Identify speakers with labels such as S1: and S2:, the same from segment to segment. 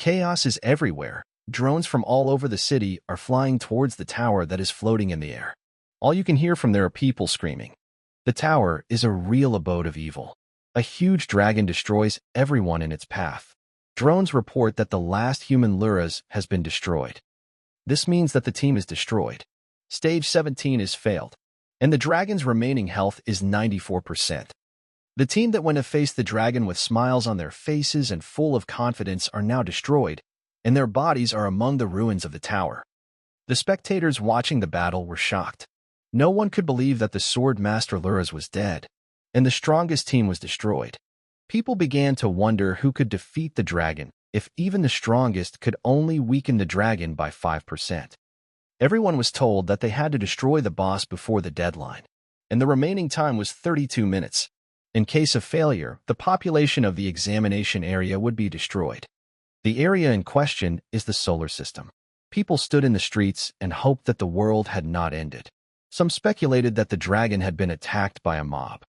S1: Chaos is everywhere. Drones from all over the city are flying towards the tower that is floating in the air. All you can hear from there are people screaming. The tower is a real abode of evil. A huge dragon destroys everyone in its path. Drones report that the last human Luras has been destroyed. This means that the team is destroyed. Stage 17 is failed, and the dragon's remaining health is 94%. The team that went to face the dragon with smiles on their faces and full of confidence are now destroyed, and their bodies are among the ruins of the tower. The spectators watching the battle were shocked. No one could believe that the Sword Master Luras was dead, and the strongest team was destroyed. People began to wonder who could defeat the dragon if even the strongest could only weaken the dragon by 5%. Everyone was told that they had to destroy the boss before the deadline, and the remaining time was 32 minutes. In case of failure, the population of the examination area would be destroyed. The area in question is the solar system. People stood in the streets and hoped that the world had not ended. Some speculated that the dragon had been attacked by a mob.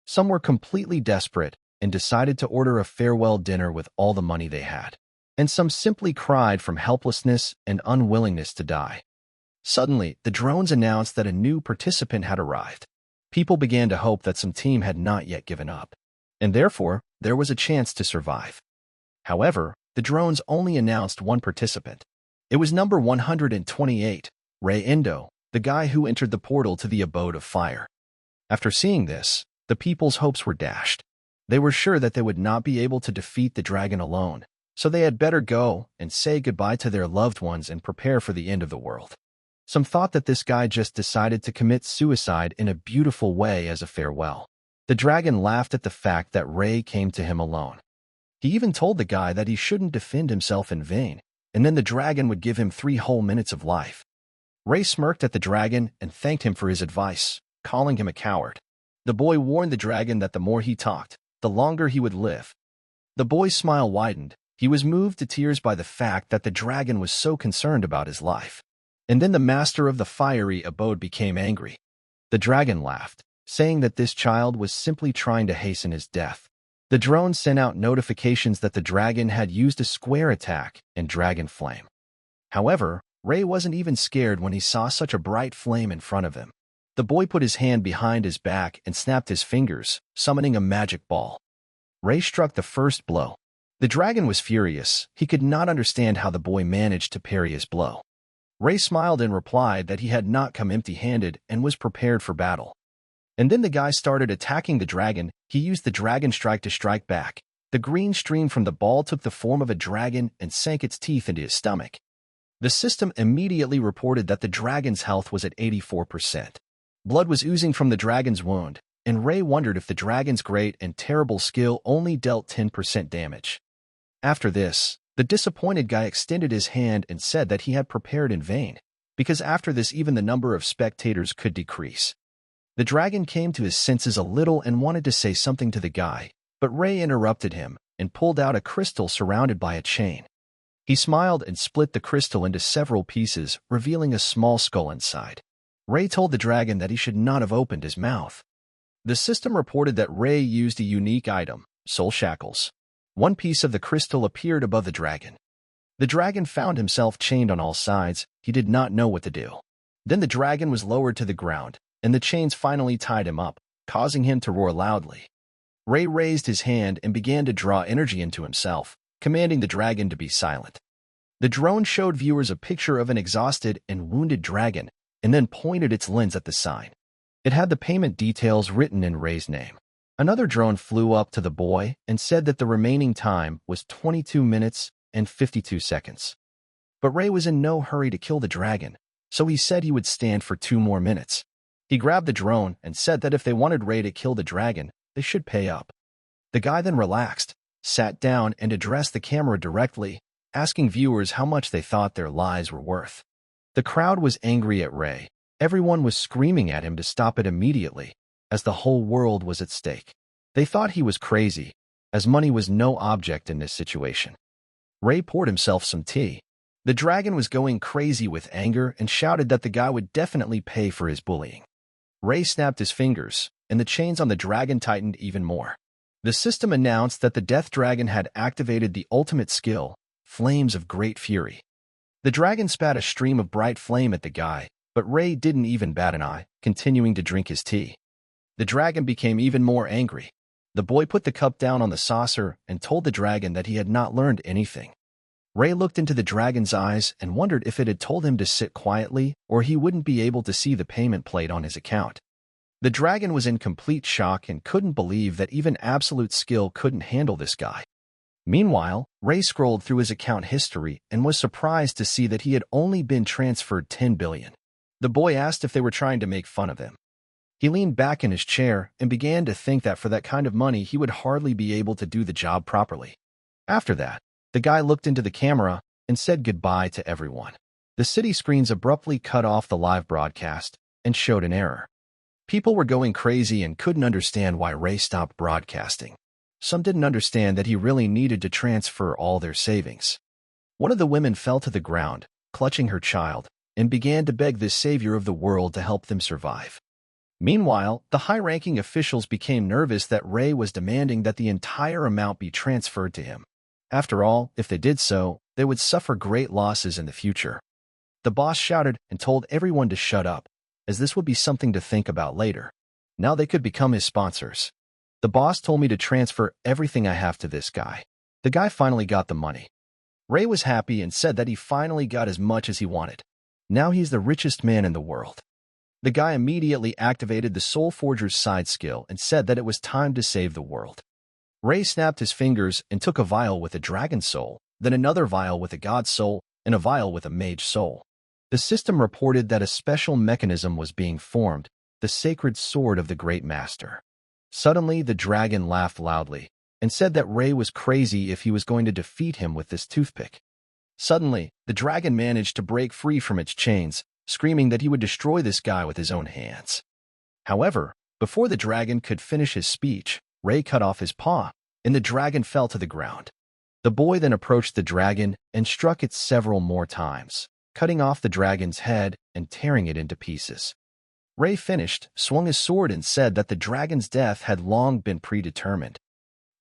S1: Some were completely desperate and decided to order a farewell dinner with all the money they had. And some simply cried from helplessness and unwillingness to die. Suddenly, the drones announced that a new participant had arrived. People began to hope that some team had not yet given up, and therefore, there was a chance to survive. However, the drones only announced one participant. It was number 128, Endo, the guy who entered the portal to the abode of fire. After seeing this, the people's hopes were dashed. They were sure that they would not be able to defeat the dragon alone, so they had better go and say goodbye to their loved ones and prepare for the end of the world. Some thought that this guy just decided to commit suicide in a beautiful way as a farewell. The dragon laughed at the fact that Ray came to him alone. He even told the guy that he shouldn't defend himself in vain, and then the dragon would give him 3 whole minutes of life. Ray smirked at the dragon and thanked him for his advice, calling him a coward. The boy warned the dragon that the more he talked, the longer he would live. The boy's smile widened. He was moved to tears by the fact that the dragon was so concerned about his life. And then the master of the fiery abode became angry. The dragon laughed, saying that this child was simply trying to hasten his death. The drone sent out notifications that the dragon had used a square attack and dragon flame. However, Ray wasn't even scared when he saw such a bright flame in front of him. The boy put his hand behind his back and snapped his fingers, summoning a magic ball. Ray struck the first blow. The dragon was furious. He could not understand how the boy managed to parry his blow. Ray smiled and replied that he had not come empty-handed and was prepared for battle. And then the guy started attacking the dragon. He used the dragon strike to strike back. The green stream from the ball took the form of a dragon and sank its teeth into his stomach. The system immediately reported that the dragon's health was at 84%. Blood was oozing from the dragon's wound, and Ray wondered if the dragon's great and terrible skill only dealt 10% damage. After this, the disappointed guy extended his hand and said that he had prepared in vain, because after this even the number of spectators could decrease. The dragon came to his senses a little and wanted to say something to the guy, but Ray interrupted him and pulled out a crystal surrounded by a chain. He smiled and split the crystal into several pieces, revealing a small skull inside. Ray told the dragon that he should not have opened his mouth. The system reported that Ray used a unique item, soul shackles. One piece of the crystal appeared above the dragon. The dragon found himself chained on all sides. He did not know what to do. Then the dragon was lowered to the ground, and the chains finally tied him up, causing him to roar loudly. Ray raised his hand and began to draw energy into himself, commanding the dragon to be silent. The drone showed viewers a picture of an exhausted and wounded dragon, and then pointed its lens at the sign. It had the payment details written in Ray's name. Another drone flew up to the boy and said that the remaining time was 22 minutes and 52 seconds. But Ray was in no hurry to kill the dragon, so he said he would stand for 2 more minutes. He grabbed the drone and said that if they wanted Ray to kill the dragon, they should pay up. The guy then relaxed, sat down and addressed the camera directly, asking viewers how much they thought their lives were worth. The crowd was angry at Ray. Everyone was screaming at him to stop it immediately, as the whole world was at stake. They thought he was crazy, as money was no object in this situation. Ray poured himself some tea. The dragon was going crazy with anger and shouted that the guy would definitely pay for his bullying. Ray snapped his fingers, and the chains on the dragon tightened even more. The system announced that the death dragon had activated the ultimate skill, flames of great fury. The dragon spat a stream of bright flame at the guy, but Ray didn't even bat an eye, continuing to drink his tea. The dragon became even more angry. The boy put the cup down on the saucer and told the dragon that he had not learned anything. Ray looked into the dragon's eyes and wondered if it had told him to sit quietly or he wouldn't be able to see the payment plate on his account. The dragon was in complete shock and couldn't believe that even absolute skill couldn't handle this guy. Meanwhile, Ray scrolled through his account history and was surprised to see that he had only been transferred 10 billion. The boy asked if they were trying to make fun of him. He leaned back in his chair and began to think that for that kind of money he would hardly be able to do the job properly. After that, the guy looked into the camera and said goodbye to everyone. The city screens abruptly cut off the live broadcast and showed an error. People were going crazy and couldn't understand why Ray stopped broadcasting. Some didn't understand that he really needed to transfer all their savings. One of the women fell to the ground, clutching her child, and began to beg the savior of the world to help them survive. Meanwhile, the high-ranking officials became nervous that Ray was demanding that the entire amount be transferred to him. After all, if they did so, they would suffer great losses in the future. The boss shouted and told everyone to shut up, as this would be something to think about later. Now they could become his sponsors. The boss told me to transfer everything I have to this guy. The guy finally got the money. Ray was happy and said that he finally got as much as he wanted. Now he's the richest man in the world. The guy immediately activated the Soul Forger's side skill and said that it was time to save the world. Ray snapped his fingers and took a vial with a dragon soul, then another vial with a god soul, and a vial with a mage soul. The system reported that a special mechanism was being formed, the sacred sword of the great master. Suddenly, the dragon laughed loudly and said that Ray was crazy if he was going to defeat him with this toothpick. Suddenly, the dragon managed to break free from its chains, screaming that he would destroy this guy with his own hands. However, before the dragon could finish his speech, Ray cut off his paw, and the dragon fell to the ground. The boy then approached the dragon and struck it several more times, cutting off the dragon's head and tearing it into pieces. Ray finished, swung his sword, and said that the dragon's death had long been predetermined.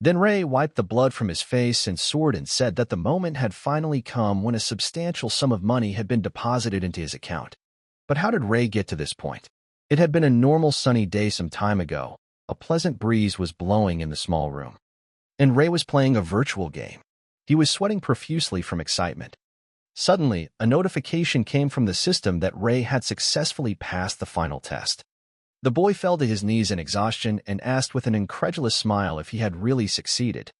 S1: Then Ray wiped the blood from his face and sword and said that the moment had finally come when a substantial sum of money had been deposited into his account. But how did Ray get to this point? It had been a normal sunny day some time ago. A pleasant breeze was blowing in the small room. And Ray was playing a virtual game. He was sweating profusely from excitement. Suddenly, a notification came from the system that Ray had successfully passed the final test. The boy fell to his knees in exhaustion and asked with an incredulous smile if he had really succeeded.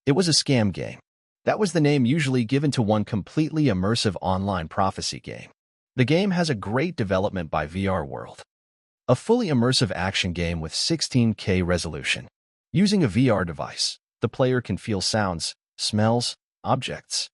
S1: It was a scam game. That was the name usually given to one completely immersive online prophecy game. The game has a great development by VR World. A fully immersive action game with 16K resolution. Using a VR device, the player can feel sounds, smells, objects.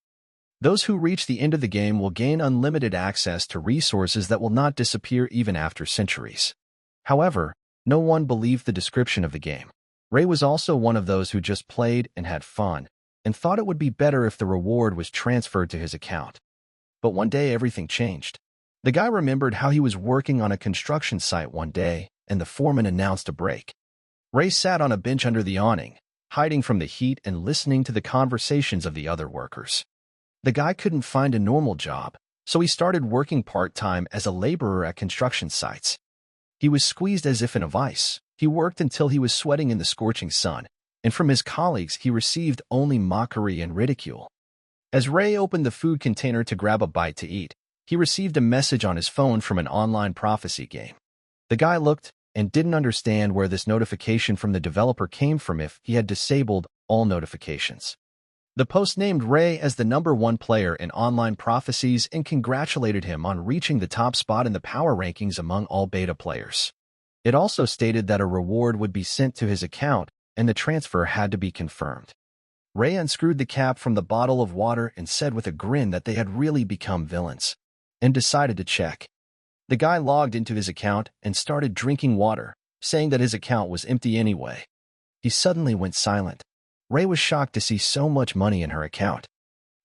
S1: Those who reach the end of the game will gain unlimited access to resources that will not disappear even after centuries. However, no one believed the description of the game. Ray was also one of those who just played and had fun, and thought it would be better if the reward was transferred to his account. But one day everything changed. The guy remembered how he was working on a construction site one day, and the foreman announced a break. Ray sat on a bench under the awning, hiding from the heat and listening to the conversations of the other workers. The guy couldn't find a normal job, so he started working part-time as a laborer at construction sites. He was squeezed as if in a vice. He worked until he was sweating in the scorching sun, and from his colleagues he received only mockery and ridicule. As Ray opened the food container to grab a bite to eat, he received a message on his phone from an online prophecy game. The guy looked and didn't understand where this notification from the developer came from if he had disabled all notifications. The post named Ray as the #1 player in online prophecies and congratulated him on reaching the top spot in the power rankings among all beta players. It also stated that a reward would be sent to his account and the transfer had to be confirmed. Ray unscrewed the cap from the bottle of water and said with a grin that they had really become villains, and decided to check. The guy logged into his account and started drinking water, saying that his account was empty anyway. He suddenly went silent. Ray was shocked to see so much money in her account.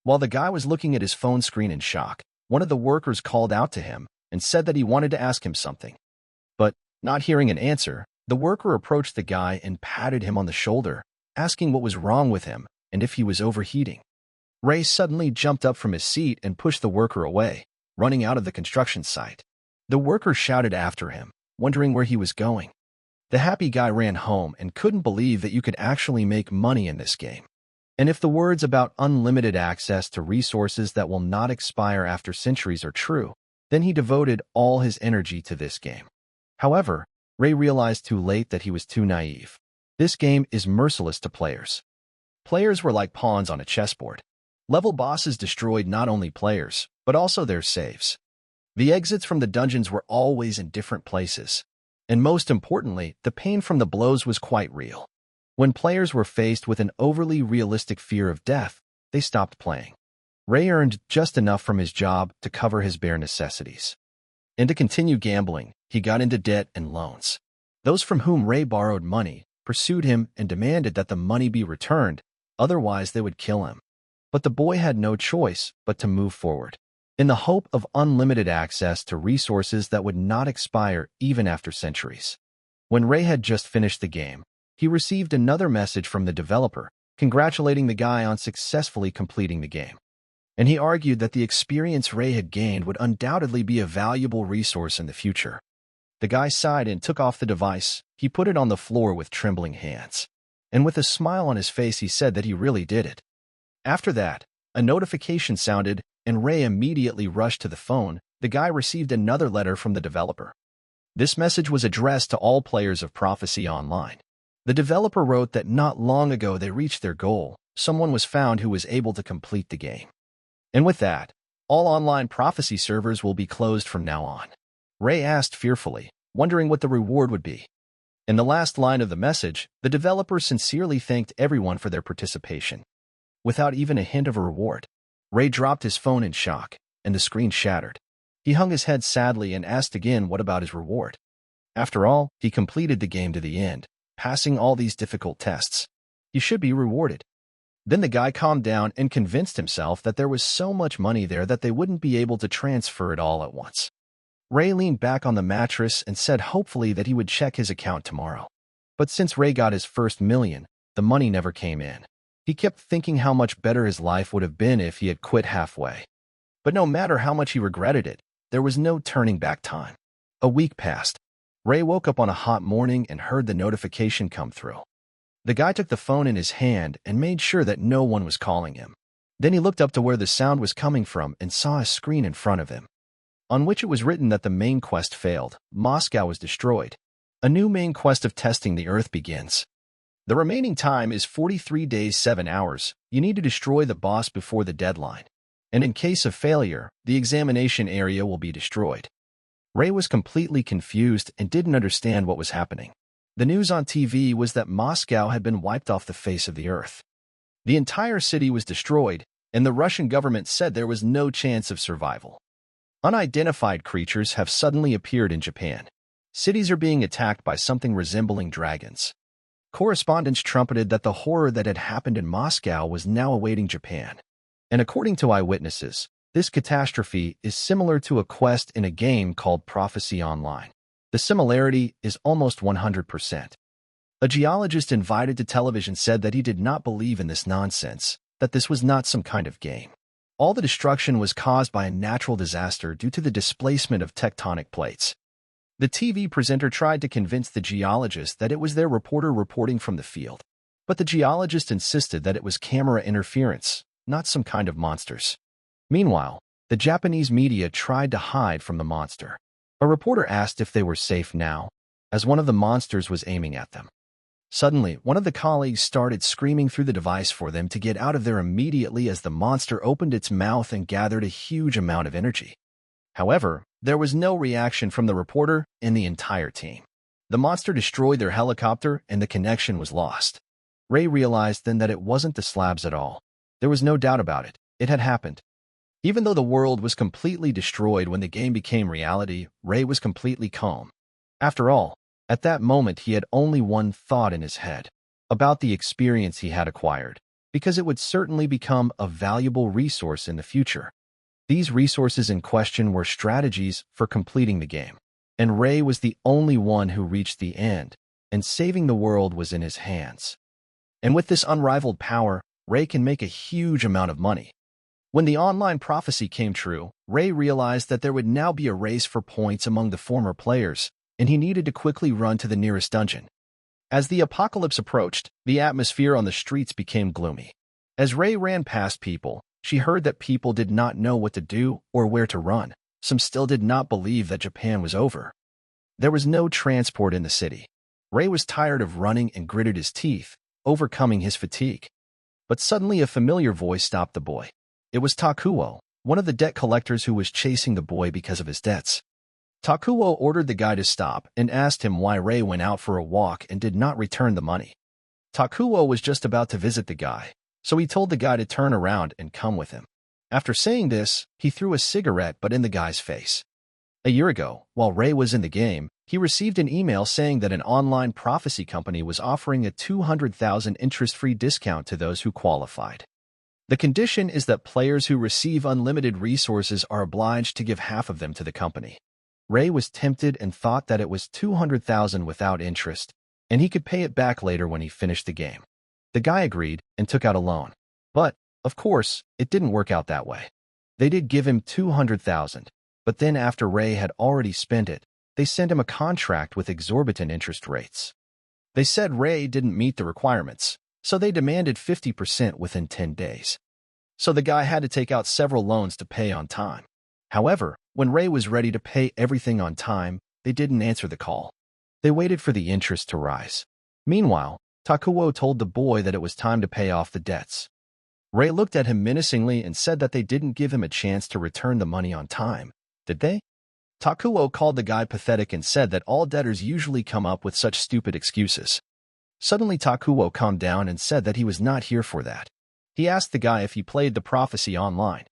S1: While the guy was looking at his phone screen in shock, one of the workers called out to him and said that he wanted to ask him something. But, not hearing an answer, the worker approached the guy and patted him on the shoulder, asking what was wrong with him and if he was overheating. Ray suddenly jumped up from his seat and pushed the worker away, running out of the construction site. The worker shouted after him, wondering where he was going. The happy guy ran home and couldn't believe that you could actually make money in this game. And if the words about unlimited access to resources that will not expire after centuries are true, then he devoted all his energy to this game. However, Ray realized too late that he was too naive. This game is merciless to players. Players were like pawns on a chessboard. Level bosses destroyed not only players, but also their saves. The exits from the dungeons were always in different places. And most importantly, the pain from the blows was quite real. When players were faced with an overly realistic fear of death, they stopped playing. Ray earned just enough from his job to cover his bare necessities. And to continue gambling, he got into debt and loans. Those from whom Ray borrowed money pursued him and demanded that the money be returned, otherwise they would kill him. But the boy had no choice but to move forward, in the hope of unlimited access to resources that would not expire even after centuries. When Ray had just finished the game, he received another message from the developer, congratulating the guy on successfully completing the game. And he argued that the experience Ray had gained would undoubtedly be a valuable resource in the future. The guy sighed and took off the device. He put it on the floor with trembling hands. And with a smile on his face, he said that he really did it. After that, a notification sounded, and Ray immediately rushed to the phone. The guy received another letter from the developer. This message was addressed to all players of Prophecy Online. The developer wrote that not long ago they reached their goal. Someone was found who was able to complete the game. And with that, all online Prophecy servers will be closed from now on. Ray asked fearfully, wondering what the reward would be. In the last line of the message, the developer sincerely thanked everyone for their participation. Without even a hint of a reward, Ray dropped his phone in shock, and the screen shattered. He hung his head sadly and asked again what about his reward. After all, he completed the game to the end, passing all these difficult tests. He should be rewarded. Then the guy calmed down and convinced himself that there was so much money there that they wouldn't be able to transfer it all at once. Ray leaned back on the mattress and said hopefully that he would check his account tomorrow. But since Ray got his first million, the money never came in. He kept thinking how much better his life would have been if he had quit halfway. But no matter how much he regretted it, there was no turning back time. A week passed. Ray woke up on a hot morning and heard the notification come through. The guy took the phone in his hand and made sure that no one was calling him. Then he looked up to where the sound was coming from and saw a screen in front of him, on which it was written that the main quest failed. Moscow was destroyed. A new main quest of testing the Earth begins. The remaining time is 43 days 7 hours. You need to destroy the boss before the deadline. And in case of failure, the examination area will be destroyed. Ray was completely confused and didn't understand what was happening. The news on TV was that Moscow had been wiped off the face of the Earth. The entire city was destroyed, and the Russian government said there was no chance of survival. Unidentified creatures have suddenly appeared in Japan. Cities are being attacked by something resembling dragons. Correspondents trumpeted that the horror that had happened in Moscow was now awaiting Japan. And according to eyewitnesses, this catastrophe is similar to a quest in a game called Prophecy Online. The similarity is almost 100%. A geologist invited to television said that he did not believe in this nonsense, that this was not some kind of game. All the destruction was caused by a natural disaster due to the displacement of tectonic plates. The TV presenter tried to convince the geologist that it was their reporter reporting from the field, but the geologist insisted that it was camera interference, not some kind of monsters. Meanwhile, the Japanese media tried to hide from the monster. A reporter asked if they were safe now, as one of the monsters was aiming at them. Suddenly, one of the colleagues started screaming through the device for them to get out of there immediately as the monster opened its mouth and gathered a huge amount of energy. However, there was no reaction from the reporter and the entire team. The monster destroyed their helicopter and the connection was lost. Ray realized then that it wasn't the slabs at all. There was no doubt about it. It had happened. Even though the world was completely destroyed when the game became reality, Ray was completely calm. After all, at that moment he had only one thought in his head, about the experience he had acquired, because it would certainly become a valuable resource in the future. These resources in question were strategies for completing the game, and Ray was the only one who reached the end, and saving the world was in his hands. And with this unrivaled power, Ray can make a huge amount of money. When the online prophecy came true, Ray realized that there would now be a race for points among the former players, and he needed to quickly run to the nearest dungeon. As the apocalypse approached, the atmosphere on the streets became gloomy. As Ray ran past people, she heard that people did not know what to do or where to run. Some still did not believe that Japan was over. There was no transport in the city. Ray was tired of running and gritted his teeth, overcoming his fatigue. But suddenly a familiar voice stopped the boy. It was Takuo, one of the debt collectors who was chasing the boy because of his debts. Takuo ordered the guy to stop and asked him why Ray went out for a walk and did not return the money. Takuo was just about to visit the guy, so he told the guy to turn around and come with him. After saying this, he threw a cigarette but in the guy's face. A year ago, while Ray was in the game, he received an email saying that an online prophecy company was offering a 200,000 interest-free discount to those who qualified. The condition is that players who receive unlimited resources are obliged to give half of them to the company. Ray was tempted and thought that it was 200,000 without interest, and he could pay it back later when he finished the game. The guy agreed and took out a loan. But, of course, it didn't work out that way. They did give him 200,000, but then after Ray had already spent it, they sent him a contract with exorbitant interest rates. They said Ray didn't meet the requirements, so they demanded 50% within 10 days. So the guy had to take out several loans to pay on time. However, when Ray was ready to pay everything on time, they didn't answer the call. They waited for the interest to rise. Meanwhile, Takuo told the boy that it was time to pay off the debts. Ray looked at him menacingly and said that they didn't give him a chance to return the money on time, did they? Takuo called the guy pathetic and said that all debtors usually come up with such stupid excuses. Suddenly Takuo calmed down and said that he was not here for that. He asked the guy if he played the prophecy online.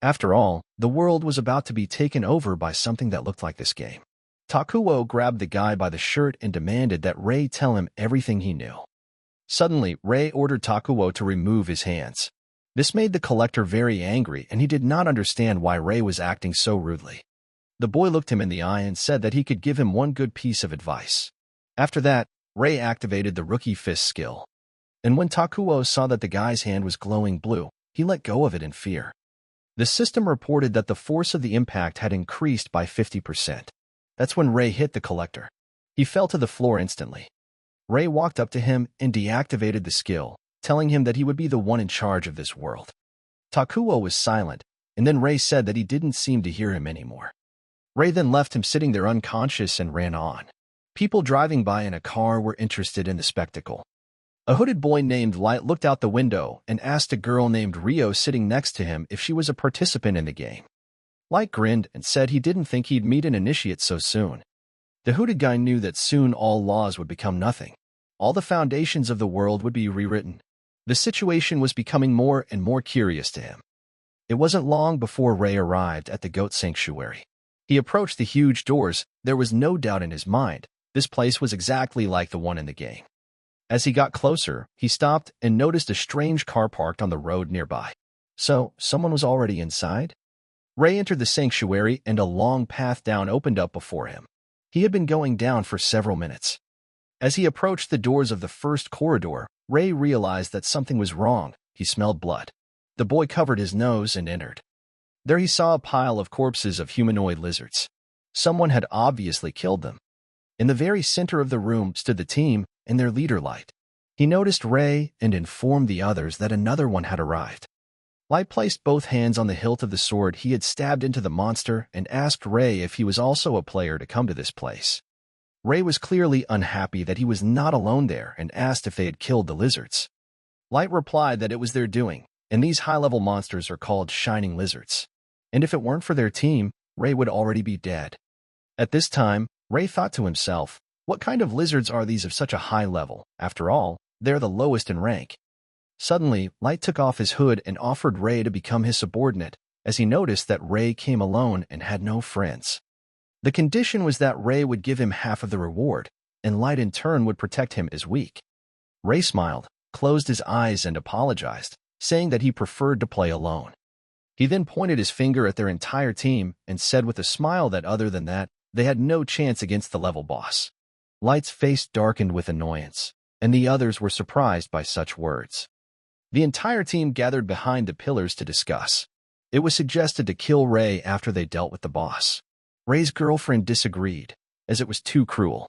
S1: After all, the world was about to be taken over by something that looked like this game. Takuo grabbed the guy by the shirt and demanded that Ray tell him everything he knew. Suddenly, Ray ordered Takuo to remove his hands. This made the collector very angry, and he did not understand why Ray was acting so rudely. The boy looked him in the eye and said that he could give him one good piece of advice. After that, Ray activated the rookie fist skill. And when Takuo saw that the guy's hand was glowing blue, he let go of it in fear. The system reported that the force of the impact had increased by 50%. That's when Ray hit the collector. He fell to the floor instantly. Ray walked up to him and deactivated the skill, telling him that he would be the one in charge of this world. Takuo was silent, and then Ray said that he didn't seem to hear him anymore. Ray then left him sitting there unconscious and ran on. People driving by in a car were interested in the spectacle. A hooded boy named Light looked out the window and asked a girl named Rio sitting next to him if she was a participant in the game. Light grinned and said he didn't think he'd meet an initiate so soon. The hooded guy knew that soon all laws would become nothing. All the foundations of the world would be rewritten. The situation was becoming more and more curious to him. It wasn't long before Ray arrived at the goat sanctuary. He approached the huge doors. There was no doubt in his mind. This place was exactly like the one in the game. As he got closer, he stopped and noticed a strange car parked on the road nearby. So, someone was already inside? Ray entered the sanctuary and a long path down opened up before him. He had been going down for several minutes. As he approached the doors of the first corridor, Ray realized that something was wrong. He smelled blood. The boy covered his nose and entered. There he saw a pile of corpses of humanoid lizards. Someone had obviously killed them. In the very center of the room stood the team and their leader Light. He noticed Ray and informed the others that another one had arrived. Light placed both hands on the hilt of the sword he had stabbed into the monster and asked Ray if he was also a player to come to this place. Ray was clearly unhappy that he was not alone there and asked if they had killed the lizards. Light replied that it was their doing, and these high-level monsters are called shining lizards. And if it weren't for their team, Ray would already be dead. At this time, Ray thought to himself, what kind of lizards are these of such a high level? After all, they're the lowest in rank. Suddenly, Light took off his hood and offered Ray to become his subordinate, as he noticed that Ray came alone and had no friends. The condition was that Ray would give him half of the reward, and Light in turn would protect him as weak. Ray smiled, closed his eyes and apologized, saying that he preferred to play alone. He then pointed his finger at their entire team and said with a smile that other than that, they had no chance against the level boss. Light's face darkened with annoyance, and the others were surprised by such words. The entire team gathered behind the pillars to discuss. It was suggested to kill Ray after they dealt with the boss. Ray's girlfriend disagreed, as it was too cruel.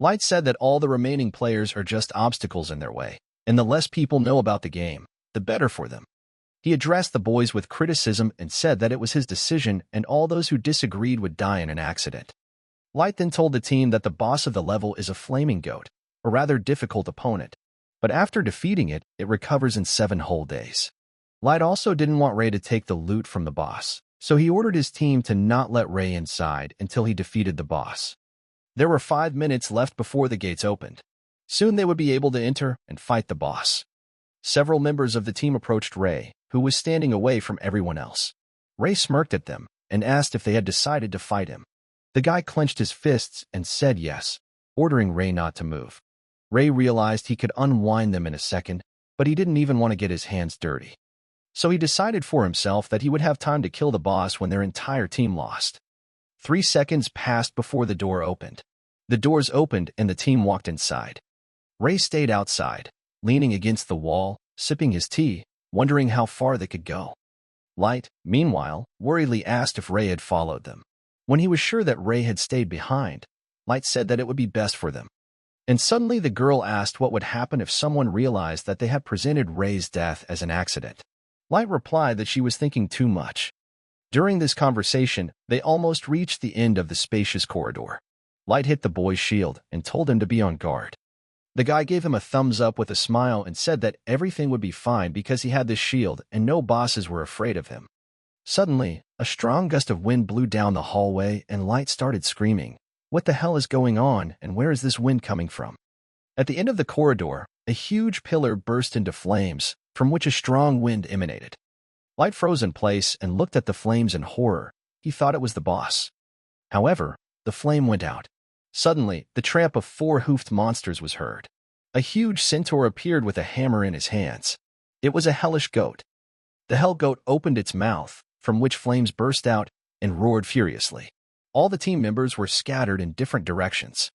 S1: Light said that all the remaining players are just obstacles in their way, and the less people know about the game, the better for them. He addressed the boys with criticism and said that it was his decision and all those who disagreed would die in an accident. Light then told the team that the boss of the level is a flaming goat, a rather difficult opponent, but after defeating it, it recovers in 7 whole days. Light also didn't want Ray to take the loot from the boss, so he ordered his team to not let Ray inside until he defeated the boss. There were 5 minutes left before the gates opened. Soon they would be able to enter and fight the boss. Several members of the team approached Ray, who was standing away from everyone else. Ray smirked at them and asked if they had decided to fight him. The guy clenched his fists and said yes, ordering Ray not to move. Ray realized he could unwind them in a second, but he didn't even want to get his hands dirty. So he decided for himself that he would have time to kill the boss when their entire team lost. 3 seconds passed before the door opened. The doors opened and the team walked inside. Ray stayed outside, leaning against the wall, sipping his tea, wondering how far they could go. Light, meanwhile, worriedly asked if Ray had followed them. When he was sure that Ray had stayed behind, Light said that it would be best for them. And suddenly the girl asked what would happen if someone realized that they had presented Ray's death as an accident. Light replied that she was thinking too much. During this conversation, they almost reached the end of the spacious corridor. Light hit the boy's shield and told him to be on guard. The guy gave him a thumbs up with a smile and said that everything would be fine because he had this shield and no bosses were afraid of him. Suddenly, a strong gust of wind blew down the hallway and Light started screaming, "What the hell is going on and where is this wind coming from?" At the end of the corridor, a huge pillar burst into flames, from which a strong wind emanated. Light froze in place and looked at the flames in horror. He thought it was the boss. However, the flame went out. Suddenly, the tramp of 4-hoofed monsters was heard. A huge centaur appeared with a hammer in his hands. It was a hellish goat. The hell goat opened its mouth, from which flames burst out, and roared furiously. All the team members were scattered in different directions.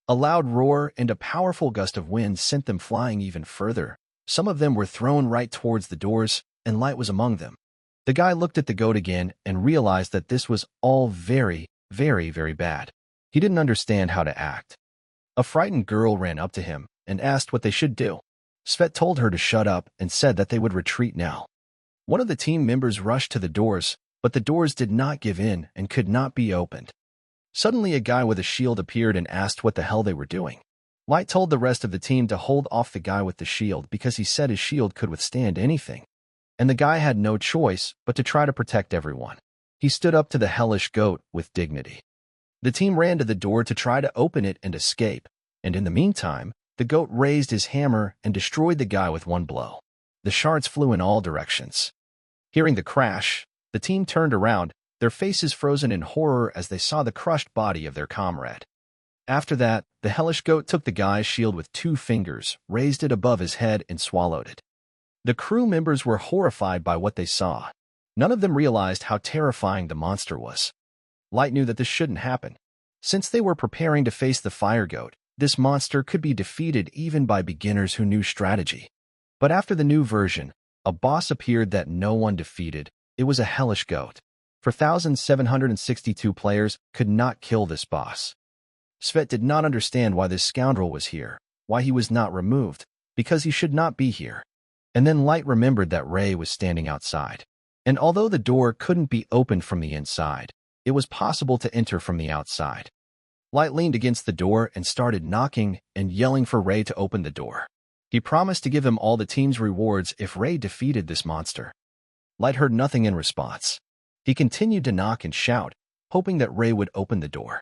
S1: A loud roar and a powerful gust of wind sent them flying even further. Some of them were thrown right towards the doors, and Light was among them. The guy looked at the goat again and realized that this was all very, very, very bad. He didn't understand how to act. A frightened girl ran up to him and asked what they should do. Svet told her to shut up and said that they would retreat now. One of the team members rushed to the doors, but the doors did not give in and could not be opened. Suddenly a guy with a shield appeared and asked what the hell they were doing. Light told the rest of the team to hold off the guy with the shield because he said his shield could withstand anything. And the guy had no choice but to try to protect everyone. He stood up to the hellish goat with dignity. The team ran to the door to try to open it and escape, and in the meantime, the goat raised his hammer and destroyed the guy with one blow. The shards flew in all directions. Hearing the crash, the team turned around, their faces frozen in horror as they saw the crushed body of their comrade. After that, the hellish goat took the guy's shield with 2 fingers, raised it above his head, and swallowed it. The crew members were horrified by what they saw. None of them realized how terrifying the monster was. Light knew that this shouldn't happen. Since they were preparing to face the fire goat, this monster could be defeated even by beginners who knew strategy. But after the new version, a boss appeared that no one defeated. It was a hellish goat. 4,762 players could not kill this boss. Svet did not understand why this scoundrel was here, why he was not removed, because he should not be here. And then Light remembered that Ray was standing outside. And although the door couldn't be opened from the inside, it was possible to enter from the outside. Light leaned against the door and started knocking and yelling for Ray to open the door. He promised to give him all the team's rewards if Ray defeated this monster. Light heard nothing in response. He continued to knock and shout, hoping that Ray would open the door.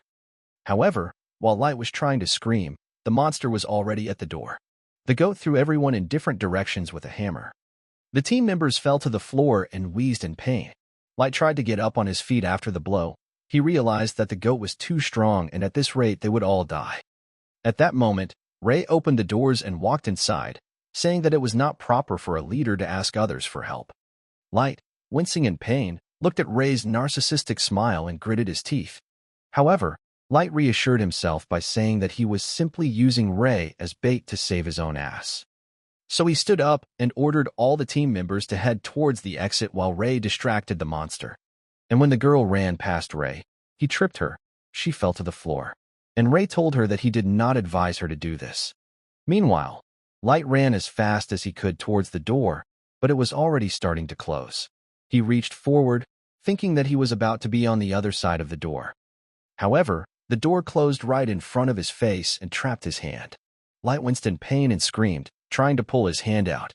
S1: However, while Light was trying to scream, the monster was already at the door. The goat threw everyone in different directions with a hammer. The team members fell to the floor and wheezed in pain. Light tried to get up on his feet after the blow. He realized that the goat was too strong and at this rate they would all die. At that moment, Ray opened the doors and walked inside, saying that it was not proper for a leader to ask others for help. Light, wincing in pain, looked at Ray's narcissistic smile and gritted his teeth. However, Light reassured himself by saying that he was simply using Ray as bait to save his own ass. So he stood up and ordered all the team members to head towards the exit while Ray distracted the monster. And when the girl ran past Ray, he tripped her. She fell to the floor. And Ray told her that he did not advise her to do this. Meanwhile, Light ran as fast as he could towards the door, but it was already starting to close. He reached forward, thinking that he was about to be on the other side of the door. However, the door closed right in front of his face and trapped his hand. Light winced in pain and screamed, trying to pull his hand out.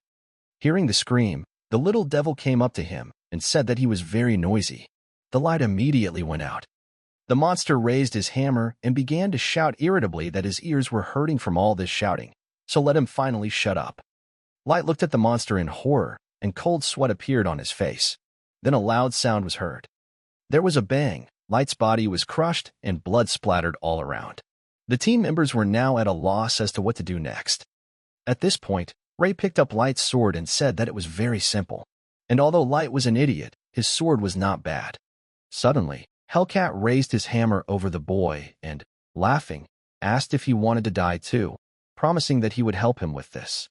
S1: Hearing the scream, the little devil came up to him and said that he was very noisy. The light immediately went out. The monster raised his hammer and began to shout irritably that his ears were hurting from all this shouting, so let him finally shut up. Light looked at the monster in horror, and cold sweat appeared on his face. Then a loud sound was heard. There was a bang. Light's body was crushed and blood splattered all around. The team members were now at a loss as to what to do next. At this point, Ray picked up Light's sword and said that it was very simple. And although Light was an idiot, his sword was not bad. Suddenly, Hellcat raised his hammer over the boy and, laughing, asked if he wanted to die too, promising that he would help him with this.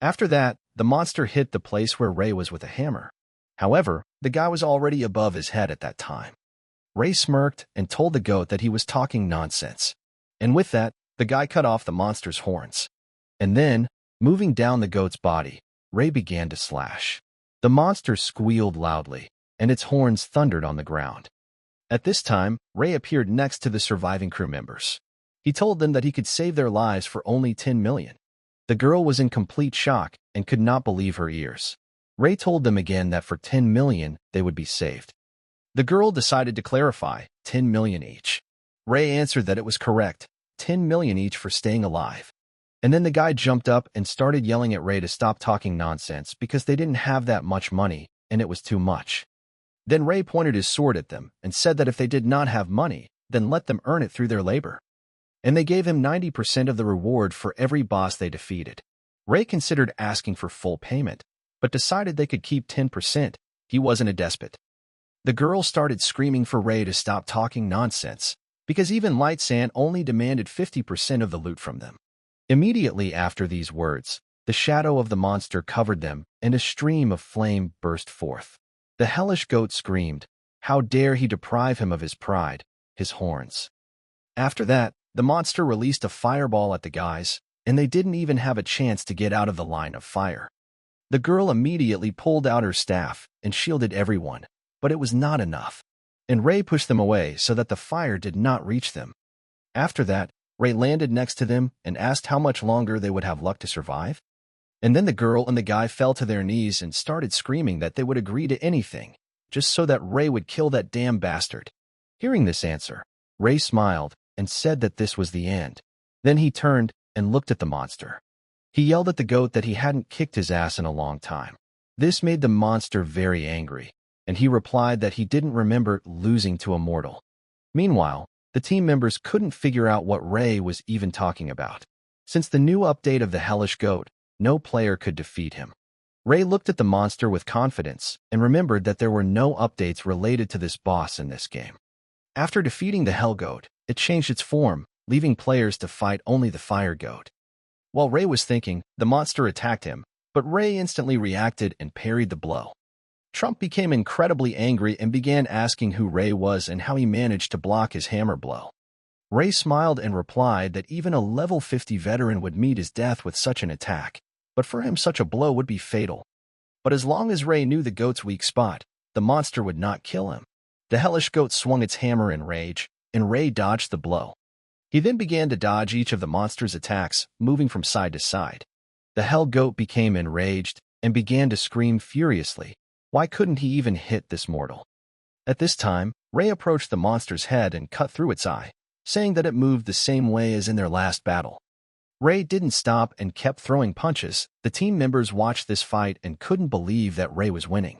S1: After that, the monster hit the place where Ray was with a hammer. However, the guy was already above his head at that time. Ray smirked and told the goat that he was talking nonsense. And with that, the guy cut off the monster's horns. And then, moving down the goat's body, Ray began to slash. The monster squealed loudly, and its horns thundered on the ground. At this time, Ray appeared next to the surviving crew members. He told them that he could save their lives for only 10 million. The girl was in complete shock and could not believe her ears. Ray told them again that for 10 million, they would be saved. The girl decided to clarify, 10 million each. Ray answered that it was correct, 10 million each for staying alive. And then the guy jumped up and started yelling at Ray to stop talking nonsense because they didn't have that much money, and it was too much. Then Ray pointed his sword at them and said that if they did not have money, then let them earn it through their labor. And they gave him 90% of the reward for every boss they defeated. Ray considered asking for full payment, but decided they could keep 10%. He wasn't a despot. The girl started screaming for Ray to stop talking nonsense, because even Light Sand only demanded 50% of the loot from them. Immediately after these words, the shadow of the monster covered them, and a stream of flame burst forth. The hellish goat screamed, "How dare he deprive him of his pride, his horns." After that, the monster released a fireball at the guys, and they didn't even have a chance to get out of the line of fire. The girl immediately pulled out her staff and shielded everyone, but it was not enough, and Ray pushed them away so that the fire did not reach them. After that, Ray landed next to them and asked how much longer they would have luck to survive. And then the girl and the guy fell to their knees and started screaming that they would agree to anything, just so that Ray would kill that damn bastard. Hearing this answer, Ray smiled and said that this was the end. Then he turned and looked at the monster. He yelled at the goat that he hadn't kicked his ass in a long time. This made the monster very angry, and he replied that he didn't remember losing to a mortal. Meanwhile, the team members couldn't figure out what Ray was even talking about. Since the new update of the hellish goat, no player could defeat him. Ray looked at the monster with confidence and remembered that there were no updates related to this boss in this game. After defeating the hell goat, it changed its form, leaving players to fight only the fire goat. While Ray was thinking, the monster attacked him, but Ray instantly reacted and parried the blow. Trump became incredibly angry and began asking who Ray was and how he managed to block his hammer blow. Ray smiled and replied that even a level 50 veteran would meet his death with such an attack, but for him such a blow would be fatal. But as long as Ray knew the goat's weak spot, the monster would not kill him. The hellish goat swung its hammer in rage, and Ray dodged the blow. He then began to dodge each of the monster's attacks, moving from side to side. The hell goat became enraged and began to scream furiously. Why couldn't he even hit this mortal? At this time, Ray approached the monster's head and cut through its eye, saying that it moved the same way as in their last battle. Ray didn't stop and kept throwing punches. The team members watched this fight and couldn't believe that Ray was winning.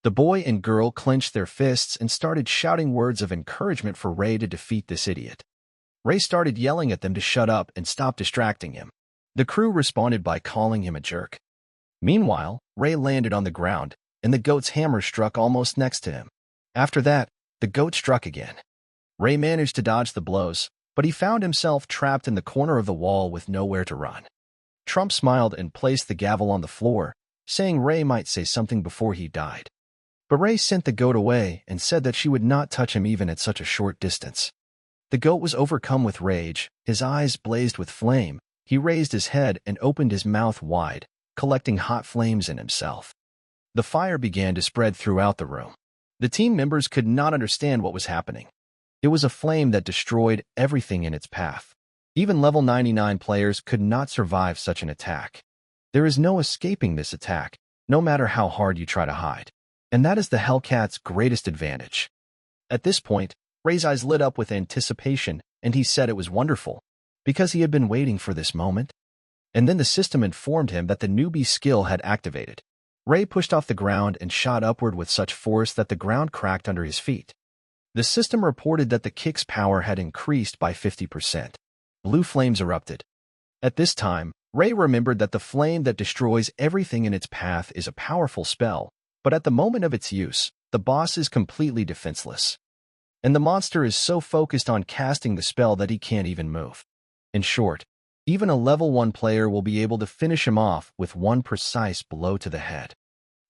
S1: The boy and girl clenched their fists and started shouting words of encouragement for Ray to defeat this idiot. Ray started yelling at them to shut up and stop distracting him. The crew responded by calling him a jerk. Meanwhile, Ray landed on the ground, and the goat's hammer struck almost next to him. After that, the goat struck again. Ray managed to dodge the blows, but he found himself trapped in the corner of the wall with nowhere to run. Trump smiled and placed the gavel on the floor, saying Ray might say something before he died. But Ray sent the goat away and said that she would not touch him even at such a short distance. The goat was overcome with rage, his eyes blazed with flame. He raised his head and opened his mouth wide, collecting hot flames in himself. The fire began to spread throughout the room. The team members could not understand what was happening. It was a flame that destroyed everything in its path. Even level 99 players could not survive such an attack. There is no escaping this attack, no matter how hard you try to hide. And that is the Hellcat's greatest advantage. At this point, Ray's eyes lit up with anticipation, and he said it was wonderful, because he had been waiting for this moment. And then the system informed him that the newbie skill had activated. Ray pushed off the ground and shot upward with such force that the ground cracked under his feet. The system reported that the kick's power had increased by 50%. Blue flames erupted. At this time, Ray remembered that the flame that destroys everything in its path is a powerful spell, but at the moment of its use, the boss is completely defenseless. And the monster is so focused on casting the spell that he can't even move. In short, even a level 1 player will be able to finish him off with one precise blow to the head.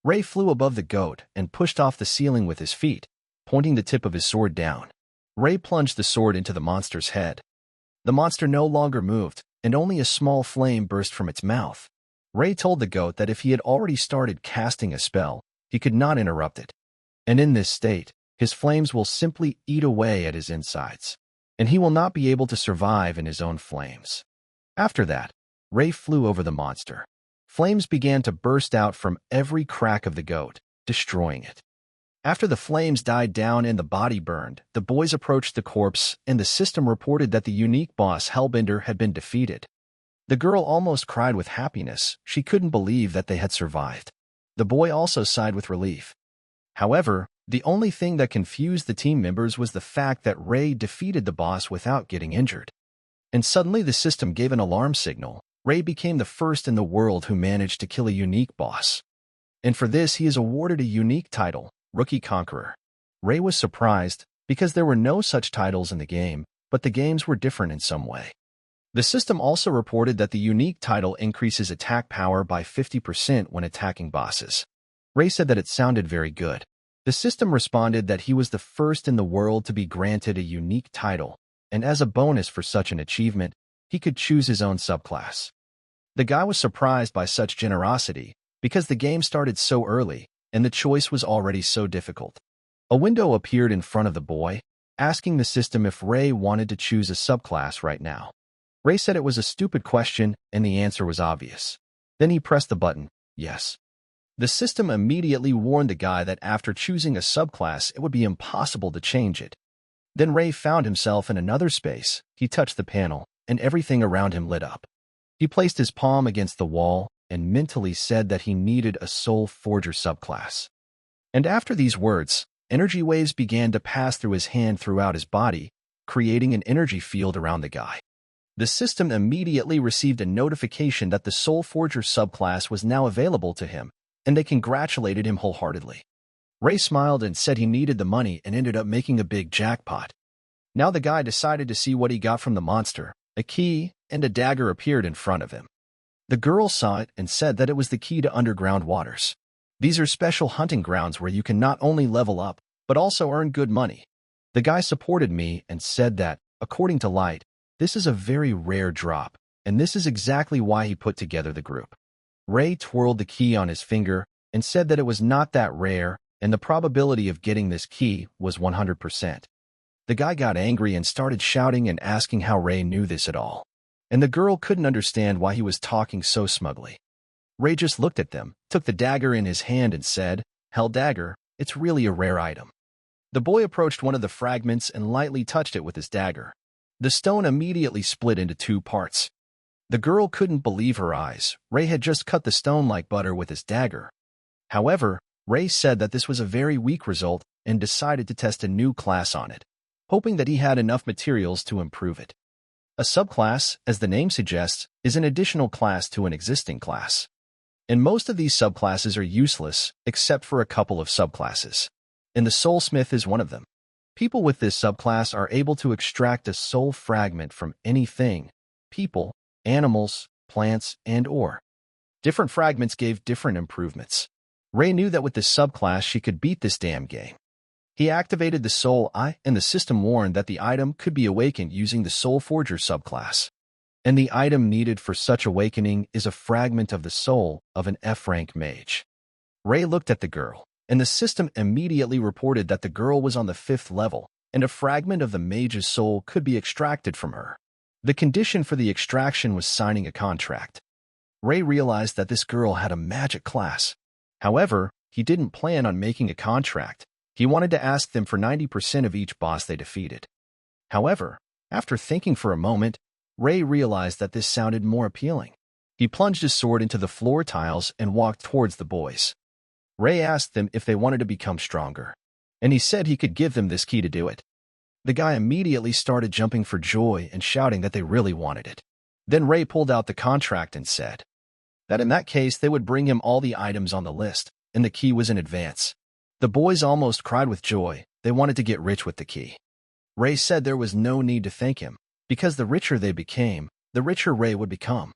S1: Ray flew above the goat and pushed off the ceiling with his feet, pointing the tip of his sword down. Ray plunged the sword into the monster's head. The monster no longer moved, and only a small flame burst from its mouth. Ray told the goat that if he had already started casting a spell, he could not interrupt it. And in this state, his flames will simply eat away at his insides, and he will not be able to survive in his own flames. After that, Ray flew over the monster. Flames began to burst out from every crack of the goat, destroying it. After the flames died down and the body burned, the boys approached the corpse, and the system reported that the unique boss Hellbender had been defeated. The girl almost cried with happiness. She couldn't believe that they had survived. The boy also sighed with relief. However, the only thing that confused the team members was the fact that Ray defeated the boss without getting injured. And suddenly the system gave an alarm signal. Ray became the first in the world who managed to kill a unique boss. And for this he is awarded a unique title, Rookie Conqueror. Ray was surprised, because there were no such titles in the game, but the games were different in some way. The system also reported that the unique title increases attack power by 50% when attacking bosses. Ray said that it sounded very good. The system responded that he was the first in the world to be granted a unique title, and as a bonus for such an achievement, he could choose his own subclass. The guy was surprised by such generosity, because the game started so early, and the choice was already so difficult. A window appeared in front of the boy, asking the system if Ray wanted to choose a subclass right now. Ray said it was a stupid question, and the answer was obvious. Then he pressed the button, yes. The system immediately warned the guy that after choosing a subclass, it would be impossible to change it. Then Ray found himself in another space. He touched the panel, and everything around him lit up. He placed his palm against the wall and mentally said that he needed a Soul Forger subclass. And after these words, energy waves began to pass through his hand throughout his body, creating an energy field around the guy. The system immediately received a notification that the Soul Forger subclass was now available to him, and they congratulated him wholeheartedly. Ray smiled and said he needed the money and ended up making a big jackpot. Now the guy decided to see what he got from the monster. A key and a dagger appeared in front of him. The girl saw it and said that it was the key to underground waters. These are special hunting grounds where you can not only level up, but also earn good money. The guy supported me and said that, according to Light, this is a very rare drop, and this is exactly why he put together the group. Ray twirled the key on his finger and said that it was not that rare, and the probability of getting this key was 100%. The guy got angry and started shouting and asking how Ray knew this at all. And the girl couldn't understand why he was talking so smugly. Ray just looked at them, took the dagger in his hand and said, "Hell dagger, it's really a rare item." The boy approached one of the fragments and lightly touched it with his dagger. The stone immediately split into 2 parts. The girl couldn't believe her eyes. Ray had just cut the stone like butter with his dagger. However, Ray said that this was a very weak result and decided to test a new class on it, hoping that he had enough materials to improve it. A subclass, as the name suggests, is an additional class to an existing class. And most of these subclasses are useless, except for a couple of subclasses. And the Soulsmith is one of them. People with this subclass are able to extract a soul fragment from anything, people, animals, plants, and ore. Different fragments gave different improvements. Ray knew that with this subclass she could beat this damn game. He activated the Soul Eye, and the system warned that the item could be awakened using the Soul Forger subclass. And the item needed for such awakening is a fragment of the soul of an F-rank mage. Ray looked at the girl, and the system immediately reported that the girl was on the 5th level, and a fragment of the mage's soul could be extracted from her. The condition for the extraction was signing a contract. Ray realized that this girl had a magic class. However, he didn't plan on making a contract. He wanted to ask them for 90% of each boss they defeated. However, after thinking for a moment, Ray realized that this sounded more appealing. He plunged his sword into the floor tiles and walked towards the boys. Ray asked them if they wanted to become stronger, and he said he could give them this key to do it. The guy immediately started jumping for joy and shouting that they really wanted it. Then Ray pulled out the contract and said that in that case they would bring him all the items on the list, and the key was in advance. The boys almost cried with joy. They wanted to get rich with the key. Ray said there was no need to thank him, because the richer they became, the richer Ray would become.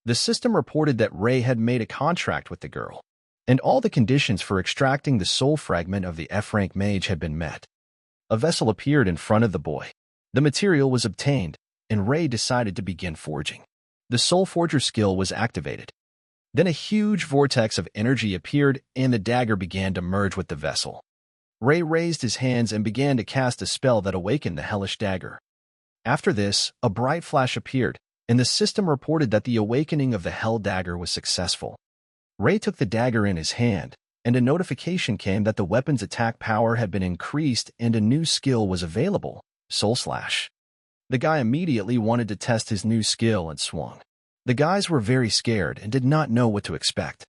S1: The system reported that Ray had made a contract with the girl, and all the conditions for extracting the soul fragment of the F-rank mage had been met. A vessel appeared in front of the boy. The material was obtained, and Ray decided to begin forging. The Soul Forger skill was activated. Then a huge vortex of energy appeared, and the dagger began to merge with the vessel. Ray raised his hands and began to cast a spell that awakened the hellish dagger. After this, a bright flash appeared, and the system reported that the awakening of the hell dagger was successful. Ray took the dagger in his hand, and a notification came that the weapon's attack power had been increased and a new skill was available, Soul Slash. The guy immediately wanted to test his new skill and swung. The guys were very scared and did not know what to expect.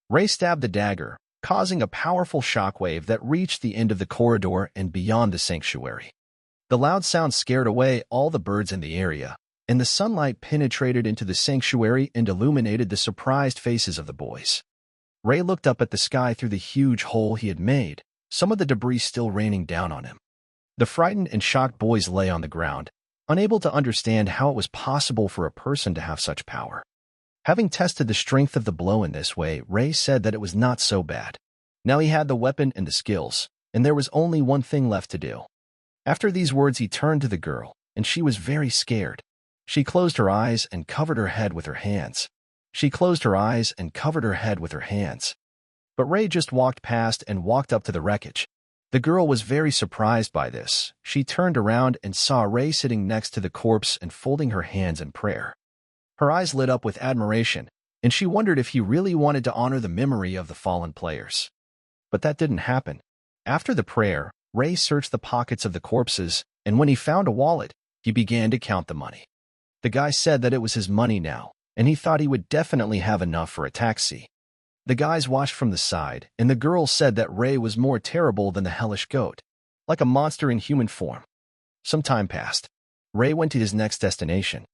S1: Ray stabbed the dagger, causing a powerful shockwave that reached the end of the corridor and beyond the sanctuary. The loud sound scared away all the birds in the area, and the sunlight penetrated into the sanctuary and illuminated the surprised faces of the boys. Ray looked up at the sky through the huge hole he had made, some of the debris still raining down on him. The frightened and shocked boys lay on the ground, unable to understand how it was possible for a person to have such power. Having tested the strength of the blow in this way, Ray said that it was not so bad. Now he had the weapon and the skills, and there was only one thing left to do. After these words, he turned to the girl, and she was very scared. She closed her eyes and covered her head with her hands. But Ray just walked past and walked up to the wreckage. The girl was very surprised by this. She turned around and saw Ray sitting next to the corpse and folding her hands in prayer. Her eyes lit up with admiration, and she wondered if he really wanted to honor the memory of the fallen players. But that didn't happen. After the prayer, Ray searched the pockets of the corpses, and when he found a wallet, he began to count the money. The guy said that it was his money now, and he thought he would definitely have enough for a taxi. The guys watched from the side, and the girl said that Ray was more terrible than the hellish goat, like a monster in human form. Some time passed. Ray went to his next destination.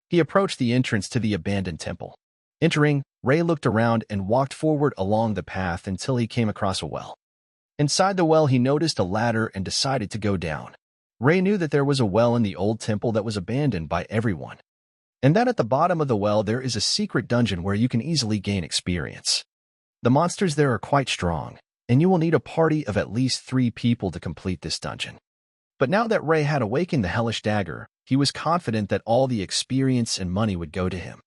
S1: He approached the entrance to the abandoned temple. Entering, Ray looked around and walked forward along the path until he came across a well. Inside the well, he noticed a ladder and decided to go down. Ray knew that there was a well in the old temple that was abandoned by everyone, and that at the bottom of the well there is a secret dungeon where you can easily gain experience. The monsters there are quite strong, and you will need a party of at least 3 people to complete this dungeon. But now that Ray had awakened the hellish dagger, he was confident that all the experience and money would go to him.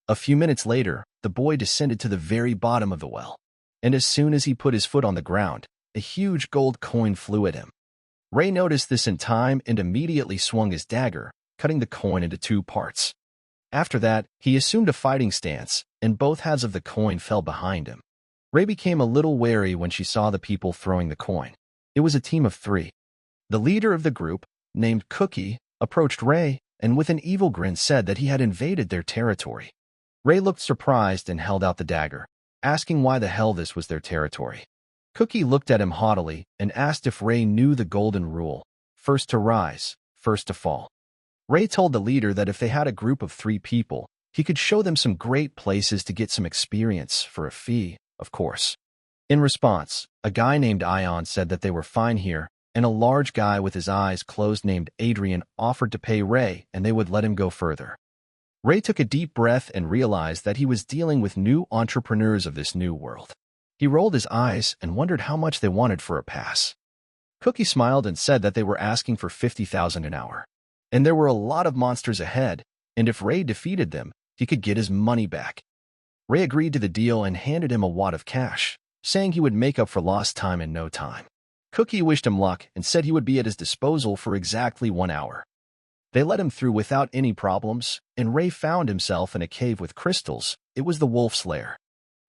S1: A few minutes later, the boy descended to the very bottom of the well, and as soon as he put his foot on the ground, a huge gold coin flew at him. Ray noticed this in time and immediately swung his dagger, cutting the coin into 2 parts. After that, he assumed a fighting stance, and both halves of the coin fell behind him. Ray became a little wary when she saw the people throwing the coin. It was a team of 3. The leader of the group, named Cookie, approached Ray and with an evil grin said that he had invaded their territory. Ray looked surprised and held out the dagger, asking why the hell this was their territory. Cookie looked at him haughtily and asked if Ray knew the golden rule, first to rise, first to fall. Ray told the leader that if they had a group of 3 people, he could show them some great places to get some experience for a fee, of course. In response, a guy named Ion said that they were fine here, and a large guy with his eyes closed named Adrian offered to pay Ray and they would let him go further. Ray took a deep breath and realized that he was dealing with new entrepreneurs of this new world. He rolled his eyes and wondered how much they wanted for a pass. Cookie smiled and said that they were asking for 50,000 an hour. And there were a lot of monsters ahead, and if Ray defeated them, he could get his money back. Ray agreed to the deal and handed him a wad of cash, saying he would make up for lost time in no time. Cookie wished him luck and said he would be at his disposal for exactly 1 hour. They let him through without any problems, and Ray found himself in a cave with crystals. It was the wolf's lair.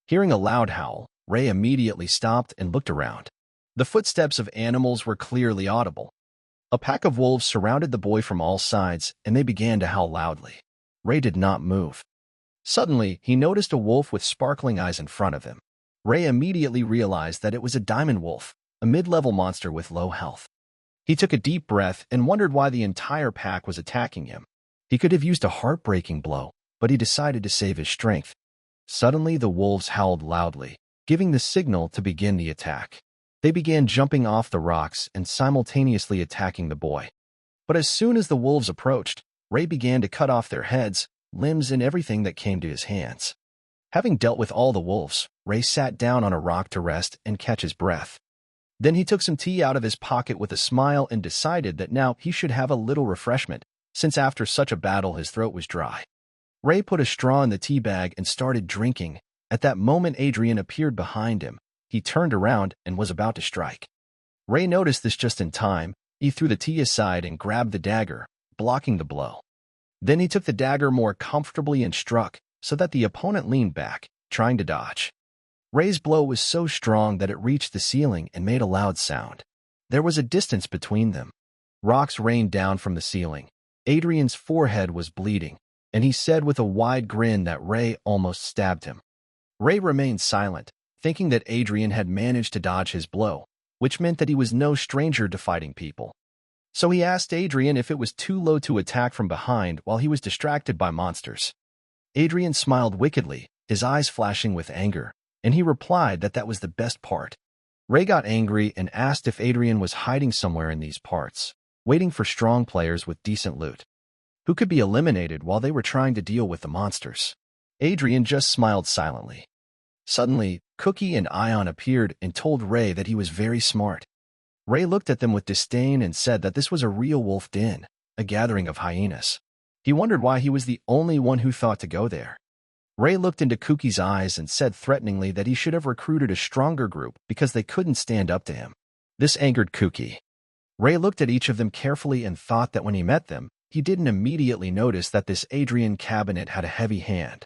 S1: Hearing a loud howl, Ray immediately stopped and looked around. The footsteps of animals were clearly audible. A pack of wolves surrounded the boy from all sides, and they began to howl loudly. Ray did not move. Suddenly, he noticed a wolf with sparkling eyes in front of him. Ray immediately realized that it was a diamond wolf, a mid-level monster with low health. He took a deep breath and wondered why the entire pack was attacking him. He could have used a heartbreaking blow, but he decided to save his strength. Suddenly, the wolves howled loudly, giving the signal to begin the attack. They began jumping off the rocks and simultaneously attacking the boy. But as soon as the wolves approached, Ray began to cut off their heads, limbs, and everything that came to his hands. Having dealt with all the wolves, Ray sat down on a rock to rest and catch his breath. Then he took some tea out of his pocket with a smile and decided that now he should have a little refreshment, since after such a battle his throat was dry. Ray put a straw in the tea bag and started drinking. At that moment, Adrian appeared behind him. He turned around and was about to strike. Ray noticed this just in time. He threw the tea aside and grabbed the dagger, blocking the blow. Then he took the dagger more comfortably and struck, so that the opponent leaned back, trying to dodge. Ray's blow was so strong that it reached the ceiling and made a loud sound. There was a distance between them. Rocks rained down from the ceiling. Adrian's forehead was bleeding, and he said with a wide grin that Ray almost stabbed him. Ray remained silent, thinking that Adrian had managed to dodge his blow, which meant that he was no stranger to fighting people. So he asked Adrian if it was too low to attack from behind while he was distracted by monsters. Adrian smiled wickedly, his eyes flashing with anger, and he replied that that was the best part. Ray got angry and asked if Adrian was hiding somewhere in these parts, waiting for strong players with decent loot, who could be eliminated while they were trying to deal with the monsters. Adrian just smiled silently. Suddenly, Cookie and Ion appeared and told Ray that he was very smart. Ray looked at them with disdain and said that this was a real wolf den, a gathering of hyenas. He wondered why he was the only one who thought to go there. Ray looked into Cookie's eyes and said threateningly that he should have recruited a stronger group because they couldn't stand up to him. This angered Cookie. Ray looked at each of them carefully and thought that when he met them, he didn't immediately notice that this Adrian cabinet had a heavy hand.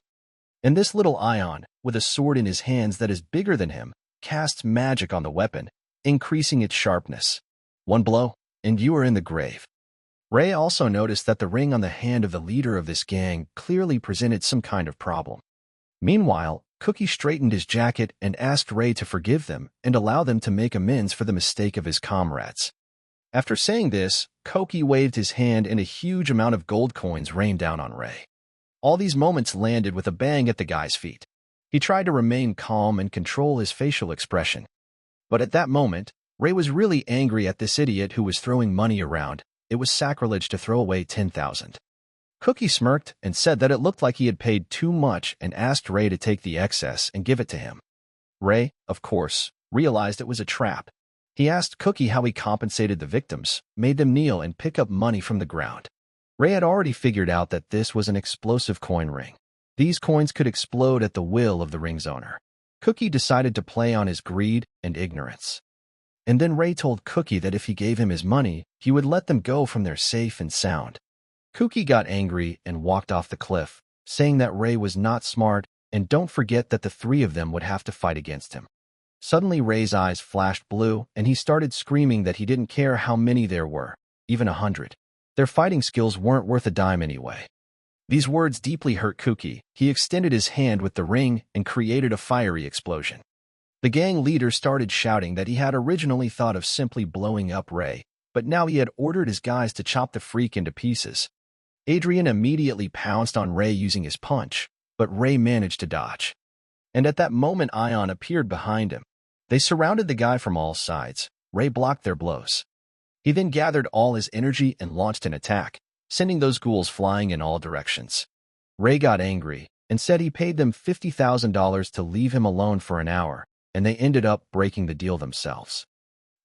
S1: And this little Ion, with a sword in his hands that is bigger than him, casts magic on the weapon, increasing its sharpness. One blow, and you are in the grave. Ray also noticed that the ring on the hand of the leader of this gang clearly presented some kind of problem. Meanwhile, Cookie straightened his jacket and asked Ray to forgive them and allow them to make amends for the mistake of his comrades. After saying this, Cookie waved his hand and a huge amount of gold coins rained down on Ray. All these moments landed with a bang at the guy's feet. He tried to remain calm and control his facial expression. But at that moment, Ray was really angry at this idiot who was throwing money around. It was sacrilege to throw away 10,000. Cookie smirked and said that it looked like he had paid too much and asked Ray to take the excess and give it to him. Ray, of course, realized it was a trap. He asked Cookie how he compensated the victims, made them kneel and pick up money from the ground. Ray had already figured out that this was an explosive coin ring. These coins could explode at the will of the ring's owner. Cookie decided to play on his greed and ignorance. And then Ray told Cookie that if he gave him his money, he would let them go from there safe and sound. Cookie got angry and walked off the cliff, saying that Ray was not smart and don't forget that the three of them would have to fight against him. Suddenly Ray's eyes flashed blue and he started screaming that he didn't care how many there were, even 100. Their fighting skills weren't worth a dime anyway. These words deeply hurt Cookie. He extended his hand with the ring and created a fiery explosion. The gang leader started shouting that he had originally thought of simply blowing up Ray, but now he had ordered his guys to chop the freak into pieces. Adrian immediately pounced on Ray using his punch, but Ray managed to dodge. And at that moment Ion appeared behind him. They surrounded the guy from all sides. Ray blocked their blows. He then gathered all his energy and launched an attack, sending those ghouls flying in all directions. Ray got angry and said he paid them $50,000 to leave him alone for an hour, and they ended up breaking the deal themselves.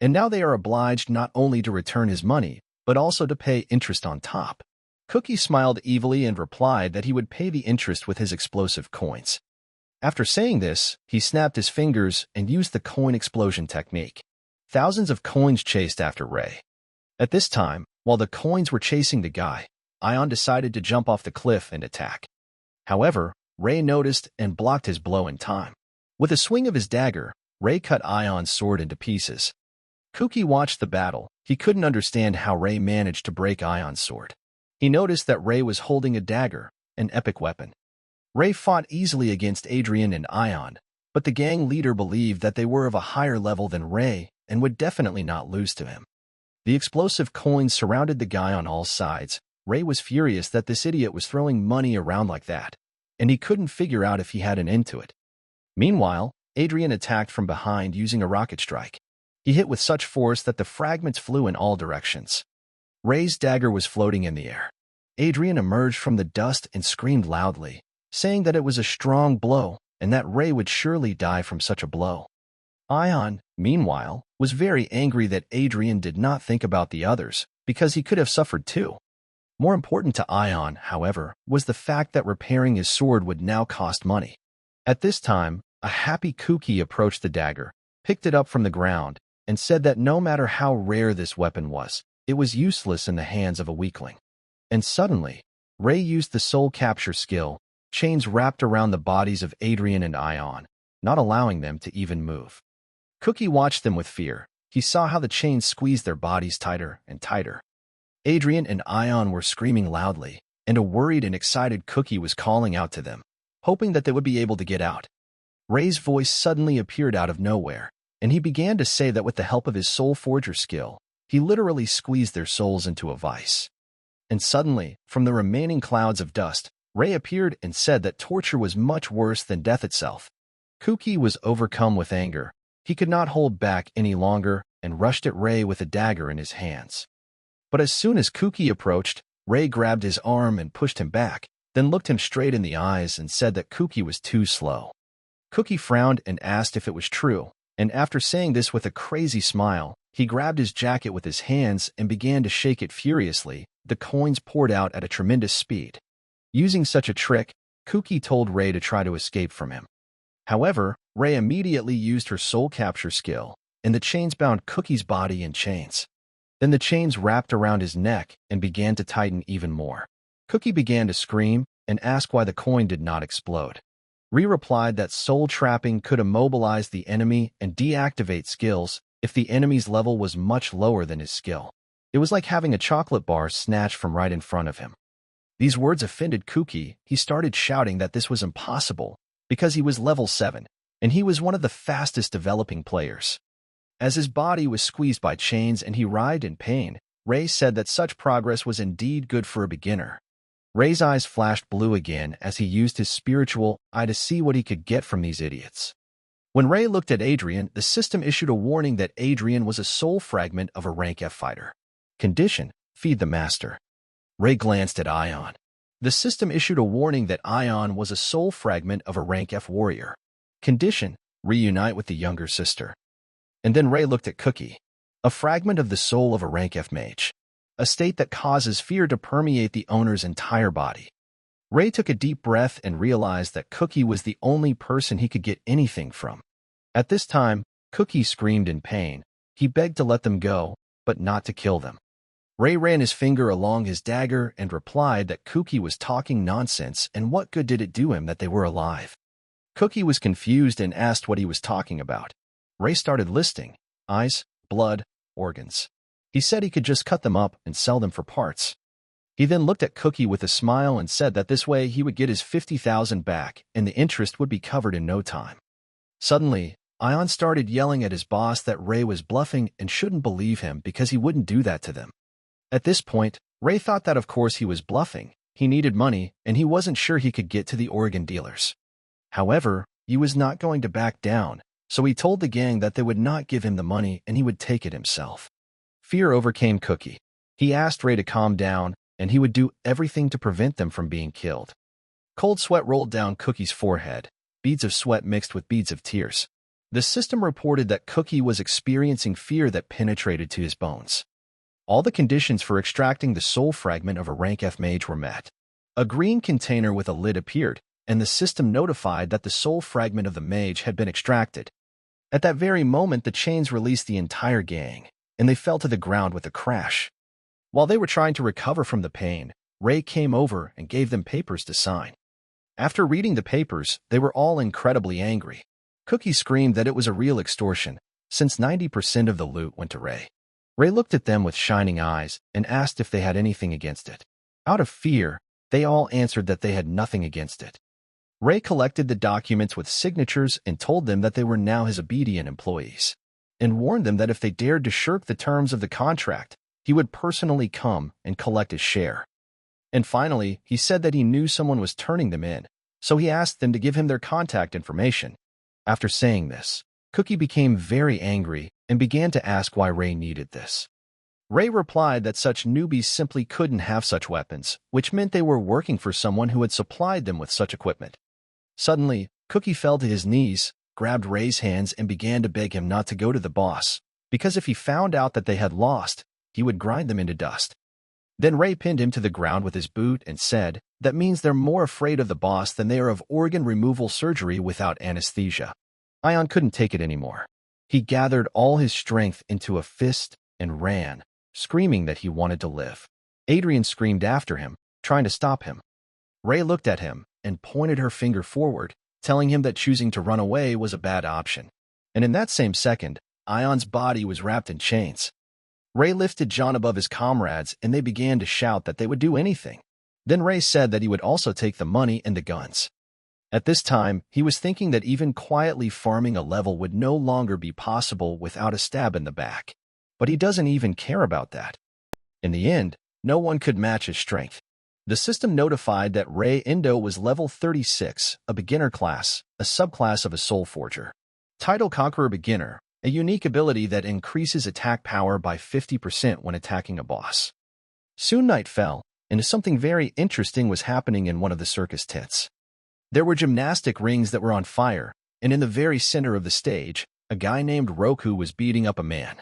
S1: And now they are obliged not only to return his money, but also to pay interest on top. Cookie smiled evilly and replied that he would pay the interest with his explosive coins. After saying this, he snapped his fingers and used the coin explosion technique. Thousands of coins chased after Ray. At this time, while the coins were chasing the guy, Ion decided to jump off the cliff and attack. However, Ray noticed and blocked his blow in time. With a swing of his dagger, Ray cut Ion's sword into pieces. Cookie watched the battle. He couldn't understand how Ray managed to break Ion's sword. He noticed that Ray was holding a dagger, an epic weapon. Ray fought easily against Adrian and Ion, but the gang leader believed that they were of a higher level than Ray and would definitely not lose to him. The explosive coins surrounded the guy on all sides. Ray was furious that this idiot was throwing money around like that, and he couldn't figure out if he had an end to it. Meanwhile, Adrian attacked from behind using a rocket strike. He hit with such force that the fragments flew in all directions. Ray's dagger was floating in the air. Adrian emerged from the dust and screamed loudly, saying that it was a strong blow and that Ray would surely die from such a blow. Ion, meanwhile, was very angry that Adrian did not think about the others because he could have suffered too. More important to Ion, however, was the fact that repairing his sword would now cost money. At this time, a happy Cookie approached the dagger, picked it up from the ground, and said that no matter how rare this weapon was, it was useless in the hands of a weakling. And suddenly, Ray used the soul capture skill. Chains wrapped around the bodies of Adrian and Ion, not allowing them to even move. Cookie watched them with fear. He saw how the chains squeezed their bodies tighter and tighter. Adrian and Ion were screaming loudly, and a worried and excited Cookie was calling out to them, hoping that they would be able to get out. Ray's voice suddenly appeared out of nowhere, and he began to say that with the help of his soul forger skill, he literally squeezed their souls into a vice. And suddenly, from the remaining clouds of dust, Ray appeared and said that torture was much worse than death itself. Cookie was overcome with anger. He could not hold back any longer and rushed at Ray with a dagger in his hands. But as soon as Cookie approached, Ray grabbed his arm and pushed him back, then looked him straight in the eyes and said that Cookie was too slow. Cookie frowned and asked if it was true, and after saying this with a crazy smile, he grabbed his jacket with his hands and began to shake it furiously. The coins poured out at a tremendous speed. Using such a trick, Cookie told Ray to try to escape from him. However, Ray immediately used her soul capture skill, and the chains bound Cookie's body in chains. Then the chains wrapped around his neck and began to tighten even more. Cookie began to scream and ask why the coin did not explode. Ray replied that soul trapping could immobilize the enemy and deactivate skills if the enemy's level was much lower than his skill. It was like having a chocolate bar snatched from right in front of him. These words offended Cookie. He started shouting that this was impossible because he was level 7, and he was one of the fastest developing players. As his body was squeezed by chains and he writhed in pain, Ray said that such progress was indeed good for a beginner. Ray's eyes flashed blue again as he used his spiritual eye to see what he could get from these idiots. When Ray looked at Adrian, the system issued a warning that Adrian was a soul fragment of a rank F fighter. Condition: feed the master. Ray glanced at Ion. The system issued a warning that Ion was a soul fragment of a rank F warrior. Condition: reunite with the younger sister. And then Ray looked at Cookie. A fragment of the soul of a rank F mage. A state that causes fear to permeate the owner's entire body. Ray took a deep breath and realized that Cookie was the only person he could get anything from. At this time, Cookie screamed in pain. He begged to let them go, but not to kill them. Ray ran his finger along his dagger and replied that Cookie was talking nonsense and what good did it do him that they were alive. Cookie was confused and asked what he was talking about. Ray started listing: eyes, blood, organs. He said he could just cut them up and sell them for parts. He then looked at Cookie with a smile and said that this way he would get his 50,000 back and the interest would be covered in no time. Suddenly, Ion started yelling at his boss that Ray was bluffing and shouldn't believe him because he wouldn't do that to them. At this point, Ray thought that of course he was bluffing. He needed money, and he wasn't sure he could get to the organ dealers. However, he was not going to back down, so he told the gang that they would not give him the money and he would take it himself. Fear overcame Cookie. He asked Ray to calm down, and he would do everything to prevent them from being killed. Cold sweat rolled down Cookie's forehead, beads of sweat mixed with beads of tears. The system reported that Cookie was experiencing fear that penetrated to his bones. All the conditions for extracting the soul fragment of a rank F mage were met. A green container with a lid appeared, and the system notified that the soul fragment of the mage had been extracted. At that very moment, the chains released the entire gang, and they fell to the ground with a crash. While they were trying to recover from the pain, Ray came over and gave them papers to sign. After reading the papers, they were all incredibly angry. Cookie screamed that it was a real extortion, since 90% of the loot went to Ray. Ray looked at them with shining eyes and asked if they had anything against it. Out of fear, they all answered that they had nothing against it. Ray collected the documents with signatures and told them that they were now his obedient employees, and warned them that if they dared to shirk the terms of the contract, he would personally come and collect his share. And finally, he said that he knew someone was turning them in, so he asked them to give him their contact information. After saying this, Cookie became very angry and began to ask why Ray needed this. Ray replied that such newbies simply couldn't have such weapons, which meant they were working for someone who had supplied them with such equipment. Suddenly, Cookie fell to his knees, grabbed Ray's hands, and began to beg him not to go to the boss, because if he found out that they had lost, he would grind them into dust. Then Ray pinned him to the ground with his boot and said, "That means they're more afraid of the boss than they are of organ removal surgery without anesthesia." Ion couldn't take it anymore. He gathered all his strength into a fist and ran, screaming that he wanted to live. Adrian screamed after him, trying to stop him. Ray looked at him and pointed her finger forward, telling him that choosing to run away was a bad option. And in that same second, Ion's body was wrapped in chains. Ray lifted John above his comrades, and they began to shout that they would do anything. Then Ray said that he would also take the money and the guns. At this time, he was thinking that even quietly farming a level would no longer be possible without a stab in the back. But he doesn't even care about that. In the end, no one could match his strength. The system notified that Ray Endo was level 36, a beginner class, a subclass of a soul forger. Title Conqueror Beginner, a unique ability that increases attack power by 50% when attacking a boss. Soon night fell, and something very interesting was happening in one of the circus tents. There were gymnastic rings that were on fire, and in the very center of the stage, a guy named Roku was beating up a man.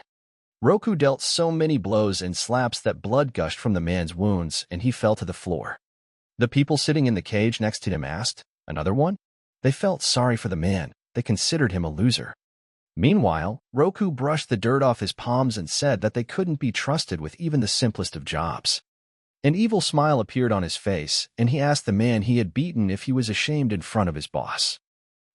S1: Roku dealt so many blows and slaps that blood gushed from the man's wounds, and he fell to the floor. The people sitting in the cage next to him asked, "Another one?" They felt sorry for the man. They considered him a loser. Meanwhile, Roku brushed the dirt off his palms and said that they couldn't be trusted with even the simplest of jobs. An evil smile appeared on his face, and he asked the man he had beaten if he was ashamed in front of his boss.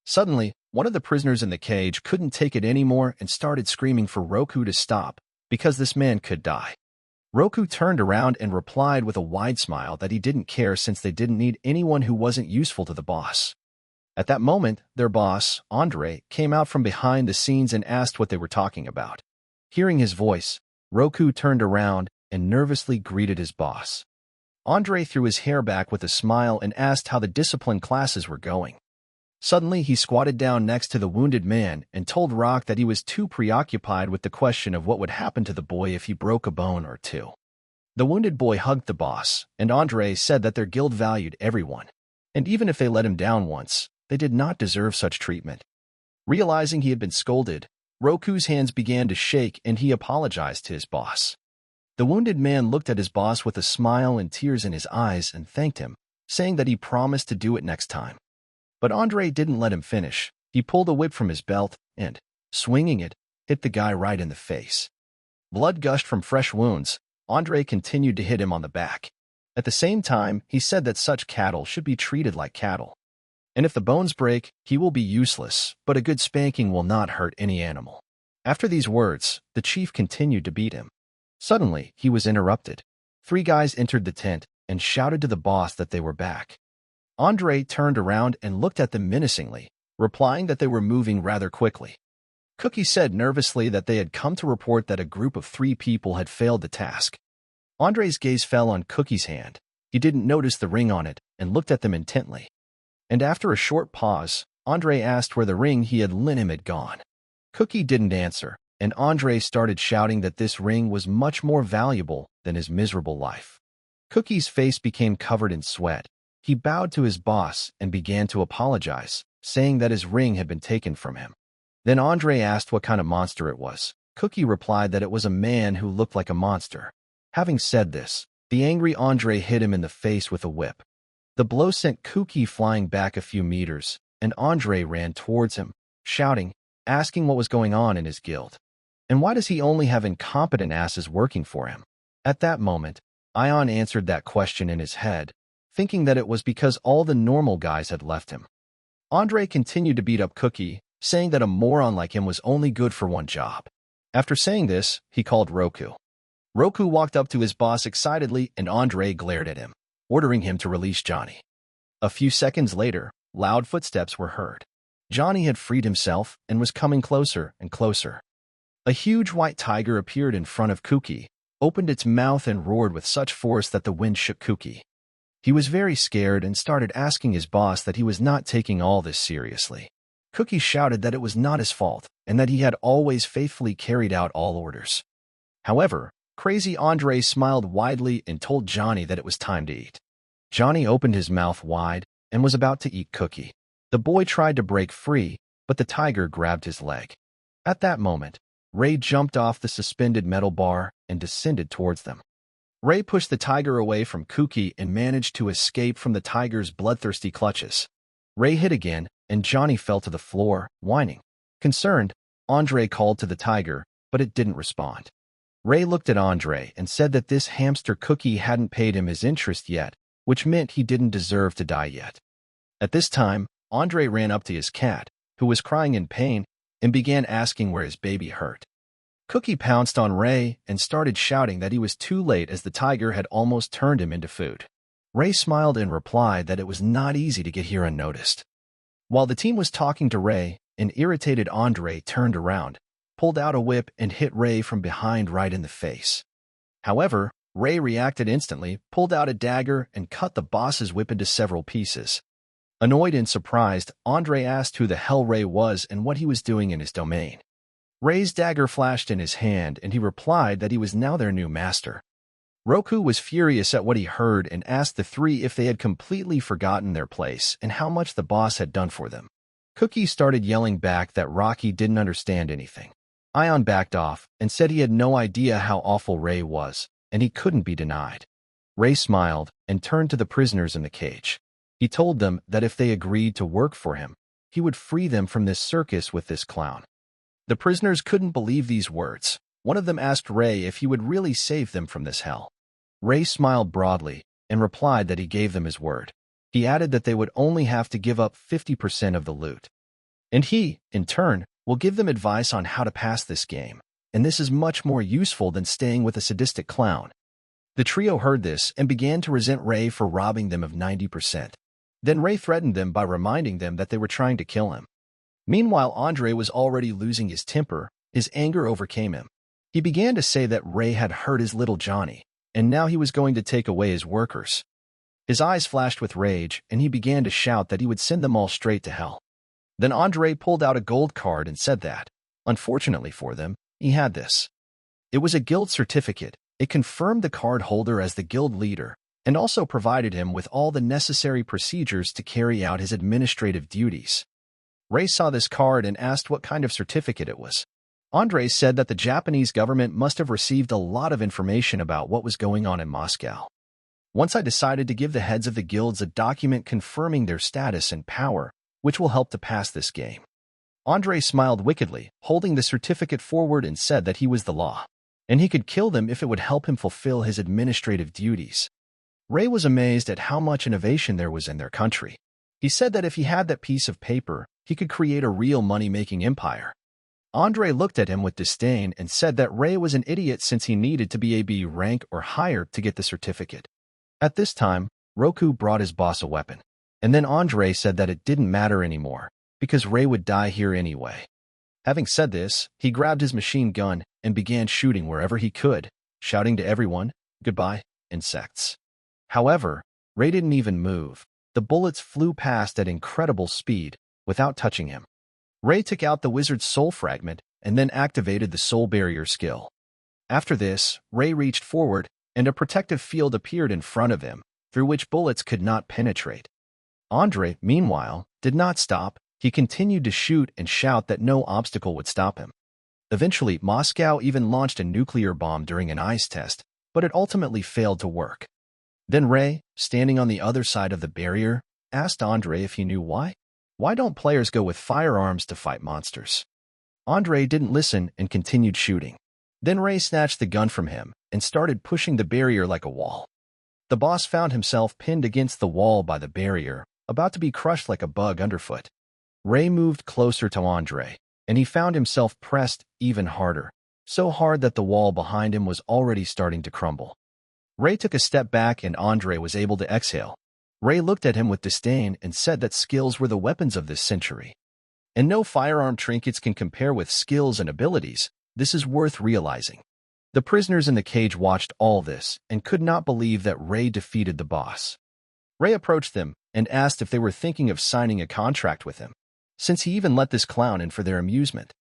S1: Suddenly, one of the prisoners in the cage couldn't take it anymore and started screaming for Roku to stop, because this man could die. Roku turned around and replied with a wide smile that he didn't care since they didn't need anyone who wasn't useful to the boss. At that moment, their boss, Andre, came out from behind the scenes and asked what they were talking about. Hearing his voice, Roku turned around and nervously greeted his boss. Andre threw his hair back with a smile and asked how the discipline classes were going. Suddenly, he squatted down next to the wounded man and told Rock that he was too preoccupied with the question of what would happen to the boy if he broke a bone or two. The wounded boy hugged the boss, and Andre said that their guild valued everyone, and even if they let him down once, they did not deserve such treatment. Realizing he had been scolded, Roku's hands began to shake and he apologized to his boss. The wounded man looked at his boss with a smile and tears in his eyes and thanked him, saying that he promised to do it next time. But Andre didn't let him finish. He pulled a whip from his belt and, swinging it, hit the guy right in the face. Blood gushed from fresh wounds. Andre continued to hit him on the back. At the same time, he said that such cattle should be treated like cattle. And if the bones break, he will be useless, but a good spanking will not hurt any animal. After these words, the chief continued to beat him. Suddenly, he was interrupted. 3 guys entered the tent and shouted to the boss that they were back. Andre turned around and looked at them menacingly, replying that they were moving rather quickly. Cookie said nervously that they had come to report that a group of 3 people had failed the task. Andre's gaze fell on Cookie's hand. He didn't notice the ring on it and looked at them intently. And after a short pause, Andre asked where the ring he had lent him had gone. Cookie didn't answer, and Andre started shouting that this ring was much more valuable than his miserable life. Cookie's face became covered in sweat. He bowed to his boss and began to apologize, saying that his ring had been taken from him. Then Andre asked what kind of monster it was. Cookie replied that it was a man who looked like a monster. Having said this, the angry Andre hit him in the face with a whip. The blow sent Cookie flying back a few meters, and Andre ran towards him, shouting, asking what was going on in his guild. And why does he only have incompetent asses working for him? At that moment, Ion answered that question in his head, thinking that it was because all the normal guys had left him. Andre continued to beat up Cookie, saying that a moron like him was only good for one job. After saying this, he called Roku. Roku walked up to his boss excitedly, and Andre glared at him, ordering him to release Johnny. A few seconds later, loud footsteps were heard. Johnny had freed himself and was coming closer and closer. A huge white tiger appeared in front of Cookie, opened its mouth and roared with such force that the wind shook Cookie. He was very scared and started asking his boss that he was not taking all this seriously. Cookie shouted that it was not his fault and that he had always faithfully carried out all orders. However, Crazy Andre smiled widely and told Johnny that it was time to eat. Johnny opened his mouth wide and was about to eat Cookie. The boy tried to break free, but the tiger grabbed his leg. At that moment, Ray jumped off the suspended metal bar and descended towards them. Ray pushed the tiger away from Cookie and managed to escape from the tiger's bloodthirsty clutches. Ray hit again, and Johnny fell to the floor, whining. Concerned, Andre called to the tiger, but it didn't respond. Ray looked at Andre and said that this hamster Cookie hadn't paid him his interest yet, which meant he didn't deserve to die yet. At this time, Andre ran up to his cat, who was crying in pain, and began asking where his baby hurt. Cookie pounced on Ray and started shouting that he was too late as the tiger had almost turned him into food. Ray smiled and replied that it was not easy to get here unnoticed. While the team was talking to Ray, an irritated Andre turned around, pulled out a whip and hit Ray from behind right in the face. However, Ray reacted instantly, pulled out a dagger, and cut the boss's whip into several pieces. Annoyed and surprised, Andre asked who the hell Ray was and what he was doing in his domain. Ray's dagger flashed in his hand, and he replied that he was now their new master. Roku was furious at what he heard and asked the three if they had completely forgotten their place and how much the boss had done for them. Cookie started yelling back that Rocky didn't understand anything. Ion backed off and said he had no idea how awful Ray was, and he couldn't be denied. Ray smiled and turned to the prisoners in the cage. He told them that if they agreed to work for him, he would free them from this circus with this clown. The prisoners couldn't believe these words. One of them asked Ray if he would really save them from this hell. Ray smiled broadly and replied that he gave them his word. He added that they would only have to give up 50% of the loot. And he, in turn, will give them advice on how to pass this game, and this is much more useful than staying with a sadistic clown. The trio heard this and began to resent Ray for robbing them of 90%. Then Ray threatened them by reminding them that they were trying to kill him. Meanwhile, Andre was already losing his temper. His anger overcame him. He began to say that Ray had hurt his little Johnny, and now he was going to take away his workers. His eyes flashed with rage, and he began to shout that he would send them all straight to hell. Then Andre pulled out a gold card and said that, unfortunately for them, he had this. It was a guild certificate. It confirmed the card holder as the guild leader, and also provided him with all the necessary procedures to carry out his administrative duties. Ray saw this card and asked what kind of certificate it was. Andre said that the Japanese government must have received a lot of information about what was going on in Moscow. Once I decided to give the heads of the guilds a document confirming their status and power, which will help to pass this game. Andre smiled wickedly, holding the certificate forward, and said that he was the law, and he could kill them if it would help him fulfill his administrative duties. Ray was amazed at how much innovation there was in their country. He said that if he had that piece of paper, he could create a real money-making empire. Andre looked at him with disdain and said that Ray was an idiot since he needed to be a B rank or higher to get the certificate. At this time, Roku brought his boss a weapon, and then Andre said that it didn't matter anymore, because Ray would die here anyway. Having said this, he grabbed his machine gun and began shooting wherever he could, shouting to everyone, "Goodbye, insects." However, Ray didn't even move. The bullets flew past at incredible speed, without touching him. Ray took out the wizard's soul fragment and then activated the soul barrier skill. After this, Ray reached forward, and a protective field appeared in front of him, through which bullets could not penetrate. Andre, meanwhile, did not stop. He continued to shoot and shout that no obstacle would stop him. Eventually, Moscow even launched a nuclear bomb during an ice test, but it ultimately failed to work. Then Ray, standing on the other side of the barrier, asked Andre if he knew why. Why don't players go with firearms to fight monsters? Andre didn't listen and continued shooting. Then Ray snatched the gun from him and started pushing the barrier like a wall. The boss found himself pinned against the wall by the barrier, about to be crushed like a bug underfoot. Ray moved closer to Andre, and he found himself pressed even harder, so hard that the wall behind him was already starting to crumble. Ray took a step back and Andre was able to exhale. Ray looked at him with disdain and said that skills were the weapons of this century. And no firearm trinkets can compare with skills and abilities. This is worth realizing. The prisoners in the cage watched all this and could not believe that Ray defeated the boss. Ray approached them and asked if they were thinking of signing a contract with him, since he even let this clown in for their amusement.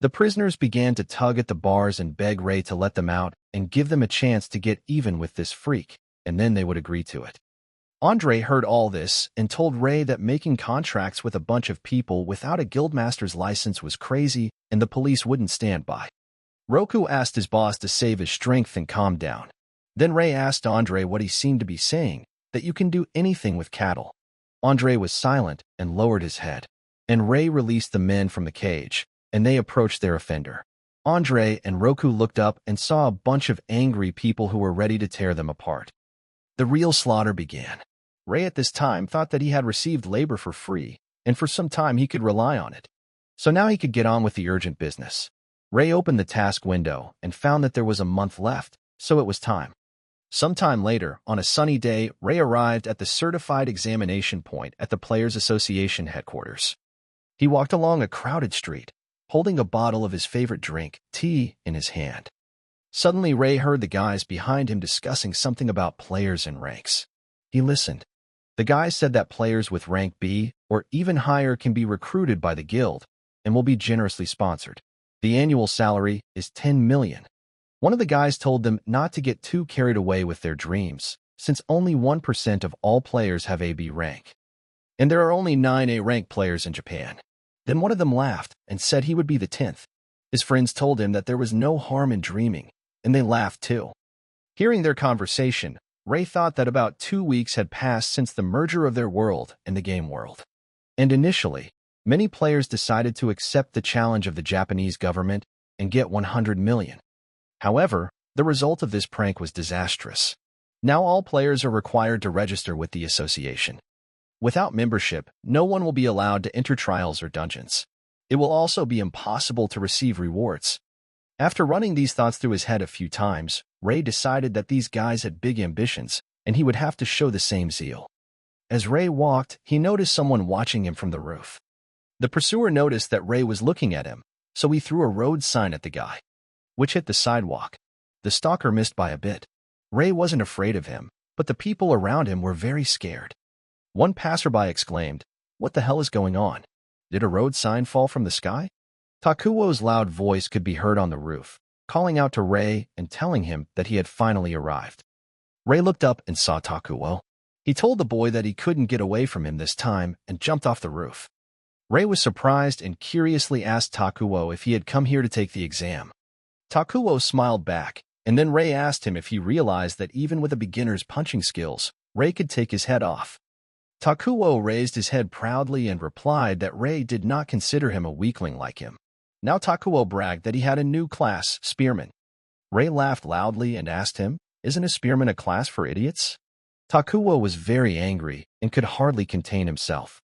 S1: The prisoners began to tug at the bars and beg Ray to let them out and give them a chance to get even with this freak, and then they would agree to it. Andre heard all this and told Ray that making contracts with a bunch of people without a guildmaster's license was crazy and the police wouldn't stand by. Roku asked his boss to save his strength and calm down. Then Ray asked Andre what he seemed to be saying, that you can do anything with cattle. Andre was silent and lowered his head, and Ray released the men from the cage, and they approached their offender. Andre and Roku looked up and saw a bunch of angry people who were ready to tear them apart. The real slaughter began. Ray at this time thought that he had received labor for free, and for some time he could rely on it. So now he could get on with the urgent business. Ray opened the task window and found that there was a month left, so it was time. Sometime later, on a sunny day, Ray arrived at the certified examination point at the Players Association headquarters. He walked along a crowded street, holding a bottle of his favorite drink, tea, in his hand. Suddenly, Ray heard the guys behind him discussing something about players and ranks. He listened. The guys said that players with rank B or even higher can be recruited by the guild and will be generously sponsored. The annual salary is 10 million. One of the guys told them not to get too carried away with their dreams, since only 1% of all players have a B rank. And there are only 9 A rank players in Japan. Then one of them laughed and said he would be the 10th. His friends told him that there was no harm in dreaming, and they laughed too. Hearing their conversation, Ray thought that about 2 weeks had passed since the merger of their world and the game world. And initially, many players decided to accept the challenge of the Japanese government and get 100 million. However, the result of this prank was disastrous. Now all players are required to register with the association. Without membership, no one will be allowed to enter trials or dungeons. It will also be impossible to receive rewards. After running these thoughts through his head a few times, Ray decided that these guys had big ambitions, and he would have to show the same zeal. As Ray walked, he noticed someone watching him from the roof. The pursuer noticed that Ray was looking at him, so he threw a road sign at the guy, which hit the sidewalk. The stalker missed by a bit. Ray wasn't afraid of him, but the people around him were very scared. One passerby exclaimed, "What the hell is going on? Did a road sign fall from the sky?" Takuo's loud voice could be heard on the roof, calling out to Ray and telling him that he had finally arrived. Ray looked up and saw Takuo. He told the boy that he couldn't get away from him this time and jumped off the roof. Ray was surprised and curiously asked Takuo if he had come here to take the exam. Takuo smiled back, and then Ray asked him if he realized that even with a beginner's punching skills, Ray could take his head off. Takuo raised his head proudly and replied that Ray did not consider him a weakling like him. Now Takuo bragged that he had a new class, Spearman. Ray laughed loudly and asked him, "Isn't a spearman a class for idiots?" Takuo was very angry and could hardly contain himself.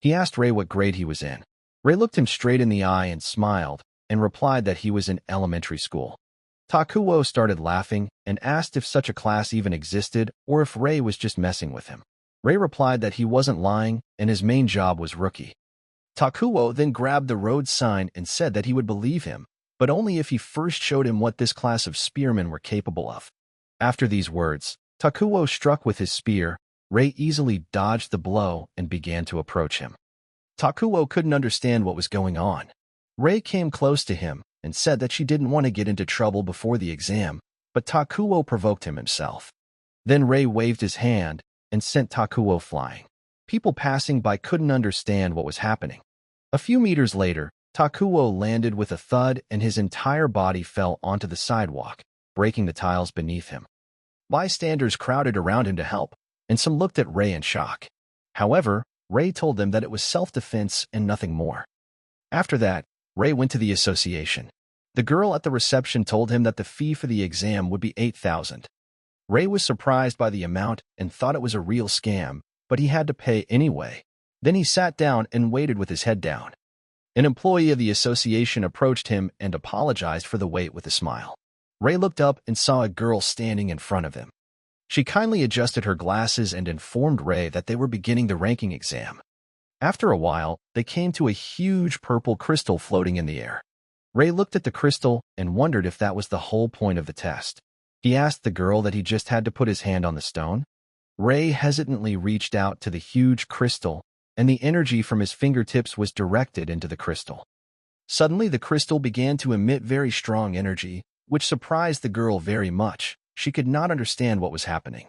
S1: He asked Ray what grade he was in. Ray looked him straight in the eye and smiled, and replied that he was in elementary school. Takuo started laughing and asked if such a class even existed or if Ray was just messing with him. Ray replied that he wasn't lying and his main job was rookie. Takuo then grabbed the road sign and said that he would believe him, but only if he first showed him what this class of spearmen were capable of. After these words, Takuo struck with his spear. Ray easily dodged the blow and began to approach him. Takuo couldn't understand what was going on. Ray came close to him and said that she didn't want to get into trouble before the exam, but Takuo provoked him himself. Then Ray waved his hand and sent Takuo flying. People passing by couldn't understand what was happening. A few meters later, Takuo landed with a thud and his entire body fell onto the sidewalk, breaking the tiles beneath him. Bystanders crowded around him to help, and some looked at Ray in shock. However, Ray told them that it was self-defense and nothing more. After that, Ray went to the association. The girl at the reception told him that the fee for the exam would be 8,000. Ray was surprised by the amount and thought it was a real scam, but he had to pay anyway. Then he sat down and waited with his head down. An employee of the association approached him and apologized for the wait with a smile. Ray looked up and saw a girl standing in front of him. She kindly adjusted her glasses and informed Ray that they were beginning the ranking exam. After a while, they came to a huge purple crystal floating in the air. Ray looked at the crystal and wondered if that was the whole point of the test. He asked the girl that he just had to put his hand on the stone. Ray hesitantly reached out to the huge crystal, and the energy from his fingertips was directed into the crystal. Suddenly, the crystal began to emit very strong energy, which surprised the girl very much. She could not understand what was happening.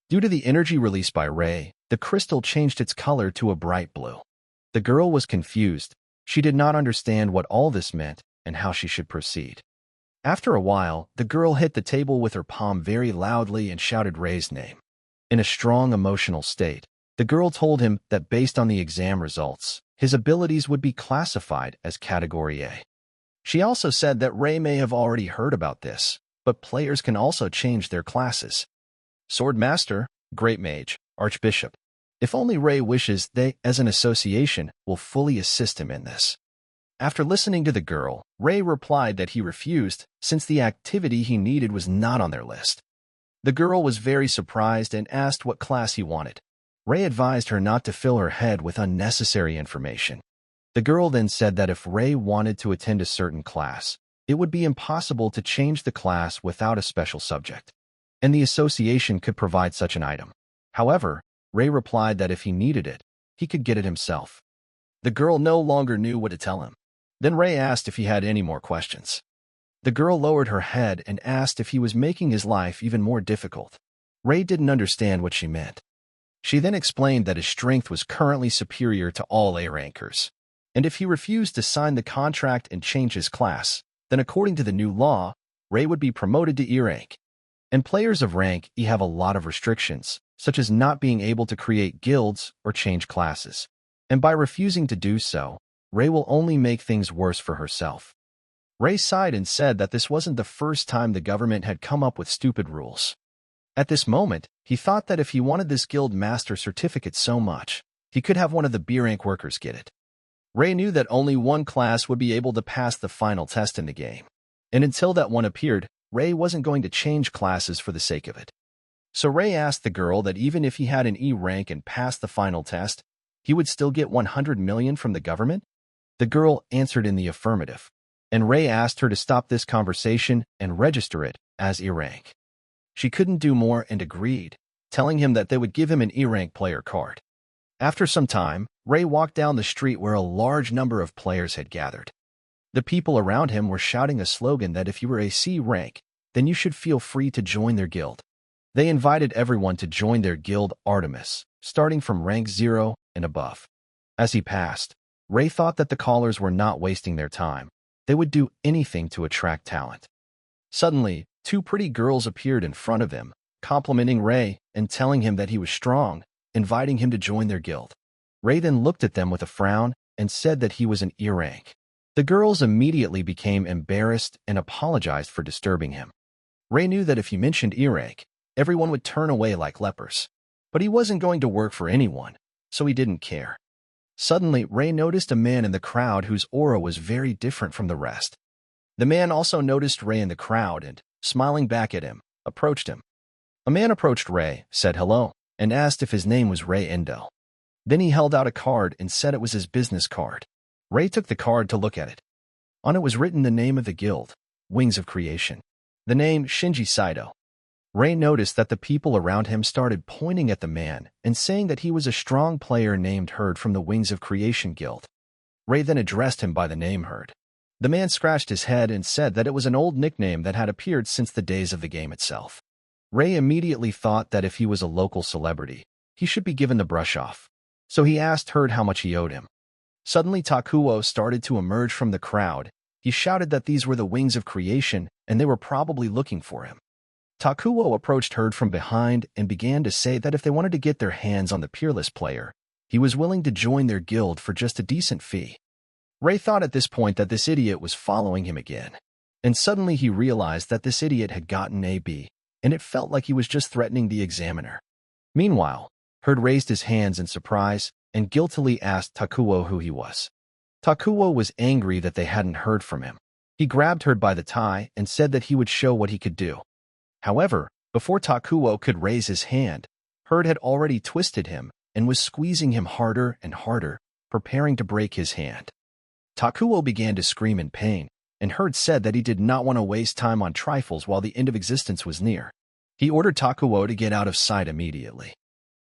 S1: Due to the energy released by Ray, the crystal changed its color to a bright blue. The girl was confused. She did not understand what all this meant and how she should proceed. After a while, the girl hit the table with her palm very loudly and shouted Ray's name. In a strong emotional state, the girl told him that based on the exam results, his abilities would be classified as Category A. She also said that Ray may have already heard about this, but players can also change their classes. Sword Master, Great Mage, Archbishop. If only Ray wishes, they, as an association, will fully assist him in this. After listening to the girl, Ray replied that he refused, since the activity he needed was not on their list. The girl was very surprised and asked what class he wanted. Ray advised her not to fill her head with unnecessary information. The girl then said that if Ray wanted to attend a certain class, it would be impossible to change the class without a special subject, and the association could provide such an item. However, Ray replied that if he needed it, he could get it himself. The girl no longer knew what to tell him. Then Ray asked if he had any more questions. The girl lowered her head and asked if he was making his life even more difficult. Ray didn't understand what she meant. She then explained that his strength was currently superior to all A rankers, and if he refused to sign the contract and change his class, then according to the new law, Ray would be promoted to E rank. And players of rank E have a lot of restrictions, such as not being able to create guilds or change classes. And by refusing to do so, Ray will only make things worse for herself. Ray sighed and said that this wasn't the first time the government had come up with stupid rules. At this moment, he thought that if he wanted this guild master certificate so much, he could have one of the B rank workers get it. Ray knew that only one class would be able to pass the final test in the game, and until that one appeared, Ray wasn't going to change classes for the sake of it. So Ray asked the girl that even if he had an E rank and passed the final test, he would still get 100 million from the government? The girl answered in the affirmative, and Ray asked her to stop this conversation and register it as E rank. She couldn't do more and agreed, telling him that they would give him an E rank player card. After some time, Ray walked down the street where a large number of players had gathered. The people around him were shouting a slogan that if you were a C rank, then you should feel free to join their guild. They invited everyone to join their guild Artemis, starting from rank 0 and above. As he passed, Ray thought that the callers were not wasting their time. They would do anything to attract talent. Suddenly, two pretty girls appeared in front of him, complimenting Ray and telling him that he was strong, inviting him to join their guild. Ray then looked at them with a frown and said that he was an E rank. The girls immediately became embarrassed and apologized for disturbing him. Ray knew that if he mentioned E rank, everyone would turn away like lepers. But he wasn't going to work for anyone, so he didn't care. Suddenly, Ray noticed a man in the crowd whose aura was very different from the rest. The man also noticed Ray in the crowd and, smiling back at him, approached him. A man approached Ray, said hello, and asked if his name was Ray Endo. Then he held out a card and said it was his business card. Ray took the card to look at it. On it was written the name of the guild, Wings of Creation. The name Shinji Saito. Ray noticed that the people around him started pointing at the man and saying that he was a strong player named Herd from the Wings of Creation Guild. Ray then addressed him by the name Herd. The man scratched his head and said that it was an old nickname that had appeared since the days of the game itself. Ray immediately thought that if he was a local celebrity, he should be given the brush off. So he asked Herd how much he owed him. Suddenly Takuo started to emerge from the crowd. He shouted that these were the wings of creation and they were probably looking for him. Takuo approached Herd from behind and began to say that if they wanted to get their hands on the peerless player, he was willing to join their guild for just a decent fee. Ray thought at this point that this idiot was following him again. And suddenly he realized that this idiot had gotten a B, and it felt like he was just threatening the examiner. Meanwhile, Herd raised his hands in surprise and guiltily asked Takuo who he was. Takuo was angry that they hadn't heard from him. He grabbed Herd by the tie and said that he would show what he could do. However, before Takuo could raise his hand, Herd had already twisted him and was squeezing him harder and harder, preparing to break his hand. Takuo began to scream in pain, and Herd said that he did not want to waste time on trifles while the end of existence was near. He ordered Takuo to get out of sight immediately.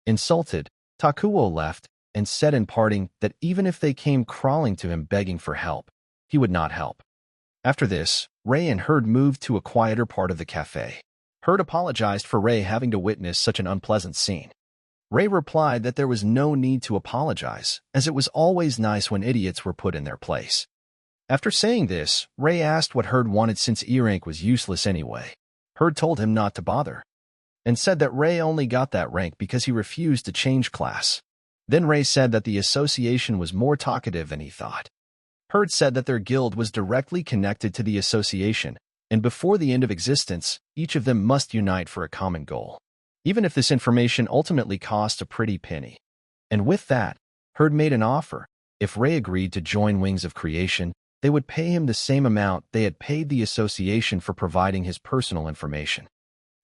S1: Insulted, Takuo left and said in parting that even if they came crawling to him begging for help, he would not help. After this, Ray and Herd moved to a quieter part of the cafe. Herd apologized for Ray having to witness such an unpleasant scene. Ray replied that there was no need to apologize, as it was always nice when idiots were put in their place. After saying this, Ray asked what Herd wanted since E-rank was useless anyway. Herd told him not to bother, and said that Ray only got that rank because he refused to change class. Then Ray said that the association was more talkative than he thought. Herd said that their guild was directly connected to the association, and before the end of existence, each of them must unite for a common goal, even if this information ultimately cost a pretty penny. And with that, Herd made an offer. If Ray agreed to join Wings of Creation, they would pay him the same amount they had paid the association for providing his personal information.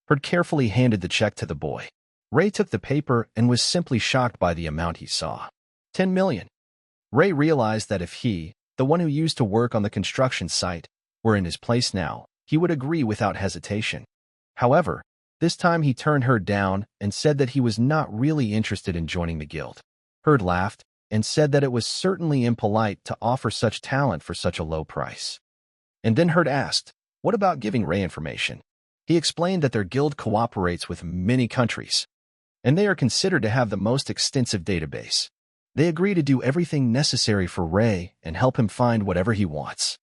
S1: Herd carefully handed the check to the boy. Ray took the paper and was simply shocked by the amount he saw. 10 million. Ray realized that if he, the one who used to work on the construction site, were in his place now, he would agree without hesitation. However, this time he turned Herd down and said that he was not really interested in joining the guild. Herd laughed and said that it was certainly impolite to offer such talent for such a low price. And then Herd asked, what about giving Ray information? He explained that their guild cooperates with many countries, and they are considered to have the most extensive database. They agree to do everything necessary for Ray and help him find whatever he wants.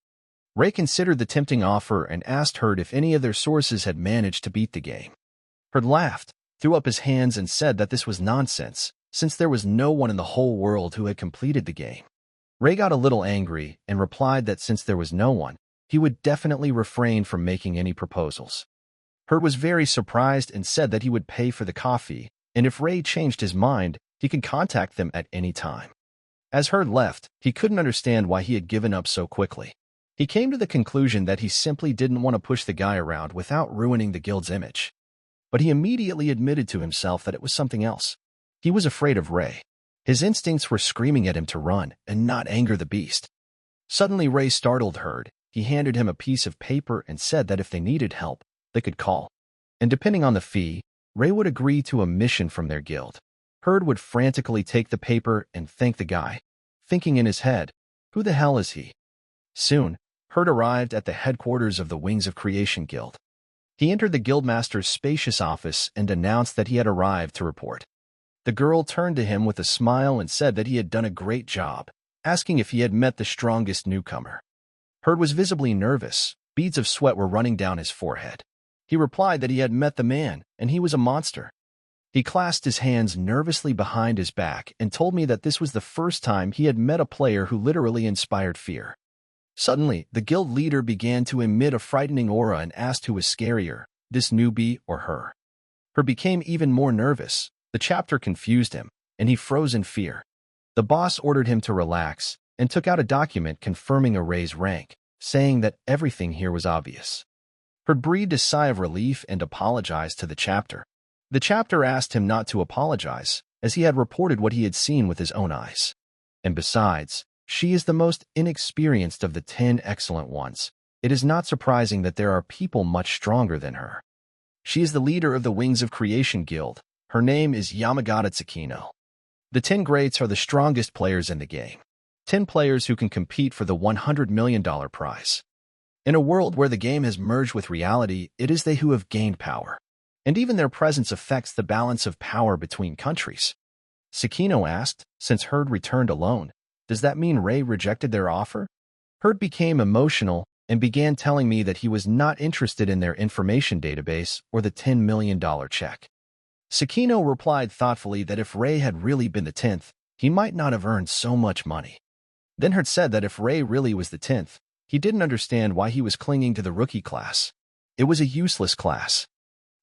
S1: Ray considered the tempting offer and asked Herd if any of their sources had managed to beat the game. Herd laughed, threw up his hands and said that this was nonsense, since there was no one in the whole world who had completed the game. Ray got a little angry and replied that since there was no one, he would definitely refrain from making any proposals. Herd was very surprised and said that he would pay for the coffee, and if Ray changed his mind, he could contact them at any time. As Herd left, he couldn't understand why he had given up so quickly. He came to the conclusion that he simply didn't want to push the guy around without ruining the guild's image. But he immediately admitted to himself that it was something else. He was afraid of Ray. His instincts were screaming at him to run and not anger the beast. Suddenly Ray startled Herd. He handed him a piece of paper and said that if they needed help, they could call. And depending on the fee, Ray would agree to a mission from their guild. Herd would frantically take the paper and thank the guy, thinking in his head, who the hell is he? Soon, Herd arrived at the headquarters of the Wings of Creation Guild. He entered the guildmaster's spacious office and announced that he had arrived to report. The girl turned to him with a smile and said that he had done a great job, asking if he had met the strongest newcomer. Herd was visibly nervous. Beads of sweat were running down his forehead. He replied that he had met the man, and he was a monster. He clasped his hands nervously behind his back and told me that this was the first time he had met a player who literally inspired fear. Suddenly, the guild leader began to emit a frightening aura and asked who was scarier, this newbie or her. Herd became even more nervous. The chapter confused him, and he froze in fear. The boss ordered him to relax and took out a document confirming a Ray's rank, saying that everything here was obvious. Herd breathed a sigh of relief and apologized to the chapter. The chapter asked him not to apologize, as he had reported what he had seen with his own eyes. And besides, she is the most inexperienced of the 10 excellent ones. It is not surprising that there are people much stronger than her. She is the leader of the Wings of Creation Guild. Her name is Sakino. The 10 greats are the strongest players in the game. 10 players who can compete for the $100 million prize. In a world where the game has merged with reality, it is they who have gained power. And even their presence affects the balance of power between countries. Sakino asked, since Herd returned alone, does that mean Ray rejected their offer? Herd became emotional and began telling me that he was not interested in their information database or the $10 million check. Sakino replied thoughtfully that if Ray had really been the 10th, he might not have earned so much money. Then Herd said that if Ray really was the 10th, he didn't understand why he was clinging to the rookie class. It was a useless class.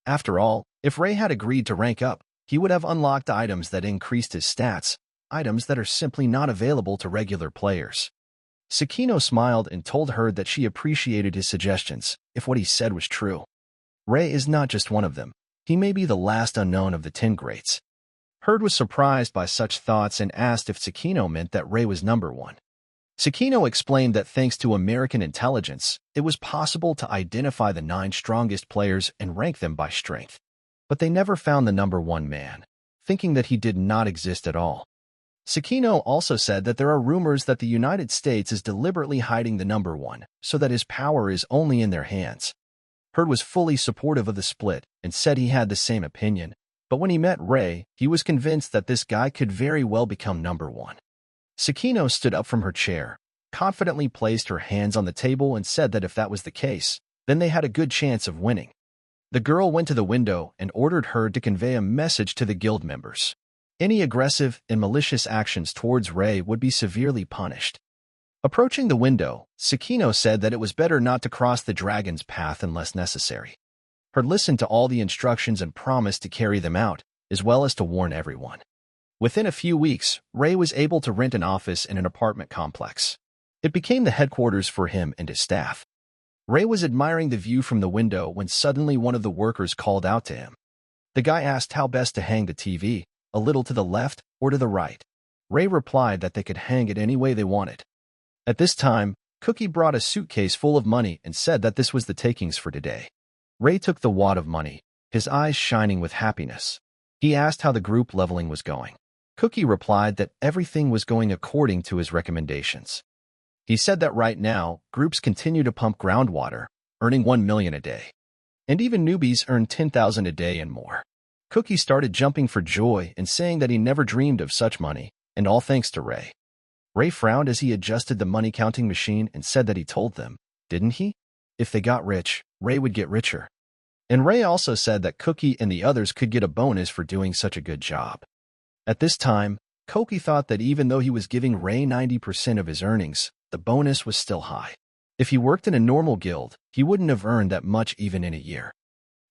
S1: After all, if Ray had agreed to rank up, he would have unlocked items that increased his stats, items that are simply not available to regular players. Sakino smiled and told Herd that she appreciated his suggestions, if what he said was true. Ray is not just one of them. He may be the last unknown of the 10 greats. Herd was surprised by such thoughts and asked if Sakino meant that Ray was number 1. Sakino explained that thanks to American intelligence, it was possible to identify the 9 strongest players and rank them by strength. But they never found the number 1 man, thinking that he did not exist at all. Sakino also said that there are rumors that the United States is deliberately hiding the number 1, so that his power is only in their hands. Herd was fully supportive of the split and said he had the same opinion, but when he met Ray, he was convinced that this guy could very well become number 1. Sakino stood up from her chair, confidently placed her hands on the table and said that if that was the case, then they had a good chance of winning. The girl went to the window and ordered Herd to convey a message to the guild members. Any aggressive and malicious actions towards Ray would be severely punished. Approaching the window, Sakino said that it was better not to cross the dragon's path unless necessary. Herd listened to all the instructions and promised to carry them out, as well as to warn everyone. Within a few weeks, Ray was able to rent an office in an apartment complex. It became the headquarters for him and his staff. Ray was admiring the view from the window when suddenly one of the workers called out to him. The guy asked how best to hang the TV, a little to the left or to the right. Ray replied that they could hang it any way they wanted. At this time, Cookie brought a suitcase full of money and said that this was the takings for today. Ray took the wad of money, his eyes shining with happiness. He asked how the group leveling was going. Cookie replied that everything was going according to his recommendations. He said that right now, groups continue to pump groundwater, earning 1 million a day. And even newbies earn 10,000 a day and more. Cookie started jumping for joy and saying that he never dreamed of such money, and all thanks to Ray. Ray frowned as he adjusted the money-counting machine and said that he told them, didn't he? If they got rich, Ray would get richer. And Ray also said that Cookie and the others could get a bonus for doing such a good job. At this time, Cookie thought that even though he was giving Ray 90% of his earnings, the bonus was still high. If he worked in a normal guild, he wouldn't have earned that much even in a year.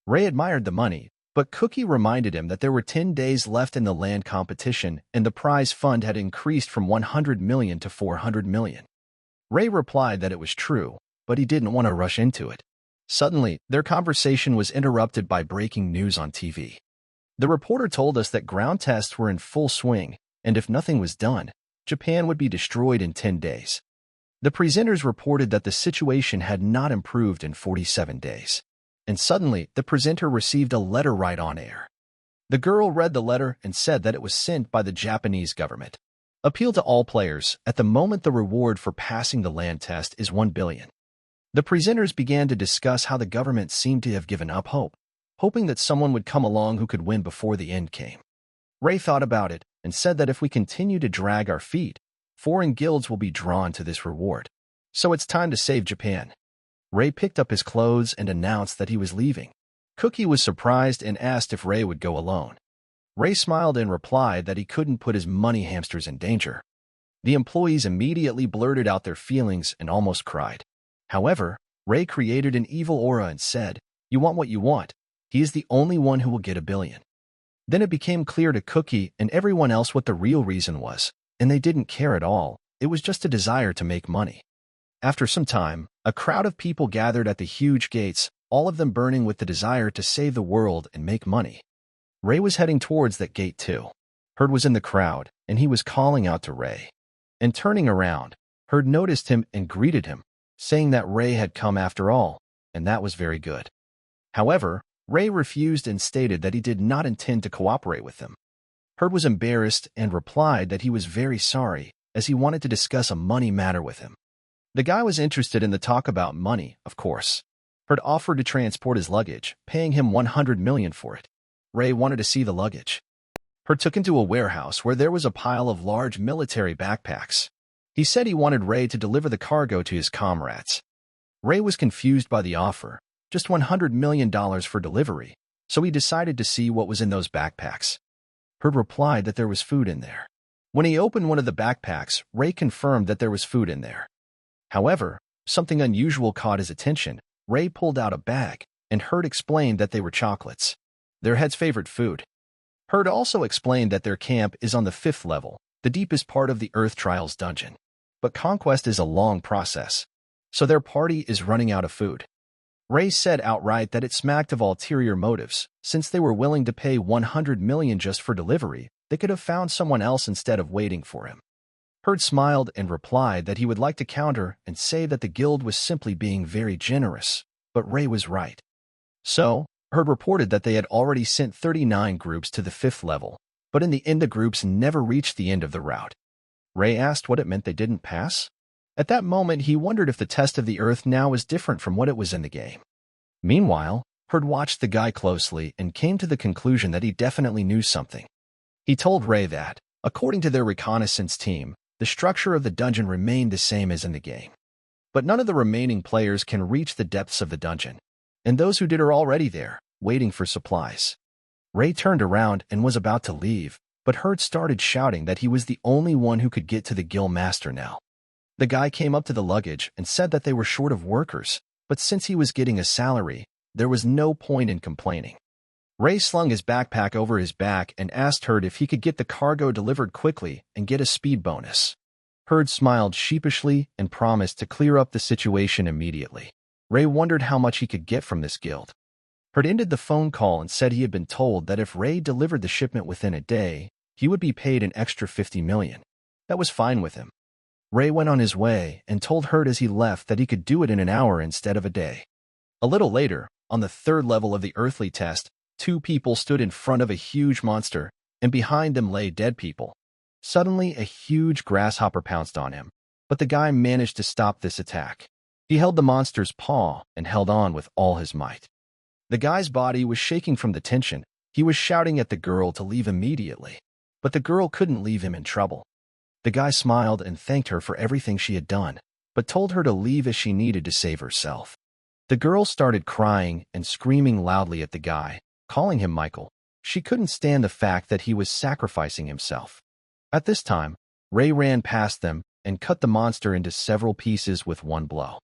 S1: Ray admired the money, but Cookie reminded him that there were 10 days left in the land competition and the prize fund had increased from 100 million to 400 million. Ray replied that it was true, but he didn't want to rush into it. Suddenly, their conversation was interrupted by breaking news on TV. The reporter told us that ground tests were in full swing, and if nothing was done, Japan would be destroyed in 10 days. The presenters reported that the situation had not improved in 47 days. And suddenly, the presenter received a letter right on air. The girl read the letter and said that it was sent by the Japanese government. Appeal to all players. At the moment, the reward for passing the land test is 1 billion. The presenters began to discuss how the government seemed to have given up hope, hoping that someone would come along who could win before the end came. Ray thought about it and said that if we continue to drag our feet, foreign guilds will be drawn to this reward. So it's time to save Japan. Ray picked up his clothes and announced that he was leaving. Cookie was surprised and asked if Ray would go alone. Ray smiled and replied that he couldn't put his money hamsters in danger. The employees immediately blurted out their feelings and almost cried. However, Ray created an evil aura and said, "You want what you want. He is the only one who will get 1 billion. Then it became clear to Cookie and everyone else what the real reason was, and they didn't care at all. It was just a desire to make money. After some time, a crowd of people gathered at the huge gates, all of them burning with the desire to save the world and make money. Ray was heading towards that gate too. Herd was in the crowd, and he was calling out to Ray. And turning around, Herd noticed him and greeted him, saying that Ray had come after all, and that was very good. However, Ray refused and stated that he did not intend to cooperate with them. Herd was embarrassed and replied that he was very sorry, as he wanted to discuss a money matter with him. The guy was interested in the talk about money, of course. Herd offered to transport his luggage, paying him 100 million for it. Ray wanted to see the luggage. Herd took him to a warehouse where there was a pile of large military backpacks. He said he wanted Ray to deliver the cargo to his comrades. Ray was confused by the offer, just $100 million for delivery, so he decided to see what was in those backpacks. Herd replied that there was food in there. When he opened one of the backpacks, Ray confirmed that there was food in there. However, something unusual caught his attention. Ray pulled out a bag, and Herd explained that they were chocolates, their head's favorite food. Herd also explained that their camp is on the 5th level, the deepest part of the Earth Trials dungeon. But conquest is a long process, so their party is running out of food. Ray said outright that it smacked of ulterior motives. Since they were willing to pay 100 million just for delivery, they could have found someone else instead of waiting for him. Herd smiled and replied that he would like to counter and say that the guild was simply being very generous, but Ray was right. So, Herd reported that they had already sent 39 groups to the 5th level, but in the end the groups never reached the end of the route. Ray asked what it meant they didn't pass. At that moment, he wondered if the test of the Earth now was different from what it was in the game. Meanwhile, Herd watched the guy closely and came to the conclusion that he definitely knew something. He told Ray that, according to their reconnaissance team, the structure of the dungeon remained the same as in the game. But none of the remaining players can reach the depths of the dungeon, and those who did are already there, waiting for supplies. Ray turned around and was about to leave, but Herd started shouting that he was the only one who could get to the guild master now. The guy came up to the luggage and said that they were short of workers, but since he was getting a salary, there was no point in complaining. Ray slung his backpack over his back and asked Herd if he could get the cargo delivered quickly and get a speed bonus. Herd smiled sheepishly and promised to clear up the situation immediately. Ray wondered how much he could get from this guild. Herd ended the phone call and said he had been told that if Ray delivered the shipment within a day, he would be paid an extra 50 million. That was fine with him. Ray went on his way and told Herd as he left that he could do it in an hour instead of a day. A little later, on the 3rd level of the earthly test, 2 people stood in front of a huge monster, and behind them lay dead people. Suddenly, a huge grasshopper pounced on him, but the guy managed to stop this attack. He held the monster's paw and held on with all his might. The guy's body was shaking from the tension. He was shouting at the girl to leave immediately, but the girl couldn't leave him in trouble. The guy smiled and thanked her for everything she had done, but told her to leave as she needed to save herself. The girl started crying and screaming loudly at the guy, calling him Michael. She couldn't stand the fact that he was sacrificing himself. At this time, Ray ran past them and cut the monster into several pieces with one blow.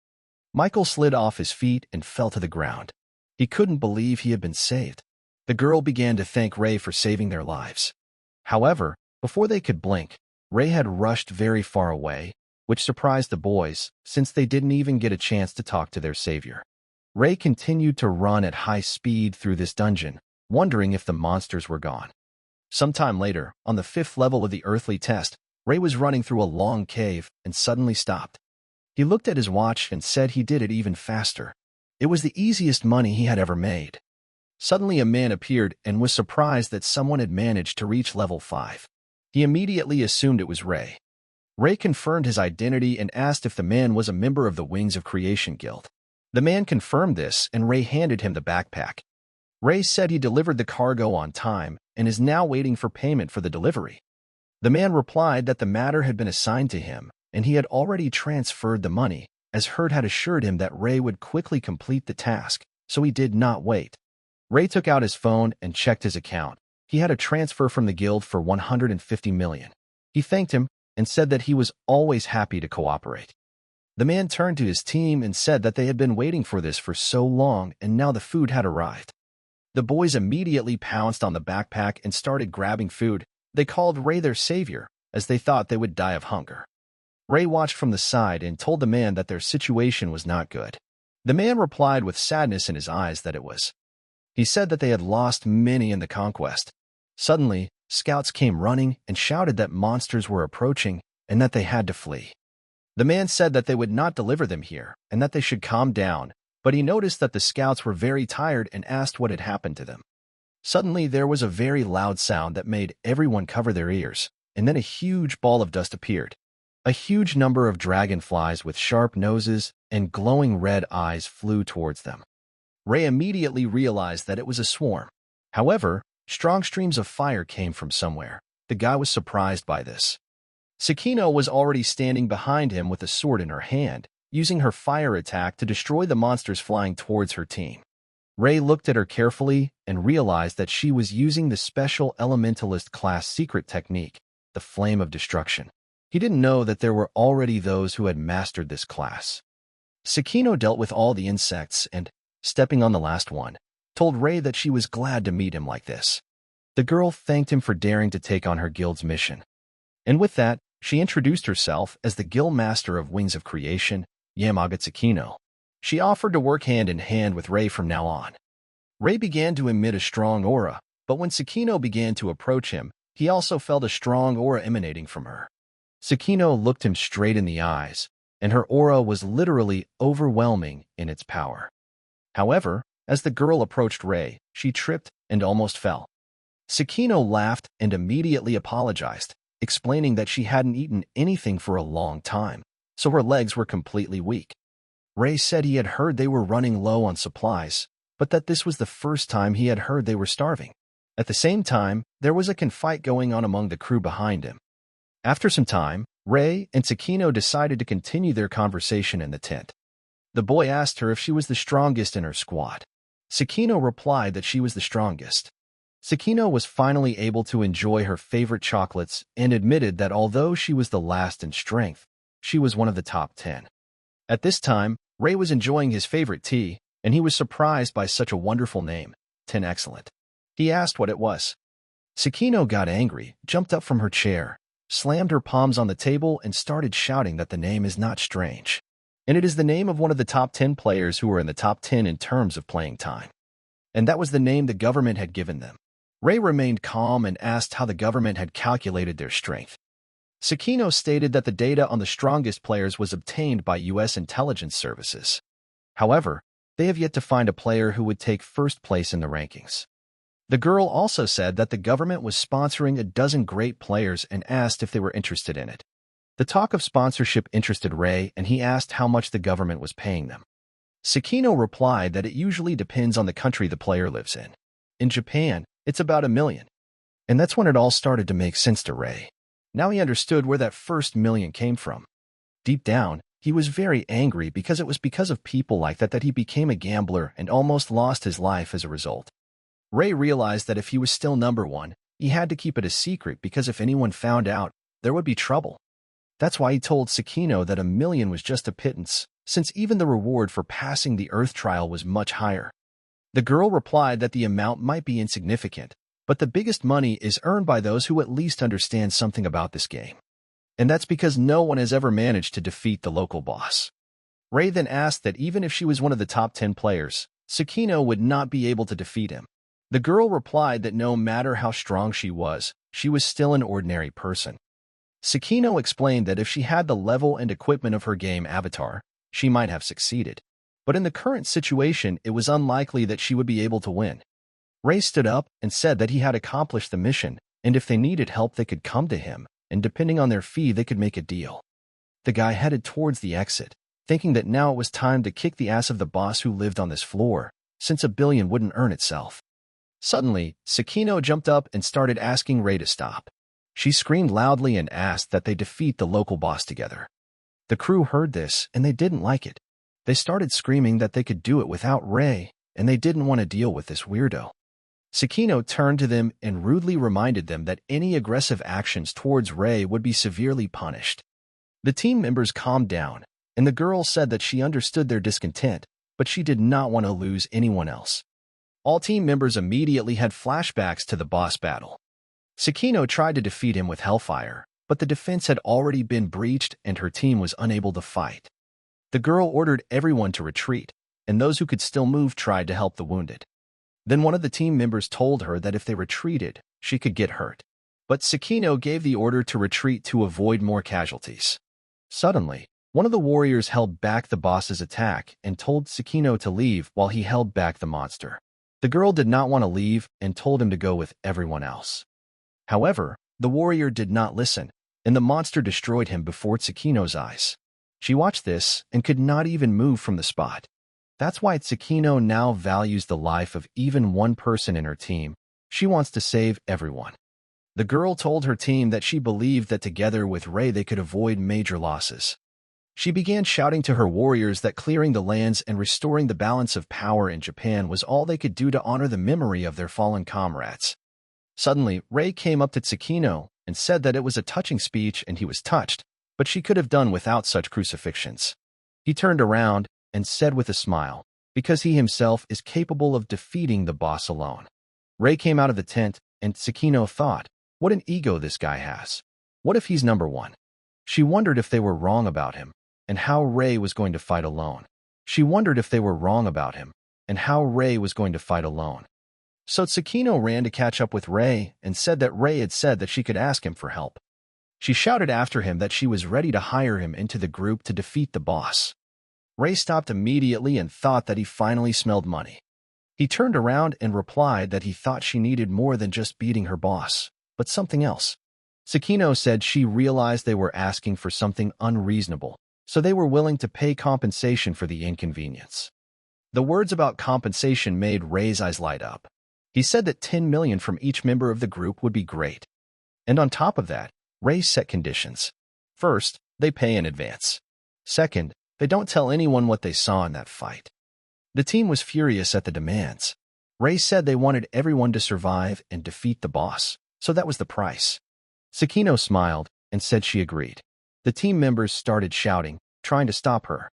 S1: Michael slid off his feet and fell to the ground. He couldn't believe he had been saved. The girl began to thank Ray for saving their lives. However, before they could blink, Ray had rushed very far away, which surprised the boys, since they didn't even get a chance to talk to their savior. Ray continued to run at high speed through this dungeon, wondering if the monsters were gone. Sometime later, on the 5th level of the earthly test, Ray was running through a long cave and suddenly stopped. He looked at his watch and said he did it even faster. It was the easiest money he had ever made. Suddenly a man appeared and was surprised that someone had managed to reach level 5. He immediately assumed it was Ray. Ray confirmed his identity and asked if the man was a member of the Wings of Creation Guild. The man confirmed this, and Ray handed him the backpack. Ray said he delivered the cargo on time and is now waiting for payment for the delivery. The man replied that the matter had been assigned to him, and he had already transferred the money, as Herd had assured him that Ray would quickly complete the task, so he did not wait. Ray took out his phone and checked his account. He had a transfer from the guild for 150 million. He thanked him and said that he was always happy to cooperate. The man turned to his team and said that they had been waiting for this for so long and now the food had arrived. The boys immediately pounced on the backpack and started grabbing food. They called Ray their savior, as they thought they would die of hunger. Ray watched from the side and told the man that their situation was not good. The man replied with sadness in his eyes that it was. He said that they had lost many in the conquest. Suddenly, scouts came running and shouted that monsters were approaching and that they had to flee. The man said that they would not deliver them here and that they should calm down, but he noticed that the scouts were very tired and asked what had happened to them. Suddenly, there was a very loud sound that made everyone cover their ears, and then a huge ball of dust appeared. A huge number of dragonflies with sharp noses and glowing red eyes flew towards them. Rei immediately realized that it was a swarm. However, strong streams of fire came from somewhere. The guy was surprised by this. Sakino was already standing behind him with a sword in her hand, using her fire attack to destroy the monsters flying towards her team. Rei looked at her carefully and realized that she was using the special elementalist class secret technique, the Flame of Destruction. He didn't know that there were already those who had mastered this class. Sakino dealt with all the insects and, stepping on the last one, told Rei that she was glad to meet him like this. The girl thanked him for daring to take on her guild's mission. And with that, she introduced herself as the guild master of Wings of Creation, Yamaga Sakino. She offered to work hand in hand with Rei from now on. Rei began to emit a strong aura, but when Sakino began to approach him, he also felt a strong aura emanating from her. Sakino looked him straight in the eyes, and her aura was literally overwhelming in its power. However, as the girl approached Rei, she tripped and almost fell. Sakino laughed and immediately apologized, explaining that she hadn't eaten anything for a long time, so her legs were completely weak. Rei said he had heard they were running low on supplies, but that this was the first time he had heard they were starving. At the same time, there was a conflict going on among the crew behind him. After some time, Rei and Sakino decided to continue their conversation in the tent. The boy asked her if she was the strongest in her squad. Sakino replied that she was the strongest. Sakino was finally able to enjoy her favorite chocolates and admitted that although she was the last in strength, she was one of the top 10. At this time, Rei was enjoying his favorite tea, and he was surprised by such a wonderful name, 10 Excellent. He asked what it was. Sakino got angry, jumped up from her chair, slammed her palms on the table, and started shouting that the name is not strange. And it is the name of one of the top 10 players who were in the top 10 in terms of playing time. And that was the name the government had given them. Rei remained calm and asked how the government had calculated their strength. Sakino stated that the data on the strongest players was obtained by U.S. intelligence services. However, they have yet to find a player who would take first place in the rankings. The girl also said that the government was sponsoring a dozen great players and asked if they were interested in it. The talk of sponsorship interested Rei, and he asked how much the government was paying them. Sakino replied that it usually depends on the country the player lives in. In Japan, it's about $1 million. And that's when it all started to make sense to Rei. Now he understood where that first million came from. Deep down, he was very angry because it was because of people like that he became a gambler and almost lost his life as a result. Rei realized that if he was still number one, he had to keep it a secret because if anyone found out, there would be trouble. That's why he told Sakino that $1 million was just a pittance, since even the reward for passing the Earth trial was much higher. The girl replied that the amount might be insignificant, but the biggest money is earned by those who at least understand something about this game. And that's because no one has ever managed to defeat the local boss. Rei then asked that even if she was one of the top 10 players, Sakino would not be able to defeat him. The girl replied that no matter how strong she was still an ordinary person. Sakino explained that if she had the level and equipment of her game avatar, she might have succeeded. But in the current situation, it was unlikely that she would be able to win. Rei stood up and said that he had accomplished the mission, and if they needed help they could come to him, and depending on their fee they could make a deal. The guy headed towards the exit, thinking that now it was time to kick the ass of the boss who lived on this floor, since $1 billion wouldn't earn itself. Suddenly, Sakino jumped up and started asking Rei to stop. She screamed loudly and asked that they defeat the local boss together. The crew heard this, and they didn't like it. They started screaming that they could do it without Rei, and they didn't want to deal with this weirdo. Sakino turned to them and rudely reminded them that any aggressive actions towards Rei would be severely punished. The team members calmed down, and the girl said that she understood their discontent, but she did not want to lose anyone else. All team members immediately had flashbacks to the boss battle. Sakino tried to defeat him with Hellfire, but the defense had already been breached and her team was unable to fight. The girl ordered everyone to retreat, and those who could still move tried to help the wounded. Then one of the team members told her that if they retreated, she could get hurt. But Sakino gave the order to retreat to avoid more casualties. Suddenly, one of the warriors held back the boss's attack and told Sakino to leave while he held back the monster. The girl did not want to leave and told him to go with everyone else. However, the warrior did not listen, and the monster destroyed him before Sakino's eyes. She watched this and could not even move from the spot. That's why Sakino now values the life of even one person in her team. She wants to save everyone. The girl told her team that she believed that together with Rei they could avoid major losses. She began shouting to her warriors that clearing the lands and restoring the balance of power in Japan was all they could do to honor the memory of their fallen comrades. Suddenly, Rei came up to Sakino and said that it was a touching speech and he was touched, but she could have done without such crucifixions. He turned around and said with a smile, because he himself is capable of defeating the boss alone. Rei came out of the tent, and Sakino thought, what an ego this guy has. What if he's number one? She wondered if they were wrong about him, and how Rei was going to fight alone. So Sakino ran to catch up with Rei and said that Rei had said that she could ask him for help. She shouted after him that she was ready to hire him into the group to defeat the boss. Rei stopped immediately and thought that he finally smelled money. He turned around and replied that he thought she needed more than just beating her boss, but something else. Sakino said she realized they were asking for something unreasonable, so they were willing to pay compensation for the inconvenience. The words about compensation made Rei's eyes light up. He said that 10 million from each member of the group would be great. And on top of that, Rei set conditions. First, they pay in advance. Second, they don't tell anyone what they saw in that fight. The team was furious at the demands. Rei said they wanted everyone to survive and defeat the boss, so that was the price. Sakino smiled and said she agreed. The team members started shouting, trying to stop her.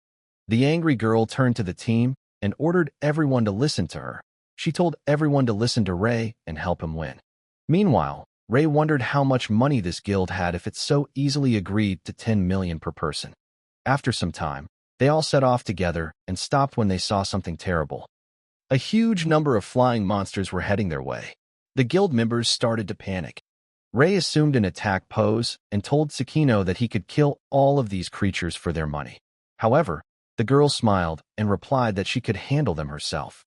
S1: The angry girl turned to the team and ordered everyone to listen to her. She told everyone to listen to Rei and help him win. Meanwhile, Rei wondered how much money this guild had if it so easily agreed to 10 million per person. After some time, they all set off together and stopped when they saw something terrible. A huge number of flying monsters were heading their way. The guild members started to panic. Rei assumed an attack pose and told Sakino that he could kill all of these creatures for their money. However, the girl smiled and replied that she could handle them herself.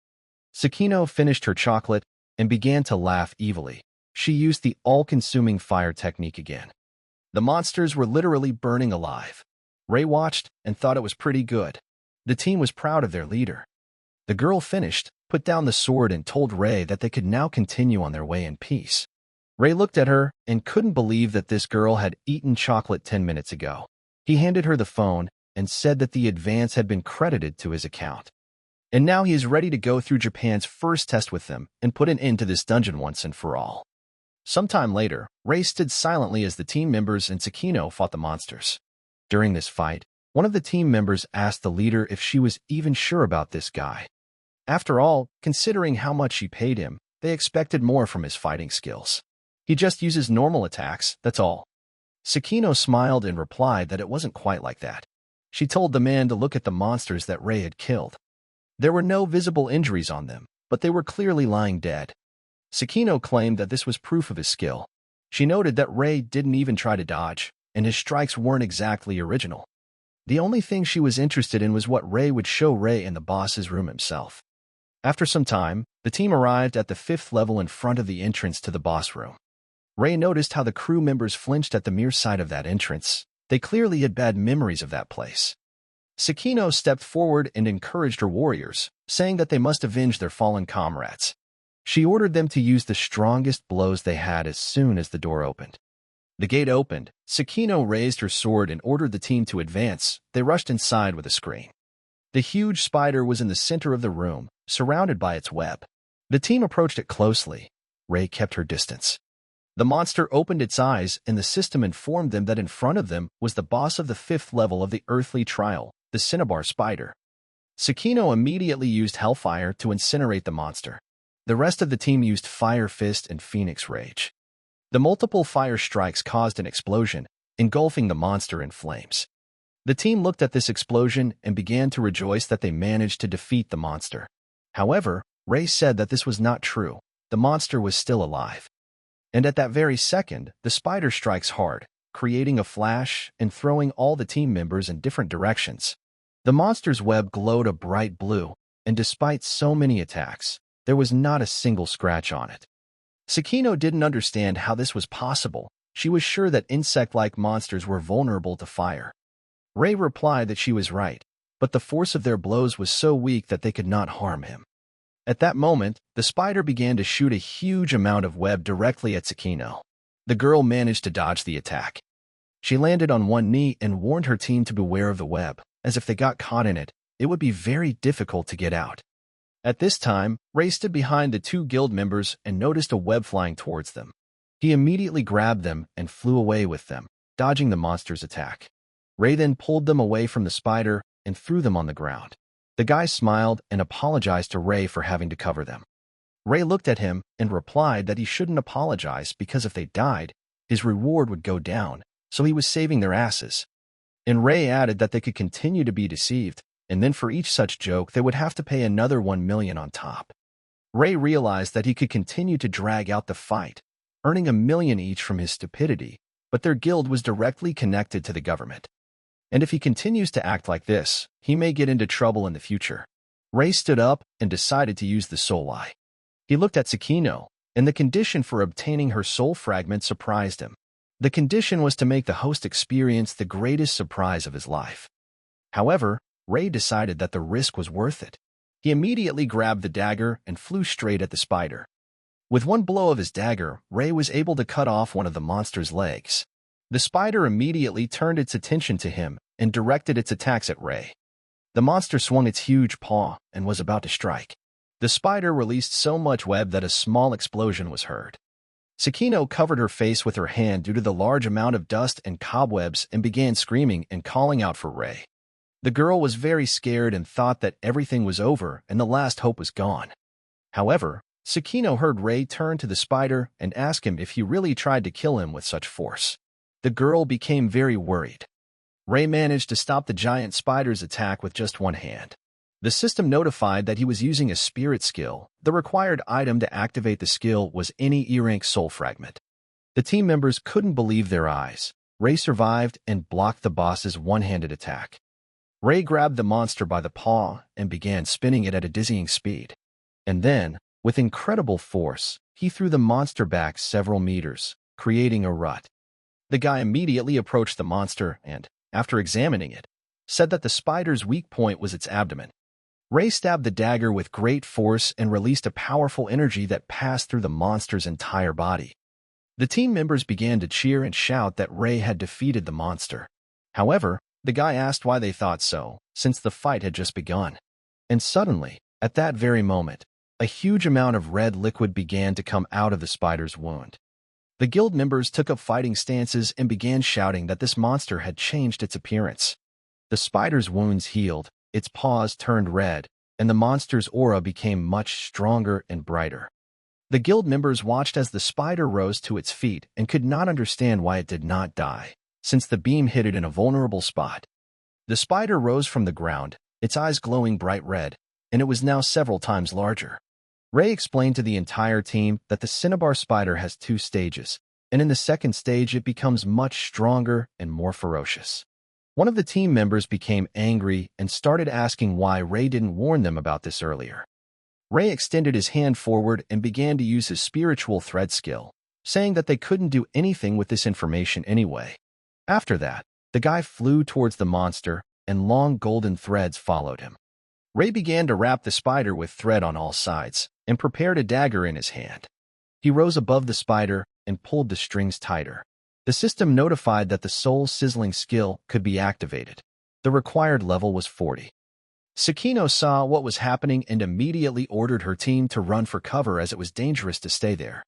S1: Sakino finished her chocolate and began to laugh evilly. She used the all-consuming fire technique again. The monsters were literally burning alive. Rei watched and thought it was pretty good. The team was proud of their leader. The girl finished, put down the sword and told Rei that they could now continue on their way in peace. Rei looked at her and couldn't believe that this girl had eaten chocolate 10 minutes ago. He handed her the phone and said that the advance had been credited to his account. And now he is ready to go through Japan's first test with them and put an end to this dungeon once and for all. Sometime later, Rei stood silently as the team members and Sakino fought the monsters. During this fight, one of the team members asked the leader if she was even sure about this guy. After all, considering how much she paid him, they expected more from his fighting skills. He just uses normal attacks, that's all. Sakino smiled and replied that it wasn't quite like that. She told the man to look at the monsters that Rei had killed. There were no visible injuries on them, but they were clearly lying dead. Sakino claimed that this was proof of his skill. She noted that Rei didn't even try to dodge, and his strikes weren't exactly original. The only thing she was interested in was what Rei would show Rei in the boss's room himself. After some time, the team arrived at the 5th level in front of the entrance to the boss room. Rei noticed how the crew members flinched at the mere sight of that entrance. They clearly had bad memories of that place. Sakino stepped forward and encouraged her warriors, saying that they must avenge their fallen comrades. She ordered them to use the strongest blows they had as soon as the door opened. The gate opened. Sakino raised her sword and ordered the team to advance. They rushed inside with a scream. The huge spider was in the center of the room, surrounded by its web. The team approached it closely. Rei kept her distance. The monster opened its eyes, and the system informed them that in front of them was the boss of the 5th level of the earthly trial, the cinnabar spider. Sakino immediately used Hellfire to incinerate the monster. The rest of the team used Fire Fist and Phoenix Rage. The multiple fire strikes caused an explosion, engulfing the monster in flames. The team looked at this explosion and began to rejoice that they managed to defeat the monster. However, Rei said that this was not true. The monster was still alive. And at that very second, the spider strikes hard, creating a flash and throwing all the team members in different directions. The monster's web glowed a bright blue, and despite so many attacks, there was not a single scratch on it. Sakino didn't understand how this was possible, She was sure that insect-like monsters were vulnerable to fire. Ray replied that she was right, but the force of their blows was so weak that they could not harm him. At that moment, the spider began to shoot a huge amount of web directly at Sakino. The girl managed to dodge the attack. She landed on one knee and warned her team to beware of the web, as if they got caught in it, it would be very difficult to get out. At this time, Ray stood behind the two guild members and noticed a web flying towards them. He immediately grabbed them and flew away with them, dodging the monster's attack. Ray then pulled them away from the spider and threw them on the ground. The guy smiled and apologized to Ray for having to cover them. Ray looked at him and replied that he shouldn't apologize because if they died, his reward would go down, so he was saving their asses. And Ray added that they could continue to be deceived, and then for each such joke they would have to pay another 1 million on top. Ray realized that he could continue to drag out the fight, earning 1 million each from his stupidity, but their guild was directly connected to the government. And if he continues to act like this, he may get into trouble in the future. Ray stood up and decided to use the soul eye. He looked at Sakino, and the condition for obtaining her soul fragment surprised him. The condition was to make the host experience the greatest surprise of his life. However, Ray decided that the risk was worth it. He immediately grabbed the dagger and flew straight at the spider. With one blow of his dagger, Ray was able to cut off one of the monster's legs. The spider immediately turned its attention to him and directed its attacks at Ray. The monster swung its huge paw and was about to strike. The spider released so much web that a small explosion was heard. Sakino covered her face with her hand due to the large amount of dust and cobwebs and began screaming and calling out for Ray. The girl was very scared and thought that everything was over and the last hope was gone. However, Sakino heard Ray turn to the spider and ask him if he really tried to kill him with such force. The girl became very worried. Ray managed to stop the giant spider's attack with just one hand. The system notified that he was using a spirit skill. The required item to activate the skill was any E-rank soul fragment. The team members couldn't believe their eyes. Ray survived and blocked the boss's one-handed attack. Ray grabbed the monster by the paw and began spinning it at a dizzying speed. And then, with incredible force, he threw the monster back several meters, creating a rut. The guy immediately approached the monster and, after examining it, said that the spider's weak point was its abdomen. Ray stabbed the dagger with great force and released a powerful energy that passed through the monster's entire body. The team members began to cheer and shout that Ray had defeated the monster. However, the guy asked why they thought so, since the fight had just begun. And suddenly, at that very moment, a huge amount of red liquid began to come out of the spider's wound. The guild members took up fighting stances and began shouting that this monster had changed its appearance. The spider's wounds healed, its paws turned red, and the monster's aura became much stronger and brighter. The guild members watched as the spider rose to its feet and could not understand why it did not die, since the beam hit it in a vulnerable spot. The spider rose from the ground, its eyes glowing bright red, and it was now several times larger. Ray explained to the entire team that the cinnabar spider has 2 stages, and in the second stage it becomes much stronger and more ferocious. One of the team members became angry and started asking why Ray didn't warn them about this earlier. Ray extended his hand forward and began to use his spiritual thread skill, saying that they couldn't do anything with this information anyway. After that, the guy flew towards the monster, and long golden threads followed him. Ray began to wrap the spider with thread on all sides, and prepared a dagger in his hand. He rose above the spider and pulled the strings tighter. The system notified that the soul sizzling skill could be activated. The required level was 40. Sakino saw what was happening and immediately ordered her team to run for cover as it was dangerous to stay there.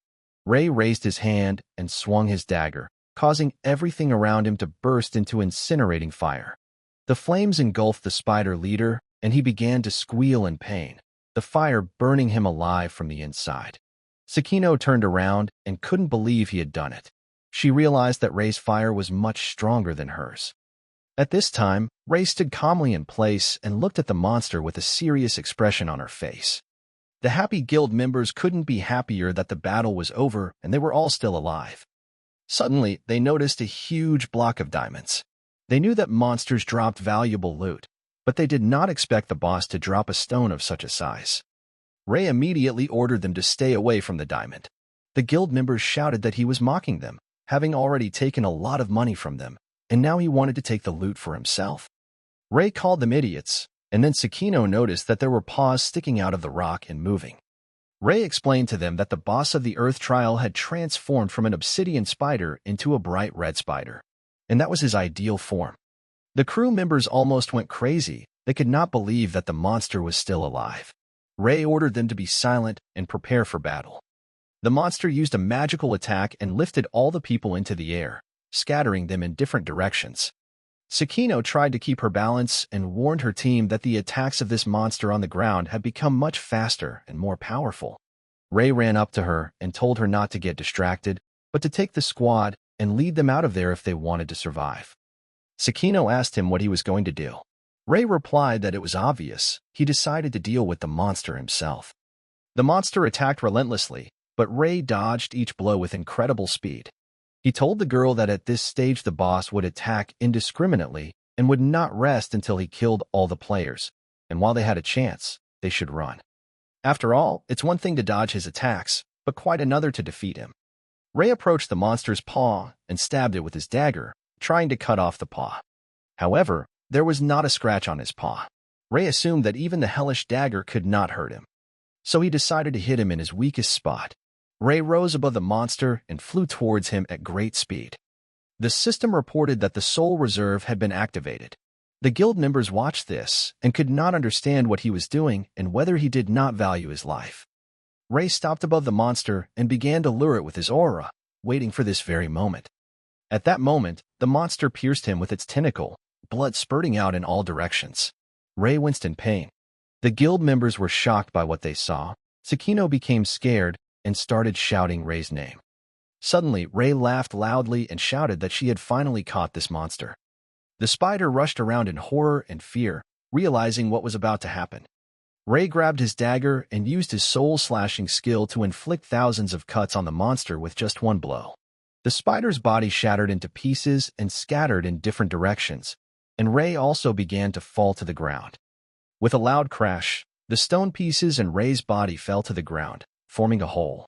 S1: Ray raised his hand and swung his dagger, causing everything around him to burst into incinerating fire. The flames engulfed the spider leader, and he began to squeal in pain, the fire burning him alive from the inside. Sakino turned around and couldn't believe he had done it. She realized that Ray's fire was much stronger than hers. At this time, Ray stood calmly in place and looked at the monster with a serious expression on her face. The happy guild members couldn't be happier that the battle was over and they were all still alive. Suddenly, they noticed a huge block of diamonds. They knew that monsters dropped valuable loot, but they did not expect the boss to drop a stone of such a size. Ray immediately ordered them to stay away from the diamond. The guild members shouted that he was mocking them, having already taken a lot of money from them, and now he wanted to take the loot for himself. Ray called them idiots, and then Sakino noticed that there were paws sticking out of the rock and moving. Ray explained to them that the boss of the Earth trial had transformed from an obsidian spider into a bright red spider, and that was his ideal form. The crew members almost went crazy. They could not believe that the monster was still alive. Ray ordered them to be silent and prepare for battle. The monster used a magical attack and lifted all the people into the air, scattering them in different directions. Sakino tried to keep her balance and warned her team that the attacks of this monster on the ground had become much faster and more powerful. Ray ran up to her and told her not to get distracted, but to take the squad and lead them out of there if they wanted to survive. Sakino asked him what he was going to do. Ray replied that it was obvious. He decided to deal with the monster himself. The monster attacked relentlessly, but Ray dodged each blow with incredible speed. He told the girl that at this stage the boss would attack indiscriminately and would not rest until he killed all the players, and while they had a chance, they should run. After all, it's one thing to dodge his attacks, but quite another to defeat him. Ray approached the monster's paw and stabbed it with his dagger, trying to cut off the paw. However, there was not a scratch on his paw. Ray assumed that even the hellish dagger could not hurt him, so he decided to hit him in his weakest spot. Ray rose above the monster and flew towards him at great speed. The system reported that the soul reserve had been activated. The guild members watched this and could not understand what he was doing and whether he did not value his life. Ray stopped above the monster and began to lure it with his aura, waiting for this very moment. At that moment, the monster pierced him with its tentacle, blood spurting out in all directions. Ray winced in pain. The guild members were shocked by what they saw. Sakino became scared and started shouting Ray's name. Suddenly, Ray laughed loudly and shouted that she had finally caught this monster. The spider rushed around in horror and fear, realizing what was about to happen. Ray grabbed his dagger and used his soul-slashing skill to inflict thousands of cuts on the monster with just one blow. The spider's body shattered into pieces and scattered in different directions, and Ray also began to fall to the ground. With a loud crash, the stone pieces and Ray's body fell to the ground, forming a hole.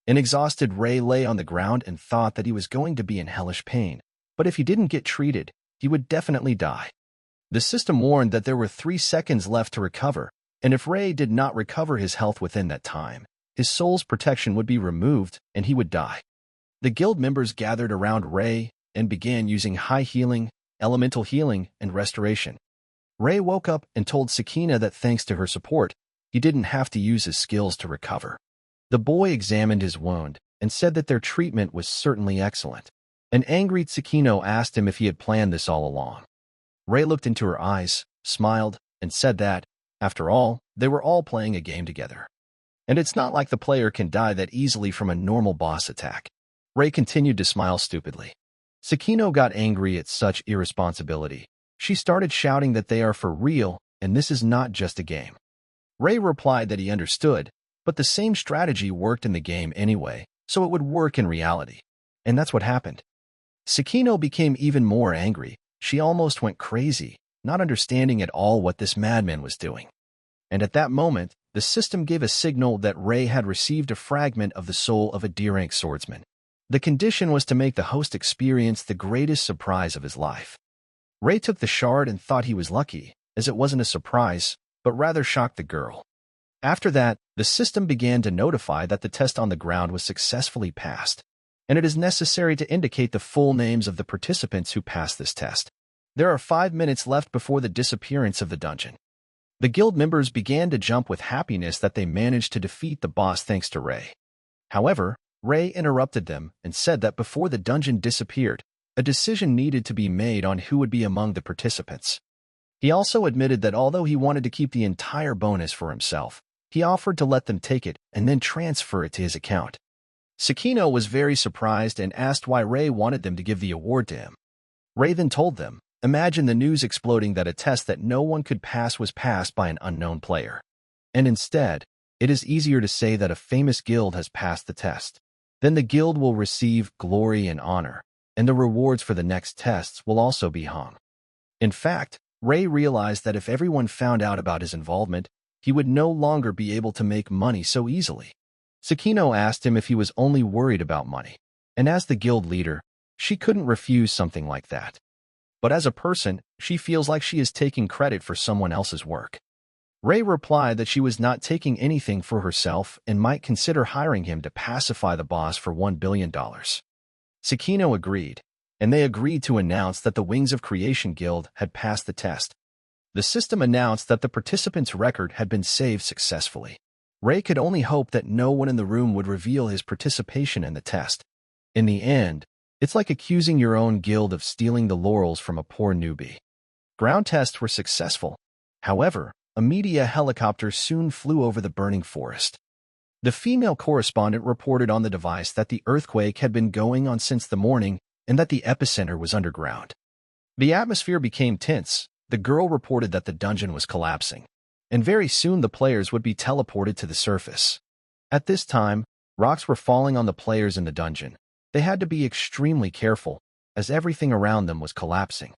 S1: An exhausted Ray lay on the ground and thought that he was going to be in hellish pain, but if he didn't get treated, he would definitely die. The system warned that there were 3 seconds left to recover, and if Ray did not recover his health within that time, his soul's protection would be removed and he would die. The guild members gathered around Ray and began using high healing, elemental healing, and restoration. Ray woke up and told Sakina that thanks to her support, he didn't have to use his skills to recover. The boy examined his wound and said that their treatment was certainly excellent. An angry Sakino asked him if he had planned this all along. Ray looked into her eyes, smiled, and said that, after all, they were all playing a game together. And it's not like the player can die that easily from a normal boss attack. Ray continued to smile stupidly. Sakino got angry at such irresponsibility. She started shouting that they are for real and this is not just a game. Ray replied that he understood, but the same strategy worked in the game anyway, so it would work in reality. And that's what happened. Sakino became even more angry. She almost went crazy, not understanding at all what this madman was doing. And at that moment, the system gave a signal that Ray had received a fragment of the soul of a D-rank swordsman. The condition was to make the host experience the greatest surprise of his life. Ray took the shard and thought he was lucky, as it wasn't a surprise, but rather shocked the girl. After that, the system began to notify that the test on the ground was successfully passed, and it is necessary to indicate the full names of the participants who passed this test. There are 5 minutes left before the disappearance of the dungeon. The guild members began to jump with happiness that they managed to defeat the boss thanks to Ray. However, Ray interrupted them and said that before the dungeon disappeared, a decision needed to be made on who would be among the participants. He also admitted that although he wanted to keep the entire bonus for himself, he offered to let them take it and then transfer it to his account. Sakino was very surprised and asked why Ray wanted them to give the award to him. Ray then told them, imagine the news exploding that a test that no one could pass was passed by an unknown player. And instead, it is easier to say that a famous guild has passed the test. Then the guild will receive glory and honor, and the rewards for the next tests will also be hung. In fact, Ray realized that if everyone found out about his involvement, he would no longer be able to make money so easily. Sakino asked him if he was only worried about money, and as the guild leader, she couldn't refuse something like that. But as a person, she feels like she is taking credit for someone else's work. Ray replied that she was not taking anything for herself and might consider hiring him to pacify the boss for $1 billion. Sakino agreed, and they agreed to announce that the Wings of Creation Guild had passed the test. The system announced that the participant's record had been saved successfully. Ray could only hope that no one in the room would reveal his participation in the test. In the end, it's like accusing your own guild of stealing the laurels from a poor newbie. Ground tests were successful. However, a media helicopter soon flew over the burning forest. The female correspondent reported on the device that the earthquake had been going on since the morning and that the epicenter was underground. The atmosphere became tense. The girl reported that the dungeon was collapsing, and very soon the players would be teleported to the surface. At this time, rocks were falling on the players in the dungeon. They had to be extremely careful, as everything around them was collapsing.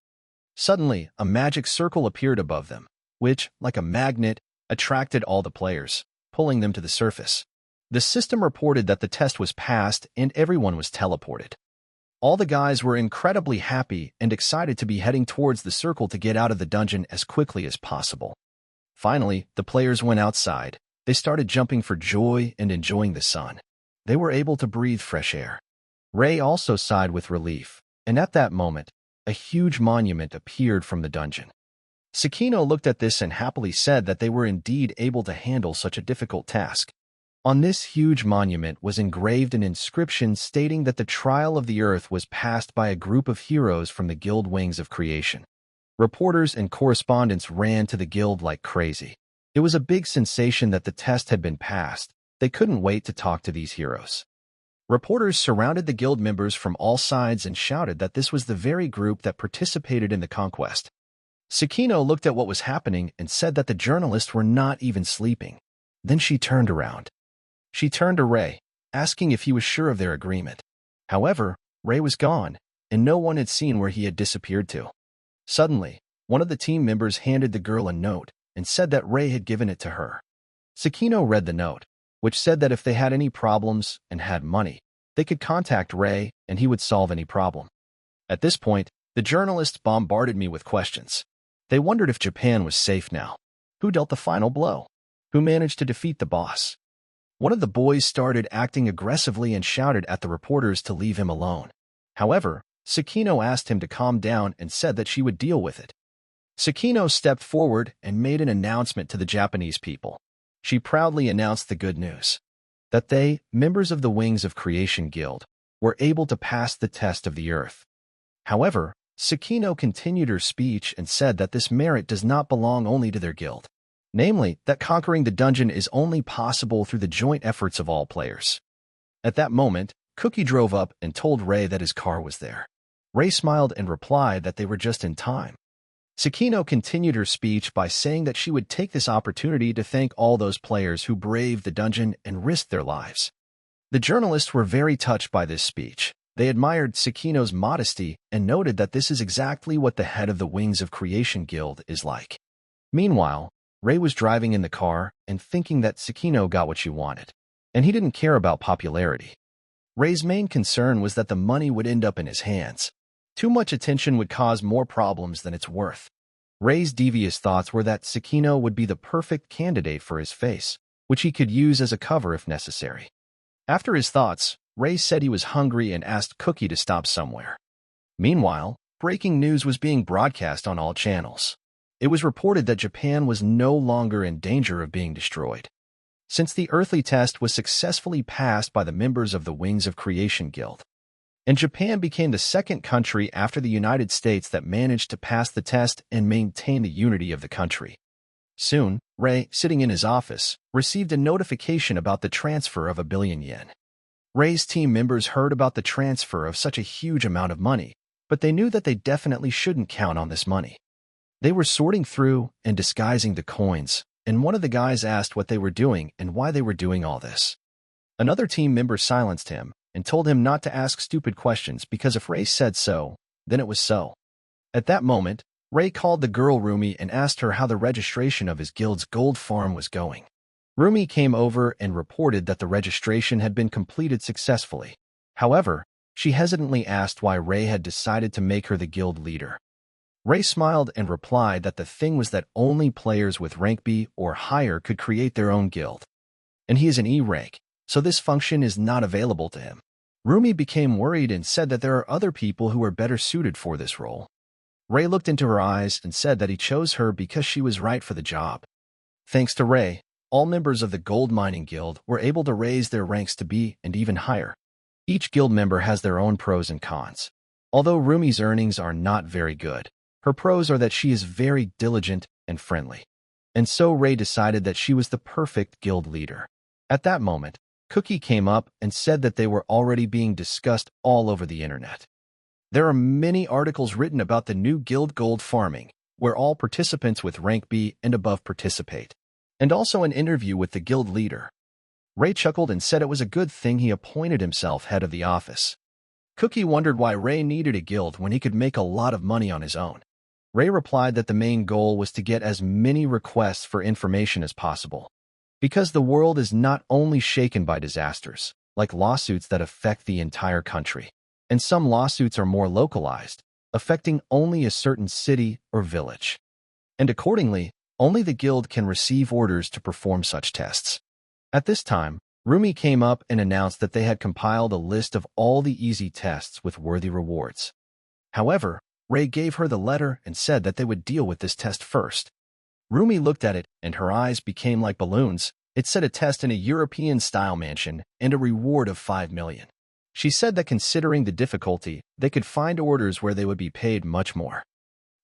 S1: Suddenly, a magic circle appeared above them, which, like a magnet, attracted all the players, pulling them to the surface. The system reported that the test was passed and everyone was teleported. All the guys were incredibly happy and excited to be heading towards the circle to get out of the dungeon as quickly as possible. Finally, the players went outside. They started jumping for joy and enjoying the sun. They were able to breathe fresh air. Ray also sighed with relief, and at that moment, a huge monument appeared from the dungeon. Sakino looked at this and happily said that they were indeed able to handle such a difficult task. On this huge monument was engraved an inscription stating that the trial of the earth was passed by a group of heroes from the Guild Wings of Creation. Reporters and correspondents ran to the guild like crazy. It was a big sensation that the test had been passed. They couldn't wait to talk to these heroes. Reporters surrounded the guild members from all sides and shouted that this was the very group that participated in the conquest. Sakino looked at what was happening and said that the journalists were not even sleeping. Then she turned around. She turned to Ray, asking if he was sure of their agreement. However, Ray was gone, and no one had seen where he had disappeared to. Suddenly, one of the team members handed the girl a note and said that Ray had given it to her. Sakino read the note, which said that if they had any problems and had money, they could contact Ray and he would solve any problem. At this point, the journalists bombarded me with questions. They wondered if Japan was safe now. Who dealt the final blow? Who managed to defeat the boss? One of the boys started acting aggressively and shouted at the reporters to leave him alone. However, Sakino asked him to calm down and said that she would deal with it. Sakino stepped forward and made an announcement to the Japanese people. She proudly announced the good news, that they, members of the Wings of Creation Guild, were able to pass the test of the earth. However, Sakino continued her speech and said that this merit does not belong only to their guild. Namely, that conquering the dungeon is only possible through the joint efforts of all players. At that moment, Cookie drove up and told Ray that his car was there. Ray smiled and replied that they were just in time. Sakino continued her speech by saying that she would take this opportunity to thank all those players who braved the dungeon and risked their lives. The journalists were very touched by this speech. They admired Sakino's modesty and noted that this is exactly what the head of the Wings of Creation Guild is like. Meanwhile, Ray was driving in the car and thinking that Sakino got what she wanted, and he didn't care about popularity. Ray's main concern was that the money would end up in his hands. Too much attention would cause more problems than it's worth. Ray's devious thoughts were that Sakino would be the perfect candidate for his face, which he could use as a cover if necessary. After his thoughts, Ray said he was hungry and asked Cookie to stop somewhere. Meanwhile, breaking news was being broadcast on all channels. It was reported that Japan was no longer in danger of being destroyed, since the earthly test was successfully passed by the members of the Wings of Creation Guild. And Japan became the second country after the United States that managed to pass the test and maintain the unity of the country. Soon, Ray, sitting in his office, received a notification about the transfer of 1 billion yen. Ray's team members heard about the transfer of such a huge amount of money, but they knew that they definitely shouldn't count on this money. They were sorting through and disguising the coins, and one of the guys asked what they were doing and why they were doing all this. Another team member silenced him and told him not to ask stupid questions because if Ray said so, then it was so. At that moment, Ray called the girl Rumi and asked her how the registration of his guild's gold farm was going. Rumi came over and reported that the registration had been completed successfully. However, She hesitantly asked why Ray had decided to make her the guild leader. Ray smiled and replied that the thing was that only players with rank B or higher could create their own guild. And he is an E rank, so this function is not available to him. Rumi became worried and said that there are other people who are better suited for this role. Ray looked into her eyes and said that he chose her because she was right for the job. Thanks to Ray, all members of the Gold Mining Guild were able to raise their ranks to B and even higher. Each guild member has their own pros and cons. Although Rumi's earnings are not very good, her pros are that she is very diligent and friendly. And so Ray decided that she was the perfect guild leader. At that moment, Cookie came up and said that they were already being discussed all over the internet. There are many articles written about the new guild gold farming, where all participants with rank B and above participate, and also an interview with the guild leader. Ray chuckled and said it was a good thing he appointed himself head of the office. Cookie wondered why Ray needed a guild when he could make a lot of money on his own. Ray replied that the main goal was to get as many requests for information as possible. Because the world is not only shaken by disasters, like lawsuits that affect the entire country, and some lawsuits are more localized, affecting only a certain city or village. And accordingly, only the guild can receive orders to perform such tests. At this time, Rumi came up and announced that they had compiled a list of all the easy tests with worthy rewards. However, Ray gave her the letter and said that they would deal with this test first. Rumi looked at it, and her eyes became like balloons. It said a test in a European-style mansion and a reward of 5 million. She said that considering the difficulty, they could find orders where they would be paid much more.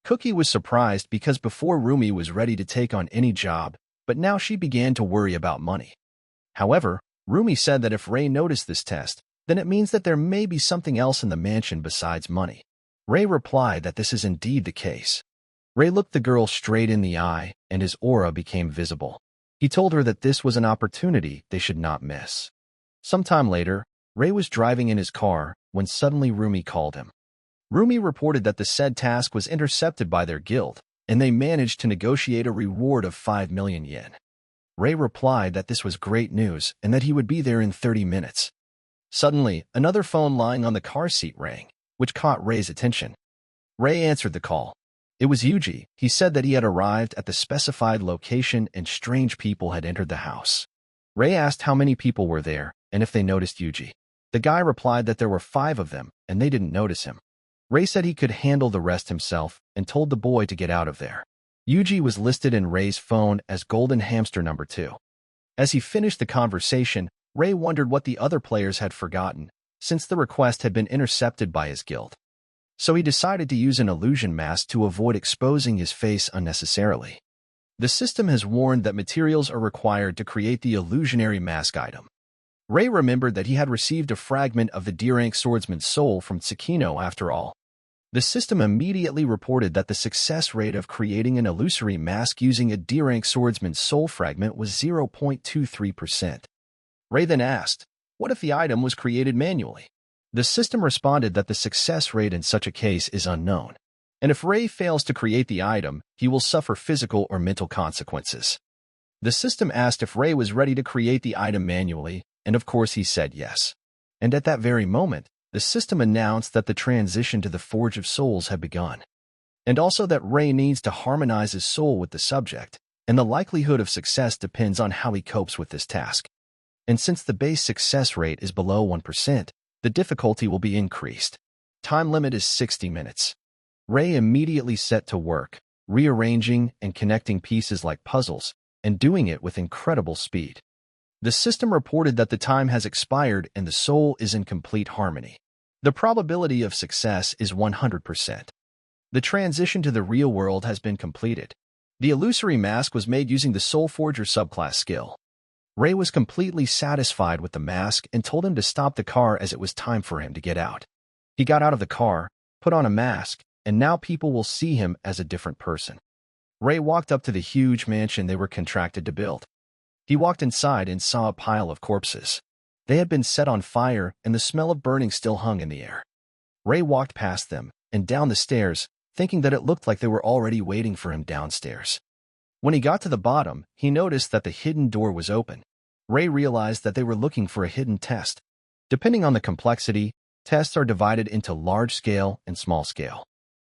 S1: Cookie was surprised because before Rumi was ready to take on any job, but now she began to worry about money. However, Rumi said that if Ray noticed this test, then it means that there may be something else in the mansion besides money. Ray replied that this is indeed the case. Ray looked the girl straight in the eye, and his aura became visible. He told her that this was an opportunity they should not miss. Sometime later, Ray was driving in his car when suddenly Rumi called him. Rumi reported that the said task was intercepted by their guild, and they managed to negotiate a reward of 5 million yen. Ray replied that this was great news and that he would be there in 30 minutes. Suddenly, another phone lying on the car seat rang, which caught Ray's attention. Ray answered the call. It was Yuji. He said that he had arrived at the specified location and strange people had entered the house. Ray asked how many people were there and if they noticed Yuji. The guy replied that there were 5 of them and they didn't notice him. Ray said he could handle the rest himself and told the boy to get out of there. Yuji was listed in Ray's phone as Golden Hamster number 2. As he finished the conversation, Ray wondered what the other players had forgotten, since the request had been intercepted by his guild. So he decided to use an illusion mask to avoid exposing his face unnecessarily. The system has warned that materials are required to create the illusionary mask item. Ray remembered that he had received a fragment of the D-rank swordsman's soul from Sakino after all. The system immediately reported that the success rate of creating an illusory mask using a D-rank swordsman's soul fragment was 0.23%. Ray then asked, what if the item was created manually? The system responded that the success rate in such a case is unknown, and if Ray fails to create the item, he will suffer physical or mental consequences. The system asked if Ray was ready to create the item manually, and of course he said yes. And at that very moment, the system announced that the transition to the Forge of Souls had begun, and also that Ray needs to harmonize his soul with the subject, and the likelihood of success depends on how he copes with this task. And since the base success rate is below 1%, the difficulty will be increased. Time limit is 60 minutes. Ray immediately set to work, rearranging and connecting pieces like puzzles, and doing it with incredible speed. The system reported that the time has expired and the soul is in complete harmony. The probability of success is 100%. The transition to the real world has been completed. The illusory mask was made using the Soul Forger subclass skill. Ray was completely satisfied with the mask and told him to stop the car as it was time for him to get out. He got out of the car, put on a mask, and now people will see him as a different person. Ray walked up to the huge mansion they were contracted to build. He walked inside and saw a pile of corpses. They had been set on fire and the smell of burning still hung in the air. Ray walked past them and down the stairs, thinking that it looked like they were already waiting for him downstairs. When he got to the bottom, he noticed that the hidden door was open. Ray realized that they were looking for a hidden test. Depending on the complexity, Tests are divided into large-scale and small-scale.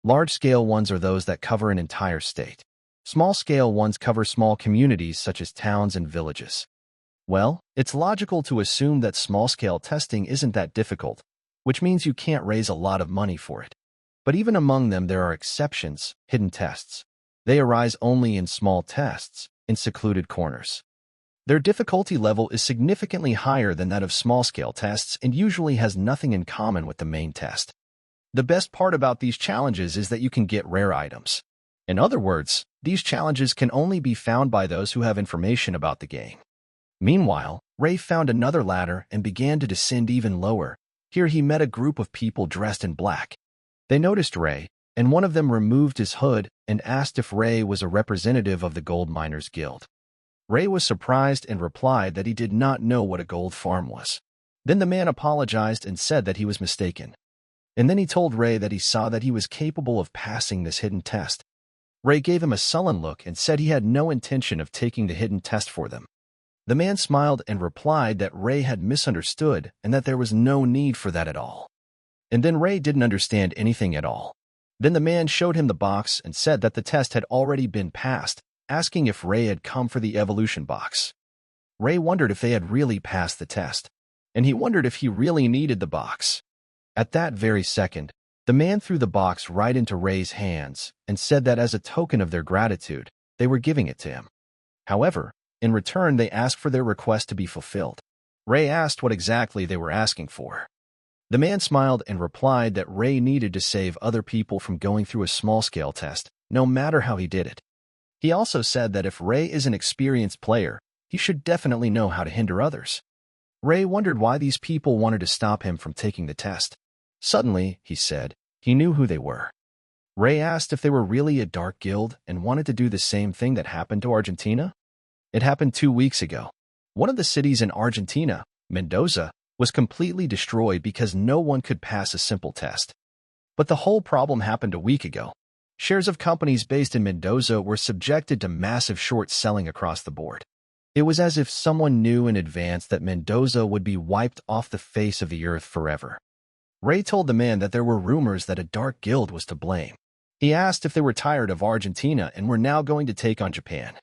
S1: Large-scale ones are those that cover an entire state. Small-scale ones cover small communities such as towns and villages. Well, it's logical to assume that small-scale testing isn't that difficult, which means you can't raise a lot of money for it. But even among them, there are exceptions, hidden tests. They arise only in small tests, in secluded corners. Their difficulty level is significantly higher than that of small-scale tests and usually has nothing in common with the main test. The best part about these challenges is that you can get rare items. In other words, these challenges can only be found by those who have information about the game. Meanwhile, Ray found another ladder and began to descend even lower. Here he met a group of people dressed in black. They noticed Ray, and one of them removed his hood and asked if Ray was a representative of the Gold Miners Guild. Ray was surprised and replied that he did not know what a gold farm was. Then the man apologized and said that he was mistaken. And then he told Ray that he saw that he was capable of passing this hidden test. Ray gave him a sullen look and said he had no intention of taking the hidden test for them. The man smiled and replied that Ray had misunderstood and that there was no need for that at all. And then Ray didn't understand anything at all. Then the man showed him the box and said that the test had already been passed, asking if Ray had come for the evolution box. Ray wondered if they had really passed the test, and he wondered if he really needed the box. At that very second, the man threw the box right into Ray's hands and said that as a token of their gratitude, they were giving it to him. However, in return, they asked for their request to be fulfilled. Ray asked what exactly they were asking for. The man smiled and replied that Ray needed to save other people from going through a small-scale test, no matter how he did it. He also said that if Ray is an experienced player, he should definitely know how to hinder others. Ray wondered why these people wanted to stop him from taking the test. Suddenly, he said, he knew who they were. Ray asked if they were really a dark guild and wanted to do the same thing that happened to Argentina. It happened 2 weeks ago. One of the cities in Argentina, Mendoza, was completely destroyed because no one could pass a simple test. But the whole problem happened a week ago. Shares of companies based in Mendoza were subjected to massive short selling across the board. It was as if someone knew in advance that Mendoza would be wiped off the face of the earth forever. Ray told the man that there were rumors that a dark guild was to blame. He asked if they were tired of Argentina and were now going to take on Japan.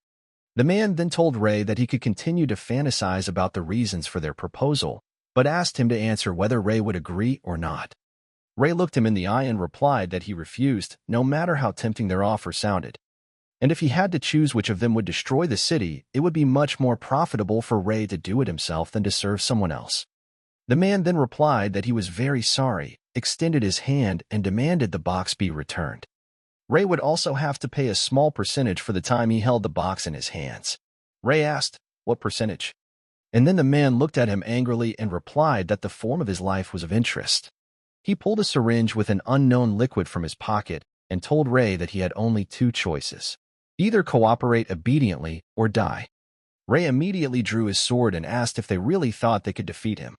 S1: The man then told Ray that he could continue to fantasize about the reasons for their proposal, but asked him to answer whether Ray would agree or not. Ray looked him in the eye and replied that he refused, no matter how tempting their offer sounded. And if he had to choose which of them would destroy the city, it would be much more profitable for Ray to do it himself than to serve someone else. The man then replied that he was very sorry, extended his hand, and demanded the box be returned. Ray would also have to pay a small percentage for the time he held the box in his hands. Ray asked, "What percentage?" And then the man looked at him angrily and replied that the form of his life was of interest. He pulled a syringe with an unknown liquid from his pocket and told Ray that he had only 2 choices: either cooperate obediently or die. Ray immediately drew his sword and asked if they really thought they could defeat him.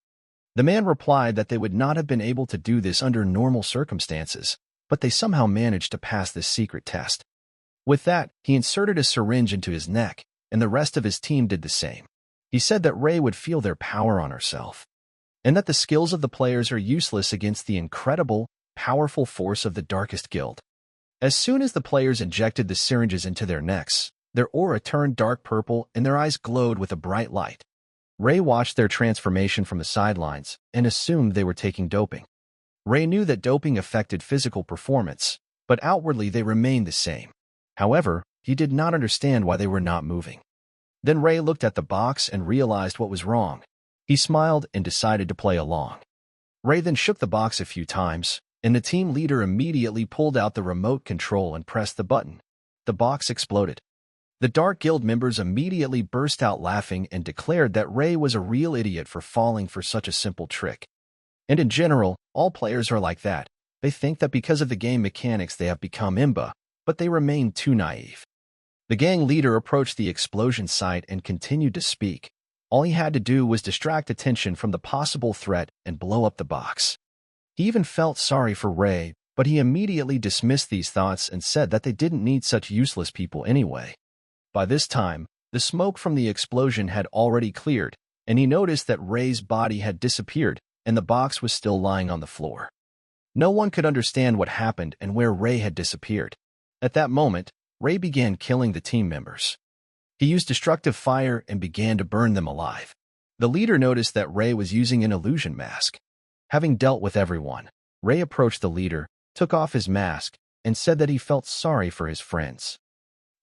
S1: The man replied that they would not have been able to do this under normal circumstances, but they somehow managed to pass this secret test. With that, he inserted a syringe into his neck, and the rest of his team did the same. He said that Ray would feel their power on herself, and that the skills of the players are useless against the incredible, powerful force of the Darkest Guild. As soon as the players injected the syringes into their necks, their aura turned dark purple and their eyes glowed with a bright light. Ray watched their transformation from the sidelines and assumed they were taking doping. Ray knew that doping affected physical performance, but outwardly they remained the same. However, he did not understand why they were not moving. Then Ray looked at the box and realized what was wrong. He smiled and decided to play along. Ray then shook the box a few times, and the team leader immediately pulled out the remote control and pressed the button. The box exploded. The Dark Guild members immediately burst out laughing and declared that Ray was a real idiot for falling for such a simple trick. And in general, all players are like that. They think that because of the game mechanics they have become imba, but they remain too naive. The gang leader approached the explosion site and continued to speak. All he had to do was distract attention from the possible threat and blow up the box. He even felt sorry for Ray, but he immediately dismissed these thoughts and said that they didn't need such useless people anyway. By this time, the smoke from the explosion had already cleared, and he noticed that Ray's body had disappeared, and the box was still lying on the floor. No one could understand what happened and where Ray had disappeared. At that moment, Ray began killing the team members. He used destructive fire and began to burn them alive. The leader noticed that Ray was using an illusion mask. Having dealt with everyone, Ray approached the leader, took off his mask, and said that he felt sorry for his friends.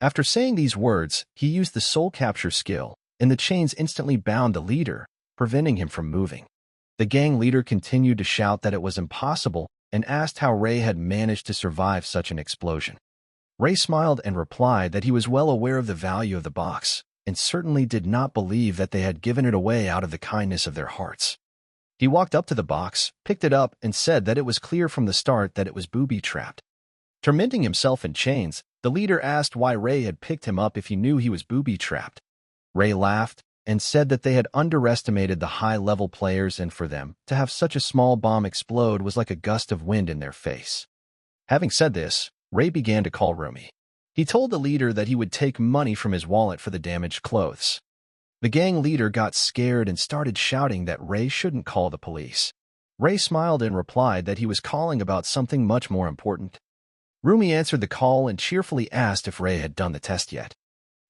S1: After saying these words, he used the soul capture skill, and the chains instantly bound the leader, preventing him from moving. The gang leader continued to shout that it was impossible and asked how Ray had managed to survive such an explosion. Ray smiled and replied that he was well aware of the value of the box and certainly did not believe that they had given it away out of the kindness of their hearts. He walked up to the box, picked it up, and said that it was clear from the start that it was booby-trapped. Tormenting himself in chains, the leader asked why Ray had picked him up if he knew he was booby-trapped. Ray laughed and said that they had underestimated the high-level players, and for them to have such a small bomb explode was like a gust of wind in their face. Having said this, Ray began to call Rumi. He told the leader that he would take money from his wallet for the damaged clothes. The gang leader got scared and started shouting that Ray shouldn't call the police. Ray smiled and replied that he was calling about something much more important. Rumi answered the call and cheerfully asked if Ray had done the test yet.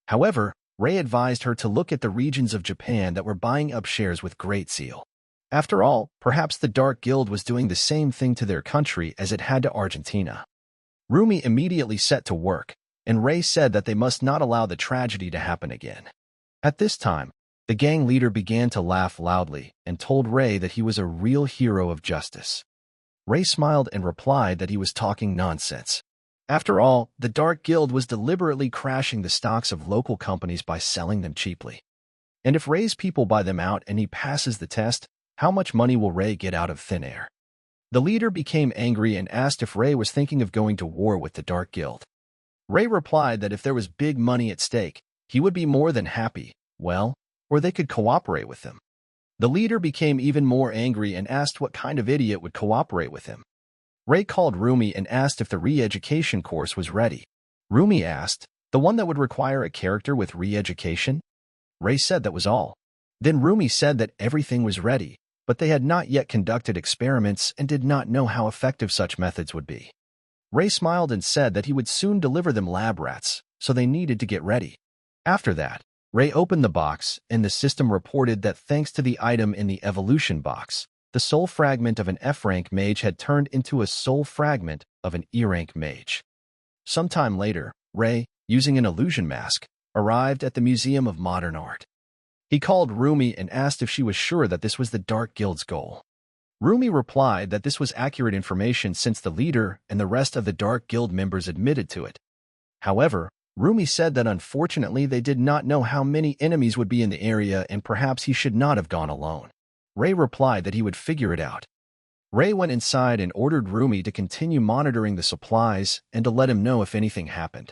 S1: However, Ray advised her to look at the regions of Japan that were buying up shares with great zeal. After all, perhaps the Dark Guild was doing the same thing to their country as it had to Argentina. Rumi immediately set to work, and Ray said that they must not allow the tragedy to happen again. At this time, the gang leader began to laugh loudly and told Ray that he was a real hero of justice. Ray smiled and replied that he was talking nonsense. After all, the Dark Guild was deliberately crashing the stocks of local companies by selling them cheaply. And if Ray's people buy them out and he passes the test, how much money will Ray get out of thin air? The leader became angry and asked if Ray was thinking of going to war with the Dark Guild. Ray replied that if there was big money at stake, he would be more than happy, or they could cooperate with him. The leader became even more angry and asked what kind of idiot would cooperate with him. Ray called Rumi and asked if the re-education course was ready. Rumi asked, the one that would require a character with re-education? Ray said that was all. Then Rumi said that everything was ready, but they had not yet conducted experiments and did not know how effective such methods would be. Ray smiled and said that he would soon deliver them lab rats, so they needed to get ready. After that, Ray opened the box, and the system reported that thanks to the item in the evolution box, the soul fragment of an F-rank mage had turned into a soul fragment of an E-rank mage. Sometime later, Ray, using an illusion mask, arrived at the Museum of Modern Art. He called Rumi and asked if she was sure that this was the Dark Guild's goal. Rumi replied that this was accurate information since the leader and the rest of the Dark Guild members admitted to it. However, Rumi said that unfortunately they did not know how many enemies would be in the area and perhaps he should not have gone alone. Ray replied that he would figure it out. Ray went inside and ordered Rumi to continue monitoring the supplies and to let him know if anything happened.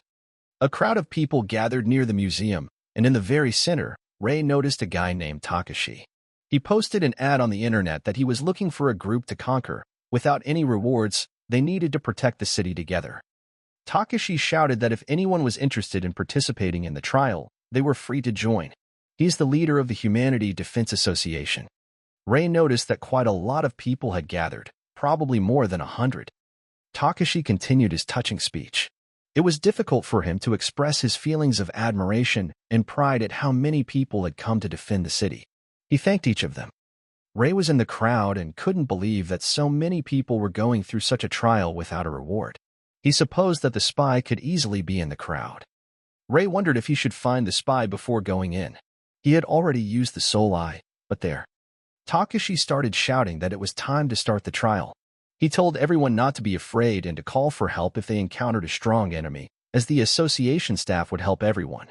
S1: A crowd of people gathered near the museum, and in the very center, Ray noticed a guy named Takashi. He posted an ad on the internet that he was looking for a group to conquer. Without any rewards, they needed to protect the city together. Takashi shouted that if anyone was interested in participating in the trial, they were free to join. He's the leader of the Humanity Defense Association. Ray noticed that quite a lot of people had gathered, probably more than 100. Takashi continued his touching speech. It was difficult for him to express his feelings of admiration and pride at how many people had come to defend the city. He thanked each of them. Ray was in the crowd and couldn't believe that so many people were going through such a trial without a reward. He supposed that the spy could easily be in the crowd. Ray wondered if he should find the spy before going in. He had already used the soul eye, but there. Takashi started shouting that it was time to start the trial. He told everyone not to be afraid and to call for help if they encountered a strong enemy, as the association staff would help everyone.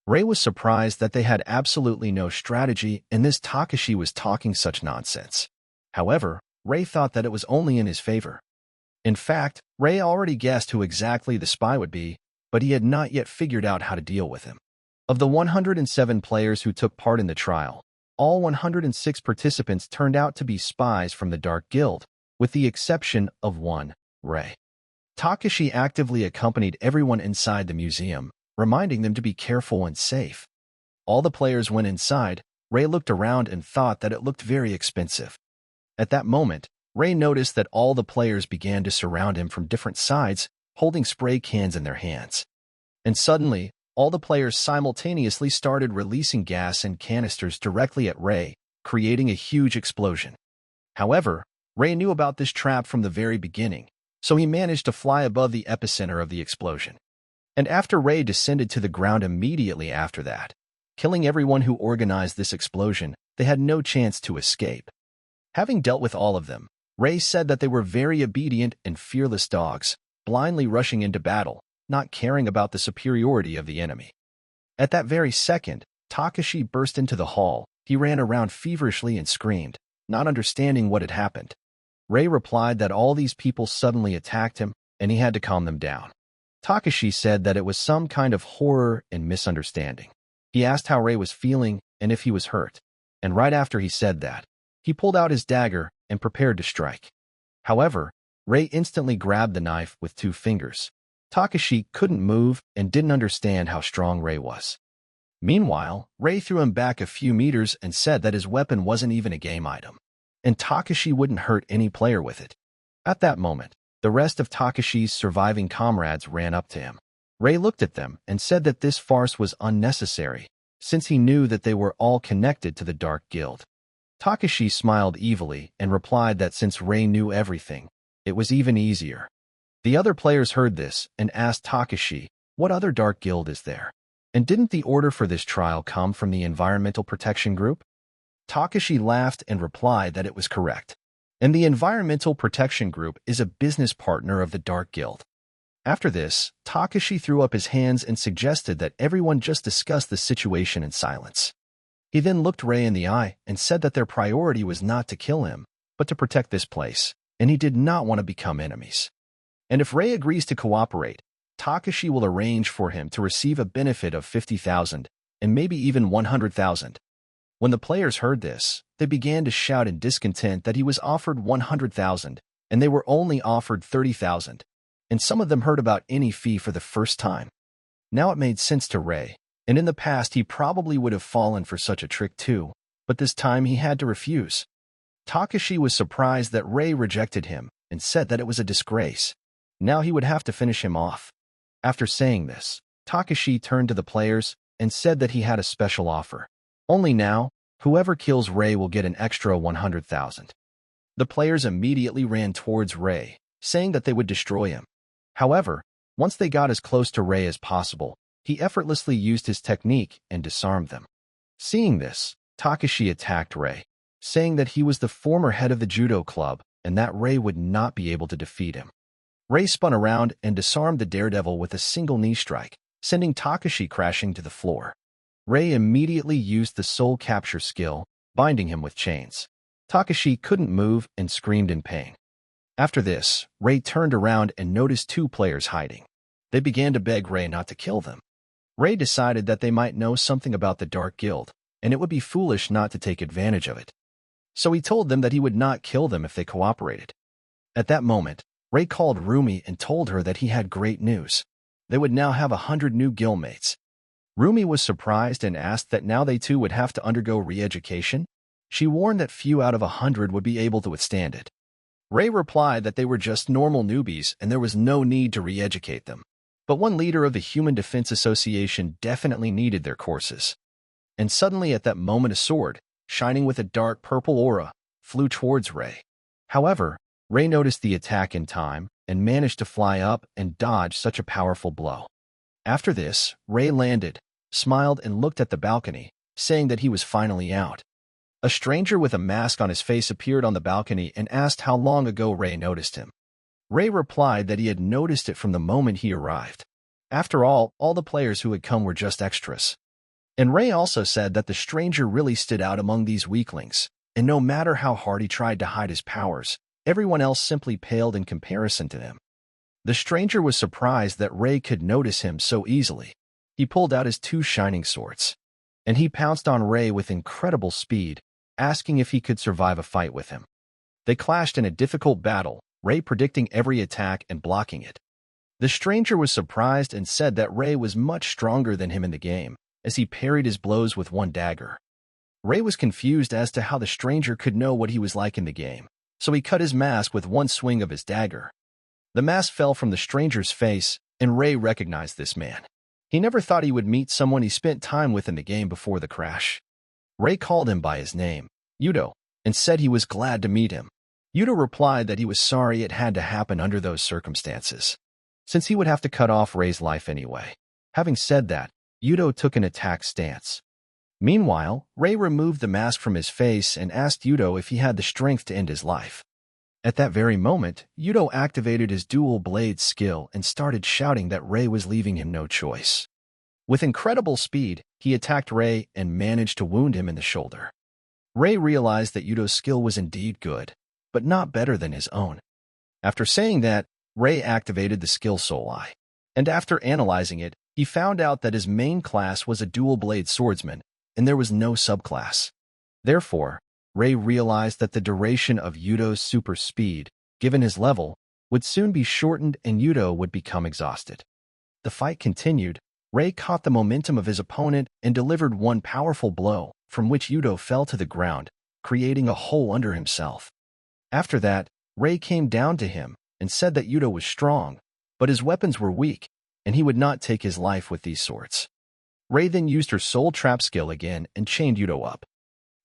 S1: Ray was surprised that they had absolutely no strategy and this Takashi was talking such nonsense. However, Ray thought that it was only in his favor. In fact, Ray already guessed who exactly the spy would be, but he had not yet figured out how to deal with him. Of the 107 players who took part in the trial, all 106 participants turned out to be spies from the Dark Guild, with the exception of one, Ray. Takashi actively accompanied everyone inside the museum, reminding them to be careful and safe. All the players went inside. Ray looked around and thought that it looked very expensive. At that moment, Ray noticed that all the players began to surround him from different sides, holding spray cans in their hands. And suddenly, all the players simultaneously started releasing gas and canisters directly at Ray, creating a huge explosion. However, Ray knew about this trap from the very beginning, so he managed to fly above the epicenter of the explosion. And after Ray descended to the ground immediately after that, killing everyone who organized this explosion, they had no chance to escape. Having dealt with all of them, Ray said that they were very obedient and fearless dogs, blindly rushing into battle, not caring about the superiority of the enemy. At that very second, Takashi burst into the hall. He ran around feverishly and screamed, not understanding what had happened. Ray replied that all these people suddenly attacked him, and he had to calm them down. Takashi said that it was some kind of horror and misunderstanding. He asked how Ray was feeling and if he was hurt. And right after he said that, he pulled out his dagger and prepared to strike. However, Ray instantly grabbed the knife with 2 fingers. Takashi couldn't move and didn't understand how strong Ray was. Meanwhile, Ray threw him back a few meters and said that his weapon wasn't even a game item, and Takashi wouldn't hurt any player with it. At that moment, the rest of Takashi's surviving comrades ran up to him. Ray looked at them and said that this farce was unnecessary, since he knew that they were all connected to the Dark Guild. Takashi smiled evilly and replied that since Ray knew everything, it was even easier. The other players heard this and asked Takashi, "What other Dark Guild is there? And didn't the order for this trial come from the Environmental Protection Group?" Takashi laughed and replied that it was correct. And the Environmental Protection Group is a business partner of the Dark Guild. After this, Takashi threw up his hands and suggested that everyone just discuss the situation in silence. He then looked Ray in the eye and said that their priority was not to kill him, but to protect this place, and he did not want to become enemies. And if Ray agrees to cooperate, Takashi will arrange for him to receive a benefit of 50,000 and maybe even 100,000. When the players heard this, they began to shout in discontent that he was offered 100,000 and they were only offered 30,000, and some of them heard about any fee for the first time. Now it made sense to Ray, and in the past he probably would have fallen for such a trick too, but this time he had to refuse. Takashi was surprised that Ray rejected him and said that it was a disgrace. Now he would have to finish him off. After saying this, Takashi turned to the players and said that he had a special offer. Only now, whoever kills Ray will get an extra 100,000. The players immediately ran towards Ray, saying that they would destroy him. However, once they got as close to Ray as possible, he effortlessly used his technique and disarmed them. Seeing this, Takashi attacked Ray, saying that he was the former head of the judo club and that Ray would not be able to defeat him. Ray spun around and disarmed the daredevil with a single knee strike, sending Takashi crashing to the floor. Ray immediately used the soul capture skill, binding him with chains. Takashi couldn't move and screamed in pain. After this, Ray turned around and noticed 2 players hiding. They began to beg Ray not to kill them. Ray decided that they might know something about the Dark Guild, and it would be foolish not to take advantage of it. So he told them that he would not kill them if they cooperated. At that moment, Ray called Rumi and told her that he had great news. They would now have 100 new guildmates. Rumi was surprised and asked that now they too would have to undergo re-education. She warned that few out of 100 would be able to withstand it. Ray replied that they were just normal newbies and there was no need to re-educate them. But one leader of the Human Defense Association definitely needed their courses. And suddenly at that moment a sword, shining with a dark purple aura, flew towards Ray. However, Ray noticed the attack in time and managed to fly up and dodge such a powerful blow. After this, Ray landed, smiled and looked at the balcony, saying that he was finally out. A stranger with a mask on his face appeared on the balcony and asked how long ago Ray noticed him. Ray replied that he had noticed it from the moment he arrived. After all the players who had come were just extras. And Ray also said that the stranger really stood out among these weaklings, and no matter how hard he tried to hide his powers, everyone else simply paled in comparison to him. The stranger was surprised that Ray could notice him so easily. He pulled out his 2 shining swords, and he pounced on Ray with incredible speed, asking if he could survive a fight with him. They clashed in a difficult battle, Ray predicting every attack and blocking it. The stranger was surprised and said that Ray was much stronger than him in the game, as he parried his blows with 1 dagger. Ray was confused as to how the stranger could know what he was like in the game, so he cut his mask with one swing of his dagger. The mask fell from the stranger's face, and Ray recognized this man. He never thought he would meet someone he spent time with in the game before the crash. Ray called him by his name, Yudo, and said he was glad to meet him. Yudo replied that he was sorry it had to happen under those circumstances, since he would have to cut off Ray's life anyway. Having said that, Yudo took an attack stance. Meanwhile, Ray removed the mask from his face and asked Yudo if he had the strength to end his life. At that very moment, Yudo activated his dual blade skill and started shouting that Ray was leaving him no choice. With incredible speed, he attacked Ray and managed to wound him in the shoulder. Ray realized that Yudo's skill was indeed good, but not better than his own. After saying that, Ray activated the skill Soul Eye, and after analyzing it, he found out that his main class was a dual-blade swordsman, and there was no subclass. Therefore, Ray realized that the duration of Yudo's super speed, given his level, would soon be shortened and Yudo would become exhausted. The fight continued. Ray caught the momentum of his opponent and delivered one powerful blow, from which Yudo fell to the ground, creating a hole under himself. After that, Ray came down to him and said that Yudo was strong, but his weapons were weak, and he would not take his life with these swords. Ray then used her soul trap skill again and chained Yudo up.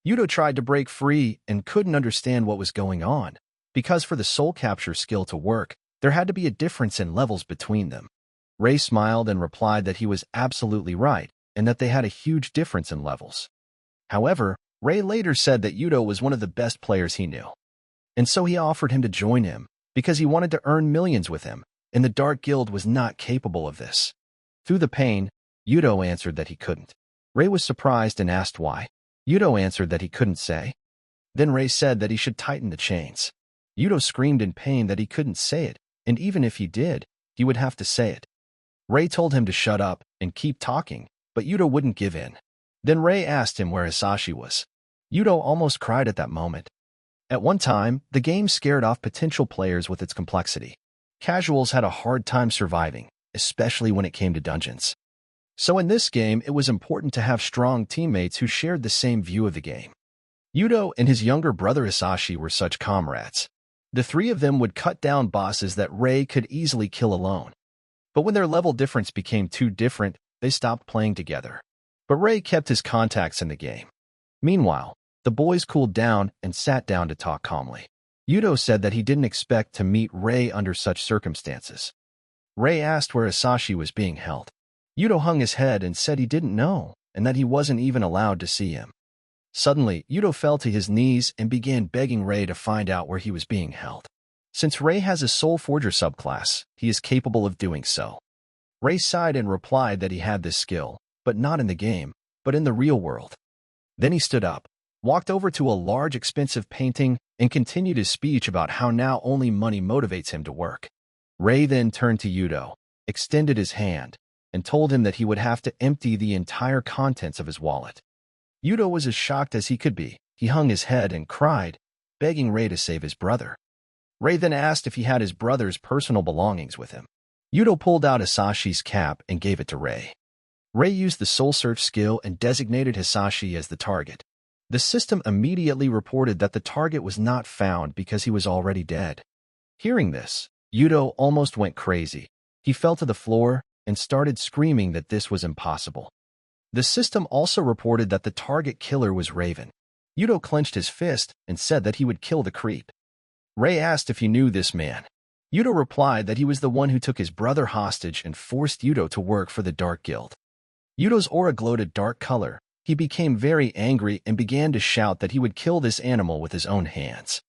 S1: Yudo tried to break free and couldn't understand what was going on, because for the soul capture skill to work, there had to be a difference in levels between them. Ray smiled and replied that he was absolutely right, and that they had a huge difference in levels. However, Ray later said that Yudo was one of the best players he knew. And so he offered him to join him, because he wanted to earn millions with him, and the Dark Guild was not capable of this. Through the pain, Yudo answered that he couldn't. Ray was surprised and asked why. Yudo answered that he couldn't say. Then Ray said that he should tighten the chains. Yudo screamed in pain that he couldn't say it, and even if he did, he would have to say it. Ray told him to shut up and keep talking, but Yudo wouldn't give in. Then Ray asked him where Hisashi was. Yudo almost cried at that moment. At one time, the game scared off potential players with its complexity. Casuals had a hard time surviving, especially when it came to dungeons. So in this game, it was important to have strong teammates who shared the same view of the game. Yudo and his younger brother Hisashi were such comrades. The three of them would cut down bosses that Ray could easily kill alone. But when their level difference became too different, they stopped playing together. But Ray kept his contacts in the game. Meanwhile, the boys cooled down and sat down to talk calmly. Yudo said that he didn't expect to meet Ray under such circumstances. Ray asked where Hisashi was being held. Yudo hung his head and said he didn't know, and that he wasn't even allowed to see him. Suddenly, Yudo fell to his knees and began begging Ray to find out where he was being held. Since Ray has a Soul Forger subclass, he is capable of doing so. Ray sighed and replied that he had this skill, but not in the game, but in the real world. Then he stood up, walked over to a large expensive painting, and continued his speech about how now only money motivates him to work. Ray then turned to Yudo, extended his hand, and told him that he would have to empty the entire contents of his wallet. Yudo was as shocked as he could be. He hung his head and cried, begging Ray to save his brother. Ray then asked if he had his brother's personal belongings with him. Yudo pulled out Hisashi's cap and gave it to Ray. Ray used the Soul Search skill and designated Hisashi as the target. The system immediately reported that the target was not found because he was already dead. Hearing this, Yudo almost went crazy. He fell to the floor and started screaming that this was impossible. The system also reported that the target killer was Raven. Yudo clenched his fist and said that he would kill the creep. Ray asked if he knew this man. Yudo replied that he was the one who took his brother hostage and forced Yudo to work for the Dark Guild. Yudo's aura glowed a dark color. He became very angry and began to shout that he would kill this animal with his own hands.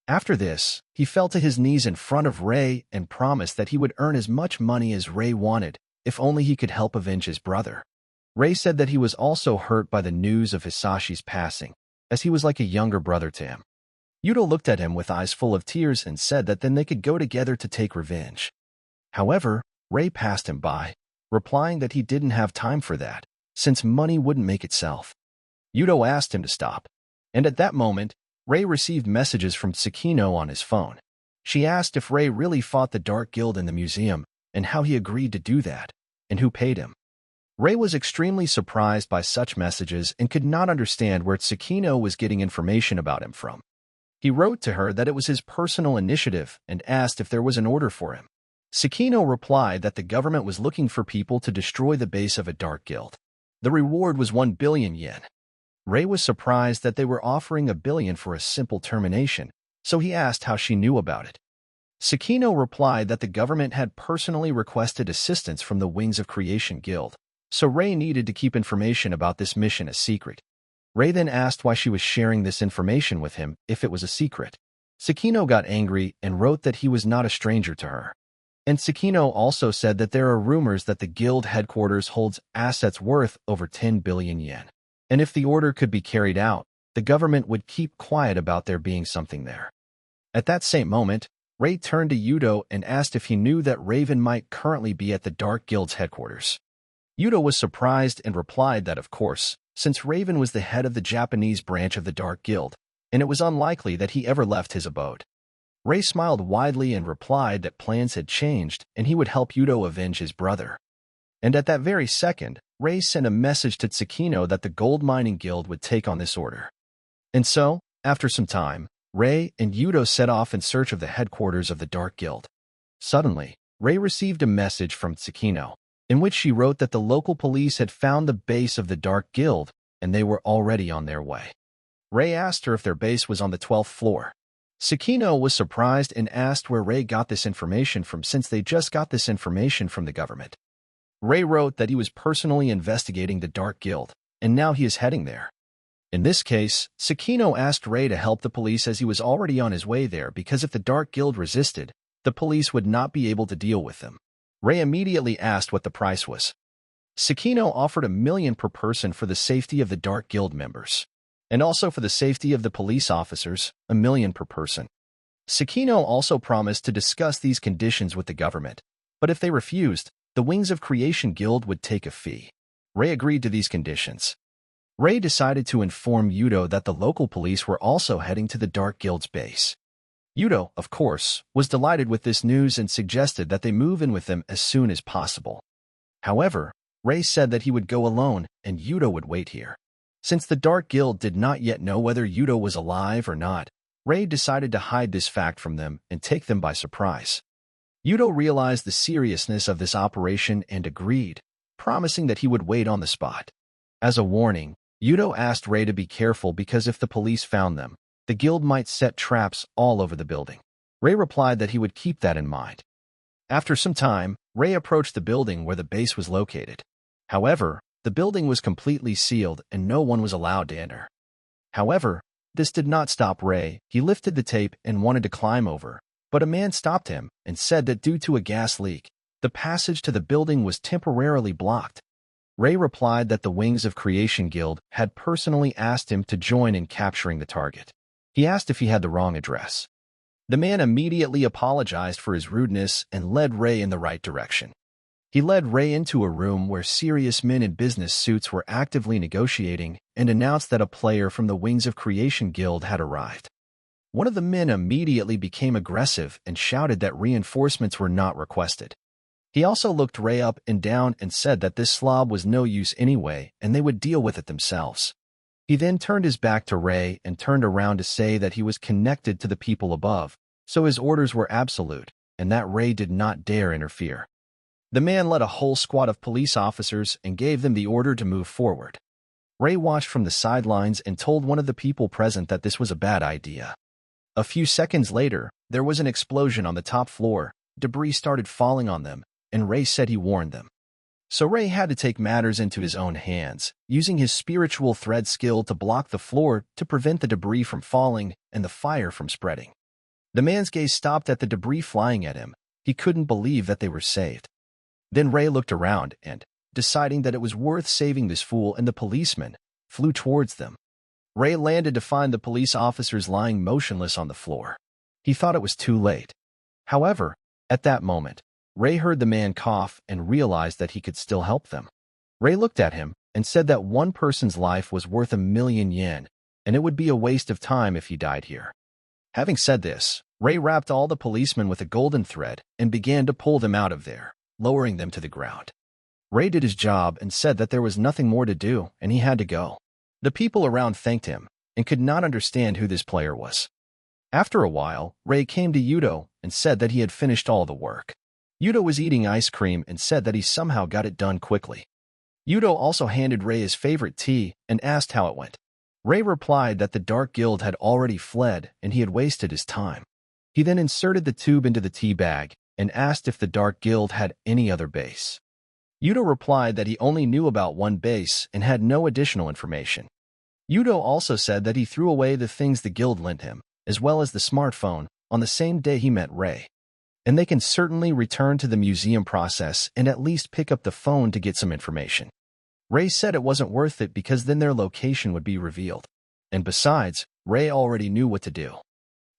S1: After this, he fell to his knees in front of Ray and promised that he would earn as much money as Ray wanted, if only he could help avenge his brother. Ray said that he was also hurt by the news of Hisashi's passing, as he was like a younger brother to him. Yudo looked at him with eyes full of tears and said that then they could go together to take revenge. However, Ray passed him by, replying that he didn't have time for that, since money wouldn't make itself. Yudo asked him to stop, and at that moment, Ray received messages from Sakino on his phone. She asked if Ray really fought the Dark Guild in the museum, and how he agreed to do that, and who paid him. Ray was extremely surprised by such messages and could not understand where Sakino was getting information about him from. He wrote to her that it was his personal initiative and asked if there was an order for him. Sakino replied that the government was looking for people to destroy the base of a dark guild. The reward was 1 billion yen. Ray was surprised that they were offering 1 billion for a simple termination, so he asked how she knew about it. Sakino replied that the government had personally requested assistance from the Wings of Creation Guild, so Ray needed to keep information about this mission a secret. Ray then asked why she was sharing this information with him if it was a secret. Sakino got angry and wrote that he was not a stranger to her. And Sakino also said that there are rumors that the guild headquarters holds assets worth over 10 billion yen. And if the order could be carried out, the government would keep quiet about there being something there. At that same moment, Ray turned to Yudo and asked if he knew that Raven might currently be at the Dark Guild's headquarters. Yudo was surprised and replied that of course, since Raven was the head of the Japanese branch of the Dark Guild, and it was unlikely that he ever left his abode. Ray smiled widely and replied that plans had changed and he would help Yudo avenge his brother. And at that very second, Ray sent a message to Sakino that the gold mining guild would take on this order. And so, after some time, Ray and Yudo set off in search of the headquarters of the Dark Guild. Suddenly, Ray received a message from Sakino, in which she wrote that the local police had found the base of the Dark Guild and they were already on their way. Ray asked her if their base was on the 12th floor. Sakino was surprised and asked where Ray got this information from since they just got this information from the government. Ray wrote that he was personally investigating the Dark Guild, and now he is heading there. In this case, Sakino asked Ray to help the police as he was already on his way there because if the Dark Guild resisted, the police would not be able to deal with them. Ray immediately asked what the price was. Sakino offered 1 million per person for the safety of the Dark Guild members, and also for the safety of the police officers, 1 million per person. Sakino also promised to discuss these conditions with the government, but if they refused, the Wings of Creation Guild would take a fee. Ray agreed to these conditions. Ray decided to inform Yudo that the local police were also heading to the Dark Guild's base. Yudo, of course, was delighted with this news and suggested that they move in with them as soon as possible. However, Ray said that he would go alone and Yudo would wait here. Since the Dark Guild did not yet know whether Yudo was alive or not, Ray decided to hide this fact from them and take them by surprise. Yudo realized the seriousness of this operation and agreed, promising that he would wait on the spot. As a warning, Yudo asked Ray to be careful because if the police found them, the guild might set traps all over the building. Ray replied that he would keep that in mind. After some time, Ray approached the building where the base was located. However, the building was completely sealed and no one was allowed to enter. However, this did not stop Ray. He lifted the tape and wanted to climb over, but a man stopped him and said that due to a gas leak, the passage to the building was temporarily blocked. Ray replied that the Wings of Creation Guild had personally asked him to join in capturing the target. He asked if he had the wrong address. The man immediately apologized for his rudeness and led Ray in the right direction. He led Ray into a room where serious men in business suits were actively negotiating and announced that a player from the Wings of Creation Guild had arrived. One of the men immediately became aggressive and shouted that reinforcements were not requested. He also looked Ray up and down and said that this slob was no use anyway and they would deal with it themselves. He then turned his back to Ray and turned around to say that he was connected to the people above, so his orders were absolute and that Ray did not dare interfere. The man led a whole squad of police officers and gave them the order to move forward. Ray watched from the sidelines and told one of the people present that this was a bad idea. A few seconds later, there was an explosion on the top floor, debris started falling on them, and Ray said he warned them. So Ray had to take matters into his own hands, using his spiritual thread skill to block the floor to prevent the debris from falling and the fire from spreading. The man's gaze stopped at the debris flying at him. He couldn't believe that they were saved. Then Ray looked around and, deciding that it was worth saving this fool and the policeman, flew towards them. Ray landed to find the police officers lying motionless on the floor. He thought it was too late. However, at that moment, Ray heard the man cough and realized that he could still help them. Ray looked at him and said that one person's life was worth 1 million yen, and it would be a waste of time if he died here. Having said this, Ray wrapped all the policemen with a golden thread and began to pull them out of there, lowering them to the ground. Ray did his job and said that there was nothing more to do and he had to go. The people around thanked him and could not understand who this player was. After a while, Ray came to Yudo and said that he had finished all the work. Yudo was eating ice cream and said that he somehow got it done quickly. Yudo also handed Ray his favorite tea and asked how it went. Ray replied that the Dark Guild had already fled and he had wasted his time. He then inserted the tube into the tea bag and asked if the Dark Guild had any other base. Yudo replied that he only knew about one base and had no additional information. Yudo also said that he threw away the things the guild lent him, as well as the smartphone, on the same day he met Ray. And they can certainly return to the museum process and at least pick up the phone to get some information. Ray said it wasn't worth it because then their location would be revealed. And besides, Ray already knew what to do.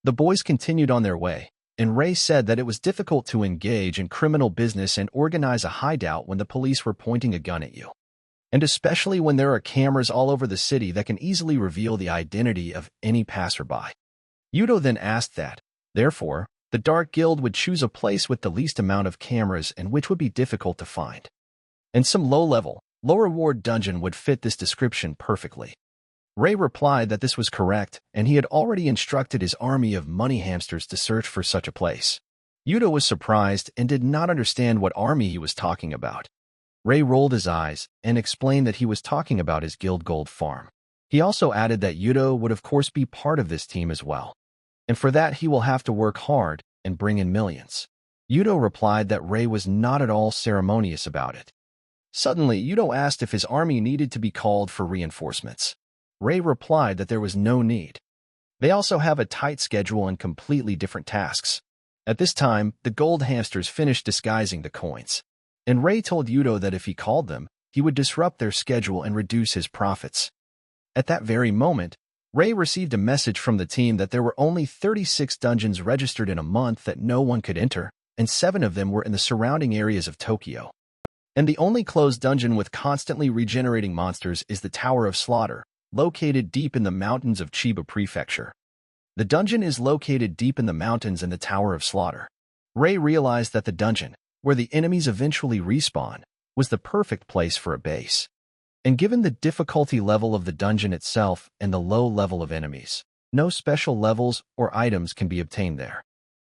S1: The boys continued on their way, and Ray said that it was difficult to engage in criminal business and organize a hideout when the police were pointing a gun at you. And especially when there are cameras all over the city that can easily reveal the identity of any passerby. Yudo then asked that, therefore, the Dark Guild would choose a place with the least amount of cameras and which would be difficult to find. And some low-level, low-reward dungeon would fit this description perfectly. Ray replied that this was correct, and he had already instructed his army of money hamsters to search for such a place. Yudo was surprised and did not understand what army he was talking about. Ray rolled his eyes and explained that he was talking about his guild gold farm. He also added that Yudo would of course be part of this team as well. And for that he will have to work hard and bring in millions. Yudo replied that Ray was not at all ceremonious about it. Suddenly, Yudo asked if his army needed to be called for reinforcements. Ray replied that there was no need. They also have a tight schedule and completely different tasks. At this time, the gold hamsters finished disguising the coins. And Ray told Yudo that if he called them, he would disrupt their schedule and reduce his profits. At that very moment, Ray received a message from the team that there were only 36 dungeons registered in a month that no one could enter, and 7 of them were in the surrounding areas of Tokyo. And the only closed dungeon with constantly regenerating monsters is the Tower of Slaughter, located deep in the mountains of Chiba Prefecture. The dungeon is located deep in the mountains in the Tower of Slaughter. Ray realized that the dungeon, where the enemies eventually respawn, was the perfect place for a base. And given the difficulty level of the dungeon itself and the low level of enemies, no special levels or items can be obtained there.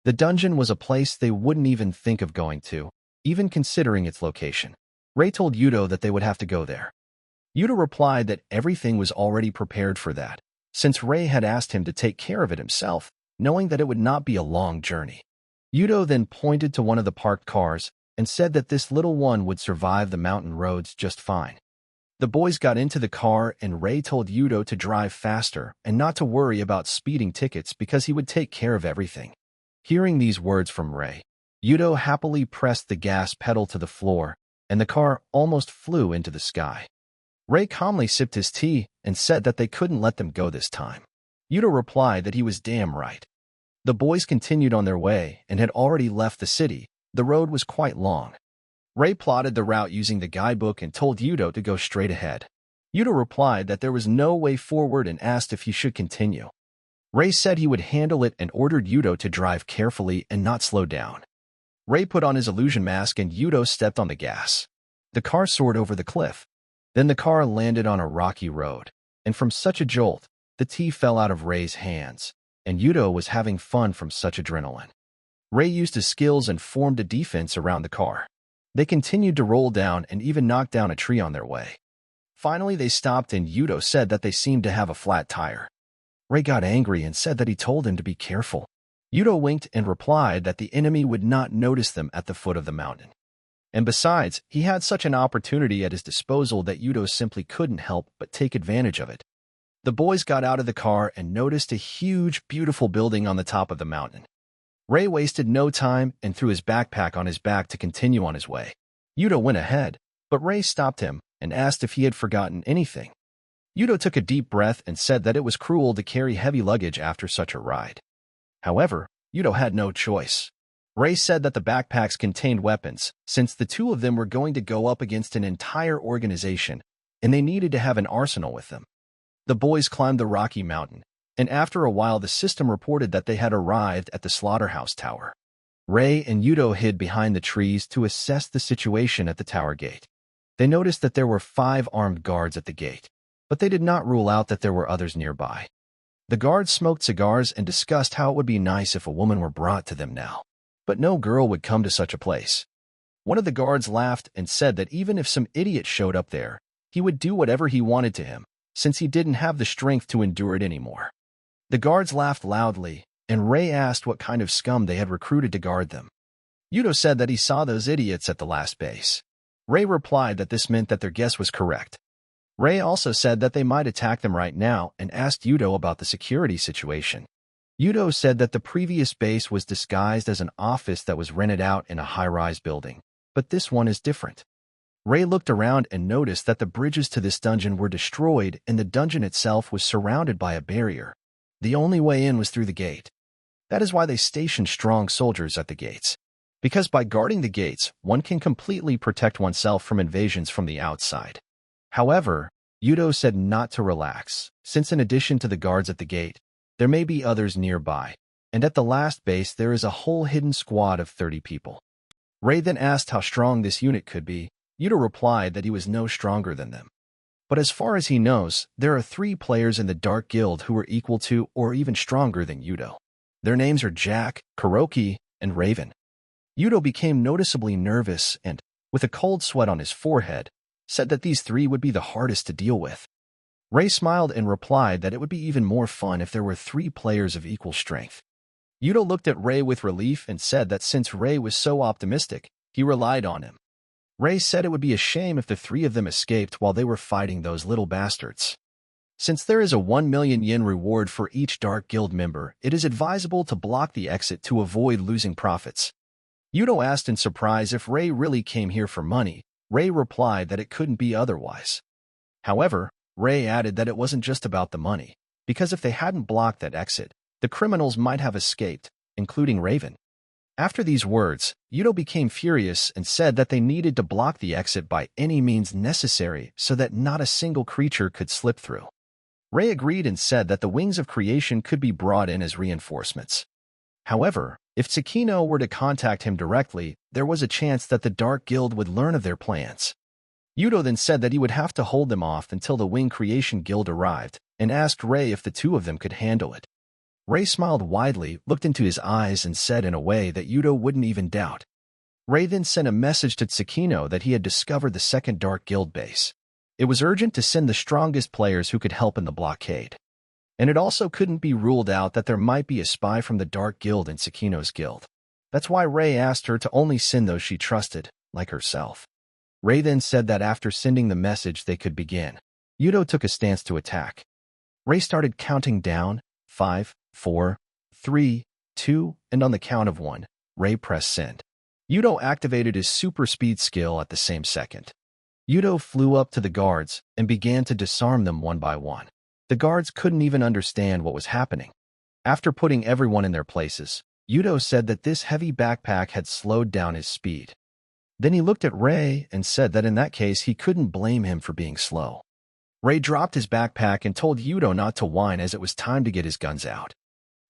S1: The dungeon was a place they wouldn't even think of going to, even considering its location. Ray told Yudo that they would have to go there. Yudo replied that everything was already prepared for that, since Ray had asked him to take care of it himself, knowing that it would not be a long journey. Yudo then pointed to one of the parked cars and said that this little one would survive the mountain roads just fine. The boys got into the car and Ray told Yudo to drive faster and not to worry about speeding tickets because he would take care of everything. Hearing these words from Ray, Yudo happily pressed the gas pedal to the floor and the car almost flew into the sky. Ray calmly sipped his tea and said that they couldn't let them go this time. Yudo replied that he was damn right. The boys continued on their way and had already left the city. The road was quite long. Ray plotted the route using the guidebook and told Yudo to go straight ahead. Yudo replied that there was no way forward and asked if he should continue. Ray said he would handle it and ordered Yudo to drive carefully and not slow down. Ray put on his illusion mask and Yudo stepped on the gas. The car soared over the cliff. Then the car landed on a rocky road, and from such a jolt, the tea fell out of Ray's hands, and Yudo was having fun from such adrenaline. Ray used his skills and formed a defense around the car. They continued to roll down and even knock down a tree on their way. Finally, they stopped and Yudo said that they seemed to have a flat tire. Ray got angry and said that he told him to be careful. Yudo winked and replied that the enemy would not notice them at the foot of the mountain. And besides, he had such an opportunity at his disposal that Yudo simply couldn't help but take advantage of it. The boys got out of the car and noticed a huge, beautiful building on the top of the mountain. Ray wasted no time and threw his backpack on his back to continue on his way. Yudo went ahead, but Ray stopped him and asked if he had forgotten anything. Yudo took a deep breath and said that it was cruel to carry heavy luggage after such a ride. However, Yudo had no choice. Ray said that the backpacks contained weapons, since the two of them were going to go up against an entire organization, and they needed to have an arsenal with them. The boys climbed the rocky mountain, and after a while the system reported that they had arrived at the slaughterhouse tower. Ray and Yudo hid behind the trees to assess the situation at the tower gate. They noticed that there were 5 armed guards at the gate, but they did not rule out that there were others nearby. The guards smoked cigars and discussed how it would be nice if a woman were brought to them now, but no girl would come to such a place. One of the guards laughed and said that even if some idiot showed up there, he would do whatever he wanted to him, since he didn't have the strength to endure it anymore. The guards laughed loudly, and Ray asked what kind of scum they had recruited to guard them. Yudo said that he saw those idiots at the last base. Ray replied that this meant that their guess was correct. Ray also said that they might attack them right now and asked Yudo about the security situation. Yudo said that the previous base was disguised as an office that was rented out in a high-rise building, but this one is different. Ray looked around and noticed that the bridges to this dungeon were destroyed and the dungeon itself was surrounded by a barrier. The only way in was through the gate. That is why they stationed strong soldiers at the gates. Because by guarding the gates, one can completely protect oneself from invasions from the outside. However, Yudo said not to relax, since in addition to the guards at the gate, there may be others nearby, and at the last base there is a whole hidden squad of 30 people. Ray then asked how strong this unit could be. Yudo replied that he was no stronger than them. But as far as he knows, there are 3 players in the Dark Guild who are equal to or even stronger than Yudo. Their names are Jack, Kuroki, and Raven. Yudo became noticeably nervous and, with a cold sweat on his forehead, said that these 3 would be the hardest to deal with. Ray smiled and replied that it would be even more fun if there were 3 players of equal strength. Yudo looked at Ray with relief and said that since Ray was so optimistic, he relied on him. Ray said it would be a shame if the 3 of them escaped while they were fighting those little bastards. Since there is a 1 million yen reward for each Dark Guild member, it is advisable to block the exit to avoid losing profits. Yudo asked in surprise if Ray really came here for money. Ray replied that it couldn't be otherwise. However, Ray added that it wasn't just about the money, because if they hadn't blocked that exit, the criminals might have escaped, including Raven. After these words, Yudo became furious and said that they needed to block the exit by any means necessary so that not a single creature could slip through. Ray agreed and said that the wings of creation could be brought in as reinforcements. However, if Sakino were to contact him directly, there was a chance that the Dark Guild would learn of their plans. Yudo then said that he would have to hold them off until the Wing Creation Guild arrived, and asked Ray if the 2 of them could handle it. Ray smiled widely, looked into his eyes, and said in a way that Yudo wouldn't even doubt. Ray then sent a message to Sakino that he had discovered the 2nd Dark Guild base. It was urgent to send the strongest players who could help in the blockade. And it also couldn't be ruled out that there might be a spy from the Dark Guild in Sakino's guild. That's why Ray asked her to only send those she trusted, like herself. Ray then said that after sending the message they could begin. Yudo took a stance to attack. Ray started counting down, 5, 4, 3, 2, and on the count of 1, Ray pressed send. Yudo activated his super speed skill at the same second. Yudo flew up to the guards and began to disarm them one by one. The guards couldn't even understand what was happening. After putting everyone in their places, Yudo said that this heavy backpack had slowed down his speed. Then he looked at Ray and said that in that case he couldn't blame him for being slow. Ray dropped his backpack and told Yudo not to whine as it was time to get his guns out.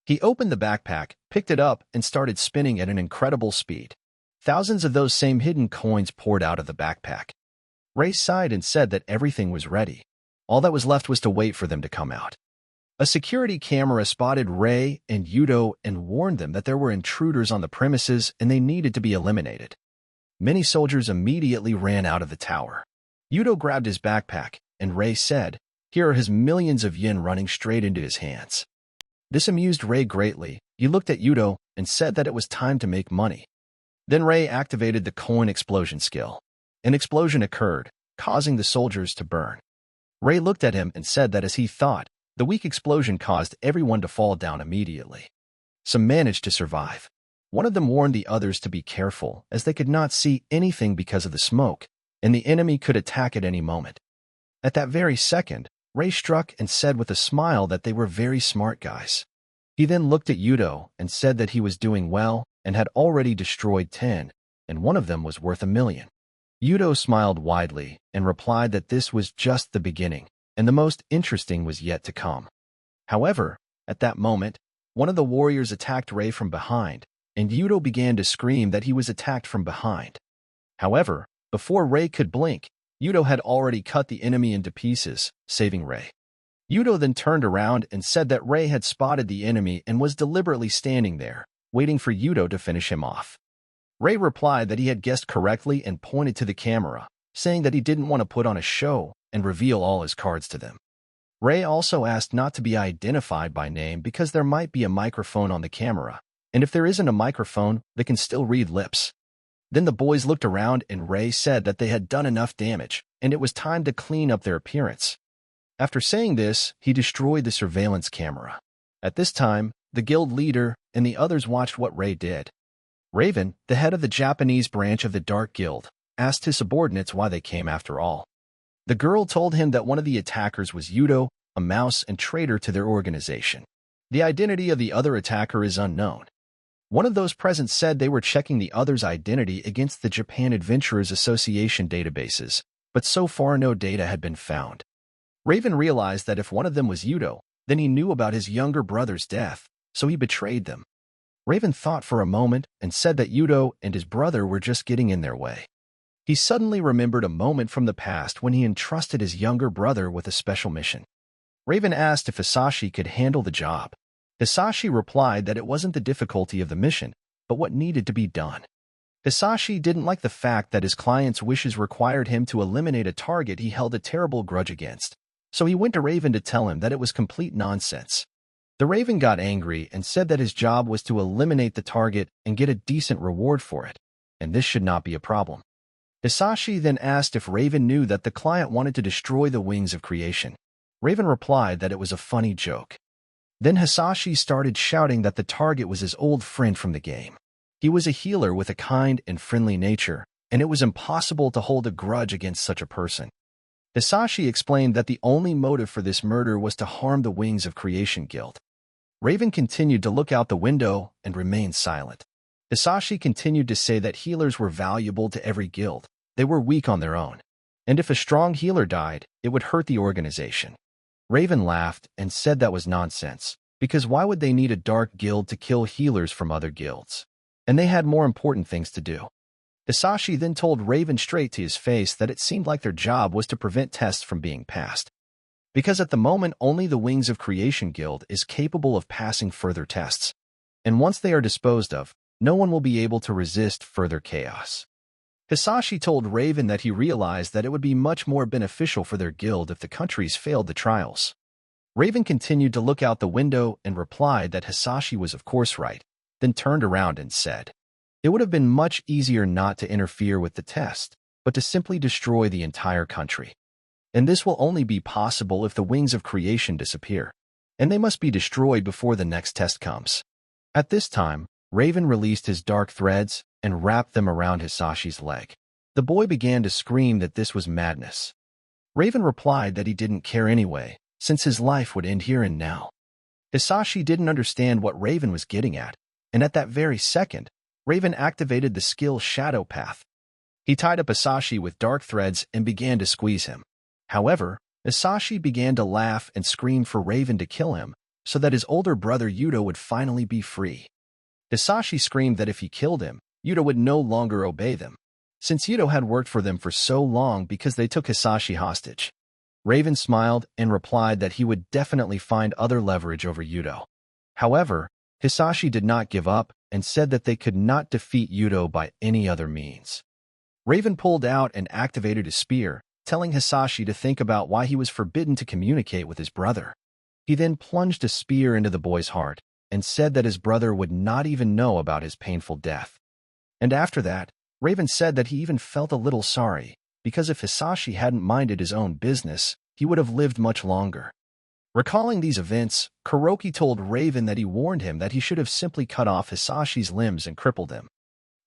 S1: He opened the backpack, picked it up, and started spinning at an incredible speed. Thousands of those same hidden coins poured out of the backpack. Ray sighed and said that everything was ready. All that was left was to wait for them to come out. A security camera spotted Ray and Yudo and warned them that there were intruders on the premises and they needed to be eliminated. Many soldiers immediately ran out of the tower. Yudo grabbed his backpack, and Ray said, "Here are his millions of yen running straight into his hands." This amused Ray greatly. He looked at Yudo and said that it was time to make money. Then Ray activated the coin explosion skill. An explosion occurred, causing the soldiers to burn. Ray looked at him and said that as he thought, the weak explosion caused everyone to fall down immediately. Some managed to survive. One of them warned the others to be careful, as they could not see anything because of the smoke, and the enemy could attack at any moment. At that very second, Ray struck and said with a smile that they were very smart guys. He then looked at Yudo and said that he was doing well and had already destroyed 10, and one of them was worth 1 million. Yudo smiled widely and replied that this was just the beginning, and the most interesting was yet to come. However, at that moment, one of the warriors attacked Ray from behind, and Yudo began to scream that he was attacked from behind. However, before Ray could blink, Yudo had already cut the enemy into pieces, saving Rei. Yudo then turned around and said that Rei had spotted the enemy and was deliberately standing there, waiting for Yudo to finish him off. Rei replied that he had guessed correctly and pointed to the camera, saying that he didn't want to put on a show and reveal all his cards to them. Rei also asked not to be identified by name because there might be a microphone on the camera, and if there isn't a microphone, they can still read lips. Then the boys looked around and Rei said that they had done enough damage, and it was time to clean up their appearance. After saying this, he destroyed the surveillance camera. At this time, the guild leader and the others watched what Rei did. Raven, the head of the Japanese branch of the Dark Guild, asked his subordinates why they came after all. The girl told him that one of the attackers was Yudo, a mouse and traitor to their organization. The identity of the other attacker is unknown. One of those present said they were checking the other's identity against the Japan Adventurers Association databases, but so far no data had been found. Raven realized that if one of them was Yudo, then he knew about his younger brother's death, so he betrayed them. Raven thought for a moment and said that Yudo and his brother were just getting in their way. He suddenly remembered a moment from the past when he entrusted his younger brother with a special mission. Raven asked if Hisashi could handle the job. Hisashi replied that it wasn't the difficulty of the mission, but what needed to be done. Hisashi didn't like the fact that his client's wishes required him to eliminate a target he held a terrible grudge against, so he went to Raven to tell him that it was complete nonsense. The Raven got angry and said that his job was to eliminate the target and get a decent reward for it, and this should not be a problem. Hisashi then asked if Raven knew that the client wanted to destroy the wings of creation. Raven replied that it was a funny joke. Then Hisashi started shouting that the target was his old friend from the game. He was a healer with a kind and friendly nature, and it was impossible to hold a grudge against such a person. Hisashi explained that the only motive for this murder was to harm the Wings of Creation Guild. Raven continued to look out the window and remained silent. Hisashi continued to say that healers were valuable to every guild. They were weak on their own, and if a strong healer died, it would hurt the organization. Raven laughed and said that was nonsense, because why would they need a dark guild to kill healers from other guilds? And they had more important things to do. Hisashi then told Raven straight to his face that it seemed like their job was to prevent tests from being passed. Because at the moment only the Wings of Creation Guild is capable of passing further tests, and once they are disposed of, no one will be able to resist further chaos. Hisashi told Raven that he realized that it would be much more beneficial for their guild if the countries failed the trials. Raven continued to look out the window and replied that Hisashi was of course right, then turned around and said, "It would have been much easier not to interfere with the test, but to simply destroy the entire country. And this will only be possible if the Wings of Creation disappear, and they must be destroyed before the next test comes." At this time, Raven released his dark threads and wrapped them around Hisashi's leg. The boy began to scream that this was madness. Raven replied that he didn't care anyway, since his life would end here and now. Hisashi didn't understand what Raven was getting at, and at that very second, Raven activated the skill Shadow Path. He tied up Hisashi with dark threads and began to squeeze him. However, Hisashi began to laugh and scream for Raven to kill him, so that his older brother Yudo would finally be free. Hisashi screamed that if he killed him, Yudo would no longer obey them, since Yudo had worked for them for so long because they took Hisashi hostage. Raven smiled and replied that he would definitely find other leverage over Yudo. However, Hisashi did not give up and said that they could not defeat Yudo by any other means. Raven pulled out and activated his spear, telling Hisashi to think about why he was forbidden to communicate with his brother. He then plunged a spear into the boy's heart and said that his brother would not even know about his painful death. And after that, Raven said that he even felt a little sorry, because if Hisashi hadn't minded his own business, he would have lived much longer. Recalling these events, Kuroki told Raven that he warned him that he should have simply cut off Hisashi's limbs and crippled him.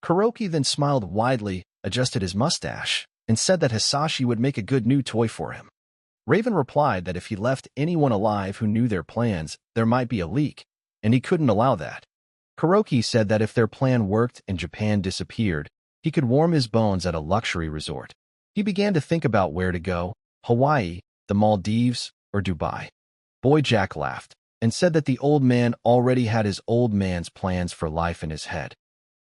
S1: Kuroki then smiled widely, adjusted his mustache, and said that Hisashi would make a good new toy for him. Raven replied that if he left anyone alive who knew their plans, there might be a leak, and he couldn't allow that. Kuroki said that if their plan worked and Japan disappeared, he could warm his bones at a luxury resort. He began to think about where to go: Hawaii, the Maldives, or Dubai. Boy Jack laughed and said that the old man already had his old man's plans for life in his head.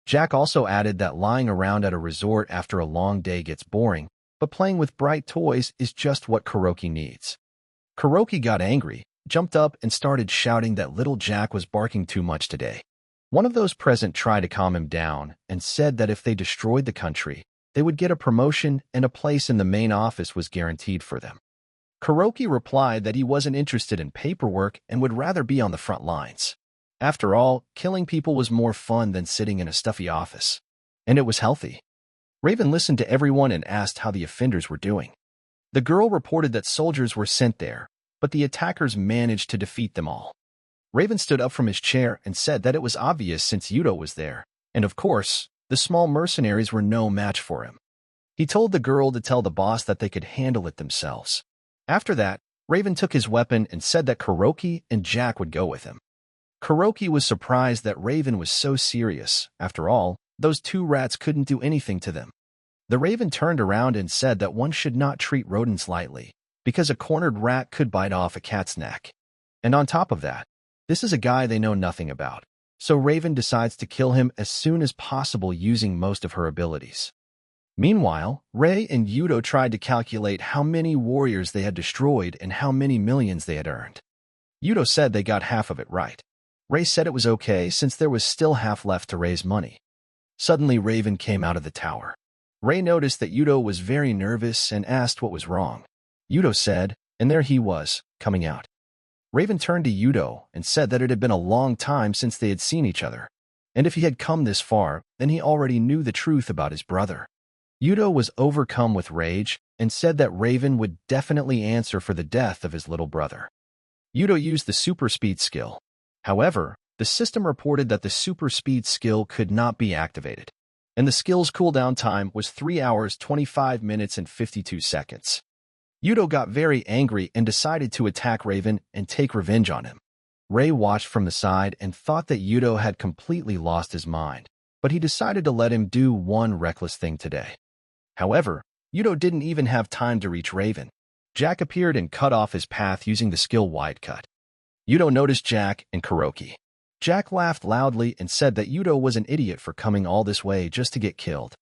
S1: Jack also added that lying around at a resort after a long day gets boring, but playing with bright toys is just what Kuroki needs. Kuroki got angry, jumped up, and started shouting that little Jack was barking too much today. One of those present tried to calm him down and said that if they destroyed the country, they would get a promotion and a place in the main office was guaranteed for them. Kuroki replied that he wasn't interested in paperwork and would rather be on the front lines. After all, killing people was more fun than sitting in a stuffy office. And it was healthy. Raven listened to everyone and asked how the offenders were doing. The girl reported that soldiers were sent there, but the attackers managed to defeat them all. Raven stood up from his chair and said that it was obvious since Yudo was there, and of course, the small mercenaries were no match for him. He told the girl to tell the boss that they could handle it themselves. After that, Raven took his weapon and said that Kuroki and Jack would go with him. Kuroki was surprised that Raven was so serious. After all, those two rats couldn't do anything to them. The Raven turned around and said that one should not treat rodents lightly, because a cornered rat could bite off a cat's neck. And on top of that, this is a guy they know nothing about, so Raven decides to kill him as soon as possible using most of her abilities. Meanwhile, Rei and Yudo tried to calculate how many warriors they had destroyed and how many millions they had earned. Yudo said they got half of it right. Rei said it was okay since there was still half left to raise money. Suddenly, Raven came out of the tower. Rei noticed that Yudo was very nervous and asked what was wrong. Yudo said, and there he was, coming out. Raven turned to Yudo and said that it had been a long time since they had seen each other, and if he had come this far, then he already knew the truth about his brother. Yudo was overcome with rage and said that Raven would definitely answer for the death of his little brother. Yudo used the super speed skill. However, the system reported that the super speed skill could not be activated, and the skill's cooldown time was 3 hours 25 minutes and 52 seconds. Yudo got very angry and decided to attack Raven and take revenge on him. Rei watched from the side and thought that Yudo had completely lost his mind, but he decided to let him do one reckless thing today. However, Yudo didn't even have time to reach Raven. Jack appeared and cut off his path using the skill wide cut. Yudo noticed Jack and Kuroki. Jack laughed loudly and said that Yudo was an idiot for coming all this way just to get killed.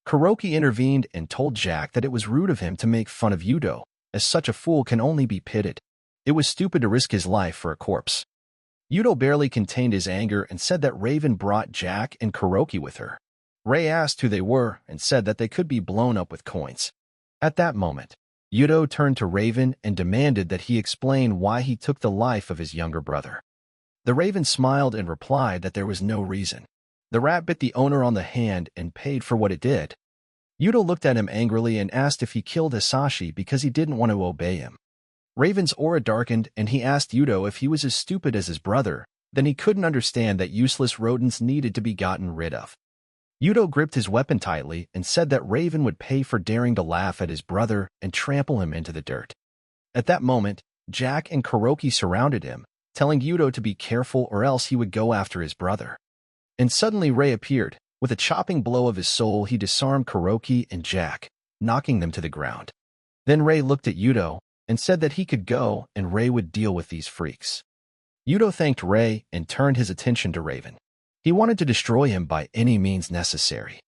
S1: Kuroki intervened and told Jack that it was rude of him to make fun of Yudo, as such a fool can only be pitied. It was stupid to risk his life for a corpse. Yudo barely contained his anger and said that Raven brought Jack and Kuroki with her. Rei asked who they were and said that they could be blown up with coins. At that moment, Yudo turned to Raven and demanded that he explain why he took the life of his younger brother. The Raven smiled and replied that there was no reason. The rat bit the owner on the hand and paid for what it did. Yudo looked at him angrily and asked if he killed Hisashi because he didn't want to obey him. Raven's aura darkened and he asked Yudo if he was as stupid as his brother, then he couldn't understand that useless rodents needed to be gotten rid of. Yudo gripped his weapon tightly and said that Raven would pay for daring to laugh at his brother and trample him into the dirt. At that moment, Jack and Kuroki surrounded him, telling Yudo to be careful or else he would go after his brother. And suddenly Rei appeared. With a chopping blow of his soul, he disarmed Kuroki and Jack, knocking them to the ground. Then Rei looked at Yudo and said that he could go and Rei would deal with these freaks. Yudo thanked Rei and turned his attention to Raven. He wanted to destroy him by any means necessary.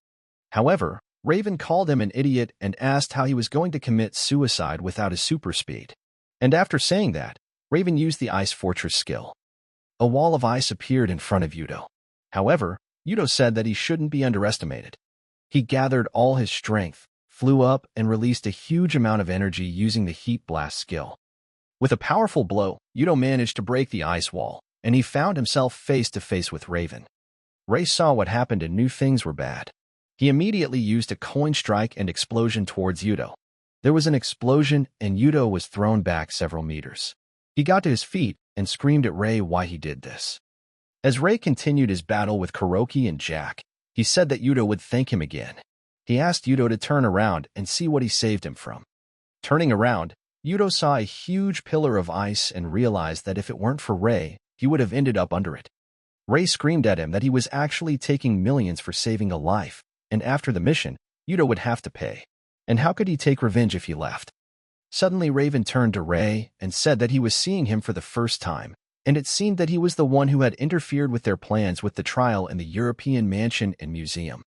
S1: However, Raven called him an idiot and asked how he was going to commit suicide without his super speed. And after saying that, Raven used the Ice Fortress skill. A wall of ice appeared in front of Yudo. However, Yudo said that he shouldn't be underestimated. He gathered all his strength, flew up, and released a huge amount of energy using the Heat Blast skill. With a powerful blow, Yudo managed to break the ice wall, and he found himself face to face with Raven. Rei saw what happened and knew things were bad. He immediately used a coin strike and explosion towards Yudo. There was an explosion and Yudo was thrown back several meters. He got to his feet and screamed at Rei why he did this. As Rei continued his battle with Kuroki and Jack, he said that Yudo would thank him again. He asked Yudo to turn around and see what he saved him from. Turning around, Yudo saw a huge pillar of ice and realized that if it weren't for Rei, he would have ended up under it. Rei screamed at him that he was actually taking millions for saving a life, and after the mission, Yudo would have to pay. And how could he take revenge if he left? Suddenly Raven turned to Rei and said that he was seeing him for the first time, and it seemed that he was the one who had interfered with their plans with the trial in the European mansion and museum.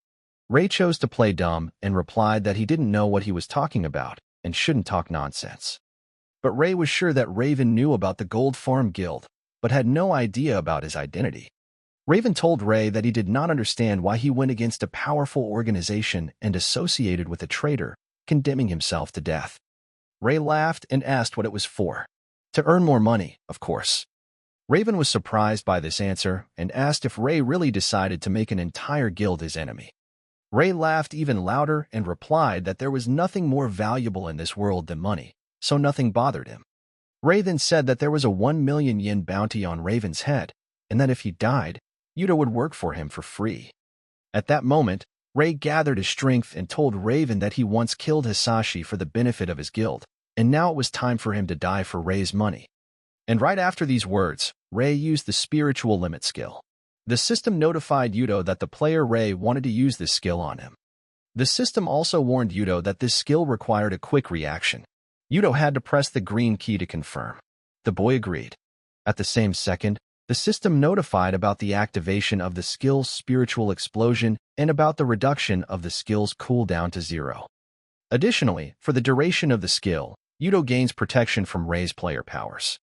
S1: Ray chose to play dumb and replied that he didn't know what he was talking about and shouldn't talk nonsense. But Ray was sure that Raven knew about the Gold Farm Guild, but had no idea about his identity. Raven told Ray that he did not understand why he went against a powerful organization and associated with a traitor, condemning himself to death. Ray laughed and asked what it was for. To earn more money, of course. Raven was surprised by this answer and asked if Ray really decided to make an entire guild his enemy. Ray laughed even louder and replied that there was nothing more valuable in this world than money, so nothing bothered him. Ray then said that there was a 1 million yen bounty on Raven's head, and that if he died, Yuta would work for him for free. At that moment, Ray gathered his strength and told Raven that he once killed Hisashi for the benefit of his guild, and now it was time for him to die for Ray's money. And right after these words, Ray used the spiritual limit skill. The system notified Yuto that the player Ray wanted to use this skill on him. The system also warned Yuto that this skill required a quick reaction. Yuto had to press the green key to confirm. The boy agreed. At the same second, the system notified about the activation of the skill's spiritual explosion and about the reduction of the skill's cooldown to 0. Additionally, for the duration of the skill, Yuto gains protection from Ray's player powers.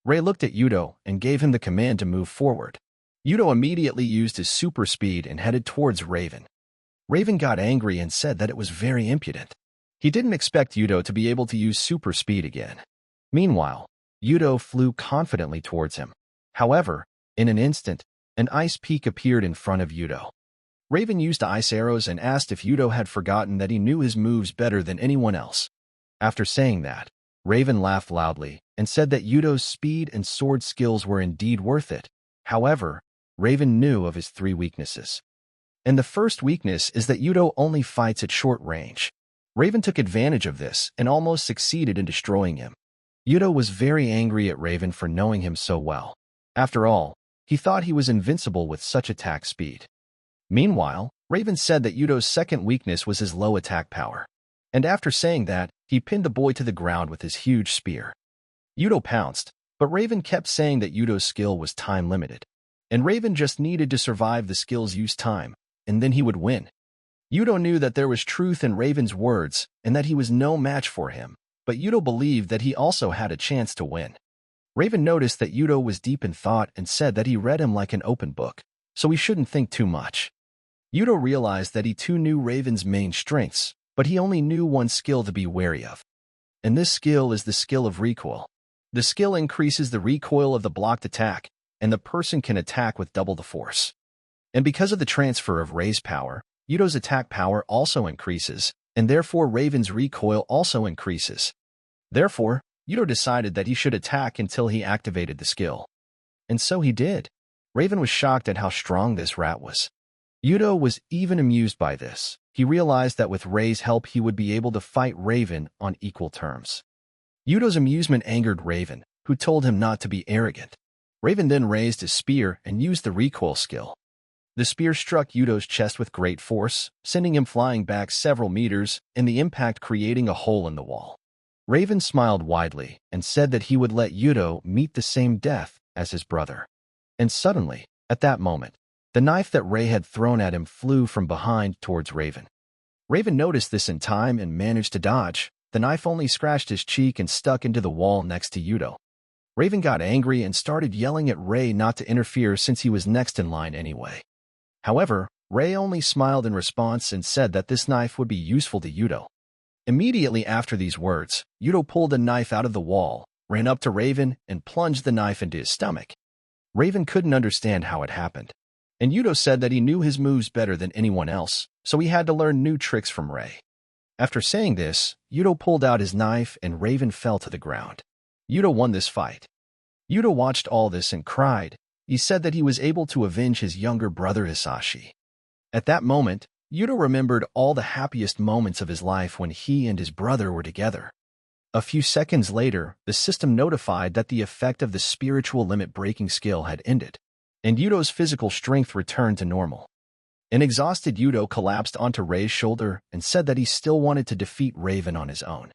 S1: Ray looked at Yuto and gave him the command to move forward. Yuto immediately used his super speed and headed towards Raven. Raven got angry and said that it was very impudent. He didn't expect Yuto to be able to use super speed again. Meanwhile, Yuto flew confidently towards him. However, in an instant, an ice peak appeared in front of Yuto. Raven used ice arrows and asked if Yuto had forgotten that he knew his moves better than anyone else. After saying that, Raven laughed loudly and said that Yuto's speed and sword skills were indeed worth it. However, Raven knew of his 3 weaknesses. And the first weakness is that Yuto only fights at short range. Raven took advantage of this and almost succeeded in destroying him. Yuto was very angry at Raven for knowing him so well. After all, he thought he was invincible with such attack speed. Meanwhile, Raven said that Yuto's second weakness was his low attack power. And after saying that, he pinned the boy to the ground with his huge spear. Yuto pounced, but Raven kept saying that Yuto's skill was time-limited. And Raven just needed to survive the skill's use time, and then he would win. Yuto knew that there was truth in Raven's words and that he was no match for him, but Yuto believed that he also had a chance to win. Raven noticed that Yuto was deep in thought and said that he read him like an open book, so he shouldn't think too much. Yuto realized that he too knew Raven's main strengths, but he only knew one skill to be wary of. And this skill is the skill of recoil. The skill increases the recoil of the blocked attack, and the person can attack with double the force. And because of the transfer of Ray's power, Yuto's attack power also increases, and therefore Raven's recoil also increases. Therefore, Yuto decided that he should attack until he activated the skill. And so he did. Raven was shocked at how strong this rat was. Yuto was even amused by this. He realized that with Ray's help he would be able to fight Raven on equal terms. Yuto's amusement angered Raven, who told him not to be arrogant. Raven then raised his spear and used the recoil skill. The spear struck Yuto's chest with great force, sending him flying back several meters, and the impact creating a hole in the wall. Raven smiled widely and said that he would let Yuto meet the same death as his brother. And suddenly, at that moment, the knife that Ray had thrown at him flew from behind towards Raven. Raven noticed this in time and managed to dodge. The knife only scratched his cheek and stuck into the wall next to Yuto. Raven got angry and started yelling at Ray not to interfere since he was next in line anyway. However, Ray only smiled in response and said that this knife would be useful to Yuto. Immediately after these words, Yuto pulled a knife out of the wall, ran up to Raven, and plunged the knife into his stomach. Raven couldn't understand how it happened. And Yuto said that he knew his moves better than anyone else, so he had to learn new tricks from Ray. After saying this, Yuto pulled out his knife and Raven fell to the ground. Yuto won this fight. Yuto watched all this and cried. He said that he was able to avenge his younger brother Hisashi. At that moment, Yuto remembered all the happiest moments of his life when he and his brother were together. A few seconds later, the system notified that the effect of the spiritual limit breaking skill had ended, and Yuto's physical strength returned to normal. An exhausted Yuto collapsed onto Ray's shoulder and said that he still wanted to defeat Raven on his own.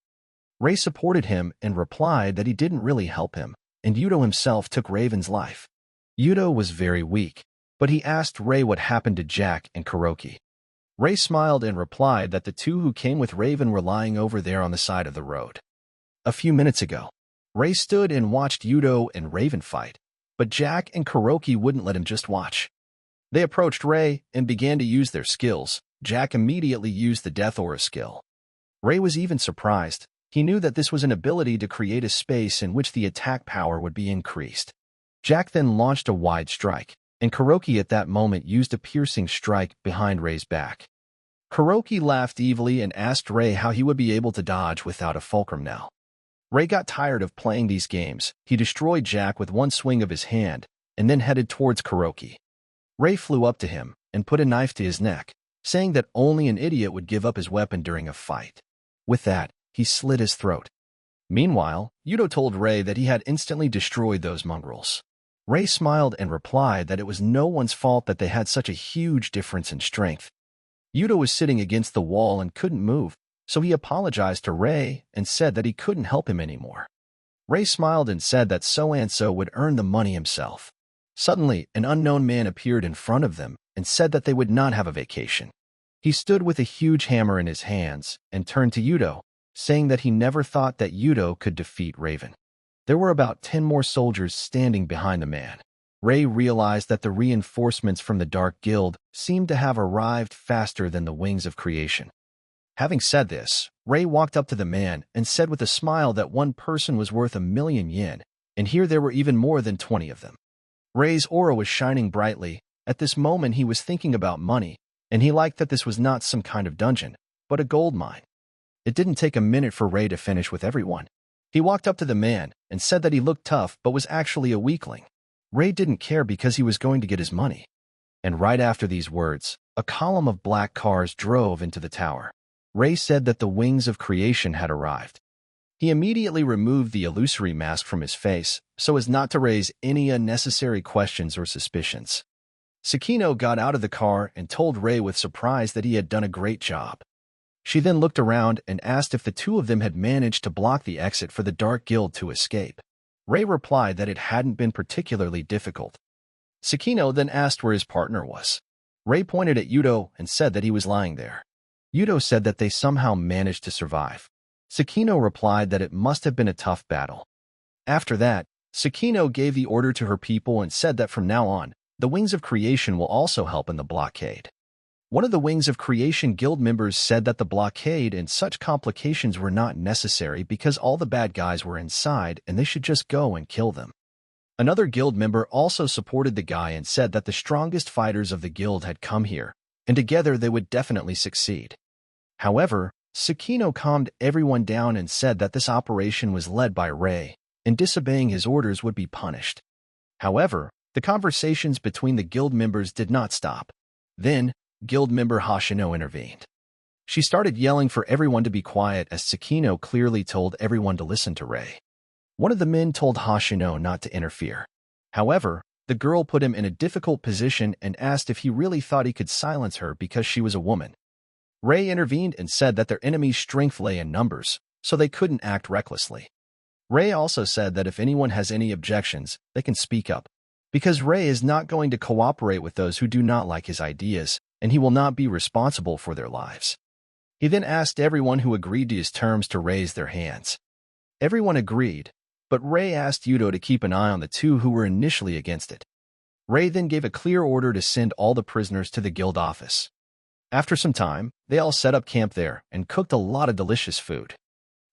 S1: Ray supported him and replied that he didn't really help him, and Yuto himself took Raven's life. Yuto was very weak, but he asked Ray what happened to Jack and Kuroki. Ray smiled and replied that the two who came with Raven were lying over there on the side of the road. A few minutes ago, Ray stood and watched Yudo and Raven fight, but Jack and Kuroki wouldn't let him just watch. They approached Ray and began to use their skills. Jack immediately used the Death Aura skill. Ray was even surprised. He knew that this was an ability to create a space in which the attack power would be increased. Jack then launched a wide strike, and Kuroki at that moment used a piercing strike behind Ray's back. Kuroki laughed evilly and asked Ray how he would be able to dodge without a fulcrum now. Ray got tired of playing these games. He destroyed Jack with one swing of his hand and then headed towards Kuroki. Ray flew up to him and put a knife to his neck, saying that only an idiot would give up his weapon during a fight. With that, he slit his throat. Meanwhile, Yudo told Ray that he had instantly destroyed those mongrels. Ray smiled and replied that it was no one's fault that they had such a huge difference in strength. Yudo was sitting against the wall and couldn't move, so he apologized to Ray and said that he couldn't help him anymore. Ray smiled and said that so-and-so would earn the money himself. Suddenly, an unknown man appeared in front of them and said that they would not have a vacation. He stood with a huge hammer in his hands and turned to Yudo, saying that he never thought that Yudo could defeat Raven. There were about 10 more soldiers standing behind the man. Ray realized that the reinforcements from the Dark Guild seemed to have arrived faster than the Wings of Creation. Having said this, Ray walked up to the man and said with a smile that one person was worth 1,000,000 yen, and here there were even more than 20 of them. Ray's aura was shining brightly. At this moment he was thinking about money, and he liked that this was not some kind of dungeon, but a gold mine. It didn't take a minute for Ray to finish with everyone. He walked up to the man and said that he looked tough but was actually a weakling. Ray didn't care because he was going to get his money. And right after these words, a column of black cars drove into the tower. Ray said that the Wings of Creation had arrived. He immediately removed the illusory mask from his face so as not to raise any unnecessary questions or suspicions. Sakino got out of the car and told Ray with surprise that he had done a great job. She then looked around and asked if the two of them had managed to block the exit for the Dark Guild to escape. Ray replied that it hadn't been particularly difficult. Sakino then asked where his partner was. Ray pointed at Yudo and said that he was lying there. Yudo said that they somehow managed to survive. Sakino replied that it must have been a tough battle. After that, Sakino gave the order to her people and said that from now on, the Wings of Creation will also help in the blockade. One of the Wings of Creation guild members said that the blockade and such complications were not necessary because all the bad guys were inside and they should just go and kill them. Another guild member also supported the guy and said that the strongest fighters of the guild had come here, and together they would definitely succeed. However, Sakino calmed everyone down and said that this operation was led by Ray, and disobeying his orders would be punished. However, the conversations between the guild members did not stop. Then, guild member Hoshino intervened. She started yelling for everyone to be quiet as Sakino clearly told everyone to listen to Ray. One of the men told Hoshino not to interfere. However, the girl put him in a difficult position and asked if he really thought he could silence her because she was a woman. Ray intervened and said that their enemy's strength lay in numbers, so they couldn't act recklessly. Ray also said that if anyone has any objections, they can speak up, because Ray is not going to cooperate with those who do not like his ideas, and he will not be responsible for their lives. He then asked everyone who agreed to his terms to raise their hands. Everyone agreed, but Ray asked Yudo to keep an eye on the two who were initially against it. Ray then gave a clear order to send all the prisoners to the guild office. After some time, they all set up camp there and cooked a lot of delicious food.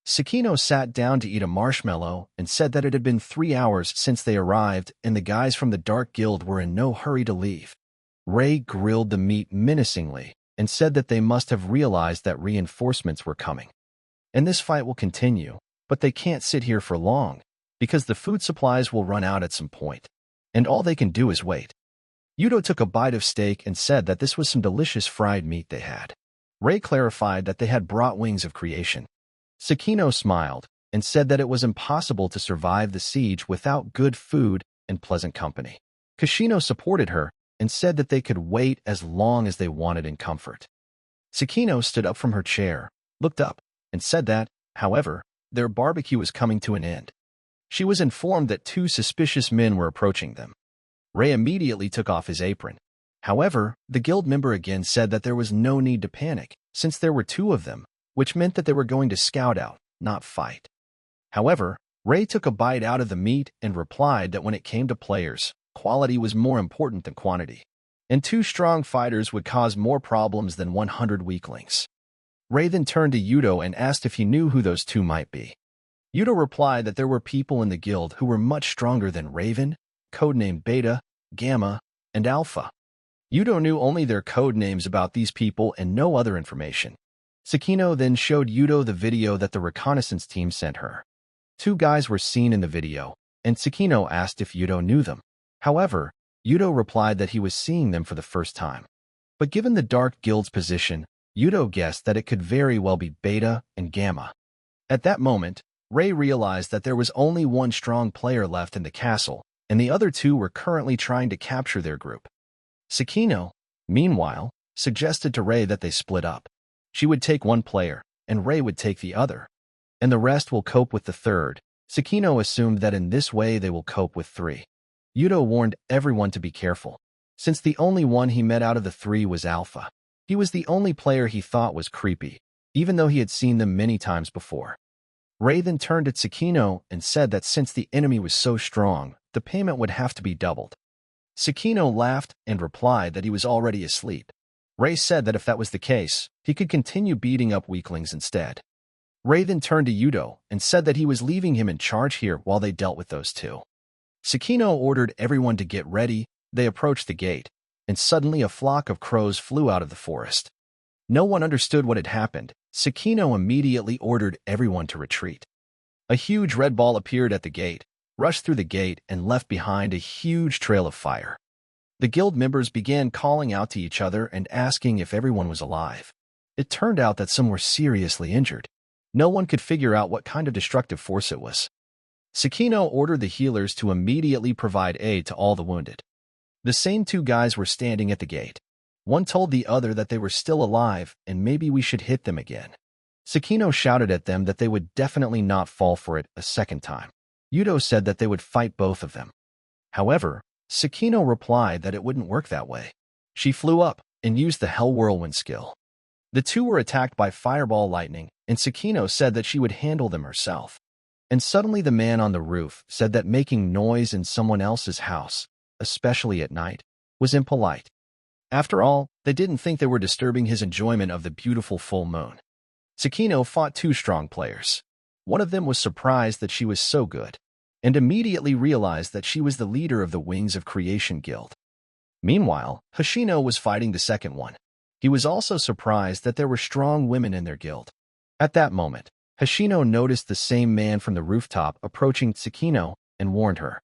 S1: Sakino sat down to eat a marshmallow and said that it had been 3 hours since they arrived and the guys from the Dark Guild were in no hurry to leave. Ray grilled the meat menacingly and said that they must have realized that reinforcements were coming. And this fight will continue, but they can't sit here for long, because the food supplies will run out at some point, and all they can do is wait. Yudo took a bite of steak and said that this was some delicious fried meat they had. Ray clarified that they had brought Wings of Creation. Sakino smiled and said that it was impossible to survive the siege without good food and pleasant company. Kashino supported her and said that they could wait as long as they wanted in comfort. Sakino stood up from her chair, looked up, and said that, however, their barbecue was coming to an end. She was informed that 2 suspicious men were approaching them. Ray immediately took off his apron. However, the guild member again said that there was no need to panic, since there were two of them, which meant that they were going to scout out, not fight. However, Ray took a bite out of the meat and replied that when it came to players, quality was more important than quantity, and 2 strong fighters would cause more problems than 100 weaklings. Ray then turned to Yudo and asked if he knew who those 2 might be. Yudo replied that there were people in the guild who were much stronger than Raven, codenamed Beta, Gamma, and Alpha. Yudo knew only their code names about these people and no other information. Sakino then showed Yudo the video that the reconnaissance team sent her. 2 guys were seen in the video, and Sakino asked if Yudo knew them. However, Yudo replied that he was seeing them for the first time. But given the Dark Guild's position, Yudo guessed that it could very well be Beta and Gamma. At that moment, Ray realized that there was only one strong player left in the castle, and the other 2 were currently trying to capture their group. Sakino, meanwhile, suggested to Ray that they split up. She would take one player, and Ray would take the other, and the rest will cope with the third. Sakino assumed that in this way they will cope with 3. Yudo warned everyone to be careful, since the only one he met out of the 3 was Alpha. He was the only player he thought was creepy, even though he had seen them many times before. Ray then turned at Sakino and said that since the enemy was so strong, the payment would have to be doubled. Sakino laughed and replied that he was already asleep. Ray said that if that was the case, he could continue beating up weaklings instead. Ray then turned to Yudo and said that he was leaving him in charge here while they dealt with those 2. Sakino ordered everyone to get ready. They approached the gate, and suddenly a flock of crows flew out of the forest. No one understood what had happened. Sakino immediately ordered everyone to retreat. A huge red ball appeared at the gate, rushed through the gate, and left behind a huge trail of fire. The guild members began calling out to each other and asking if everyone was alive. It turned out that some were seriously injured. No one could figure out what kind of destructive force it was. Sakino ordered the healers to immediately provide aid to all the wounded. The same 2 guys were standing at the gate. One told the other that they were still alive and maybe we should hit them again. Sakino shouted at them that they would definitely not fall for it a second time. Yudo said that they would fight both of them. However, Sakino replied that it wouldn't work that way. She flew up and used the Hell Whirlwind skill. The 2 were attacked by fireball lightning, and Sakino said that she would handle them herself. And suddenly the man on the roof said that making noise in someone else's house, especially at night, was impolite. After all, they didn't think they were disturbing his enjoyment of the beautiful full moon. Sakino fought 2 strong players. One of them was surprised that she was so good, and immediately realized that she was the leader of the Wings of Creation Guild. Meanwhile, Hoshino was fighting the second one. He was also surprised that there were strong women in their guild. At that moment, Hoshino noticed the same man from the rooftop approaching Sakino and warned her.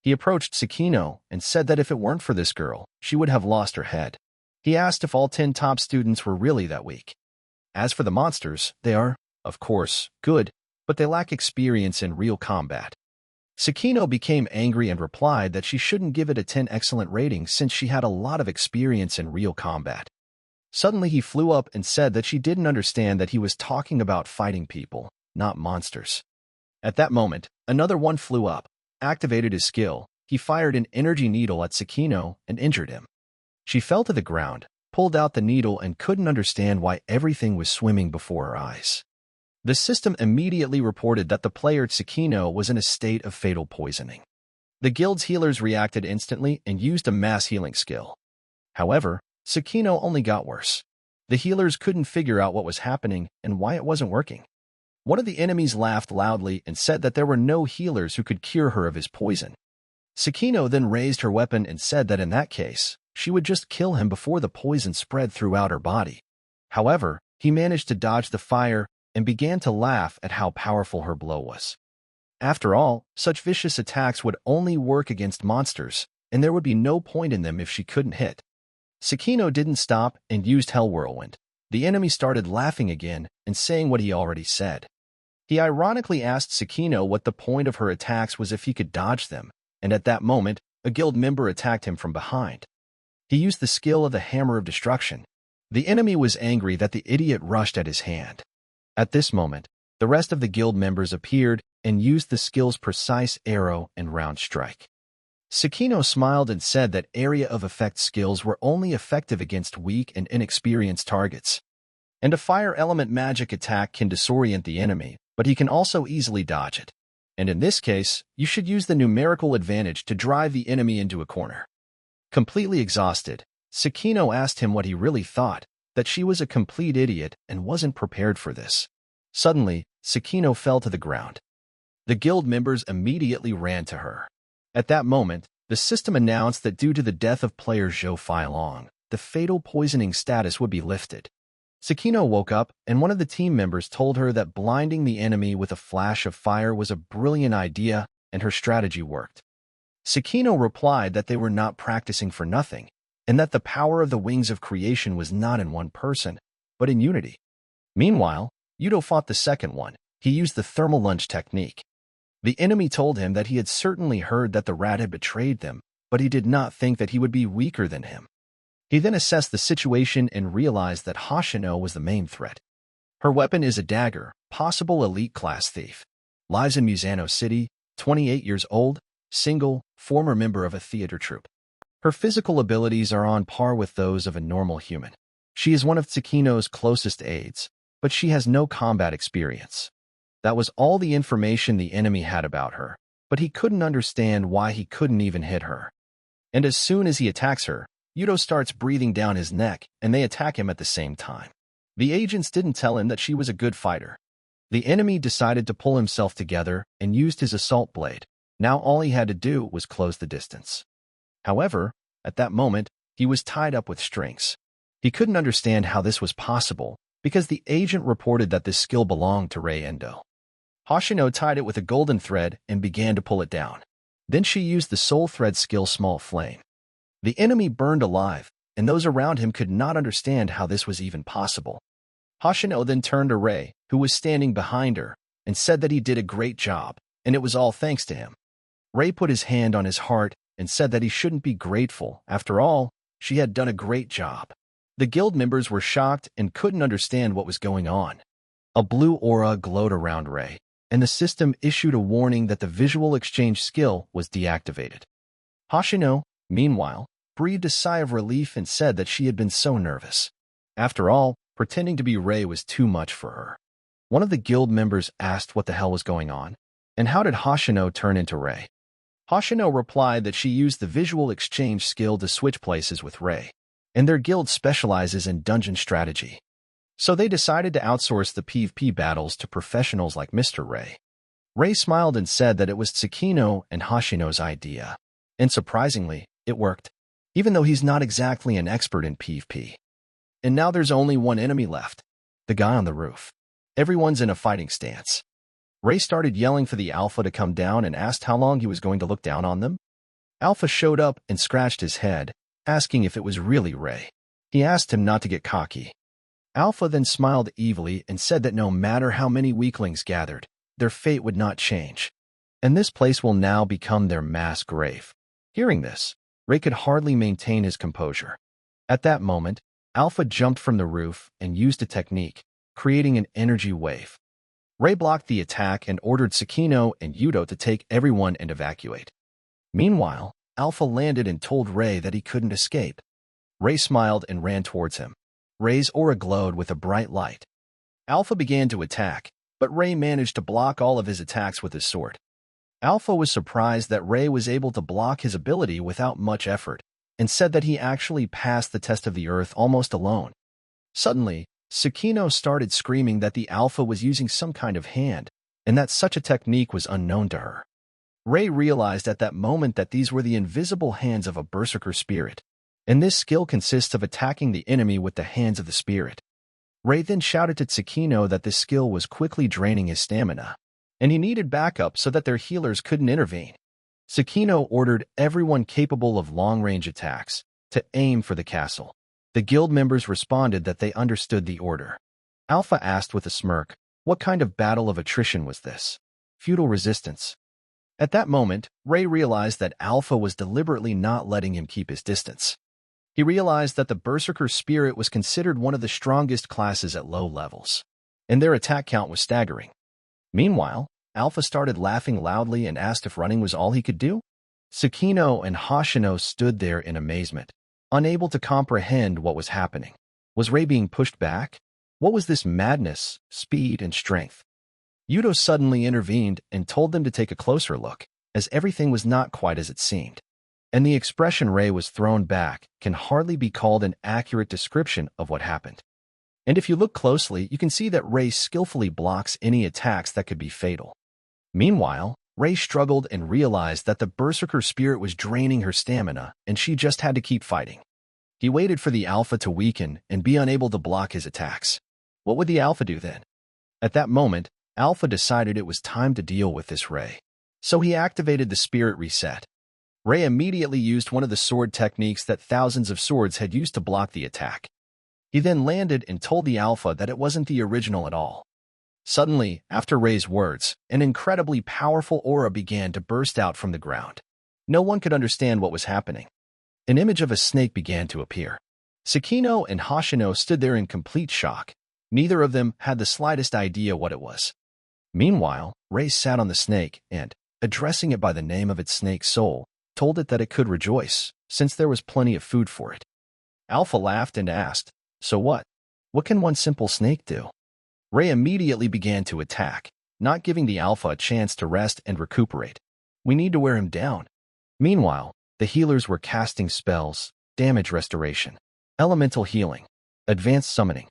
S1: He approached Sakino and said that if it weren't for this girl, she would have lost her head. He asked if all 10 top students were really that weak. As for the monsters, they are, of course, good, but they lack experience in real combat. Sakino became angry and replied that she shouldn't give it a 10 excellent rating since she had a lot of experience in real combat. Suddenly he flew up and said that she didn't understand that he was talking about fighting people, not monsters. At that moment, another one flew up, activated his skill. He fired an energy needle at Sakino and injured him. She fell to the ground, pulled out the needle, and couldn't understand why everything was swimming before her eyes. The system immediately reported that the player Sakino was in a state of fatal poisoning. The guild's healers reacted instantly and used a mass healing skill. However, Sakino only got worse. The healers couldn't figure out what was happening and why it wasn't working. One of the enemies laughed loudly and said that there were no healers who could cure her of his poison. Sakino then raised her weapon and said that in that case, she would just kill him before the poison spread throughout her body. However, he managed to dodge the fire and began to laugh at how powerful her blow was. After all, such vicious attacks would only work against monsters, and there would be no point in them if she couldn't hit. Sakino didn't stop and used Hell Whirlwind. The enemy started laughing again and saying what he already said. He ironically asked Sakino what the point of her attacks was if he could dodge them, and at that moment, a guild member attacked him from behind. He used the skill of the Hammer of Destruction. The enemy was angry that the idiot rushed at his hand. At this moment, the rest of the guild members appeared and used the skill's precise arrow and round strike. Sakino smiled and said that area of effect skills were only effective against weak and inexperienced targets. And a fire element magic attack can disorient the enemy, but he can also easily dodge it. And in this case, you should use the numerical advantage to drive the enemy into a corner. Completely exhausted, Sakino asked him what he really thought, that she was a complete idiot and wasn't prepared for this. Suddenly, Sakino fell to the ground. The guild members immediately ran to her. At that moment, the system announced that due to the death of player Zhou Feilong, the fatal poisoning status would be lifted. Sakino woke up, and one of the team members told her that blinding the enemy with a flash of fire was a brilliant idea, and her strategy worked. Sakino replied that they were not practicing for nothing, and that the power of the wings of creation was not in one person, but in unity. Meanwhile, Yudo fought the second one. He used the thermal lunge technique. The enemy told him that he had certainly heard that the rat had betrayed them, but he did not think that he would be weaker than him. He then assessed the situation and realized that Hoshino was the main threat. Her weapon is a dagger, possible elite class thief. Lives in Musano City, 28 years old, single, former member of a theater troupe. Her physical abilities are on par with those of a normal human. She is one of Sakino's closest aides, but she has no combat experience. That was all the information the enemy had about her, but he couldn't understand why he couldn't even hit her. And as soon as he attacks her, Yudo starts breathing down his neck, and they attack him at the same time. The agents didn't tell him that she was a good fighter. The enemy decided to pull himself together and used his assault blade. Now all he had to do was close the distance. However, at that moment, he was tied up with strings. He couldn't understand how this was possible, because the agent reported that this skill belonged to Endo. Hoshino tied it with a golden thread and began to pull it down. Then she used the soul thread skill Small Flame. The enemy burned alive, and those around him could not understand how this was even possible. Hoshino then turned to Rei, who was standing behind her, and said that he did a great job, and it was all thanks to him. Rei put his hand on his heart and said that he shouldn't be grateful. After all, she had done a great job. The guild members were shocked and couldn't understand what was going on. A blue aura glowed around Rei, and the system issued a warning that the visual exchange skill was deactivated. Hoshino, meanwhile, breathed a sigh of relief and said that she had been so nervous. After all, pretending to be Rei was too much for her. One of the guild members asked what the hell was going on, and how did Hoshino turn into Rei? Hoshino replied that she used the visual exchange skill to switch places with Rei, and their guild specializes in dungeon strategy. So they decided to outsource the PvP battles to professionals like Mr. Rei. Rei smiled and said that it was Sakino and Hoshino's idea. And surprisingly, it worked, even though he's not exactly an expert in PvP. And now there's only one enemy left, the guy on the roof. Everyone's in a fighting stance. Rei started yelling for the Alpha to come down and asked how long he was going to look down on them. Alpha showed up and scratched his head, asking if it was really Rei. He asked him not to get cocky. Alpha then smiled evilly and said that no matter how many weaklings gathered, their fate would not change, and this place will now become their mass grave. Hearing this, Rei could hardly maintain his composure. At that moment, Alpha jumped from the roof and used a technique, creating an energy wave. Rei blocked the attack and ordered Sakino and Yudo to take everyone and evacuate. Meanwhile, Alpha landed and told Rei that he couldn't escape. Rei smiled and ran towards him. Rei's aura glowed with a bright light. Alpha began to attack, but Rei managed to block all of his attacks with his sword. Alpha was surprised that Rei was able to block his ability without much effort, and said that he actually passed the test of the earth almost alone. Suddenly, Sakino started screaming that the Alpha was using some kind of hand, and that such a technique was unknown to her. Rei realized at that moment that these were the invisible hands of a berserker spirit, and this skill consists of attacking the enemy with the hands of the spirit. Rei then shouted to Sakino that this skill was quickly draining his stamina, and he needed backup so that their healers couldn't intervene. Sakino ordered everyone capable of long-range attacks to aim for the castle. The guild members responded that they understood the order. Alpha asked with a smirk, what kind of battle of attrition was this? Feudal resistance. At that moment, Rei realized that Alpha was deliberately not letting him keep his distance. He realized that the Berserker spirit was considered one of the strongest classes at low levels, and their attack count was staggering. Meanwhile, Alpha started laughing loudly and asked if running was all he could do. Sakino and Hoshino stood there in amazement, unable to comprehend what was happening. Was Ray being pushed back? What was this madness, speed, and strength? Yudo suddenly intervened and told them to take a closer look, as everything was not quite as it seemed. And the expression Ray was thrown back can hardly be called an accurate description of what happened. And if you look closely, you can see that Ray skillfully blocks any attacks that could be fatal. Meanwhile, Ray struggled and realized that the berserker spirit was draining her stamina, and she just had to keep fighting. He waited for the alpha to weaken and be unable to block his attacks. What would the alpha do then? At that moment, Alpha decided it was time to deal with this Ray. So he activated the spirit reset. Ray immediately used one of the sword techniques that thousands of swords had used to block the attack. He then landed and told the alpha that it wasn't the original at all. Suddenly, after Ray's words, an incredibly powerful aura began to burst out from the ground. No one could understand what was happening. An image of a snake began to appear. Sakino and Hoshino stood there in complete shock. Neither of them had the slightest idea what it was. Meanwhile, Ray sat on the snake and, addressing it by the name of its snake soul, told it that it could rejoice, since there was plenty of food for it. Alpha laughed and asked, "So what? What can one simple snake do?" Ray immediately began to attack, not giving the alpha a chance to rest and recuperate. "We need to wear him down." Meanwhile, the healers were casting spells, damage restoration, elemental healing, advanced summoning.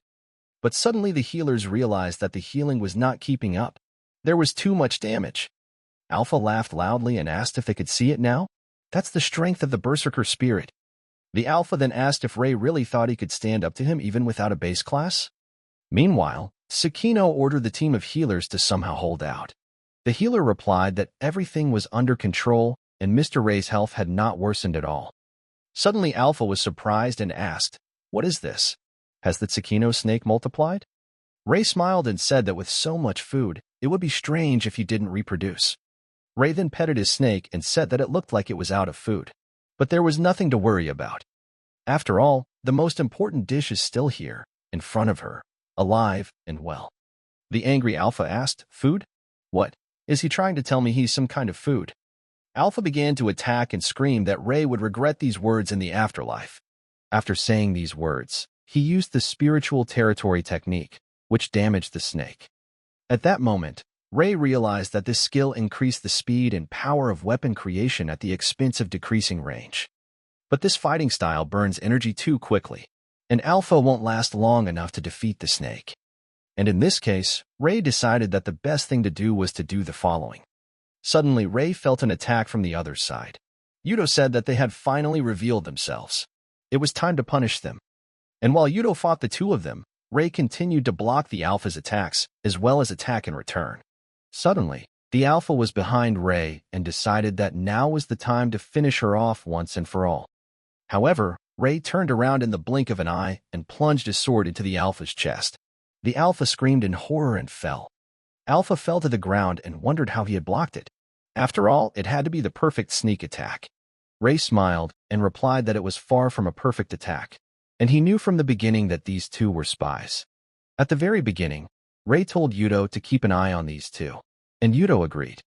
S1: But suddenly the healers realized that the healing was not keeping up. There was too much damage. Alpha laughed loudly and asked if they could see it now. That's the strength of the berserker spirit. The alpha then asked if Ray really thought he could stand up to him even without a base class. Meanwhile, Sakino ordered the team of healers to somehow hold out. The healer replied that everything was under control and Mr. Ray's health had not worsened at all. Suddenly Alpha was surprised and asked, "What is this? Has the Sakino snake multiplied?" Ray smiled and said that with so much food, it would be strange if he didn't reproduce. Ray then petted his snake and said that it looked like it was out of food. But there was nothing to worry about. After all, the most important dish is still here, in front of her, alive and well. The angry Alpha asked, "Food? What? Is he trying to tell me he's some kind of food?" Alpha began to attack and scream that Ray would regret these words in the afterlife. After saying these words, he used the spiritual territory technique, which damaged the snake. At that moment, Ray realized that this skill increased the speed and power of weapon creation at the expense of decreasing range. But this fighting style burns energy too quickly, and Alpha won't last long enough to defeat the snake. And in this case, Ray decided that the best thing to do was to do the following. Suddenly, Ray felt an attack from the other side. Yudo said that they had finally revealed themselves. It was time to punish them. And while Yudo fought the two of them, Ray continued to block the Alpha's attacks, as well as attack in return. Suddenly, the Alpha was behind Ray and decided that now was the time to finish her off once and for all. However, Ray turned around in the blink of an eye and plunged his sword into the Alpha's chest. The Alpha screamed in horror and fell. Alpha fell to the ground and wondered how he had blocked it. After all, it had to be the perfect sneak attack. Ray smiled and replied that it was far from a perfect attack, and he knew from the beginning that these two were spies. At the very beginning, Ray told Yudo to keep an eye on these two, and Yudo agreed.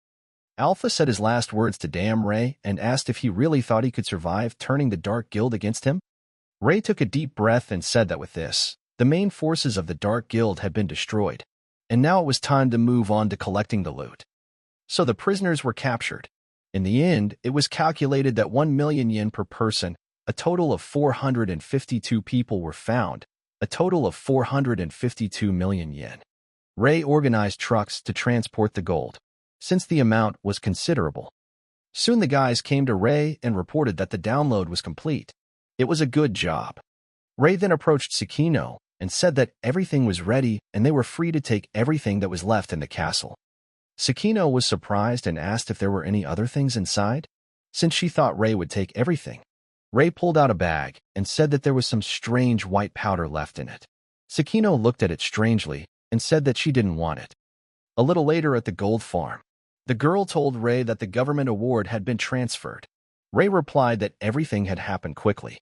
S1: Alpha said his last words to damn Ray and asked if he really thought he could survive turning the Dark Guild against him. Ray took a deep breath and said that with this, the main forces of the Dark Guild had been destroyed, and now it was time to move on to collecting the loot. So the prisoners were captured. In the end, it was calculated that 1 million yen per person, a total of 452 people were found, a total of 452 million yen. Ray organized trucks to transport the gold, since the amount was considerable. Soon the guys came to Ray and reported that the download was complete. It was a good job. Ray then approached Sakino and said that everything was ready and they were free to take everything that was left in the castle. Sakino was surprised and asked if there were any other things inside, since she thought Ray would take everything. Ray pulled out a bag and said that there was some strange white powder left in it. Sakino looked at it strangely and said that she didn't want it. A little later at the gold farm, the girl told Ray that the government award had been transferred. Ray replied that everything had happened quickly.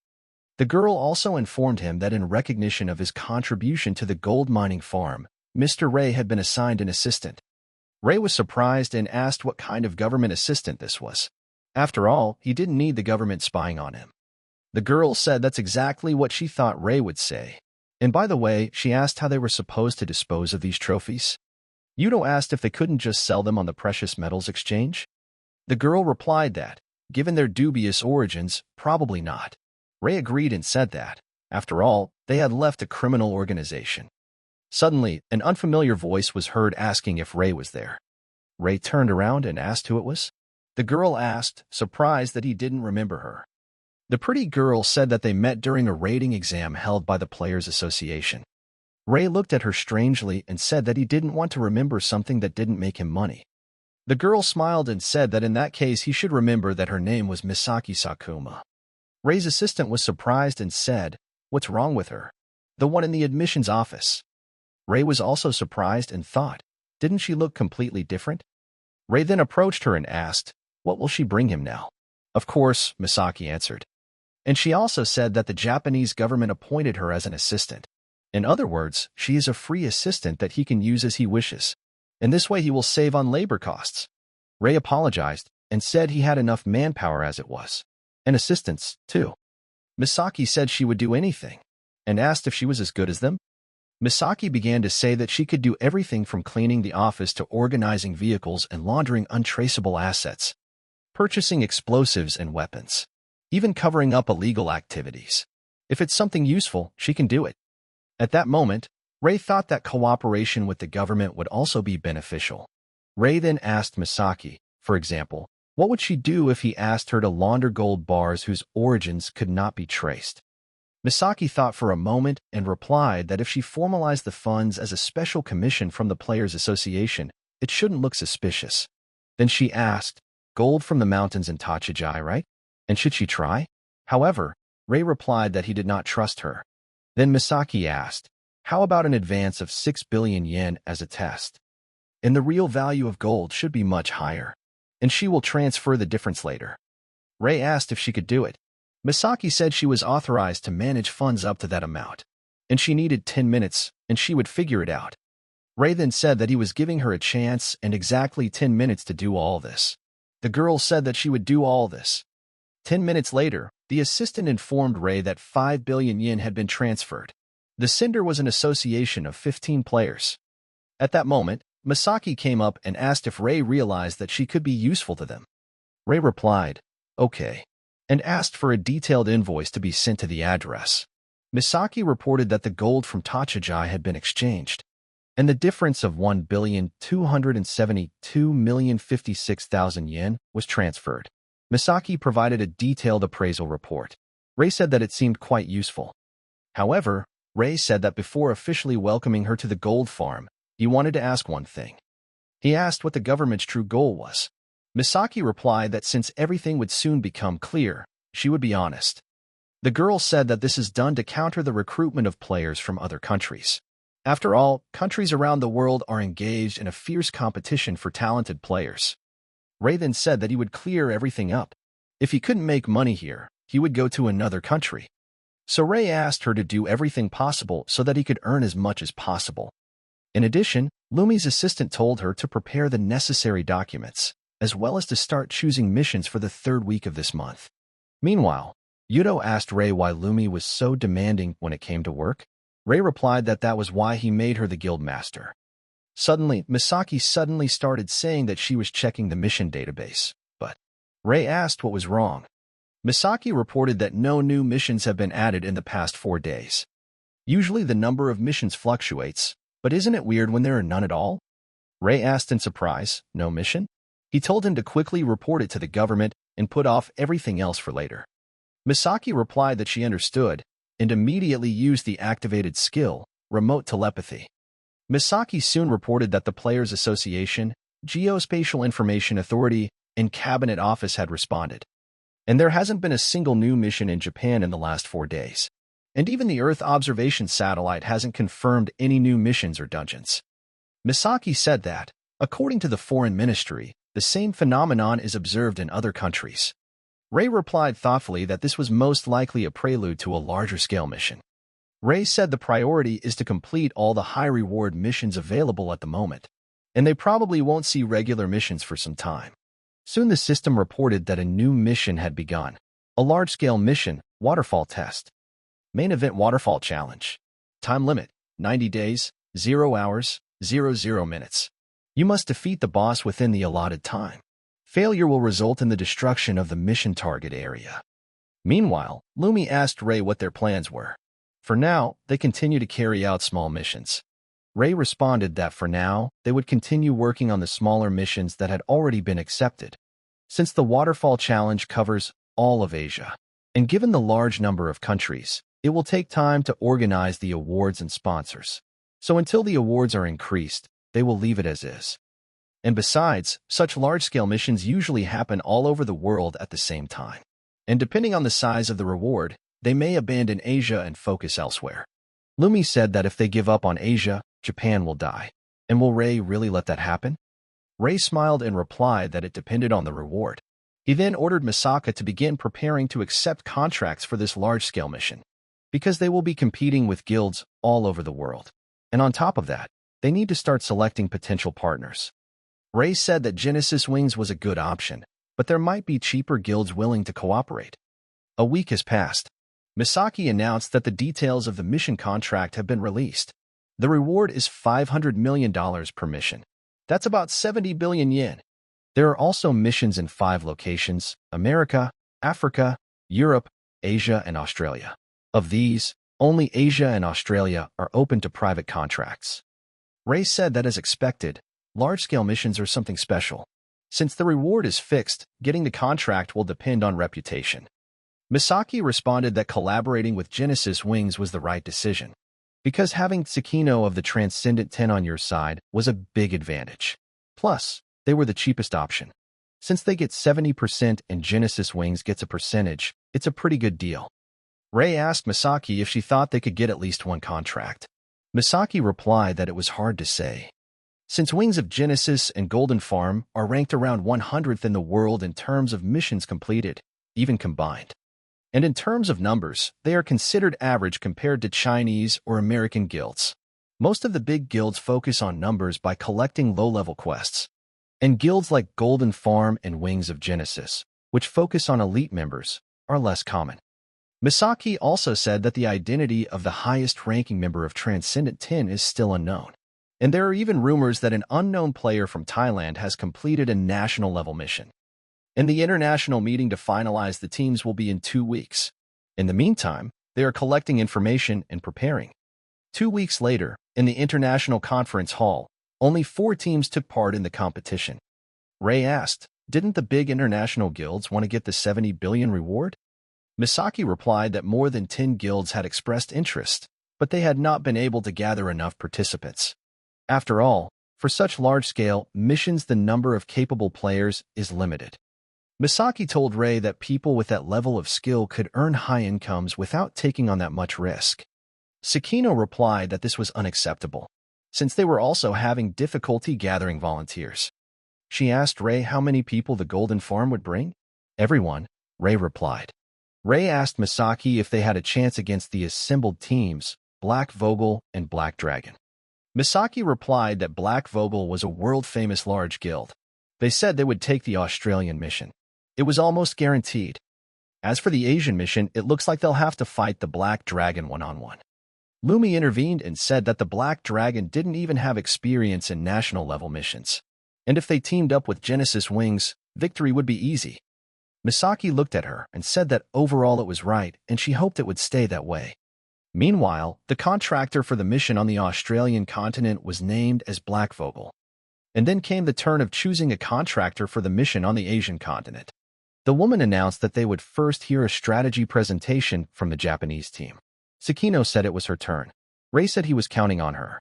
S1: The girl also informed him that in recognition of his contribution to the gold mining farm, Mr. Ray had been assigned an assistant. Ray was surprised and asked what kind of government assistant this was. After all, he didn't need the government spying on him. The girl said that's exactly what she thought Ray would say. And by the way, she asked how they were supposed to dispose of these trophies. Yudo asked if they couldn't just sell them on the precious metals exchange. The girl replied that, given their dubious origins, probably not. Ray agreed and said that, after all, they had left a criminal organization. Suddenly, an unfamiliar voice was heard asking if Ray was there. Ray turned around and asked who it was. The girl asked, surprised that he didn't remember her. The pretty girl said that they met during a rating exam held by the Players Association. Ray looked at her strangely and said that he didn't want to remember something that didn't make him money. The girl smiled and said that in that case he should remember that her name was Misaki Sakuma. Ray's assistant was surprised and said, "What's wrong with her? The one in the admissions office." Ray was also surprised and thought, didn't she look completely different? Ray then approached her and asked, what will she bring him now? Of course, Misaki answered. And she also said that the Japanese government appointed her as an assistant. In other words, she is a free assistant that he can use as he wishes. In this way he will save on labor costs. Ray apologized and said he had enough manpower as it was. And assistants, too. Misaki said she would do anything, and asked if she was as good as them. Misaki began to say that she could do everything from cleaning the office to organizing vehicles and laundering untraceable assets, purchasing explosives and weapons, even covering up illegal activities. If it's something useful, she can do it. At that moment, Ray thought that cooperation with the government would also be beneficial. Ray then asked Misaki, for example, what would she do if he asked her to launder gold bars whose origins could not be traced? Misaki thought for a moment and replied that if she formalized the funds as a special commission from the Players Association, it shouldn't look suspicious. Then she asked, gold from the mountains in Tachijai, right? And should she try? However, Ray replied that he did not trust her. Then Misaki asked, how about an advance of 6 billion yen as a test? And the real value of gold should be much higher. And she will transfer the difference later. Ray asked if she could do it. Misaki said she was authorized to manage funds up to that amount, and she needed 10 minutes, and she would figure it out. Ray then said that he was giving her a chance and exactly 10 minutes to do all this. The girl said that she would do all this. 10 minutes later, the assistant informed Ray that 5 billion yen had been transferred. The Cinder was an association of 15 players. At that moment, Misaki came up and asked if Ray realized that she could be useful to them. Ray replied, okay, and asked for a detailed invoice to be sent to the address. Misaki reported that the gold from Tachijai had been exchanged, and the difference of 1,272,056,000 yen was transferred. Misaki provided a detailed appraisal report. Ray said that it seemed quite useful. However, Ray said that before officially welcoming her to the gold farm, he wanted to ask one thing. He asked what the government's true goal was. Misaki replied that since everything would soon become clear, she would be honest. The girl said that this is done to counter the recruitment of players from other countries. After all, countries around the world are engaged in a fierce competition for talented players. Ray then said that he would clear everything up. If he couldn't make money here, he would go to another country. So Ray asked her to do everything possible so that he could earn as much as possible. In addition, Lumi's assistant told her to prepare the necessary documents, as well as to start choosing missions for the 3rd week of this month. Meanwhile, Yudo asked Ray why Lumi was so demanding when it came to work. Ray replied that that was why he made her the guild master. Suddenly, Misaki started saying that she was checking the mission database, but Ray asked what was wrong. Misaki reported that no new missions have been added in the past 4 days. Usually the number of missions fluctuates, but isn't it weird when there are none at all? Ray asked in surprise, no mission? He told him to quickly report it to the government and put off everything else for later. Misaki replied that she understood and immediately used the activated skill, remote telepathy. Misaki soon reported that the Players Association, Geospatial Information Authority, and Cabinet Office had responded. And there hasn't been a single new mission in Japan in the last 4 days. And even the Earth observation satellite hasn't confirmed any new missions or dungeons. Misaki said that, according to the Foreign Ministry, the same phenomenon is observed in other countries. Ray replied thoughtfully that this was most likely a prelude to a larger-scale mission. Ray said the priority is to complete all the high-reward missions available at the moment, and they probably won't see regular missions for some time. Soon the system reported that a new mission had begun. A large-scale mission, Waterfall test. Main event Waterfall challenge. Time limit, 90 days, 0 hours, 00 minutes. You must defeat the boss within the allotted time. Failure will result in the destruction of the mission target area. Meanwhile, Lumi asked Ray what their plans were. For now, they continue to carry out small missions. Ray responded that for now, they would continue working on the smaller missions that had already been accepted. Since the Waterfall Challenge covers all of Asia, and given the large number of countries, it will take time to organize the awards and sponsors. So until the awards are increased, they will leave it as is. And besides, such large-scale missions usually happen all over the world at the same time. And depending on the size of the reward, they may abandon Asia and focus elsewhere. Lumi said that if they give up on Asia, Japan will die. And will Ray really let that happen? Ray smiled and replied that it depended on the reward. He then ordered Misaka to begin preparing to accept contracts for this large-scale mission, because they will be competing with guilds all over the world. And on top of that, they need to start selecting potential partners. Ray said that Genesis Wings was a good option, but there might be cheaper guilds willing to cooperate. A week has passed. Misaki announced that the details of the mission contract have been released. The reward is $500 million per mission. That's about 70 billion yen. There are also missions in 5 locations: America, Africa, Europe, Asia, and Australia. Of these, only Asia and Australia are open to private contracts. Ray said that as expected, large-scale missions are something special. Since the reward is fixed, getting the contract will depend on reputation. Misaki responded that collaborating with Genesis Wings was the right decision, because having Sakino of the Transcendent 10 on your side was a big advantage. Plus, they were the cheapest option. Since they get 70% and Genesis Wings gets a percentage, it's a pretty good deal. Ray asked Misaki if she thought they could get at least one contract. Misaki replied that it was hard to say. Since Wings of Genesis and Golden Farm are ranked around 100th in the world in terms of missions completed, even combined. And in terms of numbers, they are considered average compared to Chinese or American guilds. Most of the big guilds focus on numbers by collecting low-level quests. And guilds like Golden Farm and Wings of Genesis, which focus on elite members, are less common. Misaki also said that the identity of the highest-ranking member of Transcendent 10 is still unknown. And there are even rumors that an unknown player from Thailand has completed a national-level mission. And the international meeting to finalize the teams will be in 2 weeks. In the meantime, they are collecting information and preparing. 2 weeks later, in the International Conference Hall, only 4 teams took part in the competition. Ray asked, didn't the big international guilds want to get the 70 billion reward? Misaki replied that more than 10 guilds had expressed interest, but they had not been able to gather enough participants. After all, for such large-scale missions, the number of capable players is limited. Misaki told Ray that people with that level of skill could earn high incomes without taking on that much risk. Sakino replied that this was unacceptable, since they were also having difficulty gathering volunteers. She asked Ray how many people the Golden Farm would bring. Everyone, Ray replied. Ray asked Misaki if they had a chance against the assembled teams, Black Vogel and Black Dragon. Misaki replied that Black Vogel was a world-famous large guild. They said they would take the Australian mission. It was almost guaranteed. As for the Asian mission, it looks like they'll have to fight the Black Dragon one-on-one. Lumi intervened and said that the Black Dragon didn't even have experience in national-level missions. And if they teamed up with Genesis Wings, victory would be easy. Misaki looked at her and said that overall it was right and she hoped it would stay that way. Meanwhile, the contractor for the mission on the Australian continent was named as Black Vogel. And then came the turn of choosing a contractor for the mission on the Asian continent. The woman announced that they would first hear a strategy presentation from the Japanese team. Sakino said it was her turn. Ray said he was counting on her.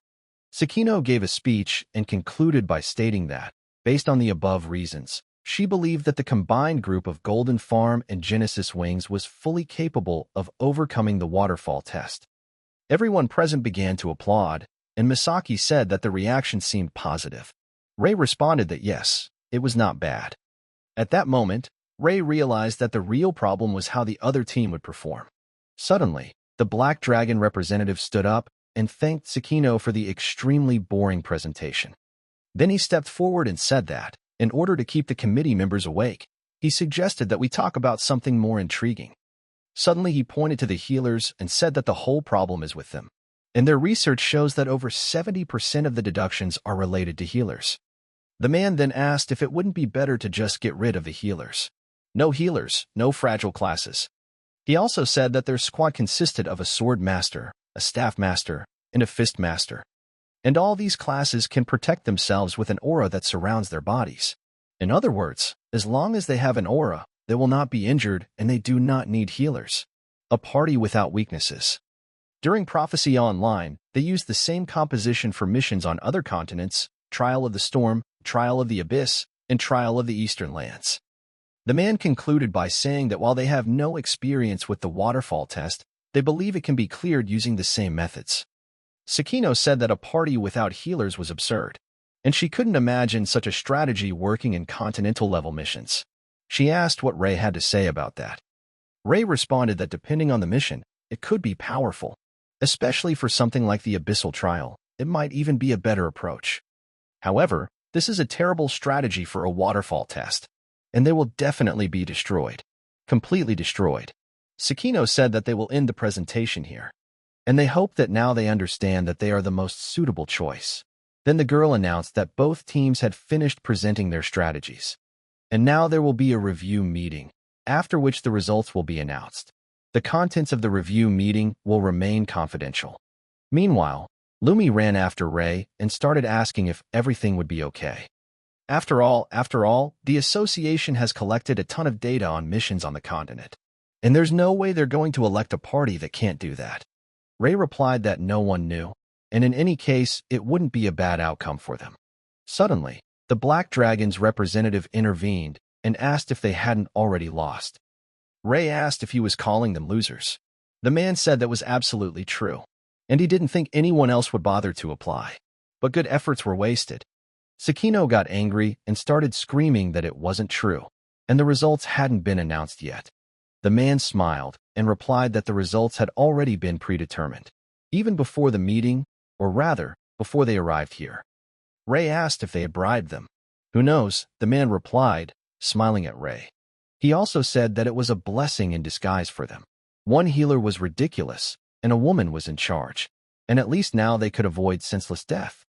S1: Sakino gave a speech and concluded by stating that, based on the above reasons, she believed that the combined group of Golden Farm and Genesis Wings was fully capable of overcoming the Waterfall test. Everyone present began to applaud, and Misaki said that the reaction seemed positive. Ray responded that yes, it was not bad. At that moment, Ray realized that the real problem was how the other team would perform. Suddenly, the Black Dragon representative stood up and thanked Sakino for the extremely boring presentation. Then he stepped forward and said that, In order to keep the committee members awake, he suggested that we talk about something more intriguing. Suddenly, he pointed to the healers and said that the whole problem is with them. And their research shows that over 70% of the deductions are related to healers. The man then asked if it wouldn't be better to just get rid of the healers. No healers, no fragile classes. He also said that their squad consisted of a sword master, a staff master, and a fist master. And all these classes can protect themselves with an aura that surrounds their bodies. In other words, as long as they have an aura, they will not be injured and they do not need healers. A party without weaknesses. During Prophecy Online, they used the same composition for missions on other continents, Trial of the Storm, Trial of the Abyss, and Trial of the Eastern Lands. The man concluded by saying that while they have no experience with the Waterfall test, they believe it can be cleared using the same methods. Sakino said that a party without healers was absurd, and she couldn't imagine such a strategy working in continental-level missions. She asked what Ray had to say about that. Ray responded that depending on the mission, it could be powerful. Especially for something like the Abyssal Trial, it might even be a better approach. However, this is a terrible strategy for a Waterfall test, and they will definitely be destroyed. Completely destroyed. Sakino said that they will end the presentation here, and they hope that now they understand that they are the most suitable choice. Then the girl announced that both teams had finished presenting their strategies, and now there will be a review meeting, after which the results will be announced. The contents of the review meeting will remain confidential. Meanwhile, Lumi ran after Ray and started asking if everything would be okay. After all, the association has collected a ton of data on missions on the continent, and there's no way they're going to elect a party that can't do that. Ray replied that no one knew, and in any case, it wouldn't be a bad outcome for them. Suddenly, the Black Dragon's representative intervened and asked if they hadn't already lost. Ray asked if he was calling them losers. The man said that was absolutely true, and he didn't think anyone else would bother to apply. But good efforts were wasted. Sakino got angry and started screaming that it wasn't true, and the results hadn't been announced yet. The man smiled and replied that the results had already been predetermined, even before the meeting, or rather, before they arrived here. Ray asked if they had bribed them. Who knows, the man replied, smiling at Ray. He also said that it was a blessing in disguise for them. One healer was ridiculous, and a woman was in charge, and at least now they could avoid senseless death.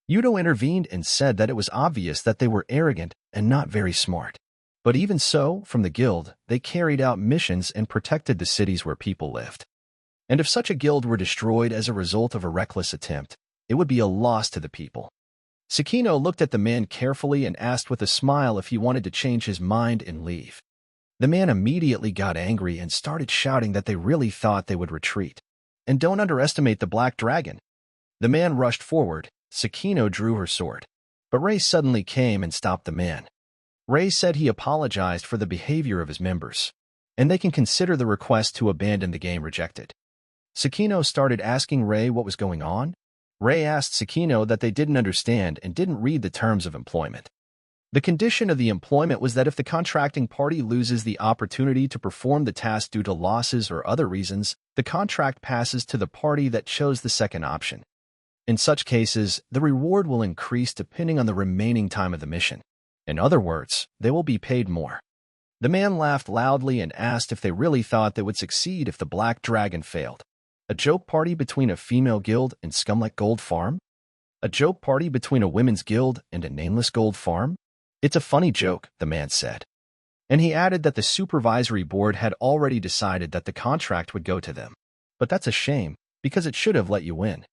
S1: Yudo intervened and said that it was obvious that they were arrogant and not very smart. But even so, from the guild, they carried out missions and protected the cities where people lived. And if such a guild were destroyed as a result of a reckless attempt, it would be a loss to the people. Sakino looked at the man carefully and asked with a smile if he wanted to change his mind and leave. The man immediately got angry and started shouting that they really thought they would retreat. And don't underestimate the Black Dragon. The man rushed forward. Sakino drew her sword. But Ray suddenly came and stopped the man. Ray said he apologized for the behavior of his members, and they can consider the request to abandon the game rejected. Sakino started asking Ray what was going on. Ray asked Sakino that they didn't understand and didn't read the terms of employment. The condition of the employment was that if the contracting party loses the opportunity to perform the task due to losses or other reasons, the contract passes to the party that chose the second option. In such cases, the reward will increase depending on the remaining time of the mission. In other words, they will be paid more. The man laughed loudly and asked if they really thought they would succeed if the Black Dragon failed. A joke party between a female guild and Scumlike Gold Farm? A joke party between a women's guild and a nameless gold farm? It's a funny joke, the man said. And he added that the supervisory board had already decided that the contract would go to them. But that's a shame, because it should have let you win.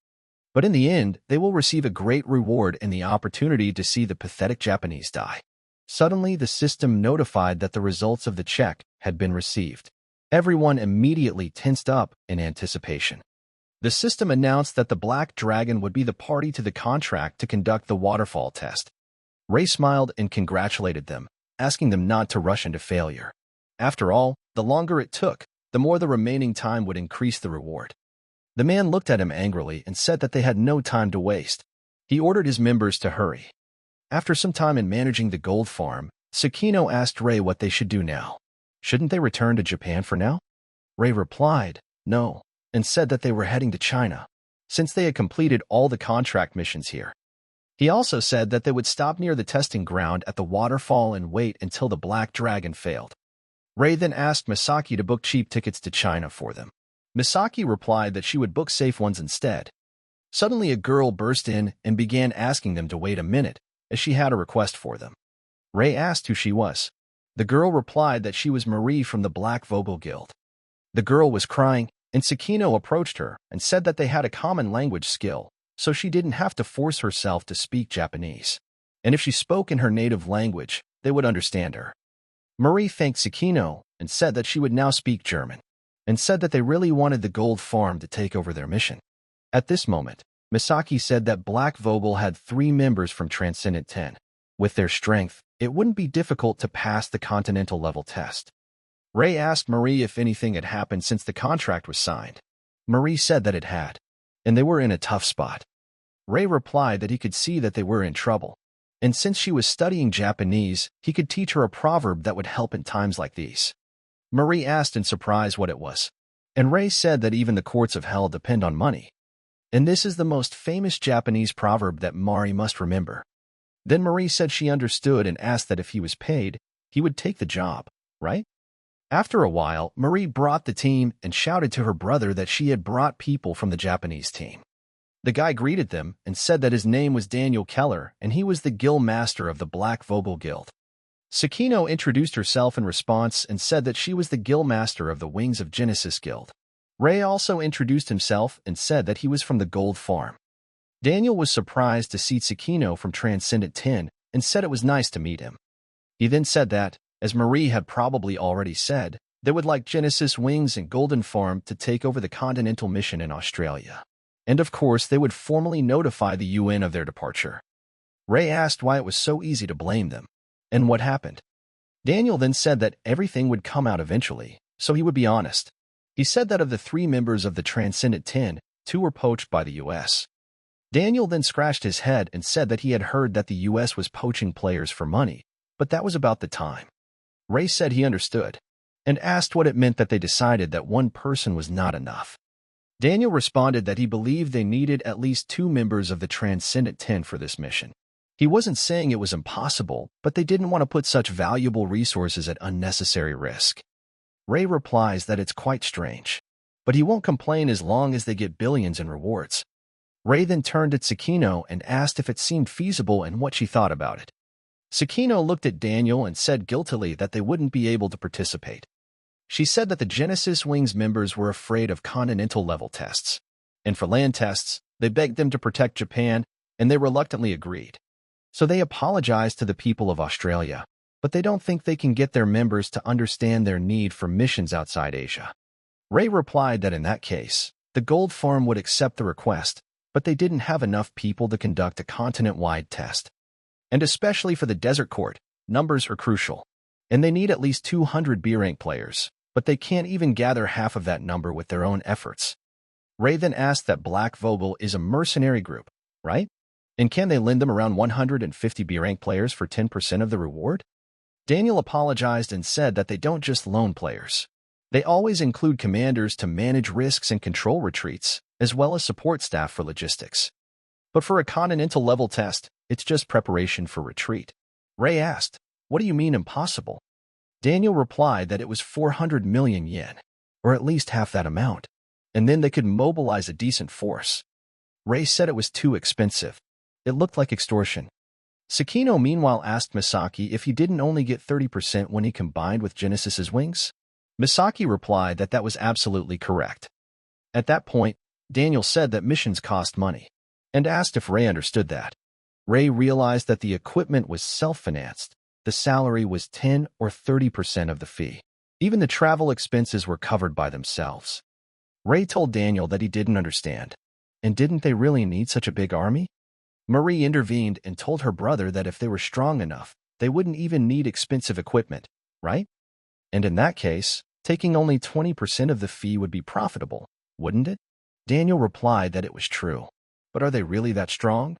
S1: But in the end, they will receive a great reward and the opportunity to see the pathetic Japanese die. Suddenly, the system notified that the results of the check had been received. Everyone immediately tensed up in anticipation. The system announced that the Black Dragon would be the party to the contract to conduct the Waterfall test. Ray smiled and congratulated them, asking them not to rush into failure. After all, the longer it took, the more the remaining time would increase the reward. The man looked at him angrily and said that they had no time to waste. He ordered his members to hurry. After some time in managing the gold farm, Sakino asked Ray what they should do now. Shouldn't they return to Japan for now? Ray replied, no, and said that they were heading to China, since they had completed all the contract missions here. He also said that they would stop near the testing ground at the Waterfall and wait until the Black Dragon failed. Ray then asked Misaki to book cheap tickets to China for them. Misaki replied that she would book safe ones instead. Suddenly a girl burst in and began asking them to wait a minute, as she had a request for them. Ray asked who she was. The girl replied that she was Marie from the Black Vogel Guild. The girl was crying, and Sakino approached her and said that they had a common language skill, so she didn't have to force herself to speak Japanese. And if she spoke in her native language, they would understand her. Marie thanked Sakino and said that she would now speak German, and said that they really wanted the gold farm to take over their mission. At this moment, Misaki said that Black Vogel had 3 members from Transcendent 10. With their strength, it wouldn't be difficult to pass the continental level test. Ray asked Marie if anything had happened since the contract was signed. Marie said that it had, and they were in a tough spot. Ray replied that he could see that they were in trouble, and since she was studying Japanese, he could teach her a proverb that would help in times like these. Marie asked in surprise what it was, and Ray said that even the courts of hell depend on money. And this is the most famous Japanese proverb that Mari must remember. Then Marie said she understood and asked that if he was paid, he would take the job, right? After a while, Marie brought the team and shouted to her brother that she had brought people from the Japanese team. The guy greeted them and said that his name was Daniel Keller and he was the guild master of the Black Vogel Guild. Sakino introduced herself in response and said that she was the guild master of the Wings of Genesis Guild. Ray also introduced himself and said that he was from the Gold Farm. Daniel was surprised to see Sakino from Transcendent 10 and said it was nice to meet him. He then said that, as Marie had probably already said, they would like Genesis Wings and Golden Farm to take over the continental mission in Australia. And of course, they would formally notify the UN of their departure. Ray asked why it was so easy to blame them, and what happened. Daniel then said that everything would come out eventually, so he would be honest. He said that of the 3 members of the Transcendent 10, 2 were poached by the US. Daniel then scratched his head and said that he had heard that the US was poaching players for money, but that was about the time. Ray said he understood, and asked what it meant that they decided that 1 person was not enough. Daniel responded that he believed they needed at least 2 members of the Transcendent 10 for this mission. He wasn't saying it was impossible, but they didn't want to put such valuable resources at unnecessary risk. Ray replies that it's quite strange, but he won't complain as long as they get billions in rewards. Ray then turned to Sakino and asked if it seemed feasible and what she thought about it. Sakino looked at Daniel and said guiltily that they wouldn't be able to participate. She said that the Genesis Wings members were afraid of continental-level tests, and for land tests, they begged them to protect Japan, and they reluctantly agreed. So they apologized to the people of Australia, but they don't think they can get their members to understand their need for missions outside Asia. Ray replied that in that case, the Gold Farm would accept the request, but they didn't have enough people to conduct a continent-wide test. And especially for the Desert Court, numbers are crucial, and they need at least 200 B-rank players, but they can't even gather half of that number with their own efforts. Ray then asked that Black Vogel is a mercenary group, right? And can they lend them around 150 B-rank players for 10% of the reward? Daniel apologized and said that they don't just loan players. They always include commanders to manage risks and control retreats, as well as support staff for logistics. But for a continental-level test, it's just preparation for retreat. Ray asked, "What do you mean impossible?" Daniel replied that it was 400 million yen, or at least half that amount, and then they could mobilize a decent force. Ray said it was too expensive. It looked like extortion. Sakino meanwhile asked Misaki if he didn't only get 30% when he combined with Genesis's wings. Misaki replied that that was absolutely correct. At that point, Daniel said that missions cost money, and asked if Ray understood that. Ray realized that the equipment was self-financed. The salary was 10 or 30% of the fee. Even the travel expenses were covered by themselves. Ray told Daniel that he didn't understand. And didn't they really need such a big army? Marie intervened and told her brother that if they were strong enough, they wouldn't even need expensive equipment, right? And in that case, taking only 20% of the fee would be profitable, wouldn't it? Daniel replied that it was true. But are they really that strong?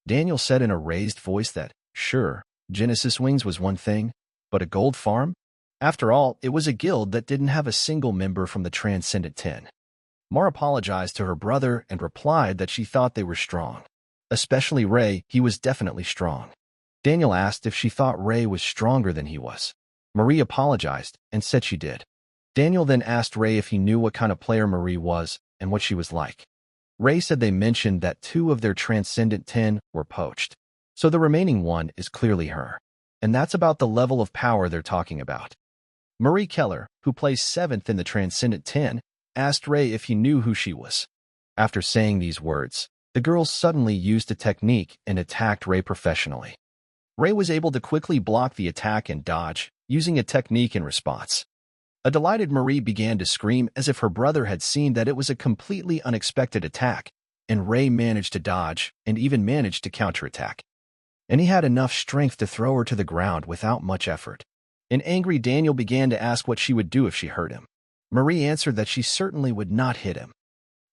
S1: Daniel said in a raised voice that, sure, Genesis Wings was one thing, but a gold farm? After all, it was a guild that didn't have a single member from the Transcendent 10. Mar apologized to her brother and replied that she thought they were strong, especially Ray. He was definitely strong. Daniel asked if she thought Ray was stronger than he was. Marie apologized and said she did. Daniel then asked Ray if he knew what kind of player Marie was and what she was like. Ray said they mentioned that 2 of their Transcendent 10 were poached, so the remaining 1 is clearly her. And that's about the level of power they're talking about. Marie Keller, who plays 7th in the Transcendent 10, asked Ray if he knew who she was. After saying these words, the girl suddenly used a technique and attacked Ray professionally. Ray was able to quickly block the attack and dodge, using a technique in response. A delighted Marie began to scream as if her brother had seen that it was a completely unexpected attack, and Ray managed to dodge and even managed to counterattack. And he had enough strength to throw her to the ground without much effort. An angry Daniel began to ask what she would do if she hurt him. Marie answered that she certainly would not hit him.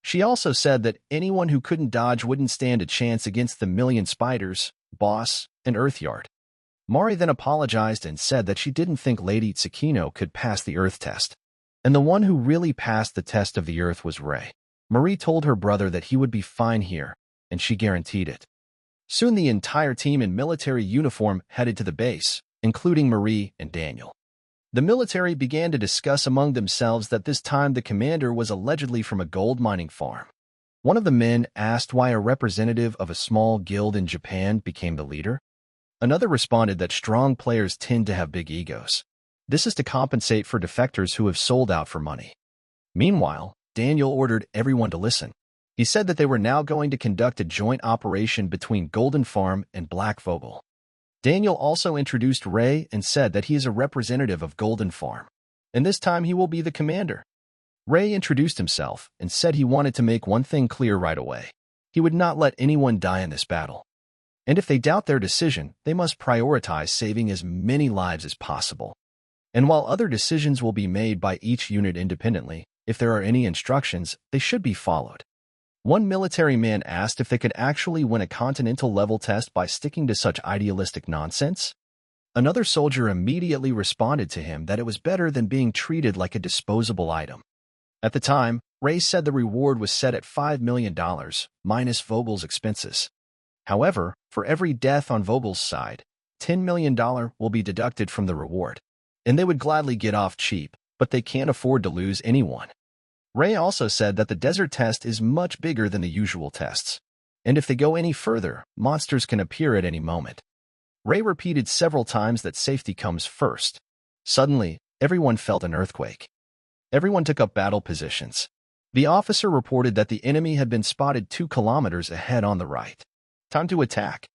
S1: She also said that anyone who couldn't dodge wouldn't stand a chance against the Million Spiders, Boss, and Earthyard. Mari then apologized and said that she didn't think Lady Sakino could pass the Earth test. And the one who really passed the test of the Earth was Ray. Marie told her brother that he would be fine here, and she guaranteed it. Soon the entire team in military uniform headed to the base, including Marie and Daniel. The military began to discuss among themselves that this time the commander was allegedly from a gold mining farm. One of the men asked why a representative of a small guild in Japan became the leader. Another responded that strong players tend to have big egos. This is to compensate for defectors who have sold out for money. Meanwhile, Daniel ordered everyone to listen. He said that they were now going to conduct a joint operation between Golden Farm and Black Vogel. Daniel also introduced Ray and said that he is a representative of Golden Farm, and this time he will be the commander. Ray introduced himself and said he wanted to make one thing clear right away. He would not let anyone die in this battle. And if they doubt their decision, they must prioritize saving as many lives as possible. And while other decisions will be made by each unit independently, if there are any instructions, they should be followed. One military man asked if they could actually win a continental-level test by sticking to such idealistic nonsense. Another soldier immediately responded to him that it was better than being treated like a disposable item. At the time, Ray said the reward was set at $5 million, minus Vogel's expenses. However, for every death on Vogel's side, $10 million will be deducted from the reward. And they would gladly get off cheap, but they can't afford to lose anyone. Ray also said that the desert test is much bigger than the usual tests. And if they go any further, monsters can appear at any moment. Ray repeated several times that safety comes first. Suddenly, everyone felt an earthquake. Everyone took up battle positions. The officer reported that the enemy had been spotted 2 kilometers ahead on the right. Time to attack.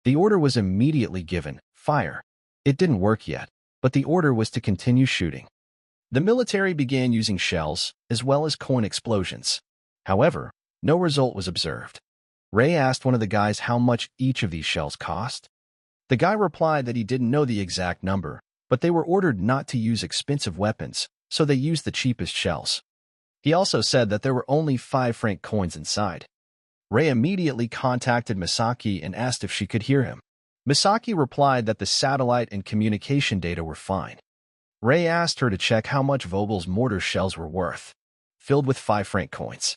S1: The order was immediately given, fire. It didn't work yet, but the order was to continue shooting. The military began using shells, as well as coin explosions. However, no result was observed. Ray asked one of the guys how much each of these shells cost. The guy replied that he didn't know the exact number, but they were ordered not to use expensive weapons, so they used the cheapest shells. He also said that there were only 5 franc coins inside. Ray immediately contacted Misaki and asked if she could hear him. Misaki replied that the satellite and communication data were fine. Ray asked her to check how much Vogel's mortar shells were worth, filled with 5 franc coins.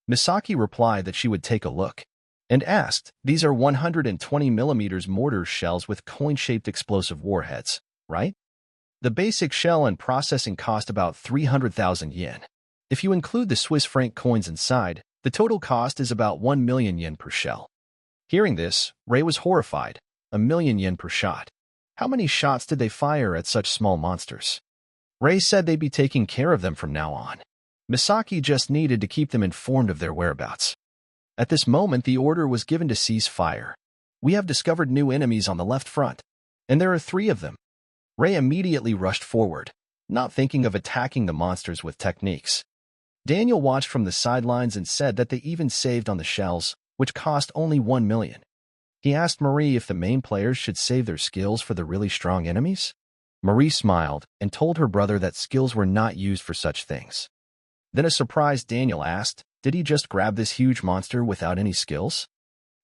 S1: Misaki replied that she would take a look, and asked, "These are 120mm mortar shells with coin-shaped explosive warheads, right? The basic shell and processing cost about 300,000 yen. If you include the Swiss franc coins inside, the total cost is about 1 million yen per shell." Hearing this, Ray was horrified. 1 million yen per shot. How many shots did they fire at such small monsters? Ray said they'd be taking care of them from now on. Misaki just needed to keep them informed of their whereabouts. At this moment, the order was given to cease fire. "We have discovered new enemies on the left front, and there are 3 of them." Ray immediately rushed forward, not thinking of attacking the monsters with techniques. Daniel watched from the sidelines and said that they even saved on the shells, which cost only 1 million. He asked Marie if the main players should save their skills for the really strong enemies. Marie smiled and told her brother that skills were not used for such things. Then a surprised Daniel asked, did he just grab this huge monster without any skills?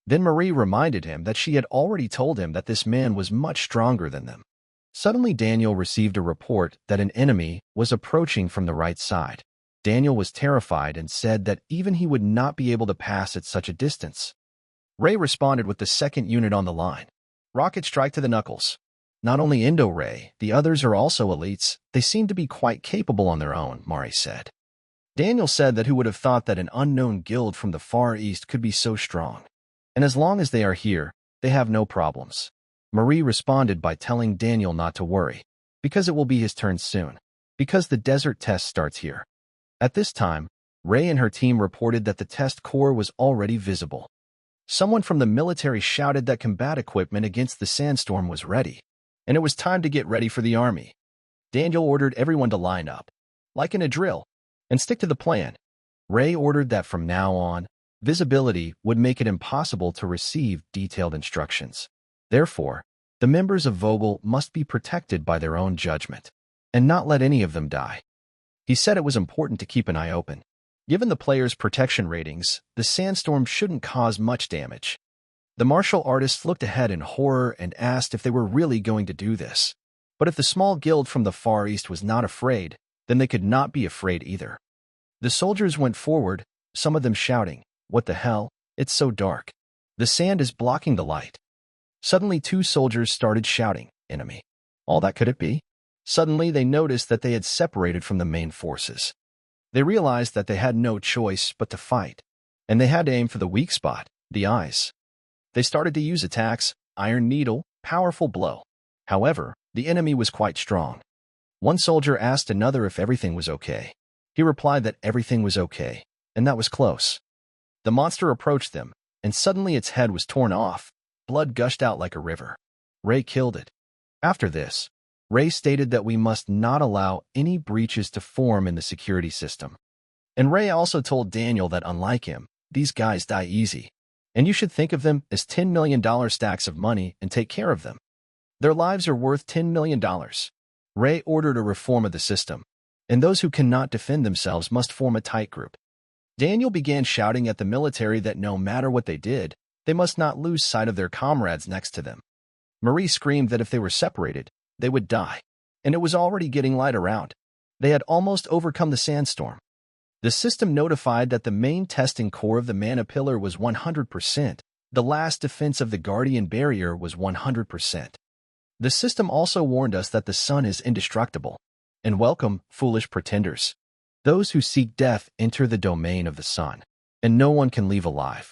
S1: Then Marie reminded him that she had already told him that this man was much stronger than them. Suddenly Daniel received a report that an enemy was approaching from the right side. Daniel was terrified and said that even he would not be able to pass at such a distance. Ray responded with the second unit on the line. Rocket strike to the knuckles. Not only Endo Ray, the others are also elites. They seem to be quite capable on their own, Mari said. Daniel said that who would have thought that an unknown guild from the Far East could be so strong. And as long as they are here, they have no problems. Marie responded by telling Daniel not to worry, because it will be his turn soon, because the desert test starts here. At this time, Ray and her team reported that the test core was already visible. Someone from the military shouted that combat equipment against the sandstorm was ready, and it was time to get ready for the army. Daniel ordered everyone to line up, like in a drill, and stick to the plan. Ray ordered that from now on, visibility would make it impossible to receive detailed instructions. Therefore, the members of Vogel must be protected by their own judgment, and not let any of them die. He said it was important to keep an eye open. Given the players' protection ratings, the sandstorm shouldn't cause much damage. The martial artists looked ahead in horror and asked if they were really going to do this. But if the small guild from the Far East was not afraid, then they could not be afraid either. The soldiers went forward, some of them shouting, "What the hell? It's so dark. The sand is blocking the light." Suddenly 2 soldiers started shouting, "Enemy." All that could it be? Suddenly they noticed that they had separated from the main forces. They realized that they had no choice but to fight, and they had to aim for the weak spot, the eyes. They started to use attacks, iron needle, powerful blow. However, the enemy was quite strong. One soldier asked another if everything was okay. He replied that everything was okay, and that was close. The monster approached them, and suddenly its head was torn off. Blood gushed out like a river. Ray killed it. After this, Ray stated that we must not allow any breaches to form in the security system. And Ray also told Daniel that unlike him, these guys die easy, and you should think of them as $10 million stacks of money and take care of them. Their lives are worth $10 million. Ray ordered a reform of the system, and those who cannot defend themselves must form a tight group. Daniel began shouting at the military that no matter what they did, they must not lose sight of their comrades next to them. Marie screamed that if they were separated, they would die, and it was already getting light around. They had almost overcome the sandstorm. The system notified that the main testing core of the mana pillar was 100%. The last defense of the guardian barrier was 100%. The system also warned us that the sun is indestructible. And welcome, foolish pretenders. Those who seek death enter the domain of the sun, and no one can leave alive.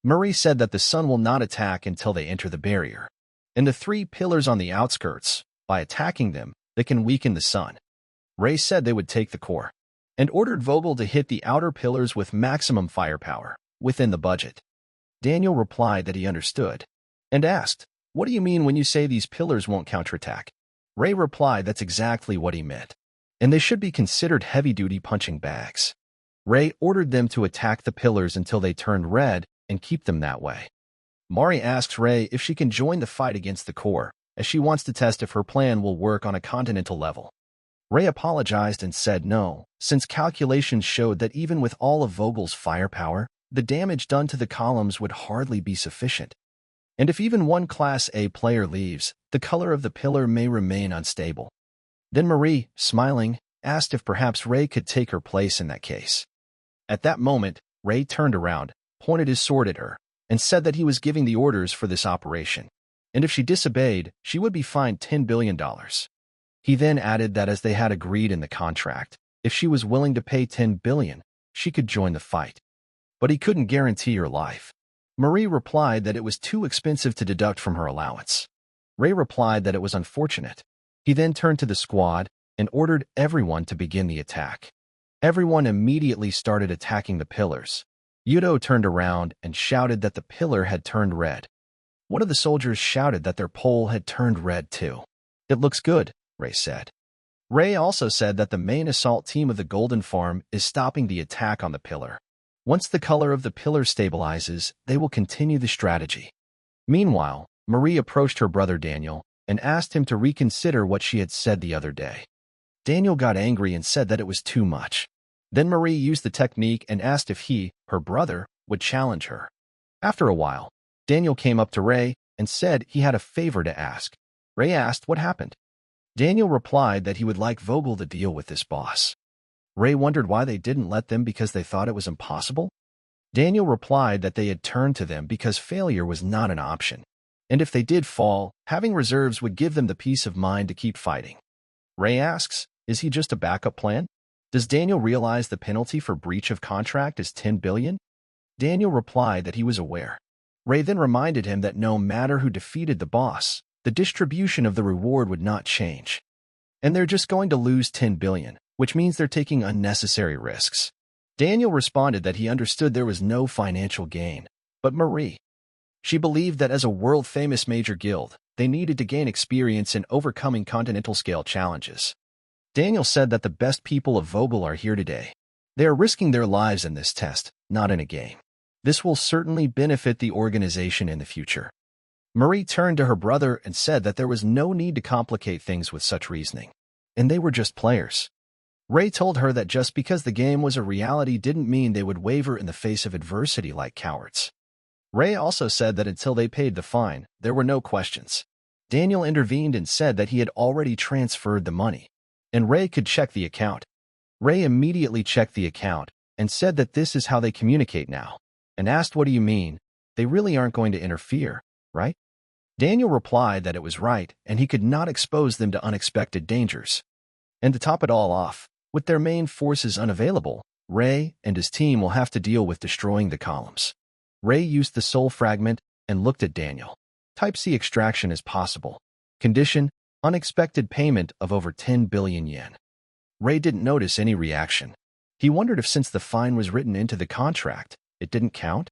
S1: Marie said that the sun will not attack until they enter the barrier, and the 3 pillars on the outskirts. By attacking them, they can weaken the sun. Ray said they would take the core, and ordered Vogel to hit the outer pillars with maximum firepower, within the budget. Daniel replied that he understood, and asked, "What do you mean when you say these pillars won't counterattack?" Ray replied that's exactly what he meant, and they should be considered heavy-duty punching bags. Ray ordered them to attack the pillars until they turned red and keep them that way. Mari asks Ray if she can join the fight against the core, as she wants to test if her plan will work on a continental level. Ray apologized and said no, since calculations showed that even with all of Vogel's firepower, the damage done to the columns would hardly be sufficient. And if even one Class A player leaves, the color of the pillar may remain unstable. Then Marie, smiling, asked if perhaps Ray could take her place in that case. At that moment, Ray turned around, pointed his sword at her, and said that he was giving the orders for this operation, and if she disobeyed, she would be fined $10 billion. He then added that as they had agreed in the contract, if she was willing to pay $10 billion, she could join the fight. But he couldn't guarantee her life. Marie replied that it was too expensive to deduct from her allowance. Ray replied that it was unfortunate. He then turned to the squad and ordered everyone to begin the attack. Everyone immediately started attacking the pillars. Yudo turned around and shouted that the pillar had turned red. One of the soldiers shouted that their pole had turned red too. "It looks good," Ray said. Ray also said that the main assault team of the Golden Farm is stopping the attack on the pillar. Once the color of the pillar stabilizes, they will continue the strategy. Meanwhile, Marie approached her brother Daniel and asked him to reconsider what she had said the other day. Daniel got angry and said that it was too much. Then Marie used the technique and asked if he, her brother, would challenge her. After a while, Daniel came up to Ray and said he had a favor to ask. Ray asked what happened. Daniel replied that he would like Vogel to deal with this boss. Ray wondered why they didn't let them because they thought it was impossible. Daniel replied that they had turned to them because failure was not an option. And if they did fall, having reserves would give them the peace of mind to keep fighting. Ray asks, is he just a backup plan? Does Daniel realize the penalty for breach of contract is 10 billion? Daniel replied that he was aware. Ray then reminded him that no matter who defeated the boss, the distribution of the reward would not change. And they're just going to lose 10 billion, which means they're taking unnecessary risks. Daniel responded that he understood there was no financial gain, but Marie. She believed that as a world-famous major guild, they needed to gain experience in overcoming continental-scale challenges. Daniel said that the best people of Vogel are here today. They are risking their lives in this test, not in a game. This will certainly benefit the organization in the future. Marie turned to her brother and said that there was no need to complicate things with such reasoning, and they were just players. Ray told her that just because the game was a reality didn't mean they would waver in the face of adversity like cowards. Ray also said that until they paid the fine, there were no questions. Daniel intervened and said that he had already transferred the money, and Ray could check the account. Ray immediately checked the account and said that this is how they communicate now, and asked, what do you mean? They really aren't going to interfere, right? Daniel replied that it was right and he could not expose them to unexpected dangers. And to top it all off, with their main forces unavailable, Ray and his team will have to deal with destroying the columns. Ray used the soul fragment and looked at Daniel. Type C extraction is possible. Condition, unexpected payment of over 10 billion yen. Ray didn't notice any reaction. He wondered if since the fine was written into the contract, it didn't count?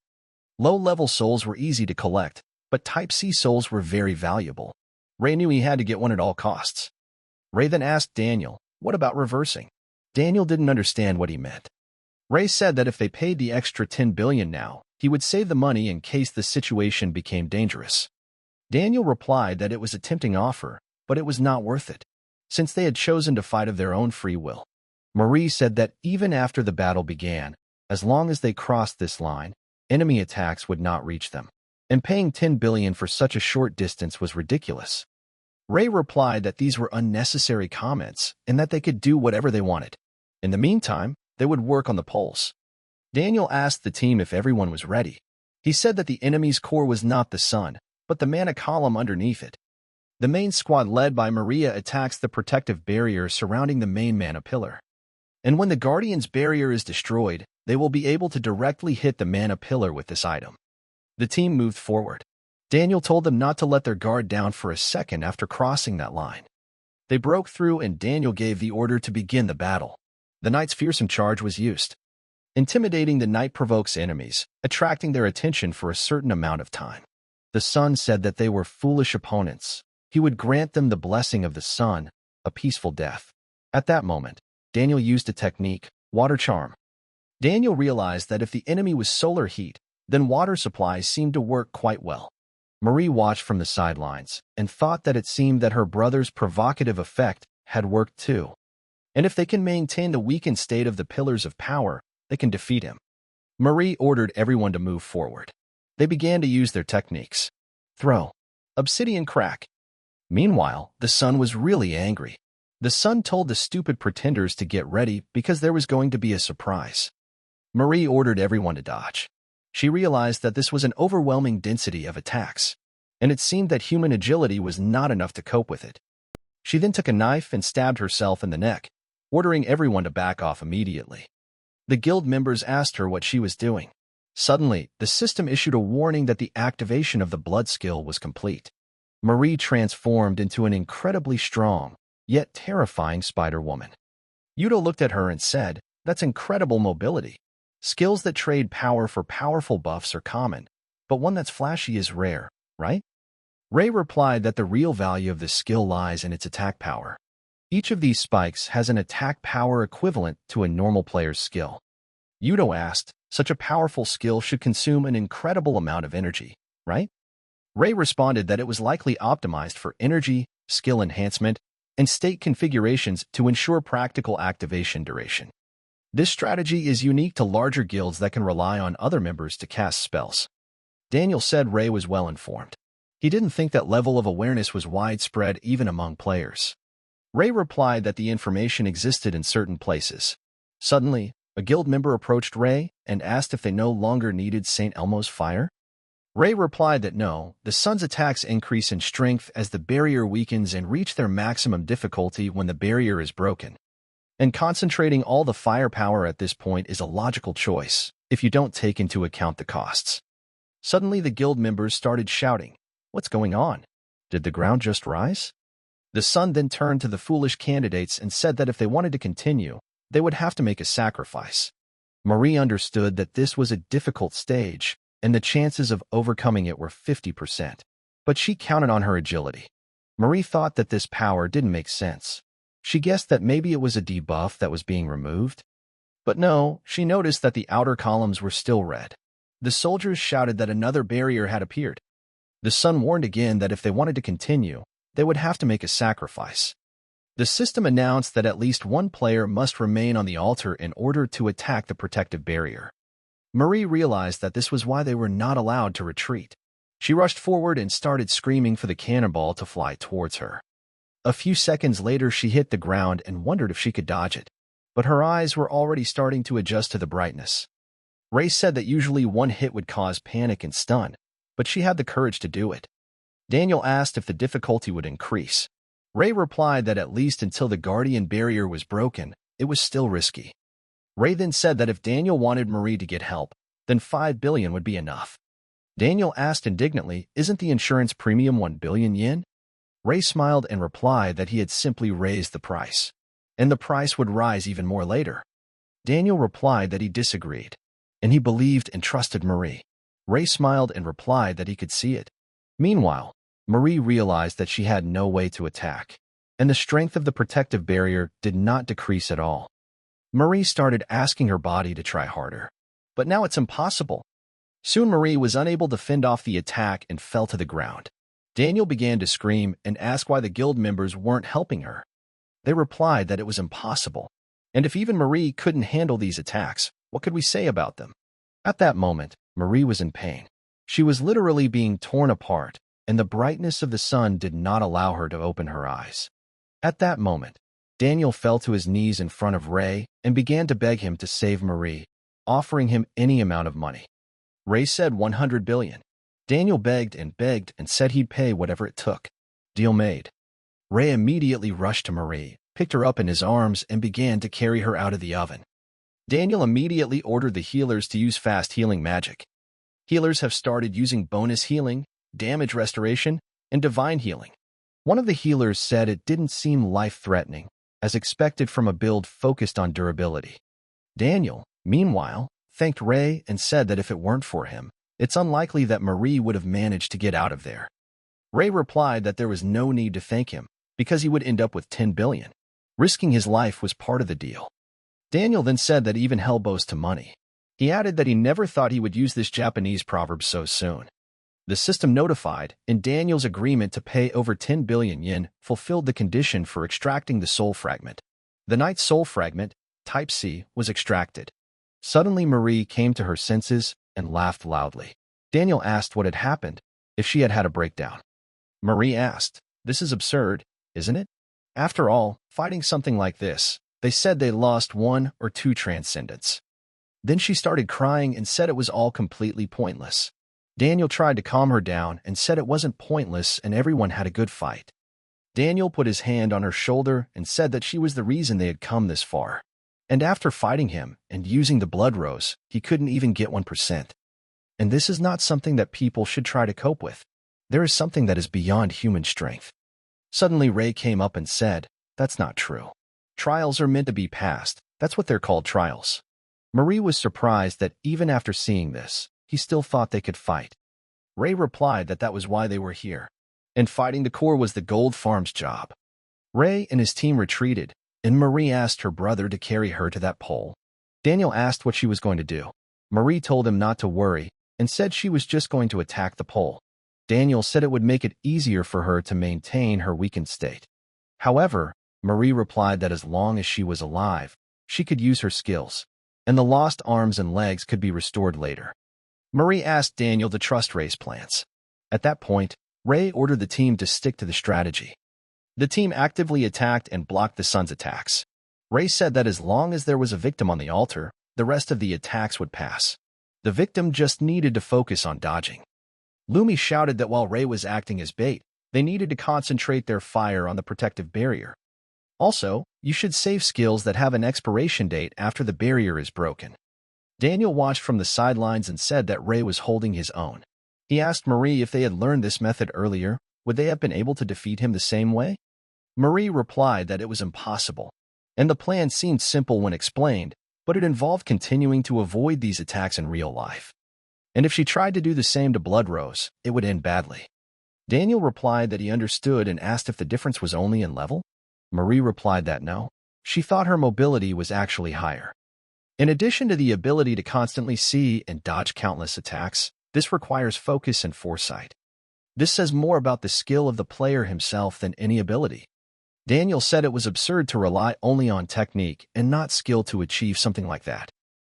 S1: Low-level souls were easy to collect, but Type C souls were very valuable. Ray knew he had to get one at all costs. Ray then asked Daniel, what about reversing? Daniel didn't understand what he meant. Ray said that if they paid the extra 10 billion now, he would save the money in case the situation became dangerous. Daniel replied that it was a tempting offer, but it was not worth it, since they had chosen to fight of their own free will. Marie said that even after the battle began, as long as they crossed this line, enemy attacks would not reach them, and paying 10 billion for such a short distance was ridiculous. Ray replied that these were unnecessary comments and that they could do whatever they wanted. In the meantime, they would work on the poles. Daniel asked the team if everyone was ready. He said that the enemy's core was not the sun, but the mana column underneath it. The main squad led by Maria attacks the protective barrier surrounding the main mana pillar. And when the Guardian's barrier is destroyed, they will be able to directly hit the mana pillar with this item. The team moved forward. Daniel told them not to let their guard down for a second after crossing that line. They broke through and Daniel gave the order to begin the battle. The knight's fearsome charge was used. Intimidating the knight provokes enemies, attracting their attention for a certain amount of time. The sun said that they were foolish opponents. He would grant them the blessing of the sun, a peaceful death. At that moment, Daniel used a technique, water charm. Daniel realized that if the enemy was solar heat, then water supplies seemed to work quite well. Marie watched from the sidelines and thought that it seemed that her brother's provocative effect had worked too. And if they can maintain the weakened state of the pillars of power, they can defeat him. Marie ordered everyone to move forward. They began to use their techniques. Throw. Obsidian crack. Meanwhile, the sun was really angry. The sun told the stupid pretenders to get ready because there was going to be a surprise. Marie ordered everyone to dodge. She realized that this was an overwhelming density of attacks, and it seemed that human agility was not enough to cope with it. She then took a knife and stabbed herself in the neck, ordering everyone to back off immediately. The guild members asked her what she was doing. Suddenly, the system issued a warning that the activation of the blood skill was complete. Marie transformed into an incredibly strong, yet terrifying Spider-Woman. Yuto looked at her and said, "That's incredible mobility. Skills that trade power for powerful buffs are common, but one that's flashy is rare, right?" Ray replied that the real value of this skill lies in its attack power. Each of these spikes has an attack power equivalent to a normal player's skill. Yuto asked, "Such a powerful skill should consume an incredible amount of energy, right?" Ray responded that it was likely optimized for energy, skill enhancement, and state configurations to ensure practical activation duration. This strategy is unique to larger guilds that can rely on other members to cast spells. Daniel said Ray was well informed. He didn't think that level of awareness was widespread even among players. Ray replied that the information existed in certain places. Suddenly, A guild member approached Ray and asked if they no longer needed St. Elmo's fire. Ray replied that no, the sun's attacks increase in strength as the barrier weakens and reach their maximum difficulty when the barrier is broken. And concentrating all the firepower at this point is a logical choice, if you don't take into account the costs. Suddenly the guild members started shouting, "What's going on? Did the ground just rise?" The sun then turned to the foolish candidates and said that if they wanted to continue, they would have to make a sacrifice. Marie understood that this was a difficult stage, and the chances of overcoming it were 50%. But she counted on her agility. Marie thought that this power didn't make sense. She guessed that maybe it was a debuff that was being removed. But no, she noticed that the outer columns were still red. The soldiers shouted that another barrier had appeared. The sun warned again that if they wanted to continue, they would have to make a sacrifice. The system announced that at least one player must remain on the altar in order to attack the protective barrier. Marie realized that this was why they were not allowed to retreat. She rushed forward and started screaming for the cannonball to fly towards her. A few seconds later, she hit the ground and wondered if she could dodge it, but her eyes were already starting to adjust to the brightness. Ray said that usually one hit would cause panic and stun, but she had the courage to do it. Daniel asked if the difficulty would increase. Ray replied that at least until the guardian barrier was broken, it was still risky. Ray then said that if Daniel wanted Marie to get help, then 5 billion would be enough. Daniel asked indignantly, "Isn't the insurance premium 1 billion yen?" Ray smiled and replied that he had simply raised the price, and the price would rise even more later. Daniel replied that he disagreed, and he believed and trusted Marie. Ray smiled and replied that he could see it. Meanwhile, Marie realized that she had no way to attack, and the strength of the protective barrier did not decrease at all. Marie started asking her body to try harder, but now it's impossible. Soon Marie was unable to fend off the attack and fell to the ground. Daniel began to scream and ask why the guild members weren't helping her. They replied that it was impossible, and if even Marie couldn't handle these attacks, what could we say about them? At that moment, Marie was in pain. She was literally being torn apart, and the brightness of the sun did not allow her to open her eyes. At that moment, Daniel fell to his knees in front of Ray and began to beg him to save Marie, offering him any amount of money. Ray said 100 billion. Daniel begged and said he'd pay whatever it took. Deal made. Ray immediately rushed to Marie, picked her up in his arms, and began to carry her out of the oven. Daniel immediately ordered the healers to use fast healing magic. Healers have started using bonus healing, damage restoration, and divine healing. One of the healers said it didn't seem life-threatening, as expected from a build focused on durability. Daniel, meanwhile, thanked Ray and said that if it weren't for him, it's unlikely that Marie would have managed to get out of there. Ray replied that there was no need to thank him, because he would end up with 10 billion. Risking his life was part of the deal. Daniel then said that even hell bows to money. He added that he never thought he would use this Japanese proverb so soon. The system notified, and Daniel's agreement to pay over 10 billion yen fulfilled the condition for extracting the soul fragment. The knight's soul fragment, Type C, was extracted. Suddenly Marie came to her senses and laughed loudly. Daniel asked what had happened, if she had had a breakdown. Marie asked, "This is absurd, isn't it? After all, fighting something like this, they said they lost 1 or 2 transcendents." Then she started crying and said it was all completely pointless. Daniel tried to calm her down and said it wasn't pointless and everyone had a good fight. Daniel put his hand on her shoulder and said that she was the reason they had come this far. And after fighting him and using the blood rose, he couldn't even get 1%. And this is not something that people should try to cope with. There is something that is beyond human strength. Suddenly Ray came up and said, "That's not true. Trials are meant to be passed. That's what they're called, trials." Marie was surprised that even after seeing this, he still thought they could fight. Ray replied that that was why they were here, and fighting the core was the gold farm's job. Ray and his team retreated, and Marie asked her brother to carry her to that pole. Daniel asked what she was going to do. Marie told him not to worry and said she was just going to attack the pole. Daniel said it would make it easier for her to maintain her weakened state. However, Marie replied that as long as she was alive, she could use her skills, and the lost arms and legs could be restored later. Marie asked Daniel to trust Ray's plans. At that point, Ray ordered the team to stick to the strategy. The team actively attacked and blocked the sun's attacks. Ray said that as long as there was a victim on the altar, the rest of the attacks would pass. The victim just needed to focus on dodging. Lumi shouted that while Ray was acting as bait, they needed to concentrate their fire on the protective barrier. Also, you should save skills that have an expiration date after the barrier is broken. Daniel watched from the sidelines and said that Ray was holding his own. He asked Marie if they had learned this method earlier, would they have been able to defeat him the same way? Marie replied that it was impossible, and the plan seemed simple when explained, but it involved continuing to avoid these attacks in real life. And if she tried to do the same to Bloodrose, it would end badly. Daniel replied that he understood and asked if the difference was only in level. Marie replied that no, she thought her mobility was actually higher. In addition to the ability to constantly see and dodge countless attacks, this requires focus and foresight. This says more about the skill of the player himself than any ability. Daniel said it was absurd to rely only on technique and not skill to achieve something like that.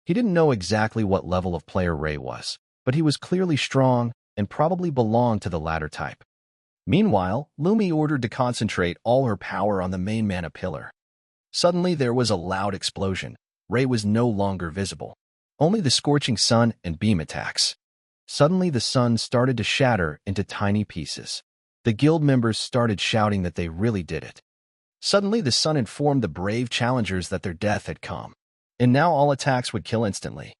S1: He didn't know exactly what level of player Ray was, but he was clearly strong and probably belonged to the latter type. Meanwhile, Lumi ordered to concentrate all her power on the main mana pillar. Suddenly there was a loud explosion. Ray was no longer visible. Only the scorching sun and beam attacks. Suddenly the sun started to shatter into tiny pieces. The guild members started shouting that they really did it. Suddenly the sun informed the brave challengers that their death had come, and now all attacks would kill instantly.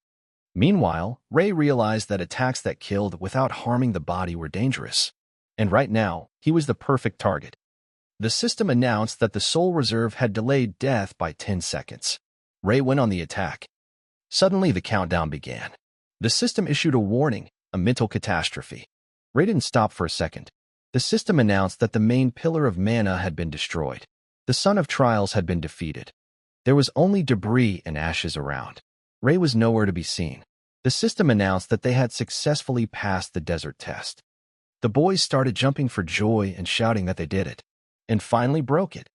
S1: Meanwhile, Ray realized that attacks that killed without harming the body were dangerous. And right now, he was the perfect target. The system announced that the soul reserve had delayed death by 10 seconds. Ray went on the attack. Suddenly the countdown began. The system issued a warning, a mental catastrophe. Ray didn't stop for a second. The system announced that the main pillar of mana had been destroyed. The Sun of Trials had been defeated. There was only debris and ashes around. Ray was nowhere to be seen. The system announced that they had successfully passed the desert test. The boys started jumping for joy and shouting that they did it, and finally broke it.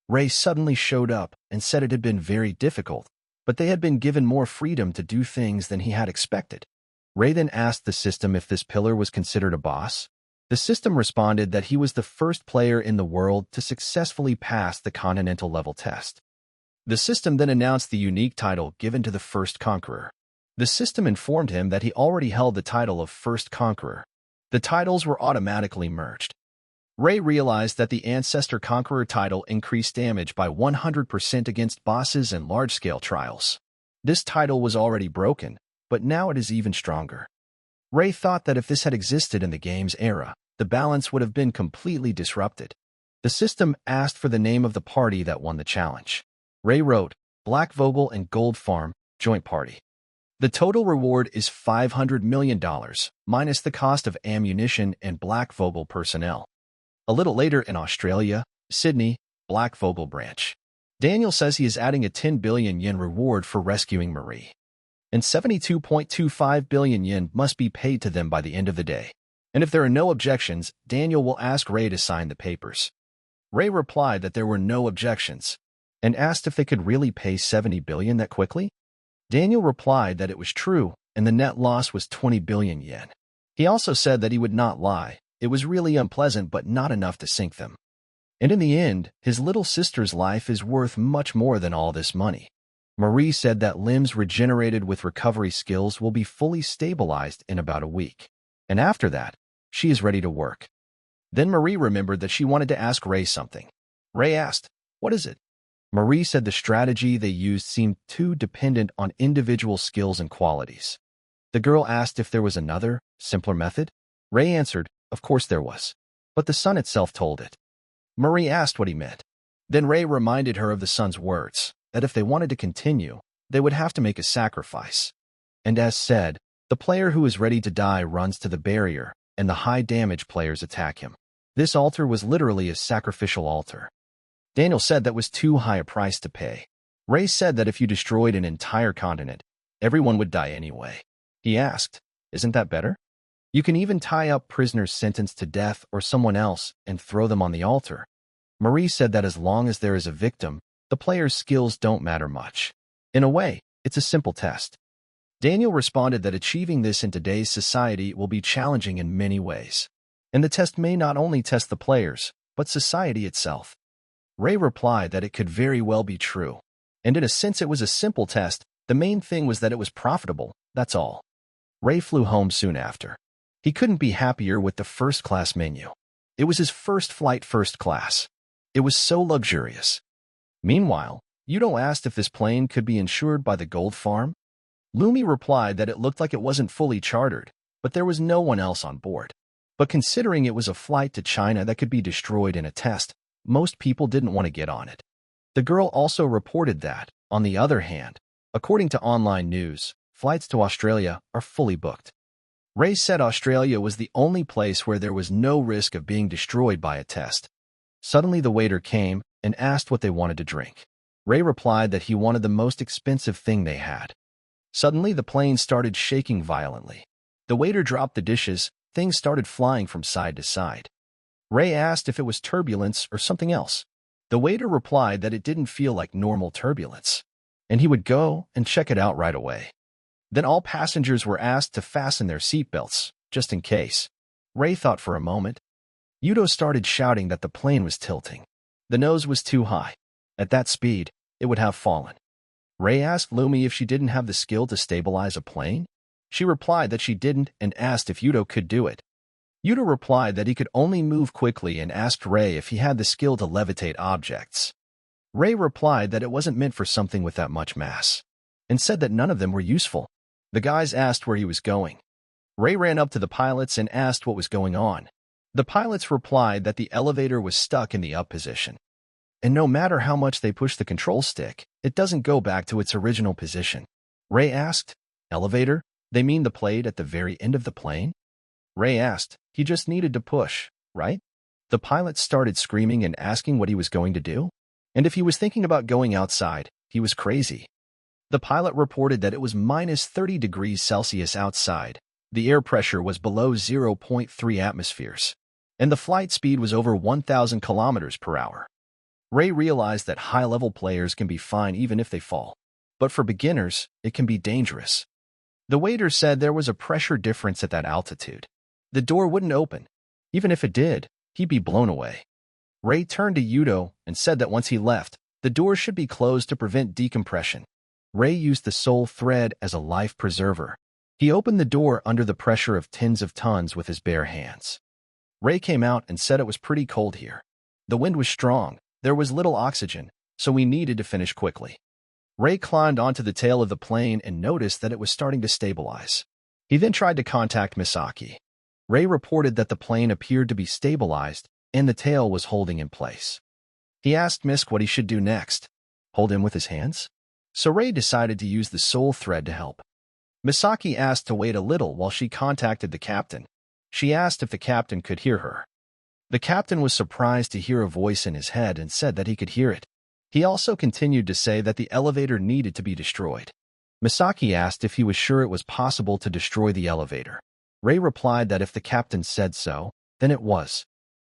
S1: Ray suddenly showed up and said it had been very difficult, but they had been given more freedom to do things than he had expected. Ray then asked the system if this pillar was considered a boss. The system responded that he was the first player in the world to successfully pass the continental level test. The system then announced the unique title given to the first conqueror. The system informed him that he already held the title of first conqueror. The titles were automatically merged. Ray realized that the Ancestor Conqueror title increased damage by 100% against bosses and large-scale trials. This title was already broken, but now it is even stronger. Ray thought that if this had existed in the game's era, the balance would have been completely disrupted. The system asked for the name of the party that won the challenge. Ray wrote, Black Vogel and Gold Farm, Joint Party. The total reward is $500 million, minus the cost of ammunition and Black Vogel personnel. A little later in Australia, Sydney, Black Vogel branch. Daniel says he is adding a 10 billion yen reward for rescuing Marie. And 72.25 billion yen must be paid to them by the end of the day. And if there are no objections, Daniel will ask Ray to sign the papers. Ray replied that there were no objections, and asked if they could really pay 70 billion that quickly. Daniel replied that it was true, and the net loss was 20 billion yen. He also said that he would not lie. It was really unpleasant but not enough to sink them. And in the end, his little sister's life is worth much more than all this money. Marie said that limbs regenerated with recovery skills will be fully stabilized in about a week. And after that, she is ready to work. Then Marie remembered that she wanted to ask Ray something. Ray asked, "What is it?" Marie said the strategy they used seemed too dependent on individual skills and qualities. The girl asked if there was another, simpler method. Ray answered, of course there was. But the sun itself told it. Marie asked what he meant. Then Ray reminded her of the sun's words, that if they wanted to continue, they would have to make a sacrifice. And as said, the player who is ready to die runs to the barrier, and the high-damage players attack him. This altar was literally a sacrificial altar. Daniel said that was too high a price to pay. Ray said that if you destroyed an entire continent, everyone would die anyway. He asked, isn't that better? You can even tie up prisoners sentenced to death or someone else and throw them on the altar. Marie said that as long as there is a victim, the player's skills don't matter much. In a way, it's a simple test. Daniel responded that achieving this in today's society will be challenging in many ways. And the test may not only test the players, but society itself. Ray replied that it could very well be true. And in a sense it was a simple test, The main thing was that it was profitable, that's all. Ray flew home soon after. He couldn't be happier with the first-class menu. It was his first flight first class. It was so luxurious. Meanwhile, Yudo asked if this plane could be insured by the gold farm. Lumi replied that it looked like it wasn't fully chartered, but there was no one else on board. But considering it was a flight to China that could be destroyed in a test, most people didn't want to get on it. The girl also reported that, on the other hand, according to online news, flights to Australia are fully booked. Ray said Australia was the only place where there was no risk of being destroyed by a test. Suddenly the waiter came and asked what they wanted to drink. Ray replied that he wanted the most expensive thing they had. Suddenly the plane started shaking violently. The waiter dropped the dishes, things started flying from side to side. Ray asked if it was turbulence or something else. The waiter replied that it didn't feel like normal turbulence, and he would go and check it out right away. Then all passengers were asked to fasten their seatbelts, just in case. Ray thought for a moment. Yudo started shouting that the plane was tilting. The nose was too high. At that speed, it would have fallen. Ray asked Lumi if she didn't have the skill to stabilize a plane. She replied that she didn't and asked if Yudo could do it. Yudo replied that he could only move quickly and asked Ray if he had the skill to levitate objects. Ray replied that it wasn't meant for something with that much mass, and said that none of them were useful. The guys asked where he was going. Ray ran up to the pilots and asked what was going on. The pilots replied that the elevator was stuck in the up position, and no matter how much they push the control stick, it doesn't go back to its original position. Ray asked, "Elevator? They mean the plate at the very end of the plane?" Ray asked, "He just needed to push, right?" The pilots started screaming and asking what he was going to do, and if he was thinking about going outside, he was crazy. The pilot reported that it was minus 30 degrees Celsius outside, the air pressure was below 0.3 atmospheres, and the flight speed was over 1,000 kilometers per hour. Ray realized that high-level players can be fine even if they fall, but for beginners, it can be dangerous. The waiter said there was a pressure difference at that altitude. The door wouldn't open. Even if it did, he'd be blown away. Ray turned to Yudo and said that once he left, the door should be closed to prevent decompression. Ray used the soul thread as a life preserver. He opened the door under the pressure of tens of tons with his bare hands. Ray came out and said it was pretty cold here. The wind was strong, there was little oxygen, so we needed to finish quickly. Ray climbed onto the tail of the plane and noticed that it was starting to stabilize. He then tried to contact Misaki. Ray reported that the plane appeared to be stabilized and the tail was holding in place. He asked Misk what he should do next. Hold him with his hands? So Ray decided to use the soul thread to help. Misaki asked to wait a little while she contacted the captain. She asked if the captain could hear her. The captain was surprised to hear a voice in his head and said that he could hear it. He also continued to say that the elevator needed to be destroyed. Misaki asked if he was sure it was possible to destroy the elevator. Ray replied that if the captain said so, then it was.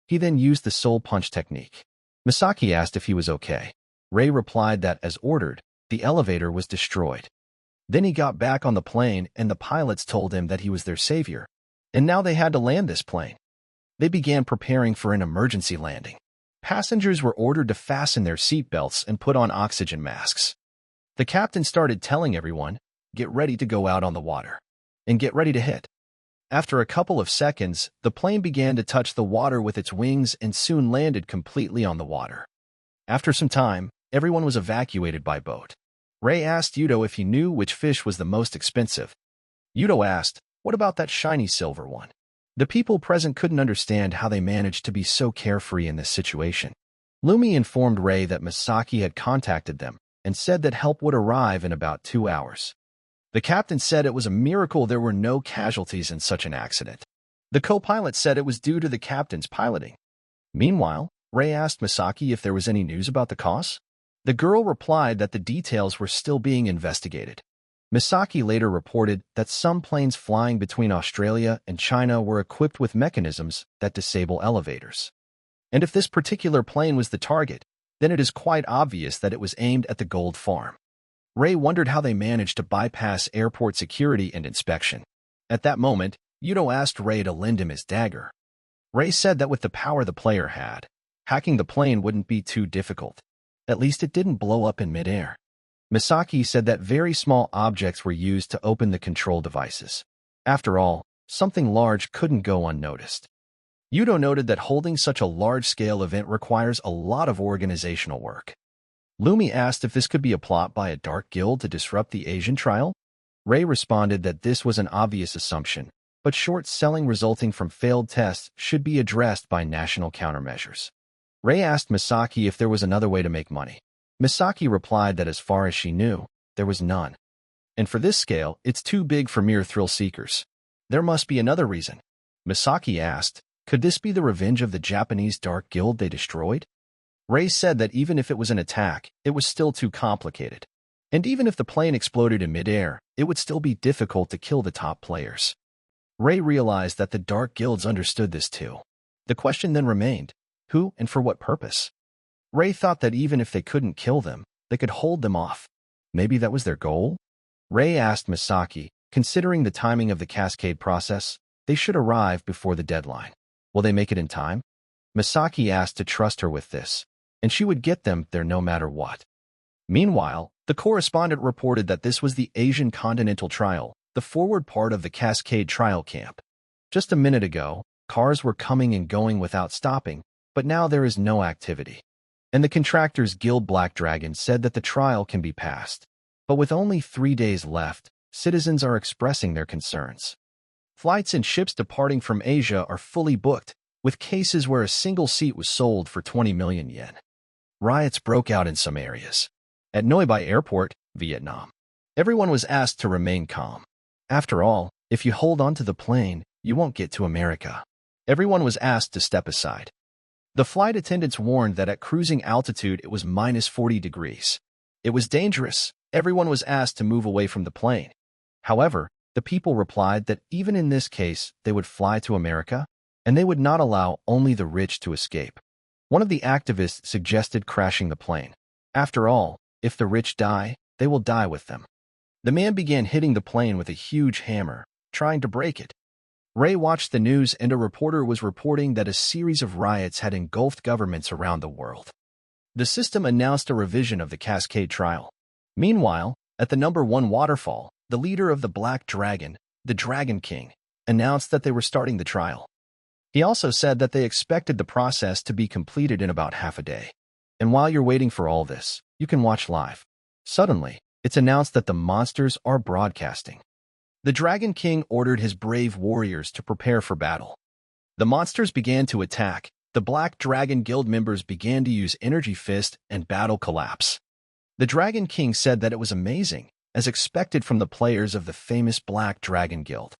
S1: He then used the soul punch technique. Misaki asked if he was okay. Ray replied that, as ordered, the elevator was destroyed. Then he got back on the plane and the pilots told him that he was their savior, and now they had to land this plane. They began preparing for an emergency landing. Passengers were ordered to fasten their seatbelts and put on oxygen masks. The captain started telling everyone, "Get ready to go out on the water, and get ready to hit." After a couple of seconds, the plane began to touch the water with its wings and soon landed completely on the water. After some time, everyone was evacuated by boat. Ray asked Yudo if he knew which fish was the most expensive. Yudo asked, "What about that shiny silver one?" The people present couldn't understand how they managed to be so carefree in this situation. Lumi informed Ray that Misaki had contacted them and said that help would arrive in about 2 hours. The captain said it was a miracle there were no casualties in such an accident. The co-pilot said it was due to the captain's piloting. Meanwhile, Ray asked Misaki if there was any news about the costs. The girl replied that the details were still being investigated. Misaki later reported that some planes flying between Australia and China were equipped with mechanisms that disable elevators. And if this particular plane was the target, then it is quite obvious that it was aimed at the gold farm. Ray wondered how they managed to bypass airport security and inspection. At that moment, Yudo asked Ray to lend him his dagger. Ray said that with the power the player had, hacking the plane wouldn't be too difficult. At least it didn't blow up in midair. Misaki said that very small objects were used to open the control devices. After all, something large couldn't go unnoticed. Yudo noted that holding such a large-scale event requires a lot of organizational work. Lumi asked if this could be a plot by a dark guild to disrupt the Asian trial. Ray responded that this was an obvious assumption, but short selling resulting from failed tests should be addressed by national countermeasures. Ray asked Misaki if there was another way to make money. Misaki replied that as far as she knew, there was none. And for this scale, it's too big for mere thrill seekers. There must be another reason. Misaki asked, could this be the revenge of the Japanese dark guild they destroyed? Ray said that even if it was an attack, it was still too complicated. And even if the plane exploded in midair, it would still be difficult to kill the top players. Ray realized that the dark guilds understood this too. The question then remained, who and for what purpose? Ray thought that even if they couldn't kill them, they could hold them off. Maybe that was their goal? Ray asked Misaki, considering the timing of the cascade process, they should arrive before the deadline. Will they make it in time? Misaki asked to trust her with this, and she would get them there no matter what. Meanwhile, the correspondent reported that this was the Asian Continental Trial, the forward part of the Cascade Trial Camp. Just a minute ago, cars were coming and going without stopping, but now there is no activity. And the Contractors Guild Black Dragon said that the trial can be passed. But with only 3 days left, citizens are expressing their concerns. Flights and ships departing from Asia are fully booked, with cases where a single seat was sold for 20 million yen. Riots broke out in some areas. At Noi Bai Airport, Vietnam, everyone was asked to remain calm. After all, if you hold on to the plane, you won't get to America. Everyone was asked to step aside. The flight attendants warned that at cruising altitude it was minus 40 degrees. It was dangerous. Everyone was asked to move away from the plane. However, the people replied that even in this case, they would fly to America, and they would not allow only the rich to escape. One of the activists suggested crashing the plane. After all, if the rich die, they will die with them. The man began hitting the plane with a huge hammer, trying to break it. Ray watched the news and a reporter was reporting that a series of riots had engulfed governments around the world. The system announced a revision of the Cascade Trial. Meanwhile, at the #1 Waterfall, the leader of the Black Dragon, the Dragon King, announced that they were starting the trial. He also said that they expected the process to be completed in about half a day. And while you're waiting for all this, you can watch live. Suddenly, it's announced that the monsters are broadcasting. The Dragon King ordered his brave warriors to prepare for battle. The monsters began to attack. The Black Dragon Guild members began to use Energy Fist and battle collapse. The Dragon King said that it was amazing, as expected from the players of the famous Black Dragon Guild.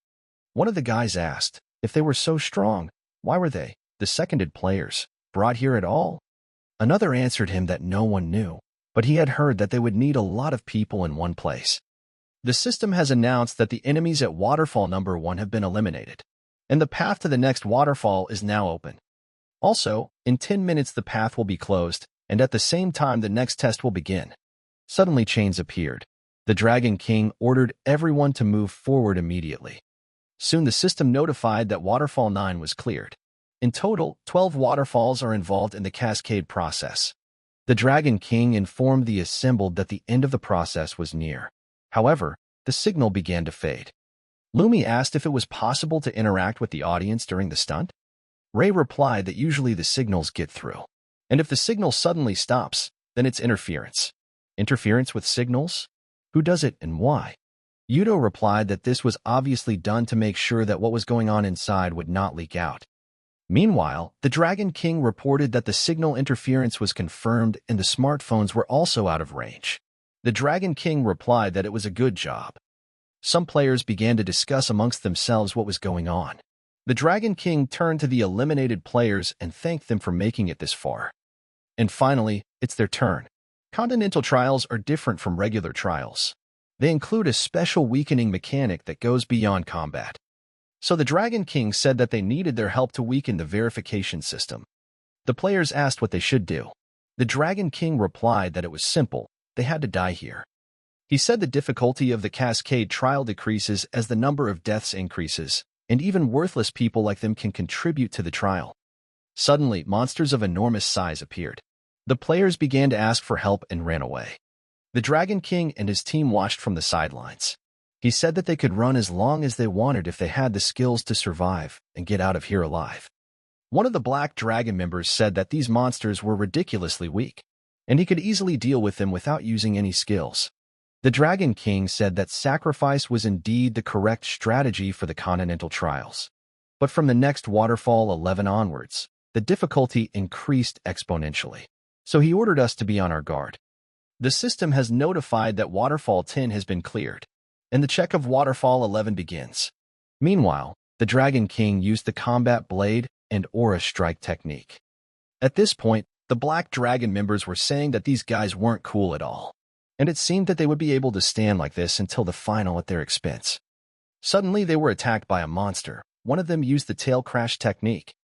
S1: One of the guys asked, if they were so strong, why were they, the seconded players, brought here at all? Another answered him that no one knew, but he had heard that they would need a lot of people in one place. The system has announced that the enemies at Waterfall #1 have been eliminated, and the path to the next waterfall is now open. Also, in 10 minutes the path will be closed, and at the same time the next test will begin. Suddenly chains appeared. The Dragon King ordered everyone to move forward immediately. Soon the system notified that Waterfall 9 was cleared. In total, 12 waterfalls are involved in the cascade process. The Dragon King informed the assembled that the end of the process was near. However, the signal began to fade. Lumi asked if it was possible to interact with the audience during the stunt. Ray replied that usually the signals get through. And if the signal suddenly stops, then it's interference. Interference with signals? Who does it and why? Yudo replied that this was obviously done to make sure that what was going on inside would not leak out. Meanwhile, the Dragon King reported that the signal interference was confirmed and the smartphones were also out of range. The Dragon King replied that it was a good job. Some players began to discuss amongst themselves what was going on. The Dragon King turned to the eliminated players and thanked them for making it this far. And finally, it's their turn. Continental trials are different from regular trials. They include a special weakening mechanic that goes beyond combat. So the Dragon King said that they needed their help to weaken the verification system. The players asked what they should do. The Dragon King replied that it was simple, they had to die here. He said the difficulty of the cascade trial decreases as the number of deaths increases, and even worthless people like them can contribute to the trial. Suddenly, monsters of enormous size appeared. The players began to ask for help and ran away. The Dragon King and his team watched from the sidelines. He said that they could run as long as they wanted if they had the skills to survive and get out of here alive. One of the Black Dragon members said that these monsters were ridiculously weak, and he could easily deal with them without using any skills. The Dragon King said that sacrifice was indeed the correct strategy for the Continental Trials. But from the next Waterfall 11 onwards, the difficulty increased exponentially. So he ordered us to be on our guard. The system has notified that Waterfall 10 has been cleared, and the check of Waterfall 11 begins. Meanwhile, the Dragon King used the combat blade and aura strike technique. At this point, the Black Dragon members were saying that these guys weren't cool at all, and it seemed that they would be able to stand like this until the final at their expense. Suddenly, they were attacked by a monster. One of them used the tail crash technique.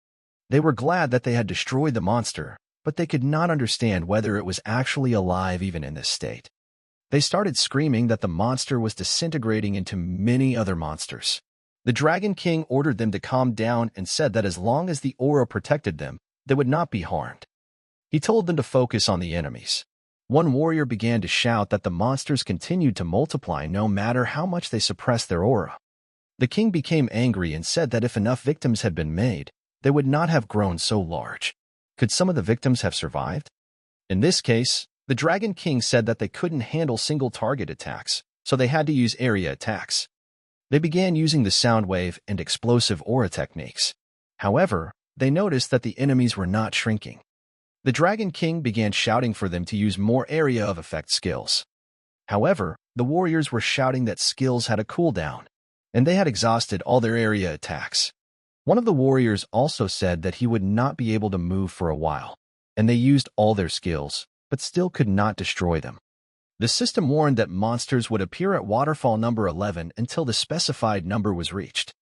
S1: They were glad that they had destroyed the monster, but they could not understand whether it was actually alive even in this state. They started screaming that the monster was disintegrating into many other monsters. The Dragon King ordered them to calm down and said that as long as the aura protected them, they would not be harmed. He told them to focus on the enemies. One warrior began to shout that the monsters continued to multiply no matter how much they suppressed their aura. The king became angry and said that if enough victims had been made, they would not have grown so large. Could some of the victims have survived? In this case, the Dragon King said that they couldn't handle single target attacks, so they had to use area attacks. They began using the sound wave and explosive aura techniques. However, they noticed that the enemies were not shrinking. The Dragon King began shouting for them to use more area of effect skills. However, the warriors were shouting that skills had a cooldown, and they had exhausted all their area attacks. One of the warriors also said that he would not be able to move for a while, and they used all their skills, but still could not destroy them. The system warned that monsters would appear at Waterfall number 11 until the specified number was reached.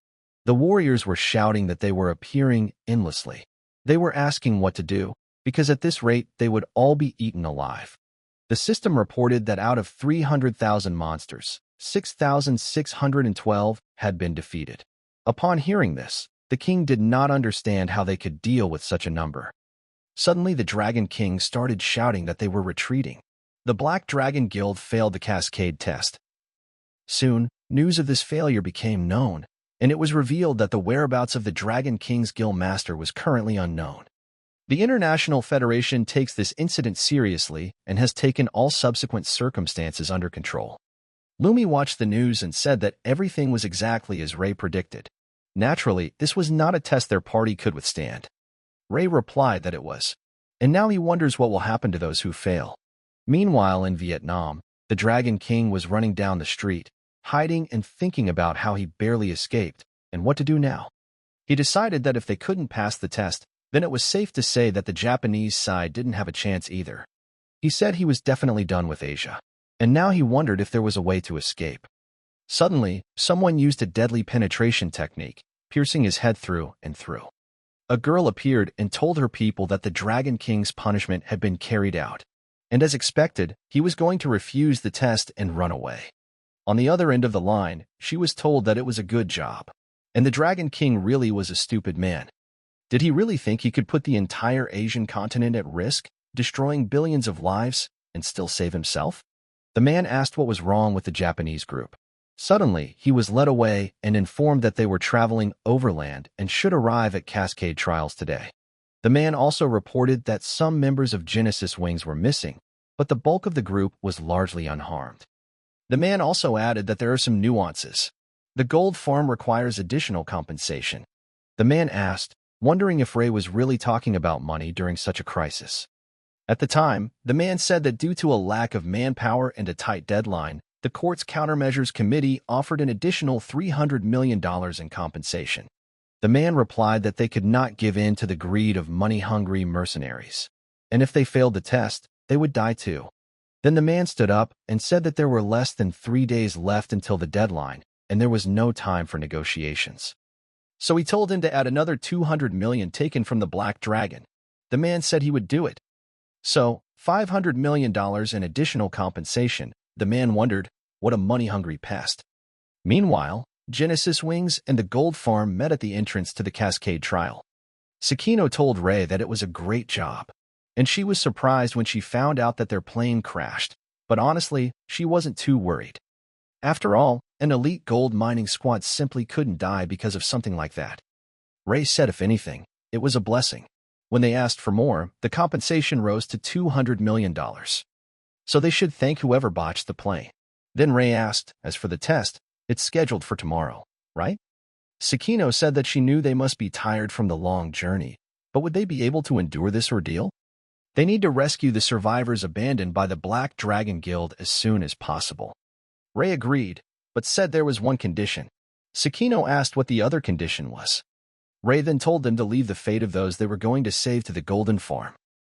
S1: The warriors were shouting that they were appearing endlessly. They were asking what to do, because at this rate they would all be eaten alive. The system reported that out of 300,000 monsters, 6,612 had been defeated. Upon hearing this, the king did not understand how they could deal with such a number. Suddenly, the Dragon King started shouting that they were retreating. The Black Dragon Guild failed the cascade test. Soon, news of this failure became known, and it was revealed that the whereabouts of the Dragon King's guild master was currently unknown. The International Federation takes this incident seriously and has taken all subsequent circumstances under control. Lumi watched the news and said that everything was exactly as Ray predicted. Naturally, this was not a test their party could withstand. Ray replied that it was, and now he wonders what will happen to those who fail. Meanwhile, in Vietnam, the Dragon King was running down the street, hiding and thinking about how he barely escaped and what to do now. He decided that if they couldn't pass the test, then it was safe to say that the Japanese side didn't have a chance either. He said he was definitely done with Asia, and now he wondered if there was a way to escape. Suddenly, someone used a deadly penetration technique, piercing his head through and through. A girl appeared and told her people that the Dragon King's punishment had been carried out, and as expected, he was going to refuse the test and run away. On the other end of the line, she was told that it was a good job, and the Dragon King really was a stupid man. Did he really think he could put the entire Asian continent at risk, destroying billions of lives, and still save himself? The man asked what was wrong with the Japanese group. Suddenly, he was led away and informed that they were traveling overland and should arrive at Cascade Trials today. The man also reported that some members of Genesis Wings were missing, but the bulk of the group was largely unharmed. The man also added that there are some nuances. The gold farm requires additional compensation. The man asked, wondering if Ray was really talking about money during such a crisis. At the time, the man said that due to a lack of manpower and a tight deadline, the court's countermeasures committee offered an additional $300 million in compensation. The man replied that they could not give in to the greed of money-hungry mercenaries, and if they failed the test, they would die too. Then the man stood up and said that there were less than 3 days left until the deadline, and there was no time for negotiations. So he told him to add another $200 million taken from the Black Dragon. The man said he would do it. So, $500 million in additional compensation. The man wondered, what a money-hungry pest. Meanwhile, Genesis Wings and the Gold Farm met at the entrance to the Cascade Trial. Sakino told Ray that it was a great job, and she was surprised when she found out that their plane crashed, But honestly, she wasn't too worried. After all, an elite gold mining squad simply couldn't die because of something like that. Ray said if anything, it was a blessing. When they asked for more, the compensation rose to $200 million. So they should thank whoever botched the plane. Then Ray asked, as for the test, it's scheduled for tomorrow, right? Sakino said that she knew they must be tired from the long journey, but would they be able to endure this ordeal? They need to rescue the survivors abandoned by the Black Dragon Guild as soon as possible. Ray agreed, but said there was one condition. Sakino asked what the other condition was. Ray then told them to leave the fate of those they were going to save to the Golden Farm.